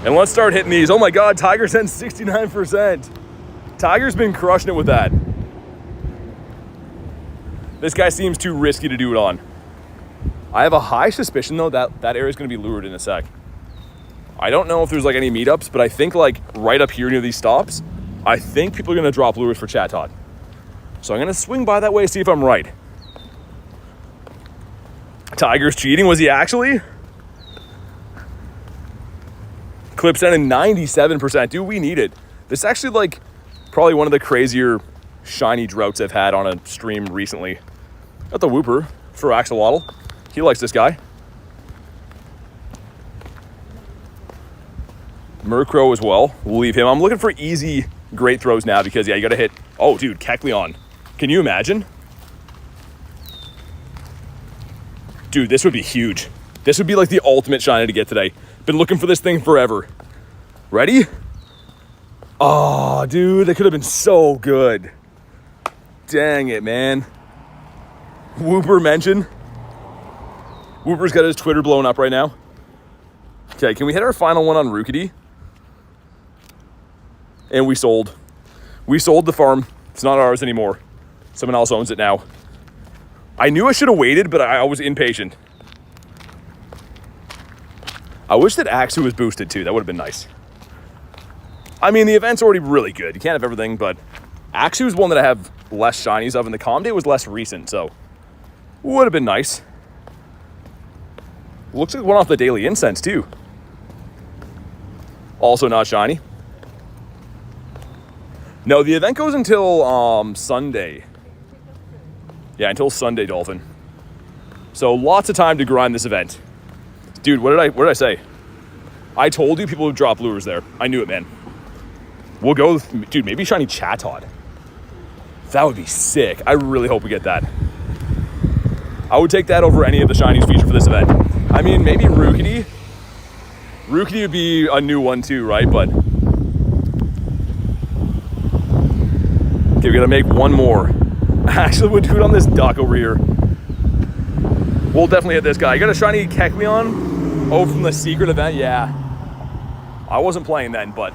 And let's start hitting these. Oh my God, Tiger's at 69%. Tiger's been crushing it with that. This guy seems too risky to do it on. I have a high suspicion, though, that that area is going to be lured in a sec. I don't know if there's like any meetups, but I think like right up here near these stops, I think people are going to drop lures for Chat Todd. So I'm going to swing by that way, see if I'm right. Tiger's cheating. Was he actually? Clips in at 97%. Dude, we need it. This is actually like probably one of the crazier shiny droughts I've had on a stream recently. Got the Wooper for Axolotl. He likes this guy. Murkrow as well. We'll leave him. I'm looking for easy great throws now because, yeah, you got to hit. Oh, dude, Kecleon. Can you imagine? Dude, this would be huge. This would be like the ultimate shiny to get today. Been looking for this thing forever. Ready? Oh, dude, that could have been so good. Dang it, man. Wooper mentioned. Wooper's got his Twitter blown up right now. Okay, can we hit our final one on Rookidee? And we sold. We sold the farm. It's not ours anymore. Someone else owns it now. I knew I should have waited, but I was impatient. I wish that Axu was boosted too. That would have been nice. I mean, the event's already really good. You can't have everything, but Axu is one that I have less shinies of, and the Calm Day was less recent, so would have been nice. Looks like one off the Daily Incense too. Also not shiny. No, the event goes until Sunday. Yeah, until Sunday, Dolphin. So lots of time to grind this event. Dude, what did I say? I told you people would drop lures there. I knew it, man. We'll go with, dude, maybe shiny Chatod. That would be sick. I really hope we get that. I would take that over any of the shinies featured for this event. I mean, maybe Rookidee. Rookidee would be a new one too, right? But okay, we gotta make one more. Actually, we'll do it on this duck over here. We'll definitely hit this guy. You got a shiny Kecleon? Oh, from the secret event? Yeah. I wasn't playing then, but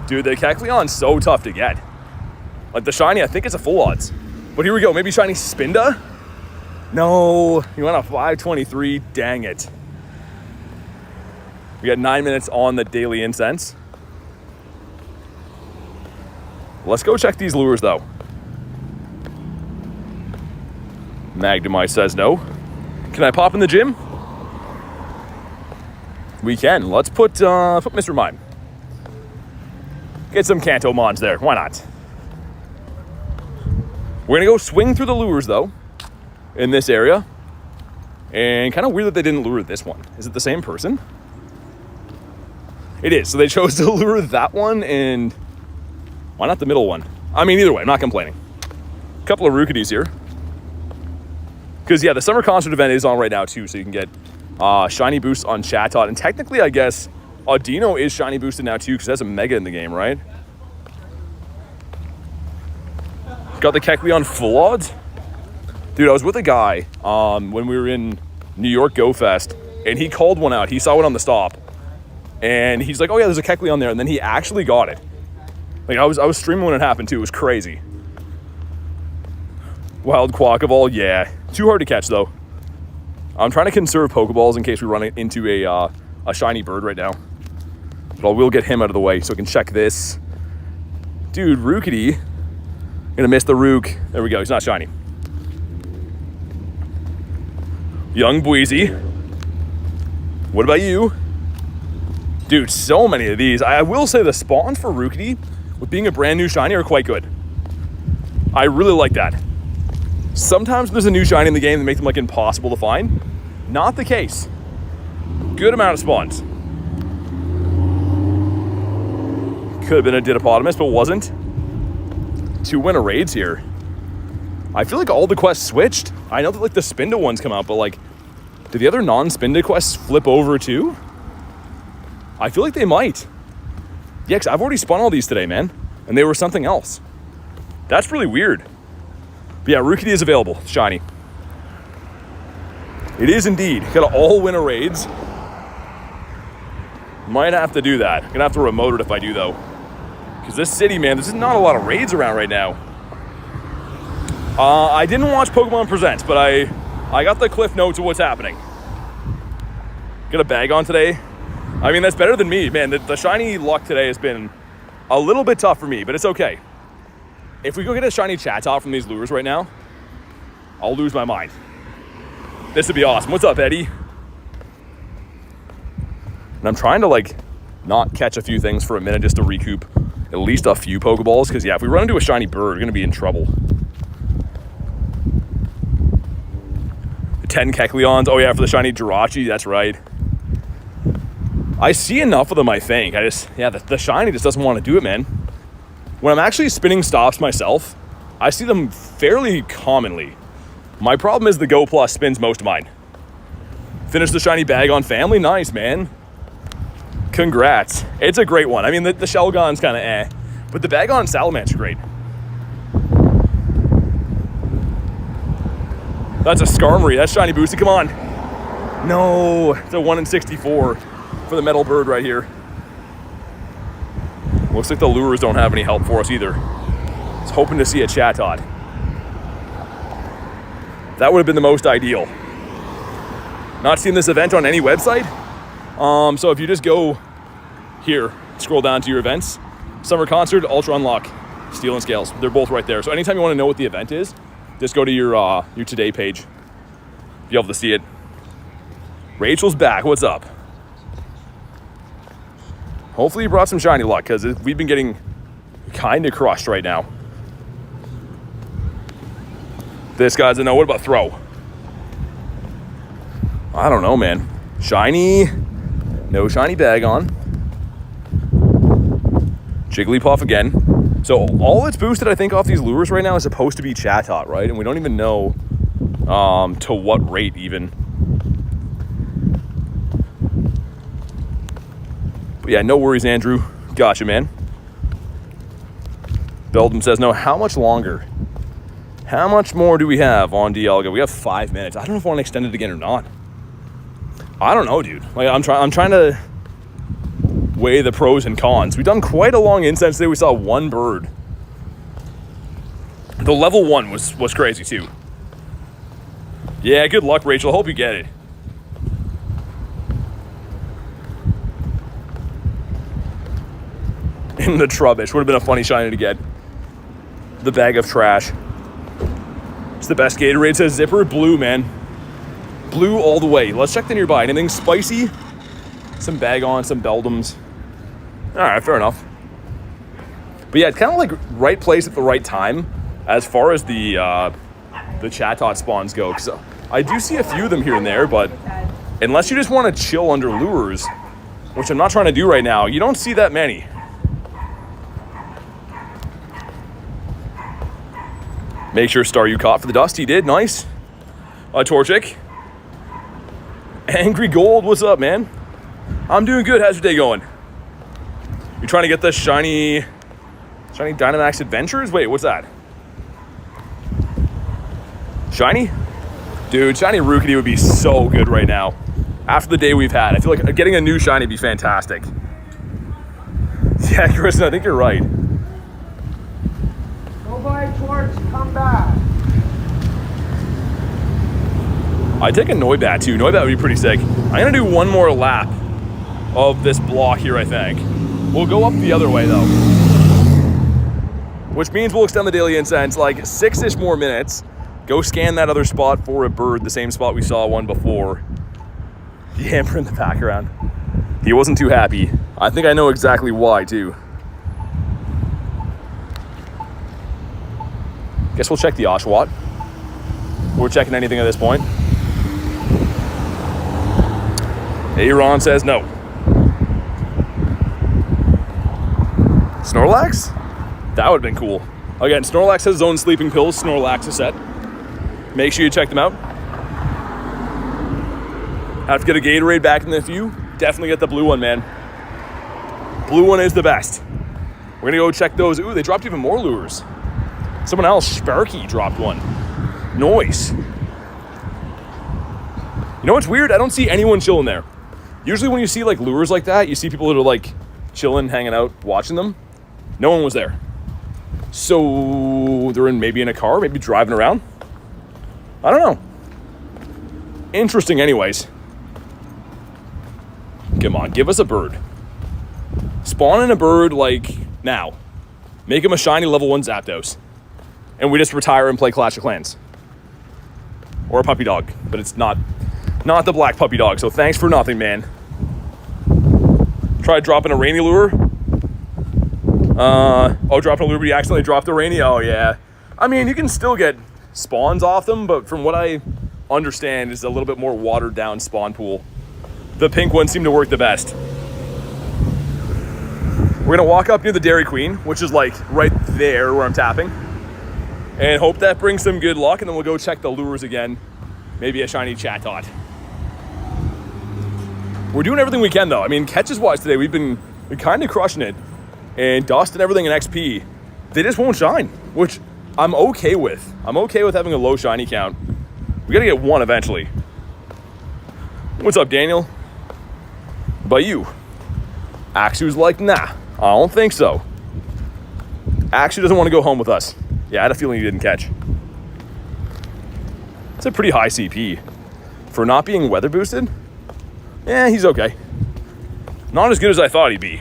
dude, the Kecleon's so tough to get. Like the shiny, I think it's a full odds. But here we go, maybe shiny Spinda? No, he went off 523, dang it. We got 9 minutes on the daily incense. Let's go check these lures though. Magnemite says no. Can I pop in the gym? We can. Let's put Mr. Mime. Get some Kanto Mons there. Why not? We're gonna go swing through the lures though, in this area. And kind of weird that they didn't lure this one. Is it the same person? It is. So they chose to lure that one, and why not the middle one? I mean, either way, I'm not complaining. A couple of Rookidees here. Because, yeah, the summer concert event is on right now, too, so you can get shiny boosts on Chatot. And technically, I guess, Deino is shiny boosted now, too, because that's a mega in the game, right? Got the Kecleon full odds. Dude, I was with a guy when we were in New York Go Fest, and he called one out. He saw it on the stop. And he's like, oh, yeah, there's a Kecleon there. And then he actually got it. Like, I was streaming when it happened, too. It was crazy. Wild Quackaball, yeah. Too hard to catch, though. I'm trying to conserve Pokeballs in case we run into a shiny bird right now. But I will get him out of the way so I can check this. Dude, Rookidee. Gonna miss the Rook. There we go, he's not shiny. Young Bweezy. What about you? Dude, so many of these. I will say the spawns for Rookidee, with being a brand new shiny, are quite good. I really like that. Sometimes there's a new shiny in the game that makes them like impossible to find. Not the case. Good amount of spawns. Could have been a Didopotamus, but wasn't. 2 winter raids here. I feel like all the quests switched. I know that like the Spinda ones come out, but like, do the other non-Spinda quests flip over too? I feel like they might. Yeah, because I've already spun all these today, man. And they were something else. That's really weird. But yeah, Rookidee is available. Shiny. It is indeed. Got all winter raids. Might have to do that. Gonna have to remote it if I do, though. Because this city, man, there's not a lot of raids around right now. I didn't watch Pokemon Presents, but I got the cliff notes of what's happening. Got a Bagon today. I mean, that's better than me. Man, the shiny luck today has been a little bit tough for me, but it's okay. If we go get a shiny Chatot from these lures right now, I'll lose my mind. This would be awesome. What's up, Eddie? And I'm trying to, like, not catch a few things for a minute just to recoup at least a few Pokeballs, because, yeah, if we run into a shiny bird, we're going to be in trouble. 10 Kecleons. Oh, yeah, for the shiny Jirachi. That's right. I see enough of them, I think. The shiny just doesn't want to do it, man. When I'm actually spinning stops myself, I see them fairly commonly. My problem is the Go Plus spins most of mine. Finish the shiny Bagon family. Nice, man. Congrats. It's a great one. I mean, the Shelgon's kind of eh, but the Bagon Salamence are great. That's a Skarmory. That's shiny boosted. Come on. No, it's a 1 in 64 for the metal bird right here. Looks like the lures don't have any help for us either. I was hoping to see a Chatot. That would have been the most ideal. Not seen this event on any website. So if you just go here, scroll down to your events, Summer Concert, Ultra Unlock, Steel and Scales. They're both right there. So anytime you want to know what the event is, just go to your Today page. You'll be able to see it. Rachel's back. What's up? Hopefully you brought some shiny luck, because we've been getting kind of crushed right now. This guy's a no. What about throw? I don't know, man. Shiny. No shiny Bagon. Jigglypuff again. So all that's boosted, I think, off these lures right now is supposed to be Chatot, right? And we don't even know to what rate even. But yeah, no worries, Andrew. Gotcha, man. Beldum says, no, how much longer? How much more do we have on Dialga? We have 5 minutes. I don't know if I want to extend it again or not. I don't know, dude. Like, I'm trying to weigh the pros and cons. We've done quite a long incense today. We saw one bird. The level 1 was crazy too. Yeah, good luck, Rachel. Hope you get it. In the Trubbish. Would have been a funny shiny to get. The bag of trash. It's the best Gatorade, says Zipper. Blue, man. Blue all the way. Let's check the nearby. Anything spicy? Some Bagon, some Beldums. Alright, fair enough. But yeah, it's kind of like right place at the right time as far as the Chatot spawns go. Because I do see a few of them here and there, but unless you just want to chill under lures, which I'm not trying to do right now, you don't see that many. Make sure Star you caught for the dust. He did. Nice. Torchic. Angry Gold. What's up, man? I'm doing good. How's your day going? You trying to get the shiny Dynamax Adventures? Wait, what's that? Shiny? Dude, shiny Rookidee would be so good right now. After the day we've had, I feel like getting a new shiny would be fantastic. Yeah, Kristen, I think you're right. Go buy torch, come back. I'd take a Noibat too. Noibat would be pretty sick. I'm gonna do one more lap of this block here, I think. We'll go up the other way though. Which means we'll extend the daily incense like 6-ish more minutes. Go scan that other spot for a bird, the same spot we saw one before. Yamper in the background. He wasn't too happy. I think I know exactly why too. Guess we'll check the Oshawott. We're checking anything at this point. Aron says no. Snorlax? That would have been cool. Again, Snorlax has his own sleeping pills. Snorlax is set. Make sure you check them out. Have to get a Gatorade back in the few. Definitely get the blue one, man. Blue one is the best. We're gonna go check those. Ooh, they dropped even more lures. Someone else, Sparky, dropped one. Nice. You know what's weird? I don't see anyone chilling there. Usually when you see like lures like that, you see people that are like chilling, hanging out, watching them. No one was there. So they're maybe in a car, maybe driving around. I don't know. Interesting anyways. Come on, give us a bird. Spawn in a bird like now. Make him a shiny level 1 Zapdos. And we just retire and play Clash of Clans. Or a puppy dog, but it's not the black puppy dog, so thanks for nothing, man. Tried dropping a rainy lure. Dropping a lure, but you accidentally dropped a rainy. Oh, yeah. I mean, you can still get spawns off them, but from what I understand, is a little bit more watered down spawn pool. The pink ones seem to work the best. We're gonna walk up near the Dairy Queen, which is like right there where I'm tapping, and hope that brings some good luck, and then we'll go check the lures again. Maybe a shiny Chatot. We're doing everything we can though. I mean, catches-wise today, we're kind of crushing it. And dust and everything in XP, they just won't shine, which I'm okay with. I'm okay with having a low shiny count. We gotta get one eventually. What's up, Daniel? But you? Axu's like, nah, I don't think so. Axu doesn't want to go home with us. Yeah, I had a feeling he didn't catch. It's a pretty high CP. For not being weather boosted, yeah, he's okay. Not as good as I thought he'd be.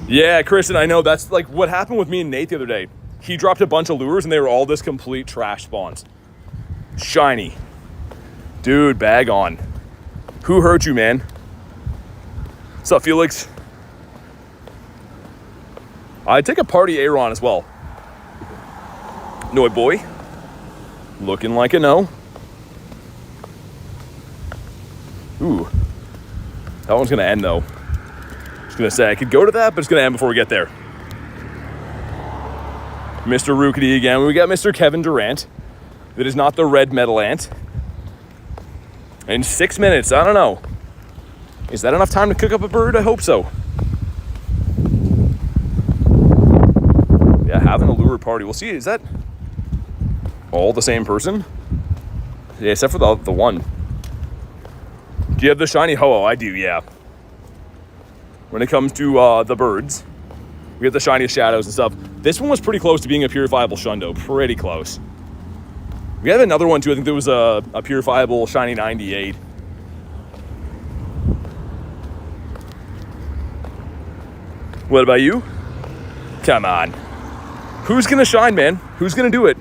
Yeah, Kristen, I know. That's like what happened with me and Nate the other day. He dropped a bunch of lures and they were all this complete trash spawns. Shiny. Dude, Bagon. Who hurt you, man? What's up, Felix? I'd take a party Aron as well. No boy. Looking like a no. Ooh. That one's gonna end though. I was gonna say I could go to that, but it's gonna end before we get there. Mr. Rookidee again. We got Mr. Kevin Durant. That is not the red metal ant. In 6 minutes, I don't know. Is that enough time to cook up a bird? I hope so. Yeah, having a lure party. We'll see. Is that all the same person? Yeah, except for the one. Do you have the shiny Ho-Oh? I do, yeah. When it comes to the birds, we have the shiniest shadows and stuff. This one was pretty close to being a purifiable Shundo. Pretty close. We have another one too. I think there was a purifiable shiny 98. What about you? Come on. Who's gonna shine, man? Who's gonna do it?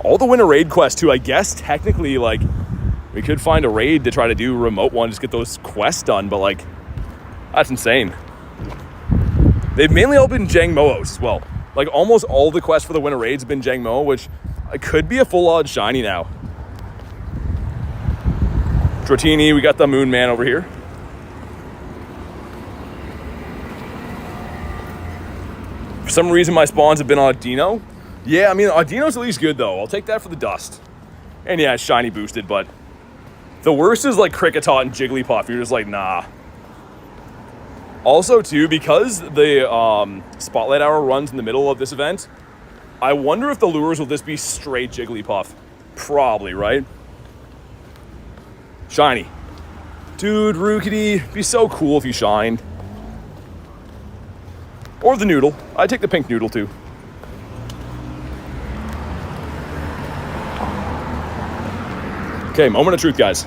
All the winter raid quests too. I guess technically, like, we could find a raid to try to do a remote one, just get those quests done, but like, that's insane. They've mainly all been Jangmo-Os as well. Like, almost all the quests for the winter raids have been Jangmo, which could be a full odd shiny now. Dratini, we got the Moon Man over here. For some reason, my spawns have been on Deino. Yeah, I mean, Deino's at least good, though. I'll take that for the dust. And yeah, it's shiny boosted, but the worst is like Kricketot and Jigglypuff. You're just like, nah. Also, too, because the Spotlight Hour runs in the middle of this event, I wonder if the lures will just be straight Jigglypuff. Probably, right? Shiny. Dude, Rookidee, be so cool if you shined. Or the Noodle. I'd take the pink Noodle, too. Okay, moment of truth, guys.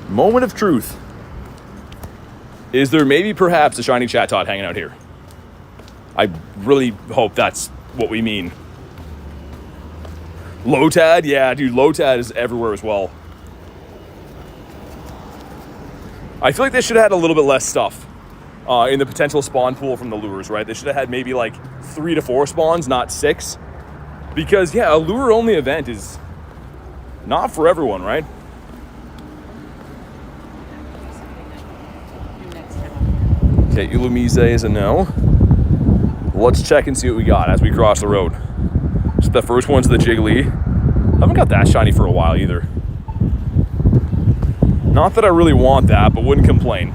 Moment of truth. Is there maybe perhaps a shiny Chatot hanging out here? I really hope that's what we mean. Lotad? Yeah, dude, Lotad is everywhere as well. I feel like they should have had a little bit less stuff in the potential spawn pool from the lures, right? They should have had maybe like 3 to 4 spawns, not 6. Because, yeah, a lure-only event is not for everyone, right? Okay, Ulumise is a no. Let's check and see what we got as we cross the road. So the first one's the Jiggly. Haven't got that shiny for a while either. Not that I really want that, but wouldn't complain.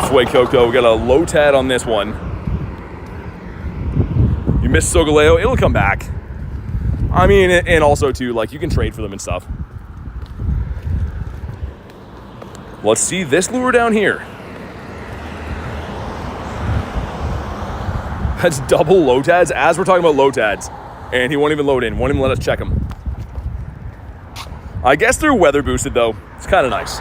Fuecoco, we got a Lotad on this one. You missed Solgaleo, it'll come back. I mean, and also too, like, you can trade for them and stuff. Let's see this lure down here. That's double Lotads, as we're talking about Lotads. And he won't even load in, won't even let us check them. I guess they're weather boosted though. It's kind of nice.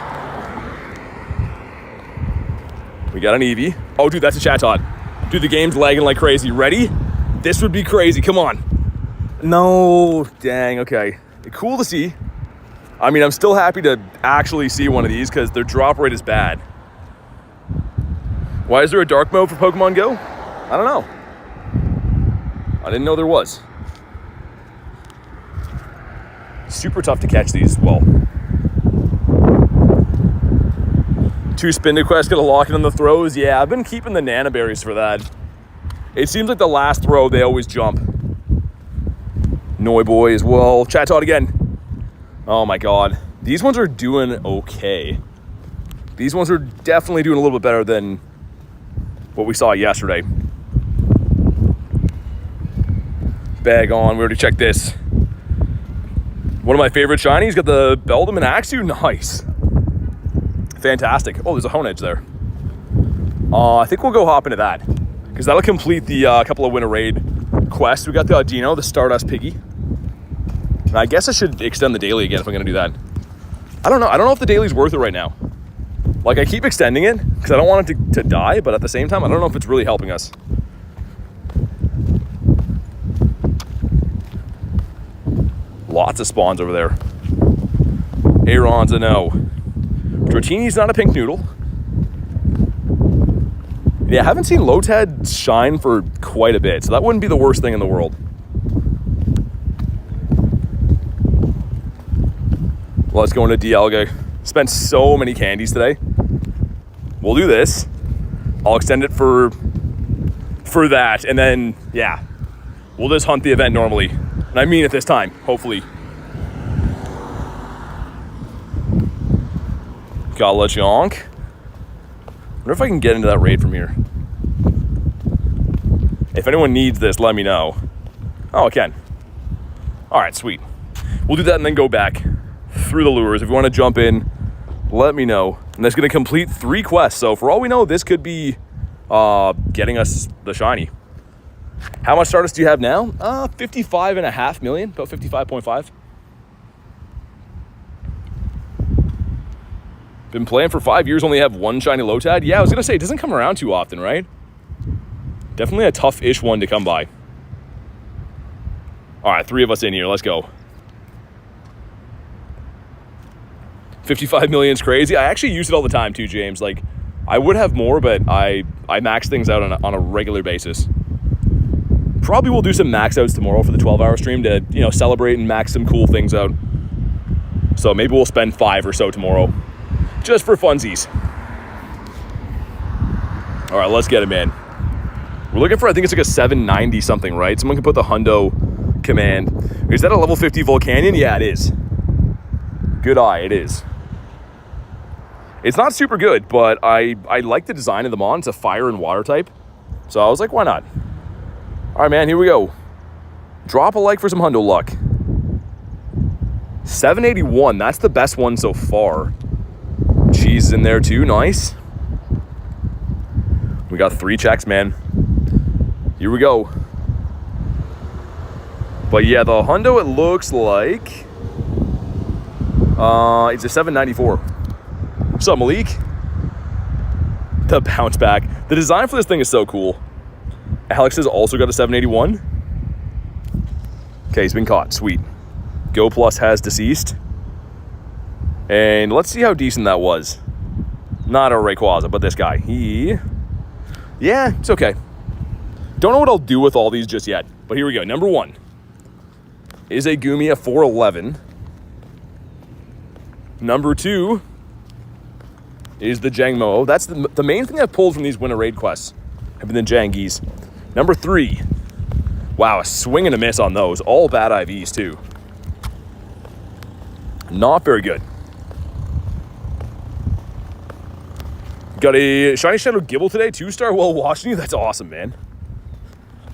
We got an Eevee. Oh, dude, that's a Chatot. Dude, the game's lagging like crazy. Ready? This would be crazy. Come on. No. Dang, okay. Cool to see. I mean, I'm still happy to actually see one of these because their drop rate is bad. Why is there a dark mode for Pokemon Go? I don't know. I didn't know there was. Super tough to catch these as well. 2 spin to quest, gonna lock it on the throws. Yeah, I've been keeping the Nana Berries for that. It seems like the last throw, they always jump. Noiboy as well. Chatot again. Oh my god. These ones are doing okay. These ones are definitely doing a little bit better than what we saw yesterday. Bagon, we already checked this. One of my favorite shinies, got the Beldum and Axew. Nice. Fantastic. Oh, there's a Honedge there. I think we'll go hop into that, because that'll complete the couple of winter raid quests. We got the Deino, the Stardust Piggy. And I guess I should extend the daily again if I'm going to do that. I don't know. I don't know if the daily's worth it right now. Like, I keep extending it because I don't want it to die, but at the same time, I don't know if it's really helping us. Lots of spawns over there. Aron's a no. Dratini's not a pink noodle. Yeah, I haven't seen Lotad shine for quite a bit, so that wouldn't be the worst thing in the world. Let's go into Dialga. Spent so many candies today. We'll do this. I'll extend it for that, and then, yeah, we'll just hunt the event normally. And I mean it this time, hopefully. Got Lechonk. Wonder if I can get into that raid from here. If anyone needs this, let me know. Oh, I can. All right, sweet. We'll do that and then go back through the lures. If you want to jump in, let me know. And that's going to complete 3 quests. So for all we know, this could be getting us the shiny. How much Stardust do you have now? 55.5 million, about 55.5. Been playing for 5 years, only have 1 shiny Lotad. Yeah, I was going to say, it doesn't come around too often, right? Definitely a tough-ish one to come by. All right, 3 of us in here. Let's go. 55 million is crazy. I actually use it all the time too, James. Like, I would have more, but I max things out on a regular basis. Probably will do some max outs tomorrow for the 12-hour stream to, you know, celebrate and max some cool things out. So maybe we'll spend 5 or so tomorrow, just for funsies. All right, let's get him in. We're looking for, I think it's like a 790 something, right? Someone can put the hundo command. Is that a level 50 Volcanion? Yeah, it is. Good eye, it is. It's not super good, but I like the design of the mon. It's a fire and water type. So I was like, why not? All right, man, here we go. Drop a like for some hundo luck. 781, that's the best one so far. Cheese in there too, nice. We got 3 checks, man. Here we go. But yeah, the hundo, it looks like it's a 794. What's up, Malik? The bounce back. The design for this thing is so cool. Alex has also got a 781. Okay, he's been caught. Sweet. Go Plus has deceased. And let's see how decent that was. Not a Rayquaza, but this guy. Yeah, it's okay. Don't know what I'll do with all these just yet. But here we go. Number 1 is a Gumia 411. Number 2 is the Jangmo. That's the main thing I've pulled from these winter raid quests have been the Jangies. Number 3. Wow, a swing and a miss on those. All bad IVs too. Not very good. Got a shiny shadow Gible today, 2-star while watching you. That's awesome, man.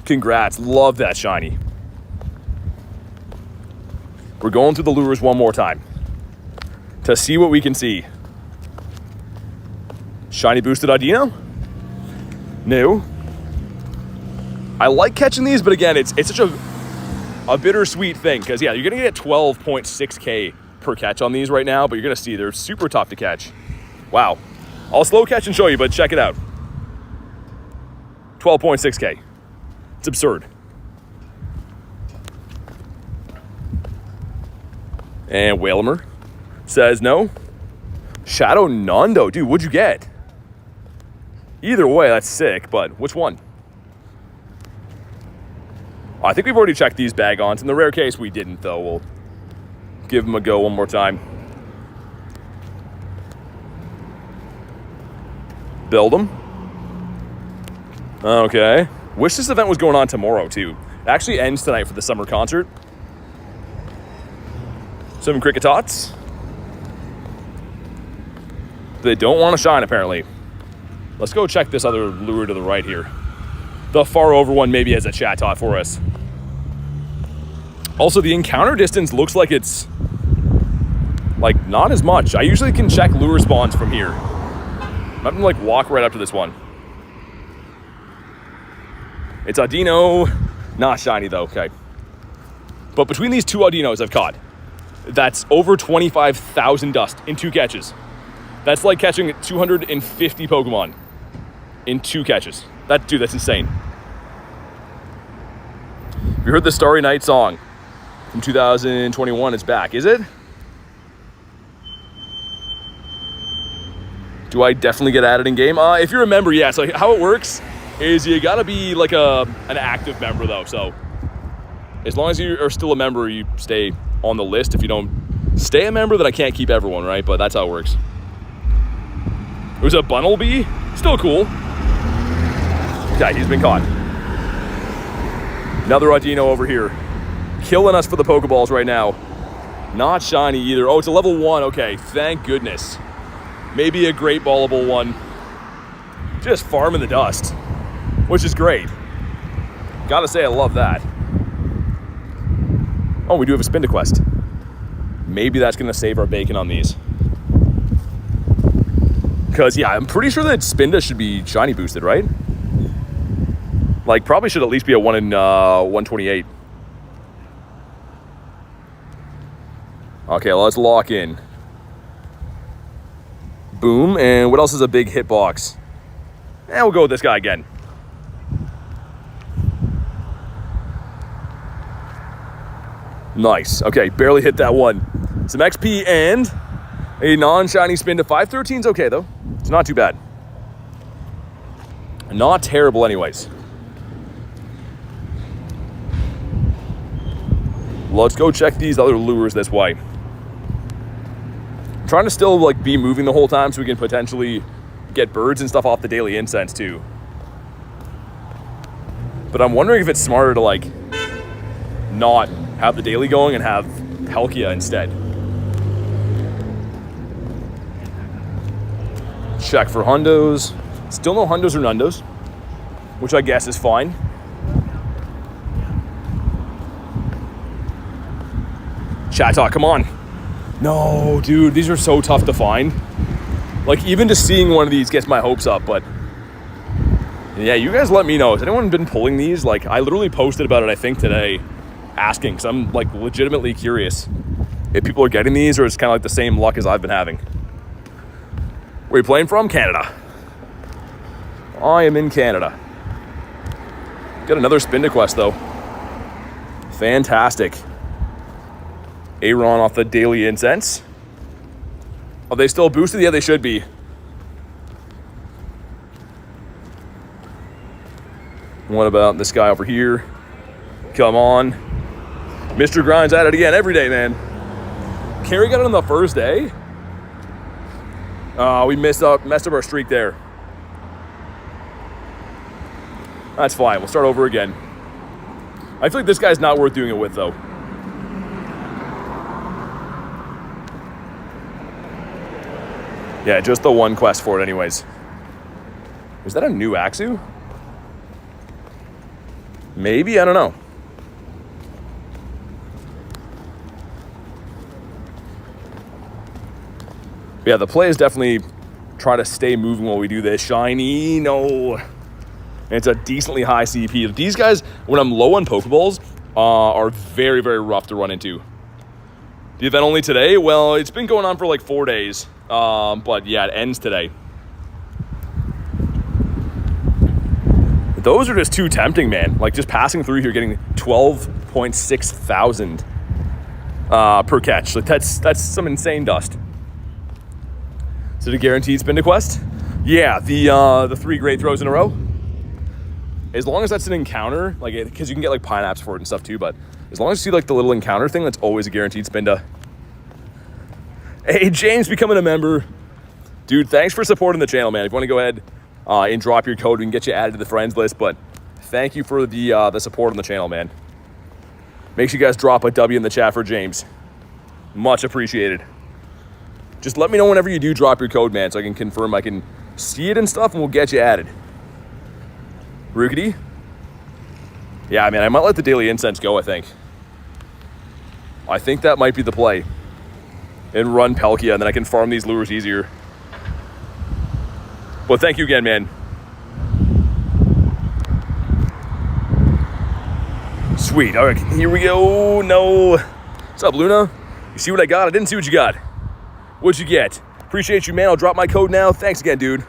Congrats. Love that shiny. We're going through the lures one more time to see what we can see. Shiny boosted Deino? No. I like catching these, but again, it's such a bittersweet thing because, yeah, you're going to get 12.6k per catch on these right now, but you're going to see they're super tough to catch. Wow. I'll slow catch and show you, but check it out. 12.6k. It's absurd. And Whalmer says no. Shadow Nando. Dude, what'd you get? Either way, that's sick, but which one? I think we've already checked these Bagons. In the rare case we didn't, though. We'll give them a go one more time. Beldum. Okay. Wish this event was going on tomorrow, too. It actually ends tonight for the summer concert. Some Cricketots. They don't want to shine, apparently. Let's go check this other lure to the right here. The far over one maybe has a chat tot for us. Also, the encounter distance looks like it's like not as much. I usually can check lure spawns from here. I'm having to like walk right up to this one. It's Deino, not shiny though, okay. But between these 2 Dinos I've caught, that's over 25,000 dust in 2 catches. That's like catching 250 Pokemon in 2 catches. Dude, that's insane. Have you heard the Starry Night song from 2021? It's back, is it? Do I definitely get added in game? If you're a member, yeah. So how it works is you gotta be like an active member though. So as long as you are still a member, you stay on the list. If you don't stay a member, then I can't keep everyone, right? But that's how it works. It was a Bunnelby. Still cool. Okay, he's been caught. Another Deino over here. Killing us for the Pokeballs right now. Not shiny either. Oh, it's a level 1. Okay, thank goodness. Maybe a great ballable one. Just farming the dust, which is great. Gotta say, I love that. Oh, we do have a Spinda quest. Maybe that's gonna save our bacon on these. Because, yeah, I'm pretty sure that Spinda should be shiny boosted, right? Like, probably should at least be a 1 in 128. Okay, let's lock in. Boom, and what else is a big hitbox? And we'll go with this guy again. Nice. Okay, barely hit that one. Some XP and a non-shiny spin to 513's okay, though. It's not too bad. Not terrible anyways. Let's go check these other lures this way. I'm trying to still like be moving the whole time so we can potentially get birds and stuff off the daily incense too. But I'm wondering if it's smarter to like not have the daily going and have Palkia instead. Check for hundos. Still no hundos or nundos, which I guess is fine. Chat talk, come on. No, dude, these are so tough to find. Like, even just seeing one of these gets my hopes up, but yeah, you guys let me know. Has anyone been pulling these? Like, I literally posted about it, I think, today, asking, because I'm, like, legitimately curious if people are getting these or it's kind of like the same luck as I've been having. Where are you playing from? Canada. I am in Canada. Got another Spinda quest, though. Fantastic. Aron off the daily incense. Are they still boosted? Yeah, they should be. What about this guy over here? Come on. Mr. Grind's at it again every day, man. Carrie got it on the first day. We messed up our streak there. That's fine. We'll start over again. I feel like this guy's not worth doing it with, though. Yeah, just the one quest for it anyways. Is that a new Axu? Maybe, I don't know. But yeah, the play is definitely try to stay moving while we do this. Shiny, no. And it's a decently high CP. These guys, when I'm low on Pokeballs, are very, very rough to run into. The event only today? Well, it's been going on for like 4 days. But yeah, it ends today. Those are just too tempting, man. Like just passing through here, getting 12.6 thousand per catch. Like that's some insane dust. Is it a guaranteed Spinda quest? Yeah, the 3 great throws in a row. As long as that's an encounter, like because you can get like pineapples for it and stuff too, but as long as you see like the little encounter thing, that's always a guaranteed Spinda. Hey, James, becoming a member. Dude, thanks for supporting the channel, man. If you want to go ahead and drop your code, we can get you added to the friends list, but thank you for the support on the channel, man. Make sure you guys drop a W in the chat for James. Much appreciated. Just let me know whenever you do drop your code, man, so I can confirm I can see it and stuff, and we'll get you added. Rookidee? Yeah, man, I might let the daily incense go, I think. I think that might be the play. And run Palkia, and then I can farm these lures easier. Well, thank you again, man. Sweet. All right, here we go. No. What's up, Luna? You see what I got? I didn't see what you got. What'd you get? Appreciate you, man. I'll drop my code now. Thanks again, dude.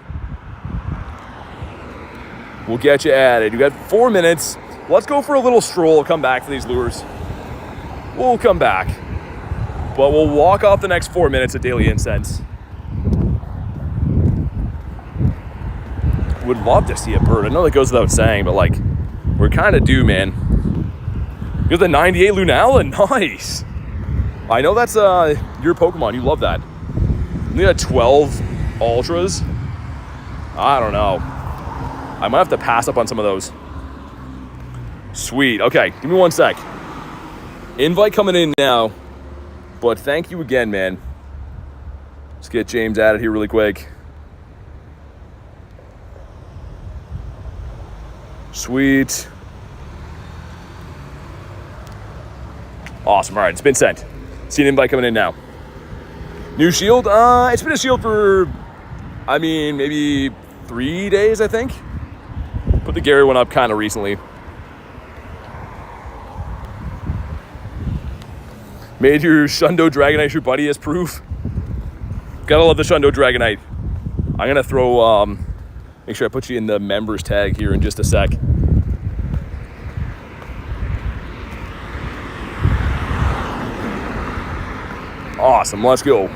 We'll get you added. You got 4 minutes. Let's go for a little stroll. Come back for these lures. We'll come back. But we'll walk off the next 4 minutes of daily incense. Would love to see a bird. I know that goes without saying, but like, we're kind of due, man. You're the 98 Lunala, nice. I know that's your Pokemon. You love that. You got 12 Ultras. I don't know. I might have to pass up on some of those. Sweet. Okay, give me 1 sec. Invite coming in now. But thank you again, man. Let's get James added here really quick. Sweet. Awesome. All right, it's been sent. See an invite coming in now. New shield? It's been a shield for, I mean, maybe 3 days, I think. Put the Gary one up kind of recently. Made your Shundo Dragonite your buddy as proof. Gotta love the Shundo Dragonite. I'm gonna throw, make sure I put you in the members tag here in just a sec. Awesome, let's go.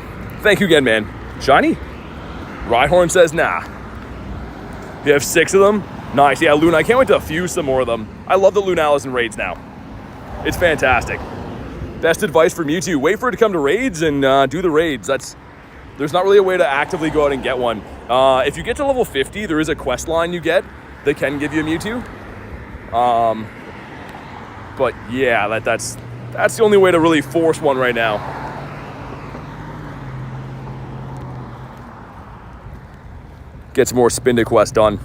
Thank you again, man. Shiny? Rhyhorn says nah. You have 6 of them? Nice, yeah, Luna, I can't wait to fuse some more of them. I love the Lunalis in raids now. It's fantastic. Best advice for Mewtwo, wait for it to come to raids and do the raids. There's not really a way to actively go out and get one. If you get to level 50, there is a quest line you get that can give you a Mewtwo. But yeah, that's the only way to really force one right now. Get some more Spin to Quest done.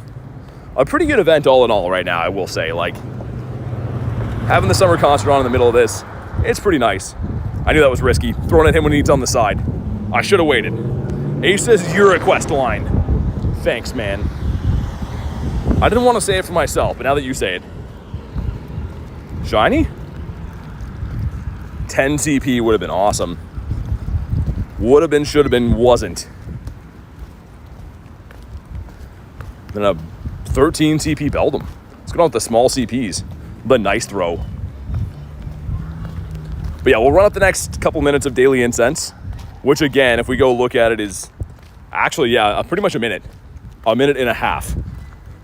A pretty good event all in all right now, I will say. Like, having the summer concert on in the middle of this, it's pretty nice. I knew that was risky. Throwing at him when he's on the side. I should have waited. Ace says you're a quest line. Thanks, man. I didn't want to say it for myself, but now that you say it. Shiny? 10 CP would have been awesome. Would have been, should have been, wasn't. Then a 13 CP Beldum. Let's go on with the small CPs. But nice throw. But yeah, we'll run up the next couple minutes of Daily Incense, which again, if we go look at it, is actually, yeah, pretty much a minute. A minute and a half.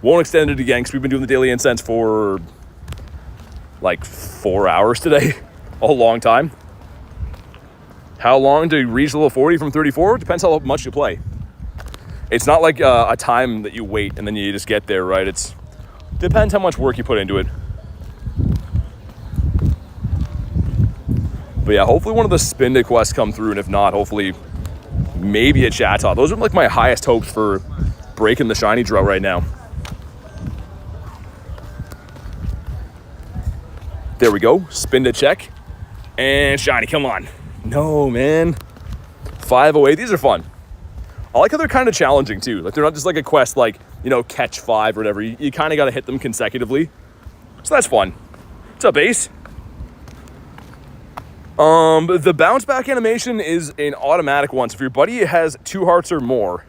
Won't extend it again because we've been doing the Daily Incense for like 4 hours today. A long time. How long to reach level 40 from 34? Depends how much you play. It's not like a time that you wait and then you just get there, right? It's depends how much work you put into it. But yeah, hopefully one of the Spin to quests come through, and if not, hopefully maybe a Chatot. Those are like my highest hopes for breaking the shiny drought right now. There we go. Spin to check. And shiny, come on. No, man. 508. These are fun. I like how they're kind of challenging too. Like they're not just like a quest like, you know, catch 5 or whatever. You kind of got to hit them consecutively. So that's fun. What's up, Ace? The bounce back animation is an automatic one. So if your buddy has 2 hearts or more,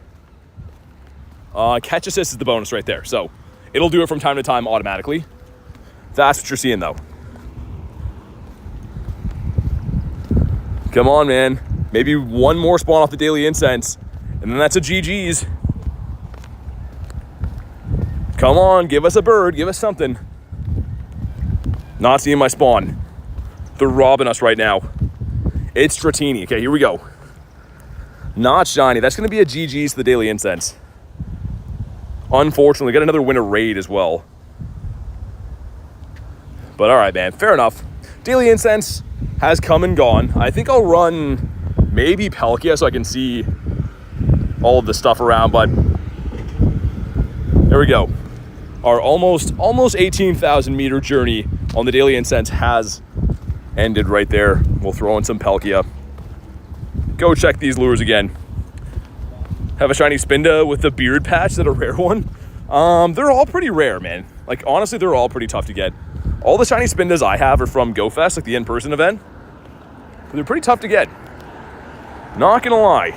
catch assist is the bonus right there. So it'll do it from time to time automatically. That's what you're seeing though. Come on, man. Maybe one more spawn off the Daily Incense, and then that's a GG's. Come on, give us a bird, give us something. Not seeing my spawn. They're robbing us right now. It's Dratini. Okay, here we go. Not shiny. That's going to be a GG's to the Daily Incense. Unfortunately, got another winter raid as well. But all right, man. Fair enough. Daily Incense has come and gone. I think I'll run maybe Palkia so I can see all of the stuff around, but there we go. Our almost 18,000 meter journey on the Daily Incense has ended right there. We'll throw in some Palkia. Go check these lures again. Have a shiny Spinda with the beard patch. Is that a rare one? They're all pretty rare, man. Like, honestly, they're all pretty tough to get. All the shiny Spindas I have are from Go Fest, like the in-person event. But they're pretty tough to get. Not gonna lie.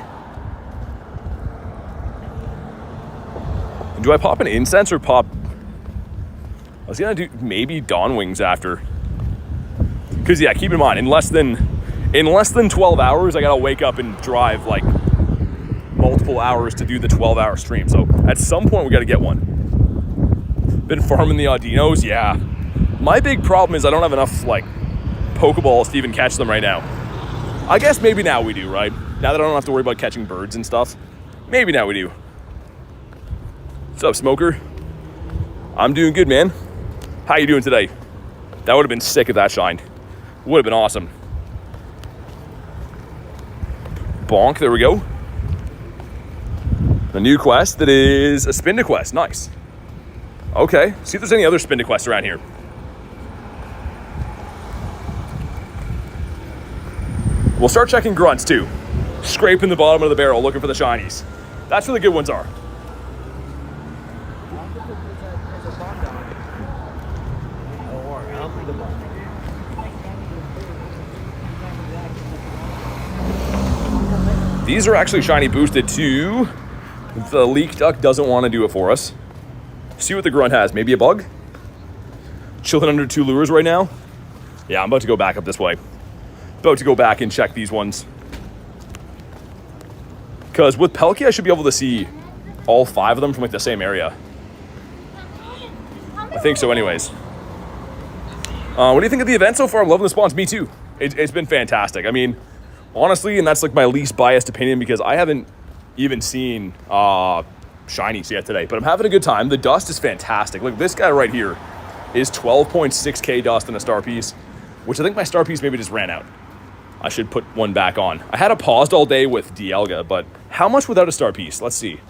Do I pop an incense or pop... I was gonna do maybe Dawn Wings after. Because yeah, keep in mind, in less than 12 hours, I gotta wake up and drive like multiple hours to do the 12-hour stream. So at some point, we gotta get one. Been farming the Audinos, yeah. My big problem is I don't have enough like Pokeballs to even catch them right now. I guess maybe now we do, right? Now that I don't have to worry about catching birds and stuff, maybe now we do. What's up, Smoker? I'm doing good, man. How you doing today? That would have been sick if that shined. Would have been awesome. Bonk, there we go. A new quest that is a spin to quest. Nice. Okay, see if there's any other spin to quests around here. We'll start checking grunts too. Scraping the bottom of the barrel, looking for the shinies. That's where the good ones are. These are actually shiny boosted too. The leak duck doesn't want to do it for us. See what the grunt has. Maybe a bug? Chilling under 2 lures right now. Yeah, I'm about to go back up this way. About to go back and check these ones. Because with Pelkey, I should be able to see all 5 of them from like the same area. I think so anyways. What do you think of the event so far? I'm loving the spawns. Me too. It's been fantastic. I mean, honestly, and that's like my least biased opinion because I haven't even seen shinies yet today, but I'm having a good time. The dust is fantastic. Look, this guy right here is 12.6k dust in a star piece, which I think my star piece maybe just ran out. I should put one back on. I had it paused all day with Dialga, but how much without a star piece? Let's see.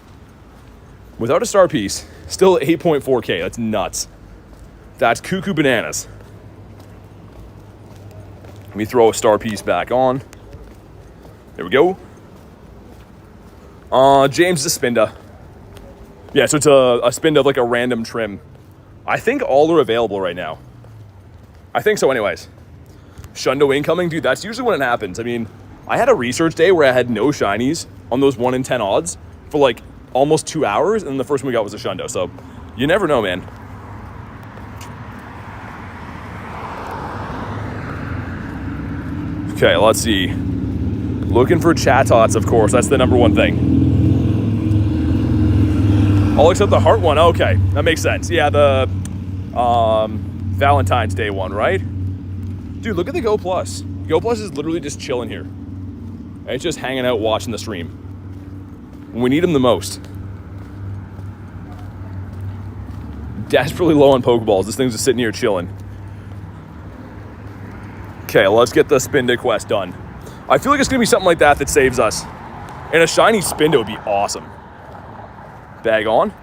Without a star piece, still 8.4k. That's nuts. That's cuckoo bananas. Let me throw a star piece back on. There we go. James is a Spinda. Yeah, so it's a Spinda of like a random trim. I think all are available right now. I think so anyways. Shundo incoming, dude, that's usually when it happens. I mean, I had a research day where I had no shinies on those 1 in 10 odds for like almost 2 hours, and the first one we got was a Shundo, so you never know, man. Okay, let's see. Looking for Chatots, of course. That's the number one thing. All except the heart one. Okay, that makes sense. Yeah, the Valentine's Day one, right? Dude, look at the Go Plus. Go Plus is literally just chilling here. It's just hanging out watching the stream. When we need him the most. Desperately low on Pokeballs. This thing's just sitting here chilling. Okay, let's get the Spinda quest done. I feel like it's going to be something like that that saves us. And a shiny Spinda would be awesome. Bagon.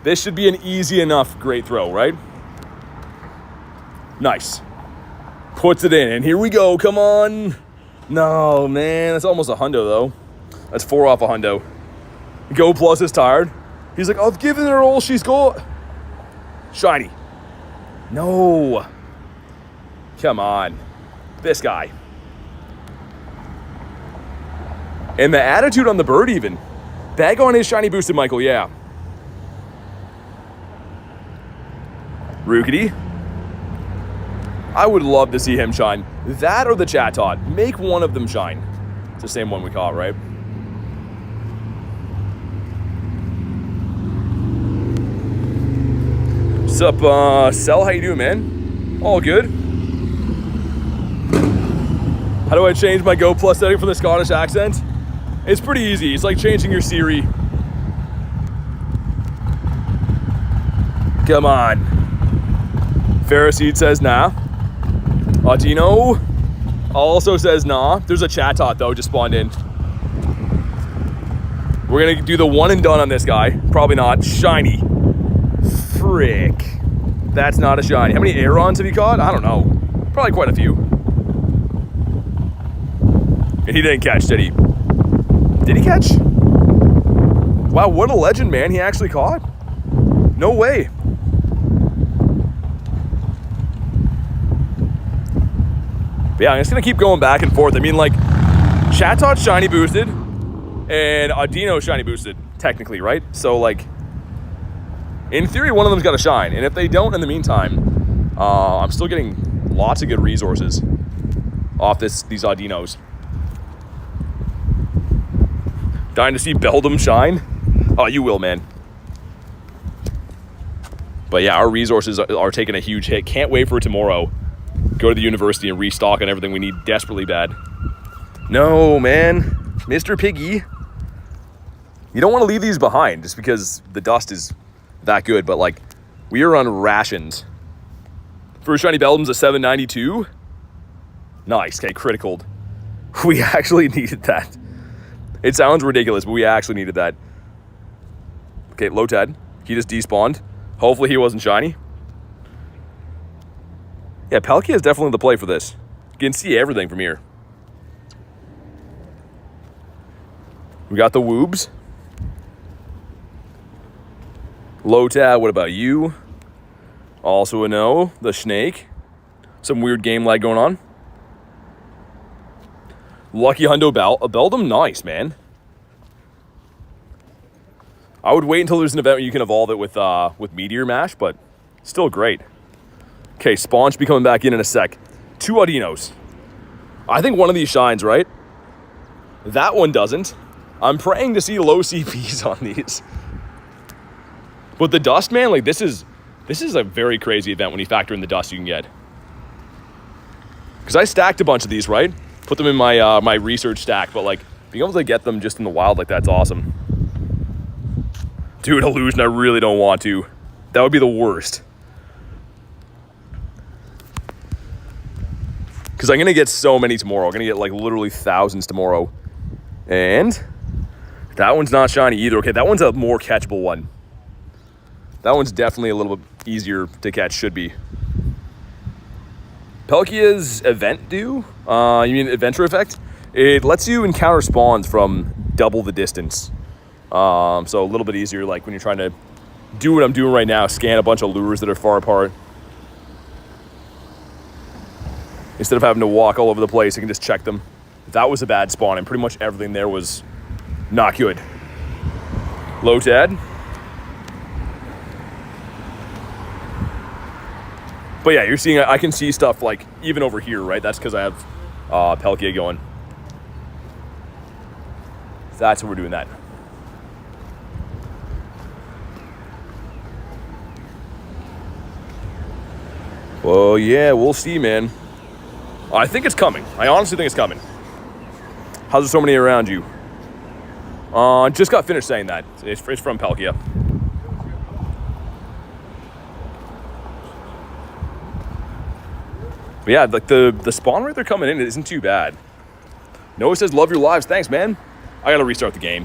This should be an easy enough great throw, right? Nice. Puts it in, and here we go. Come on. No, man. That's almost a hundo, though. That's 4 off a hundo. Go Plus is tired. He's like, I've given her all she's got. Shiny. No. Come on. This guy. And the attitude on the bird even. Bagon is shiny boosted, Michael, yeah. Rookidee. I would love to see him shine. That or the Chatot. Make one of them shine. It's the same one we caught, right? What's up, Cell? How you doing, man? All good. How do I change my Go Plus setting for the Scottish accent? It's pretty easy. It's like changing your Siri. Come on. Ferroseed says nah. Deino also says nah. There's a Chatot though, just spawned in. We're gonna do the one and done on this guy. Probably not. Shiny. Frick. That's not a shiny. How many Arons have you caught? I don't know. Probably quite a few. And he didn't catch, did he? Did he catch? Wow, what a legend, man. He actually caught? No way. But yeah, I'm just going to keep going back and forth. I mean, like, Chatot shiny boosted and Deino shiny boosted, technically, right? So, like, in theory, one of them's got to shine. And if they don't in the meantime, I'm still getting lots of good resources off these Deinos. Dying to see Beldum shine? Oh, you will, man. But yeah, our resources are taking a huge hit. Can't wait for tomorrow. Go to the university and restock on everything we need desperately bad. No, man. Mr. Piggy. You don't want to leave these behind just because the dust is that good. But, like, we are on rations. First shiny Beldum's a 792. Nice. Okay, critical. We actually needed that. It sounds ridiculous, but we actually needed that. Okay, Lotad. He just despawned. Hopefully he wasn't shiny. Yeah, Palkia is definitely the play for this. You can see everything from here. We got the Woobs. Lotad, what about you? Also a no. The Snake. Some weird game lag going on. Lucky Hundo Beldum, nice, man. I would wait until there's an event where you can evolve it with Meteor Mash, but still great. Okay, Spawn should be coming back in a sec. 2 Audinos. I think one of these shines, right? That one doesn't. I'm praying to see low CPs on these. But the dust, man, like this is a very crazy event when you factor in the dust you can get. Because I stacked a bunch of these, right? Put them in my my research stack, but like being able to get them just in the wild like that's awesome. Dude, Illusion, I really don't want to. That would be the worst. Because I'm going to get so many tomorrow. I'm going to get like literally thousands tomorrow. And that one's not shiny either. Okay, that one's a more catchable one. That one's definitely a little bit easier to catch, should be. Palkia's event do? You mean adventure effect? It lets you encounter spawns from double the distance. So a little bit easier, like when you're trying to do what I'm doing right now, scan a bunch of lures that are far apart. Instead of having to walk all over the place, I can just check them. That was a bad spawn, and pretty much everything there was not good. Lotad. But yeah, you're seeing, I can see stuff like even over here, right? That's because I have Palkia going. That's what we're doing that. Well, yeah, we'll see, man. I think it's coming. I honestly think it's coming. How's there so many around you? Just got finished saying that. It's from Palkia. But yeah, like the spawn rate they're coming in isn't too bad. Noah says, love your lives. Thanks, man. I gotta restart the game.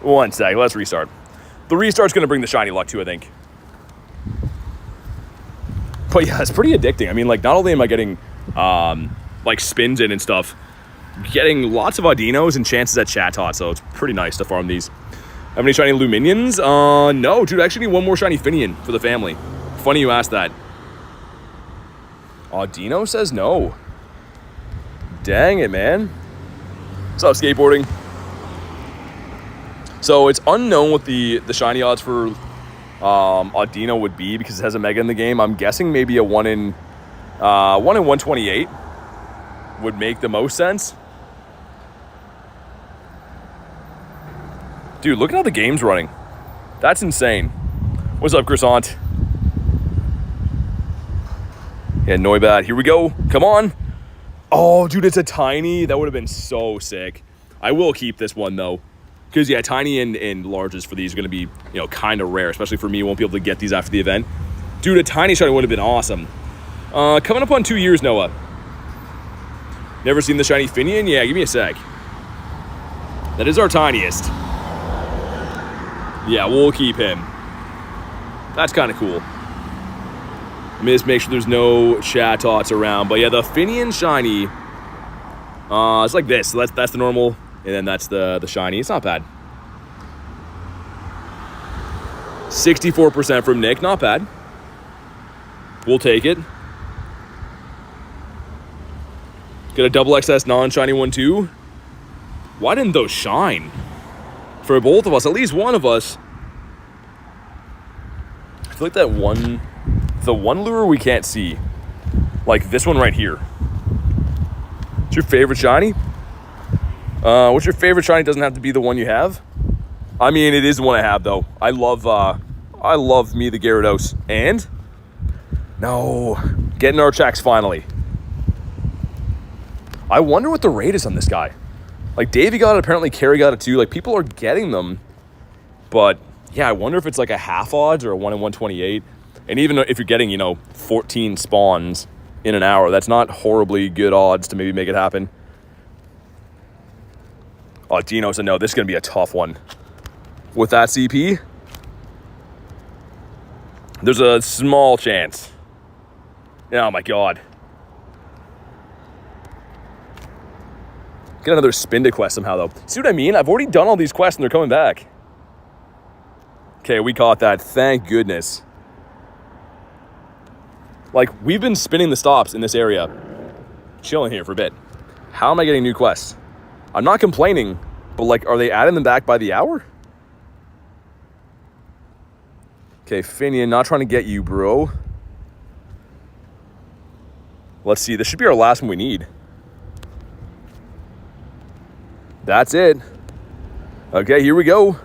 One sec, let's restart. The restart's gonna bring the shiny luck too, I think. But yeah, it's pretty addicting. I mean, like, not only am I getting, like, spins in and stuff, getting lots of Audinos and chances at Chatot, so it's pretty nice to farm these. Have any shiny Luminions? No, dude, I actually need one more shiny Finian for the family. Funny you asked that. Audino says no. Dang it, man. What's up, skateboarding? So it's unknown what the shiny odds for Audino would be because it has a Mega in the game. I'm guessing maybe a 1 in 128 would make the most sense. Dude, look at how the game's running. That's insane. What's up, Croissant? Yeah, Noibat. Here we go. Come on. Oh, dude, it's a tiny. That would have been so sick. I will keep this one, though. Because, yeah, tiny and larges for these are going to be, kind of rare. Especially for me, won't be able to get these after the event. Dude, a tiny shiny would have been awesome. Coming up on 2 years, Noah. Never seen the shiny Finian? Yeah, give me a sec. That is our tiniest. Yeah, we'll keep him. That's kind of cool. Let me just make sure there's no Chatots around. But, yeah, the Finian shiny, it's like this. So that's the normal. And then that's the shiny. It's not bad. 64% from Nick. Not bad. We'll take it. Get a double XS non-shiny one too. Why didn't those shine? For both of us, at least one of us. I feel like the one lure we can't see. Like this one right here. What's your favorite shiny? What's your favorite shiny? Doesn't have to be the one you have. I mean, it is the one I have though. I love me the Gyarados. And no, getting our checks finally. I wonder what the rate is on this guy. Like Davey got it, apparently Carrie got it too. Like people are getting them, but yeah, I wonder if it's like a half odds or a 1 in 128. And even if you're getting 14 spawns in an hour, that's not horribly good odds to maybe make it happen. Oh, Dino said no, this is going to be a tough one. With that CP, There's a small chance. Oh my god. Get another spin to quest somehow, though. See what I mean? I've already done all these quests and they're coming back. Okay, we caught that. Thank goodness. Like, we've been spinning the stops in this area. Chilling here for a bit. How am I getting new quests? I'm not complaining, but, like, are they adding them back by the hour? Okay, Finian, not trying to get you, bro. Let's see. This should be our last one we need. That's it. Okay, here we go.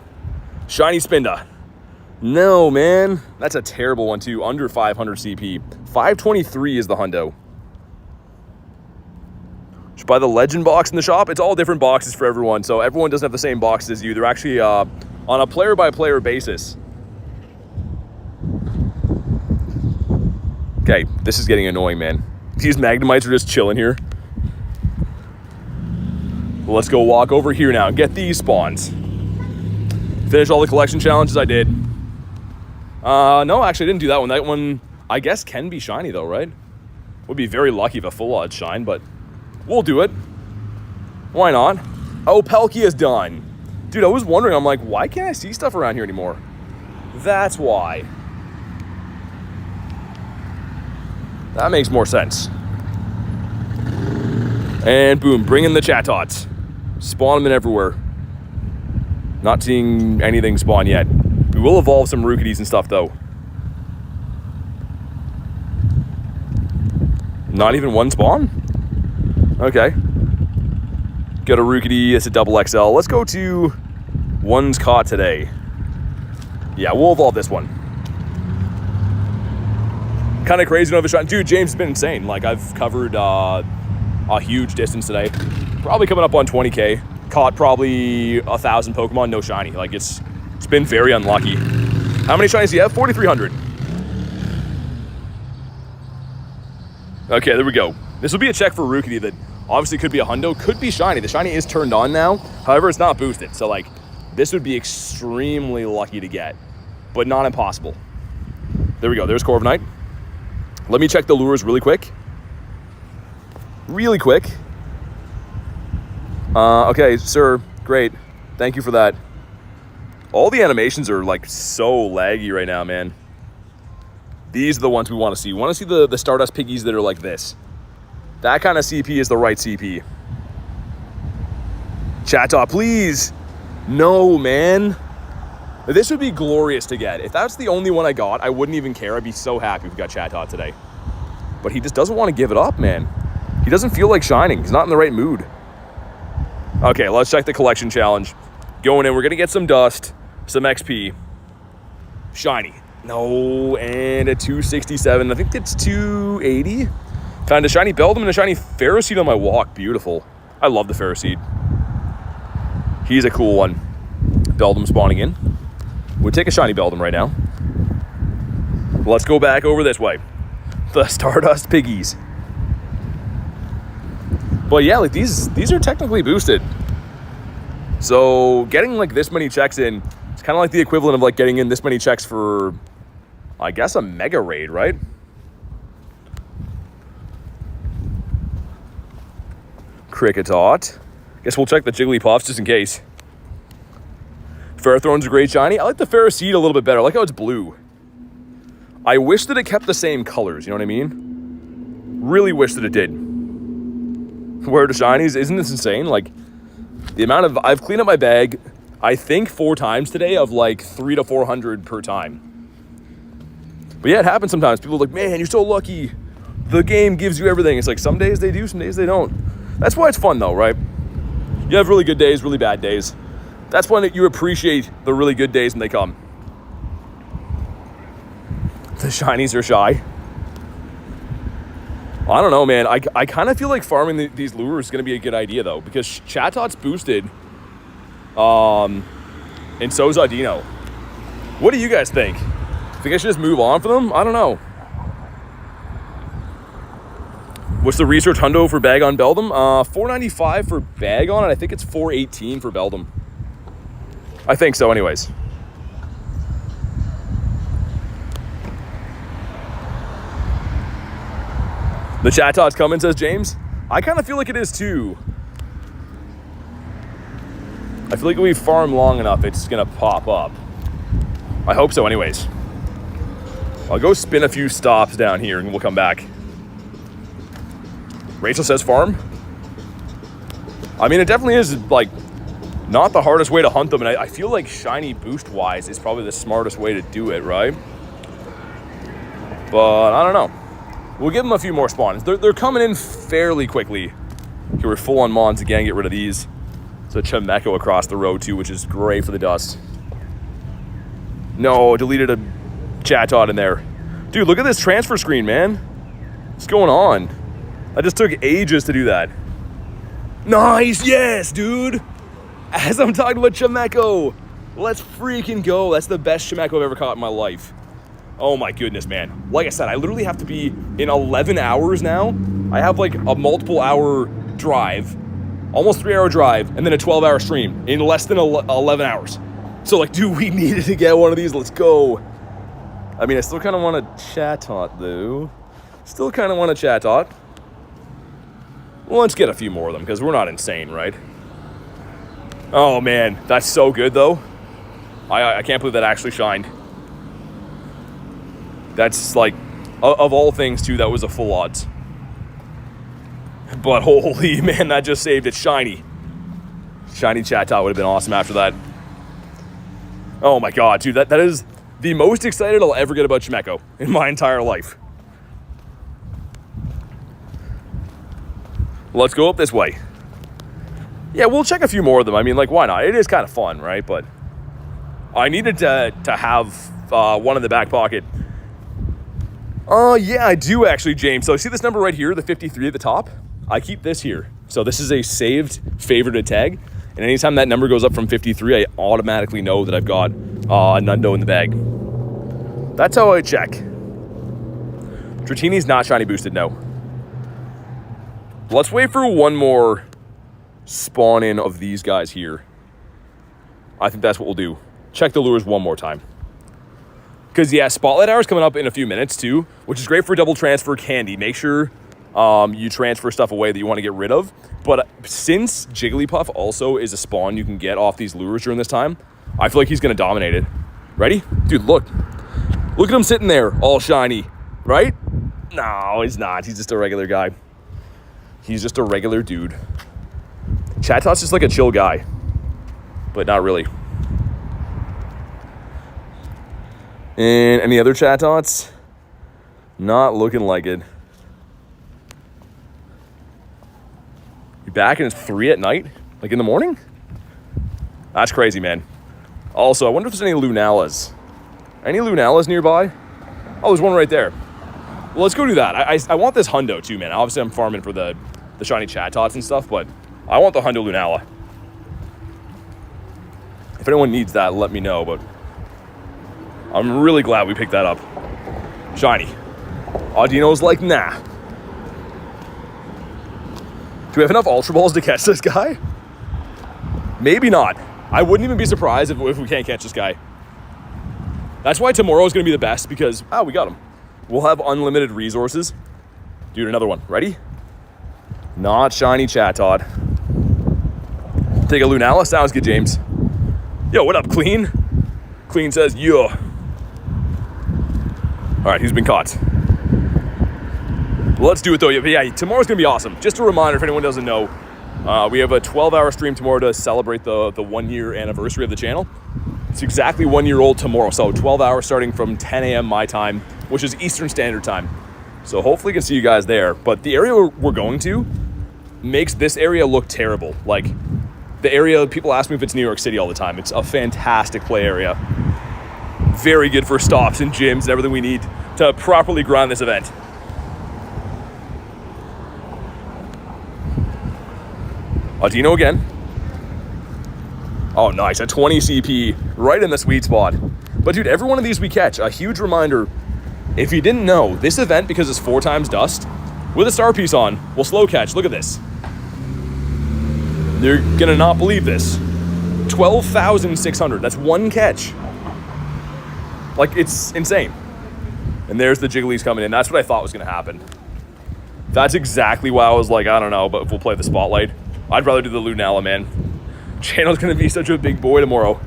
Shiny Spinda. No, man. That's a terrible one, too. Under 500 CP. 523 is the hundo. Should buy the legend box in the shop. It's all different boxes for everyone, so everyone doesn't have the same boxes as you. They're actually on a player-by-player basis. Okay, this is getting annoying, man. These Magnemites are just chilling here. Let's go walk over here now and get these spawns. Finish all the collection challenges I did. No, actually I didn't do that one. That one, I guess, can be shiny though, right? Would be very lucky if a full odd shine, but we'll do it. Why not? Oh, Palkia's done. Dude, I was wondering, I'm like, why can't I see stuff around here anymore? That's why. That makes more sense. And boom, bring in the Chatots. Spawn them in everywhere. Not seeing anything spawn yet. We will evolve some Rookidees and stuff, though. Not even one spawn? Okay. Got a Rookidee, it's a double XL. Let's go to one's caught today. Yeah, we'll evolve this one. Kind of crazy to have a shot. Dude, James has been insane. Like, I've covered a huge distance today. Probably coming up on 20K. Caught probably 1,000 Pokemon, no shiny. Like, it's been very unlucky. How many shinies do you have? 4,300. Okay, there we go. This will be a check for Rookidee that obviously could be a hundo, could be shiny. The shiny is turned on now. However, it's not boosted. So, like, this would be extremely lucky to get, but not impossible. There we go. There's Corviknight. Let me check the lures really quick. Really quick. Okay, sir. Great. Thank you for that. All the animations are, like, so laggy right now, man. These are the ones we want to see. We want to see the Stardust piggies that are like this. That kind of CP is the right CP. Chatot, please. No, man. This would be glorious to get. If that's the only one I got, I wouldn't even care. I'd be so happy if we got Chatot today. But he just doesn't want to give it up, man. He doesn't feel like shining. He's not in the right mood. Okay, let's check the collection challenge. Going in, we're going to get some dust, some XP. Shiny. No, and a 267. I think it's 280. Found a shiny Beldum and a shiny Ferroseed on my walk. Beautiful. I love the Ferroseed. He's a cool one. Beldum spawning in. We'll take a shiny Beldum right now. Let's go back over this way. The Stardust piggies. But yeah, like these are technically boosted. So getting like this many checks in, it's kind of like the equivalent of like getting in this many checks for, I guess, a mega raid, right? Kricketot. Guess we'll check the Jigglypuffs just in case. Ferrothorn's a great shiny. I like the Ferroseed a little bit better. I like how it's blue. I wish that it kept the same colors, you know what I mean? Really wish that it did. Where are the shinies? Isn't this insane? Like, the amount of... I've cleaned up my bag, I think 4 times today, of like 300 to 400 per time. But yeah, it happens sometimes. People are like, man, you're so lucky. The game gives you everything. It's like, some days they do, some days they don't. That's why it's fun, though, right? You have really good days, really bad days. That's when you appreciate the really good days when they come. The shinies are shy. I don't know, man. I kind of feel like farming these lures is going to be a good idea, though, because Chatot's boosted. And so's Deino. What do you guys think? Think I should just move on for them? I don't know. What's the research hundo for Bagon Beldum? 495 for Bagon, and I think it's 418 for Beldum. I think so, anyways. The Chatot's coming, says James. I kind of feel like it is too. I feel like if we farm long enough, it's gonna pop up. I hope so anyways. I'll go spin a few stops down here and we'll come back. Rachel says farm. I mean, it definitely is, like, not the hardest way to hunt them, and I feel like shiny boost-wise is probably the smartest way to do it, right? But I don't know. We'll give them a few more spawns. They're coming in fairly quickly. Okay, we're full on Mons again, get rid of these. So Chimecho across the road too, which is great for the dust. No, deleted a Chatot in there. Dude, look at this transfer screen, man. What's going on? I just took ages to do that. Nice, yes, dude. As I'm talking about Chimecho, let's freaking go. That's the best Chimecho I've ever caught in my life. Oh my goodness, man. Like I said, I literally have to be in 11 hours now. I have like a multiple hour drive, almost 3-hour drive, and then a 12-hour stream in less than 11 hours. So like, dude, we needed to get one of these. Let's go. I mean, I still kind of want a Chatot though. Still kind of want a Chatot. Well, let's get a few more of them because we're not insane, right? Oh man, that's so good though. I can't believe that actually shined. That's like, of all things too, that was a full odds. But holy man, that just saved it. Shiny. Shiny Chatot would have been awesome after that. Oh my god, dude, that is the most excited I'll ever get about Chimecho in my entire life. Let's go up this way. Yeah, we'll check a few more of them. I mean, like, why not? It is kind of fun, right? But I needed to have one in the back pocket. Yeah, I do actually, James. So see this number right here, the 53 at the top? I keep this here. So this is a saved favorited tag. And anytime that number goes up from 53, I automatically know that I've got a Nundo in the bag. That's how I check. Dratini's not shiny boosted, no. Let's wait for one more spawn in of these guys here. I think that's what we'll do. Check the lures one more time. Because, yeah, Spotlight Hour is coming up in a few minutes, too, which is great for double transfer candy. Make sure you transfer stuff away that you want to get rid of. But since Jigglypuff also is a spawn you can get off these lures during this time, I feel like he's going to dominate it. Ready? Dude, look. Look at him sitting there, all shiny, right? No, he's not. He's just a regular guy. He's just a regular dude. Chatot's just like a chill guy, but not really. And any other Chatots? Not looking like it. You back and it's 3 at night? Like in the morning? That's crazy, man. Also, I wonder if there's any Lunalas. Any Lunalas nearby? Oh, there's one right there. Well, let's go do that. I want this Hundo too, man. Obviously, I'm farming for the shiny Chatots and stuff, but I want the Hundo Lunala. If anyone needs that, let me know, but I'm really glad we picked that up. Shiny. Audino's like, nah. Do we have enough Ultra Balls to catch this guy? Maybe not. I wouldn't even be surprised if we can't catch this guy. That's why tomorrow is going to be the best because, we got him. We'll have unlimited resources. Dude, another one. Ready? Not shiny Chatot. Take a Lunala. Sounds good, James. Yo, what up, Clean? Clean says, yo. All right, he's been caught. Let's do it, though. Yeah, tomorrow's going to be awesome. Just a reminder, if anyone doesn't know, we have a 12-hour stream tomorrow to celebrate the 1-year anniversary of the channel. It's exactly 1 year old tomorrow, so 12 hours starting from 10 a.m. my time, which is Eastern Standard Time. So hopefully we can see you guys there. But the area we're going to makes this area look terrible. Like, the area, people ask me if it's New York City all the time. It's a fantastic play area. Very good for stops and gyms and everything we need to properly grind this event. Deino again. Oh, nice. A 20 CP right in the sweet spot. But, dude, every one of these we catch. A huge reminder, if you didn't know, this event, because it's 4 times dust, with a star piece on, will slow catch. Look at this. You're going to not believe this. 12,600. That's one catch. Like, it's insane. And there's the Jigglies coming in. That's what I thought was going to happen. That's exactly why I was like, I don't know, but if we'll play the Spotlight, I'd rather do the Lunala, man. Channel's going to be such a big boy tomorrow.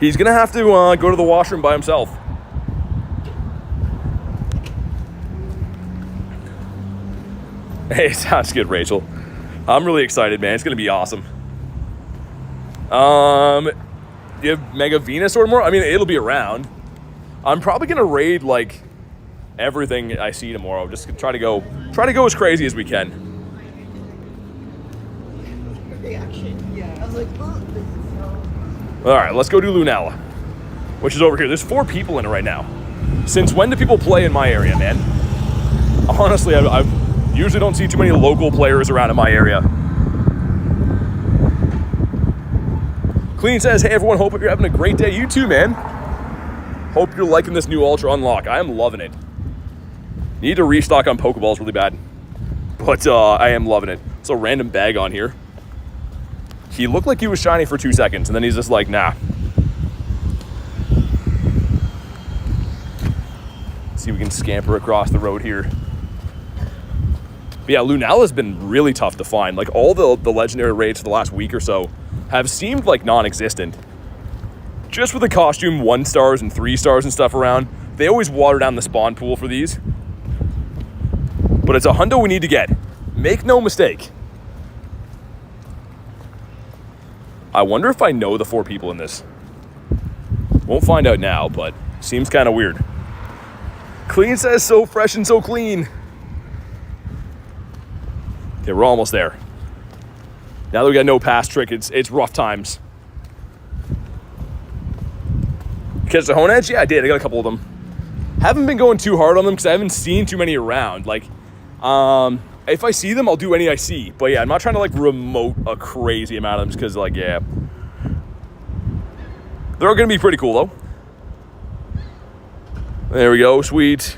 He's going to have to go to the washroom by himself. Hey, sounds good, Rachel. I'm really excited, man. It's going to be awesome. You have Mega Venusaur more? I mean, it'll be around. I'm probably going to raid, like, everything I see tomorrow. Just try to go as crazy as we can. Yeah, I was like, oh, this is so... All right, let's go do Lunala, which is over here. There's 4 people in it right now. Since when do people play in my area, man? Honestly, I usually don't see too many local players around in my area. Clean says, hey everyone, hope you're having a great day. You too, man. Hope you're liking this new Ultra Unlock. I am loving it. Need to restock on Pokeballs really bad. But I am loving it. It's a random Bagon here. He looked like he was shiny for 2 seconds, and then he's just like, nah. Let's see if we can scamper across the road here. But yeah, Lunala's been really tough to find. Like, all the legendary raids for the last week or so have seemed like non-existent. Just with the costume 1 stars and 3 stars and stuff around, they always water down the spawn pool for these. But it's a hundo we need to get. Make no mistake. I wonder if I know the 4 people in this. Won't find out now, but seems kind of weird. Clean says, so fresh and so clean. Okay, we're almost there. Now that we got no pass trick, it's rough times. Catch the Honedge? Yeah, I did. I got a couple of them. Haven't been going too hard on them because I haven't seen too many around. Like, if I see them, I'll do any I see. But yeah, I'm not trying to like remote a crazy amount of them because like, yeah. They're going to be pretty cool though. There we go, sweet.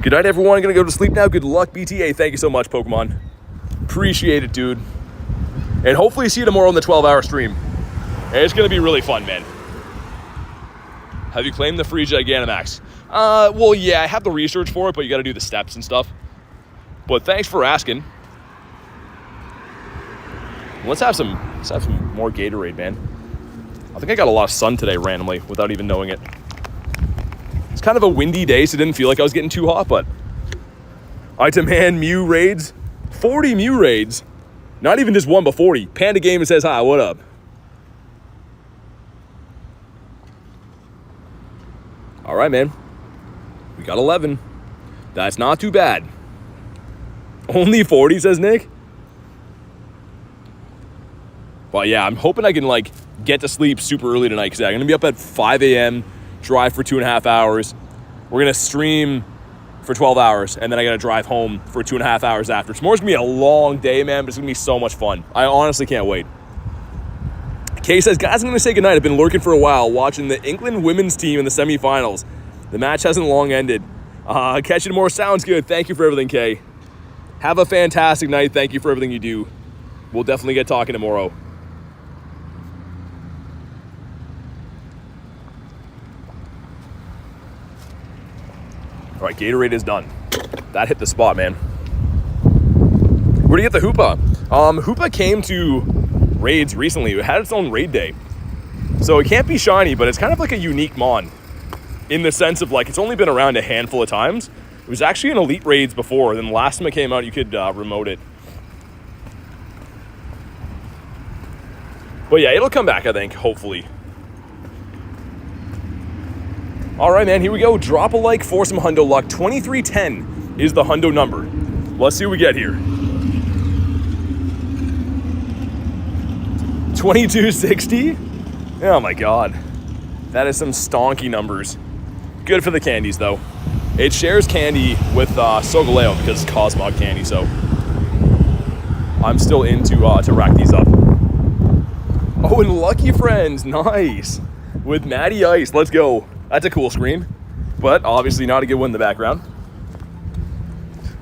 Good night, everyone. I'm going to go to sleep now. Good luck, BTA. Thank you so much, Pokemon. Appreciate it, dude. And hopefully see you tomorrow on the 12-hour stream. It's going to be really fun, man. Have you claimed the free Gigantamax? Well, yeah, I have the research for it, but you got to do the steps and stuff. But thanks for asking. Let's have some more Gatorade, man. I think I got a lot of sun today randomly without even knowing it. It's kind of a windy day, so it didn't feel like I was getting too hot, but I demand Mew raids. 40 Mew raids. Not even just 1, but 40. Panda Gamer says hi, what up? All right, man. We got 11. That's not too bad. Only 40, says Nick. Well, yeah, I'm hoping I can, like, get to sleep super early tonight because I'm going to be up at 5 a.m., drive for 2.5 hours. We're going to stream for 12 hours, and then I got to drive home for 2.5 hours after. Tomorrow's going to be a long day, man, but it's going to be so much fun. I honestly can't wait. Kay says, guys, I'm going to say goodnight. I've been lurking for a while, watching the England women's team in the semifinals. The match hasn't long ended. Catch you tomorrow. Sounds good. Thank you for everything, Kay. Have a fantastic night. Thank you for everything you do. We'll definitely get talking tomorrow. All right, Gatorade is done. That hit the spot, man. Where do you get the Hoopa? Hoopa came to raids recently. It had its own raid day. So it can't be shiny, but it's kind of like a unique mon. In the sense of like, it's only been around a handful of times. It was actually in Elite Raids before. Then the last time it came out, you could remote it. But yeah, it'll come back, I think, hopefully. All right, man, here we go. Drop a like for some hundo luck. 2310 is the hundo number. Let's see what we get here. 2260? Oh my God. That is some stonky numbers. Good for the candies, though. It shares candy with Solgaleo because it's Cosmog candy, so I'm still into to rack these up. Oh, and Lucky Friends, nice. With Matty Ice, let's go. That's a cool screen, but obviously not a good one in the background.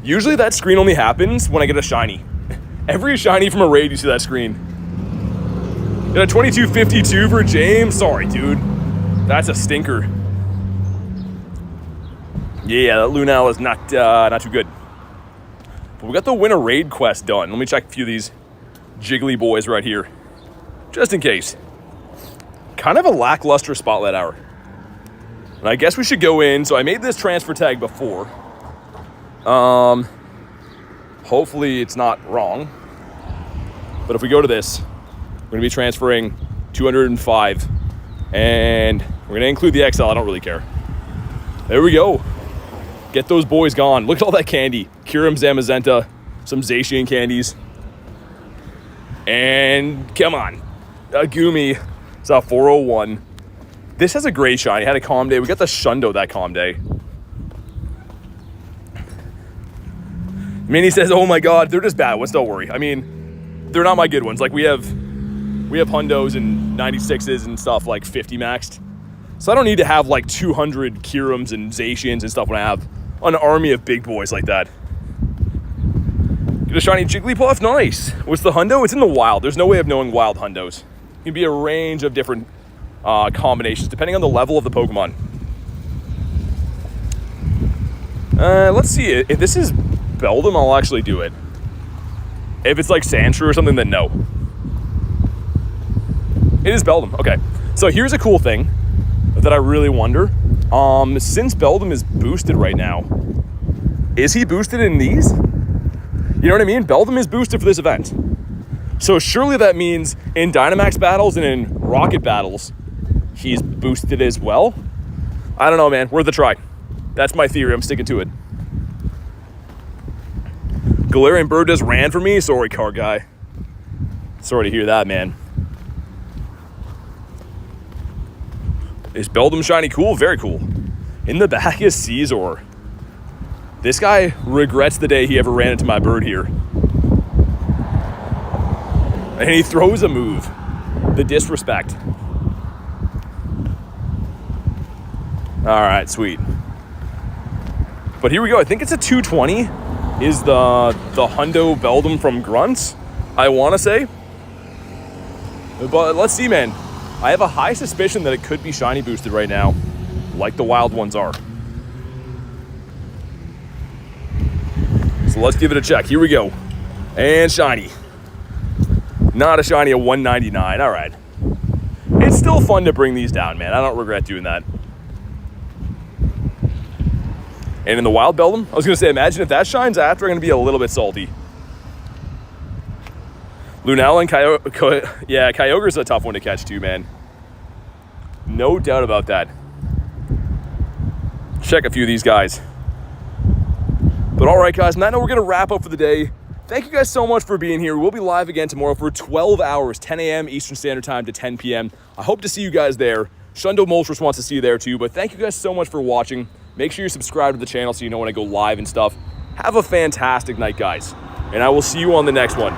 Usually that screen only happens when I get a shiny. Every shiny from a raid, you see that screen. Got a 2252 for James. Sorry, dude. That's a stinker. Yeah, that Unown is not too good. But we got the win a raid quest done. Let me check a few of these jiggly boys right here, just in case. Kind of a lackluster spotlight hour. And I guess we should go in. So I made this transfer tag before. Hopefully it's not wrong. But if we go to this, we're going to be transferring 205. And we're going to include the XL. I don't really care. There we go. Get those boys gone. Look at all that candy. Kyurem, Zamazenta, some Zacian candies. And come on. Agumi. It's a 401. This has a great shiny. Had a calm day. We got the Shundo that calm day. Minnie says, oh my god, they're just bad ones. Don't worry. I mean, they're not my good ones. Like we have Hundos and 96s and stuff like 50 maxed. So I don't need to have like 200 Kyurems and Zacians and stuff when I have an army of big boys like that. Get a shiny Jigglypuff. Nice. What's the Hundo? It's in the wild. There's no way of knowing wild Hundos. It can be a range of different combinations depending on the level of the Pokemon. Let's see. If this is Beldum, I'll actually do it. If it's like Sandshrew or something, then no. It is Beldum. Okay. So here's a cool thing that I really wonder. Since Beldum is boosted right now, is he boosted in these? You know what I mean? Beldum is boosted for this event. So surely that means in Dynamax battles and in Rocket battles, he's boosted as well? I don't know, man. Worth a try. That's my theory. I'm sticking to it. Galarian Bird just ran for me. Sorry, car guy. Sorry to hear that, man. Is Beldum shiny cool? Very cool. In the back is Caesar. This guy regrets the day he ever ran into my bird here. And he throws a move. The disrespect. All right, sweet. But here we go. I think it's a 220 is the Hundo Beldum from Grunts, I want to say. But let's see, man. I have a high suspicion that it could be shiny boosted right now, like the wild ones are. So let's give it a check. Here we go. And shiny. Not a shiny, a 199. All right. It's still fun to bring these down, man. I don't regret doing that. And in the wild Beldum, I was going to say, imagine if that shines after, I'm going to be a little bit salty. Lunala and Kyogre's a tough one to catch too, man. No doubt about that. Check a few of these guys. But all right, guys, on that note, we're going to wrap up for the day. Thank you guys so much for being here. We'll be live again tomorrow for 12 hours, 10 a.m. Eastern Standard Time to 10 p.m. I hope to see you guys there. Shundo Moltres wants to see you there too, but thank you guys so much for watching. Make sure you subscribe to the channel so you know when I go live and stuff. Have a fantastic night, guys, and I will see you on the next one.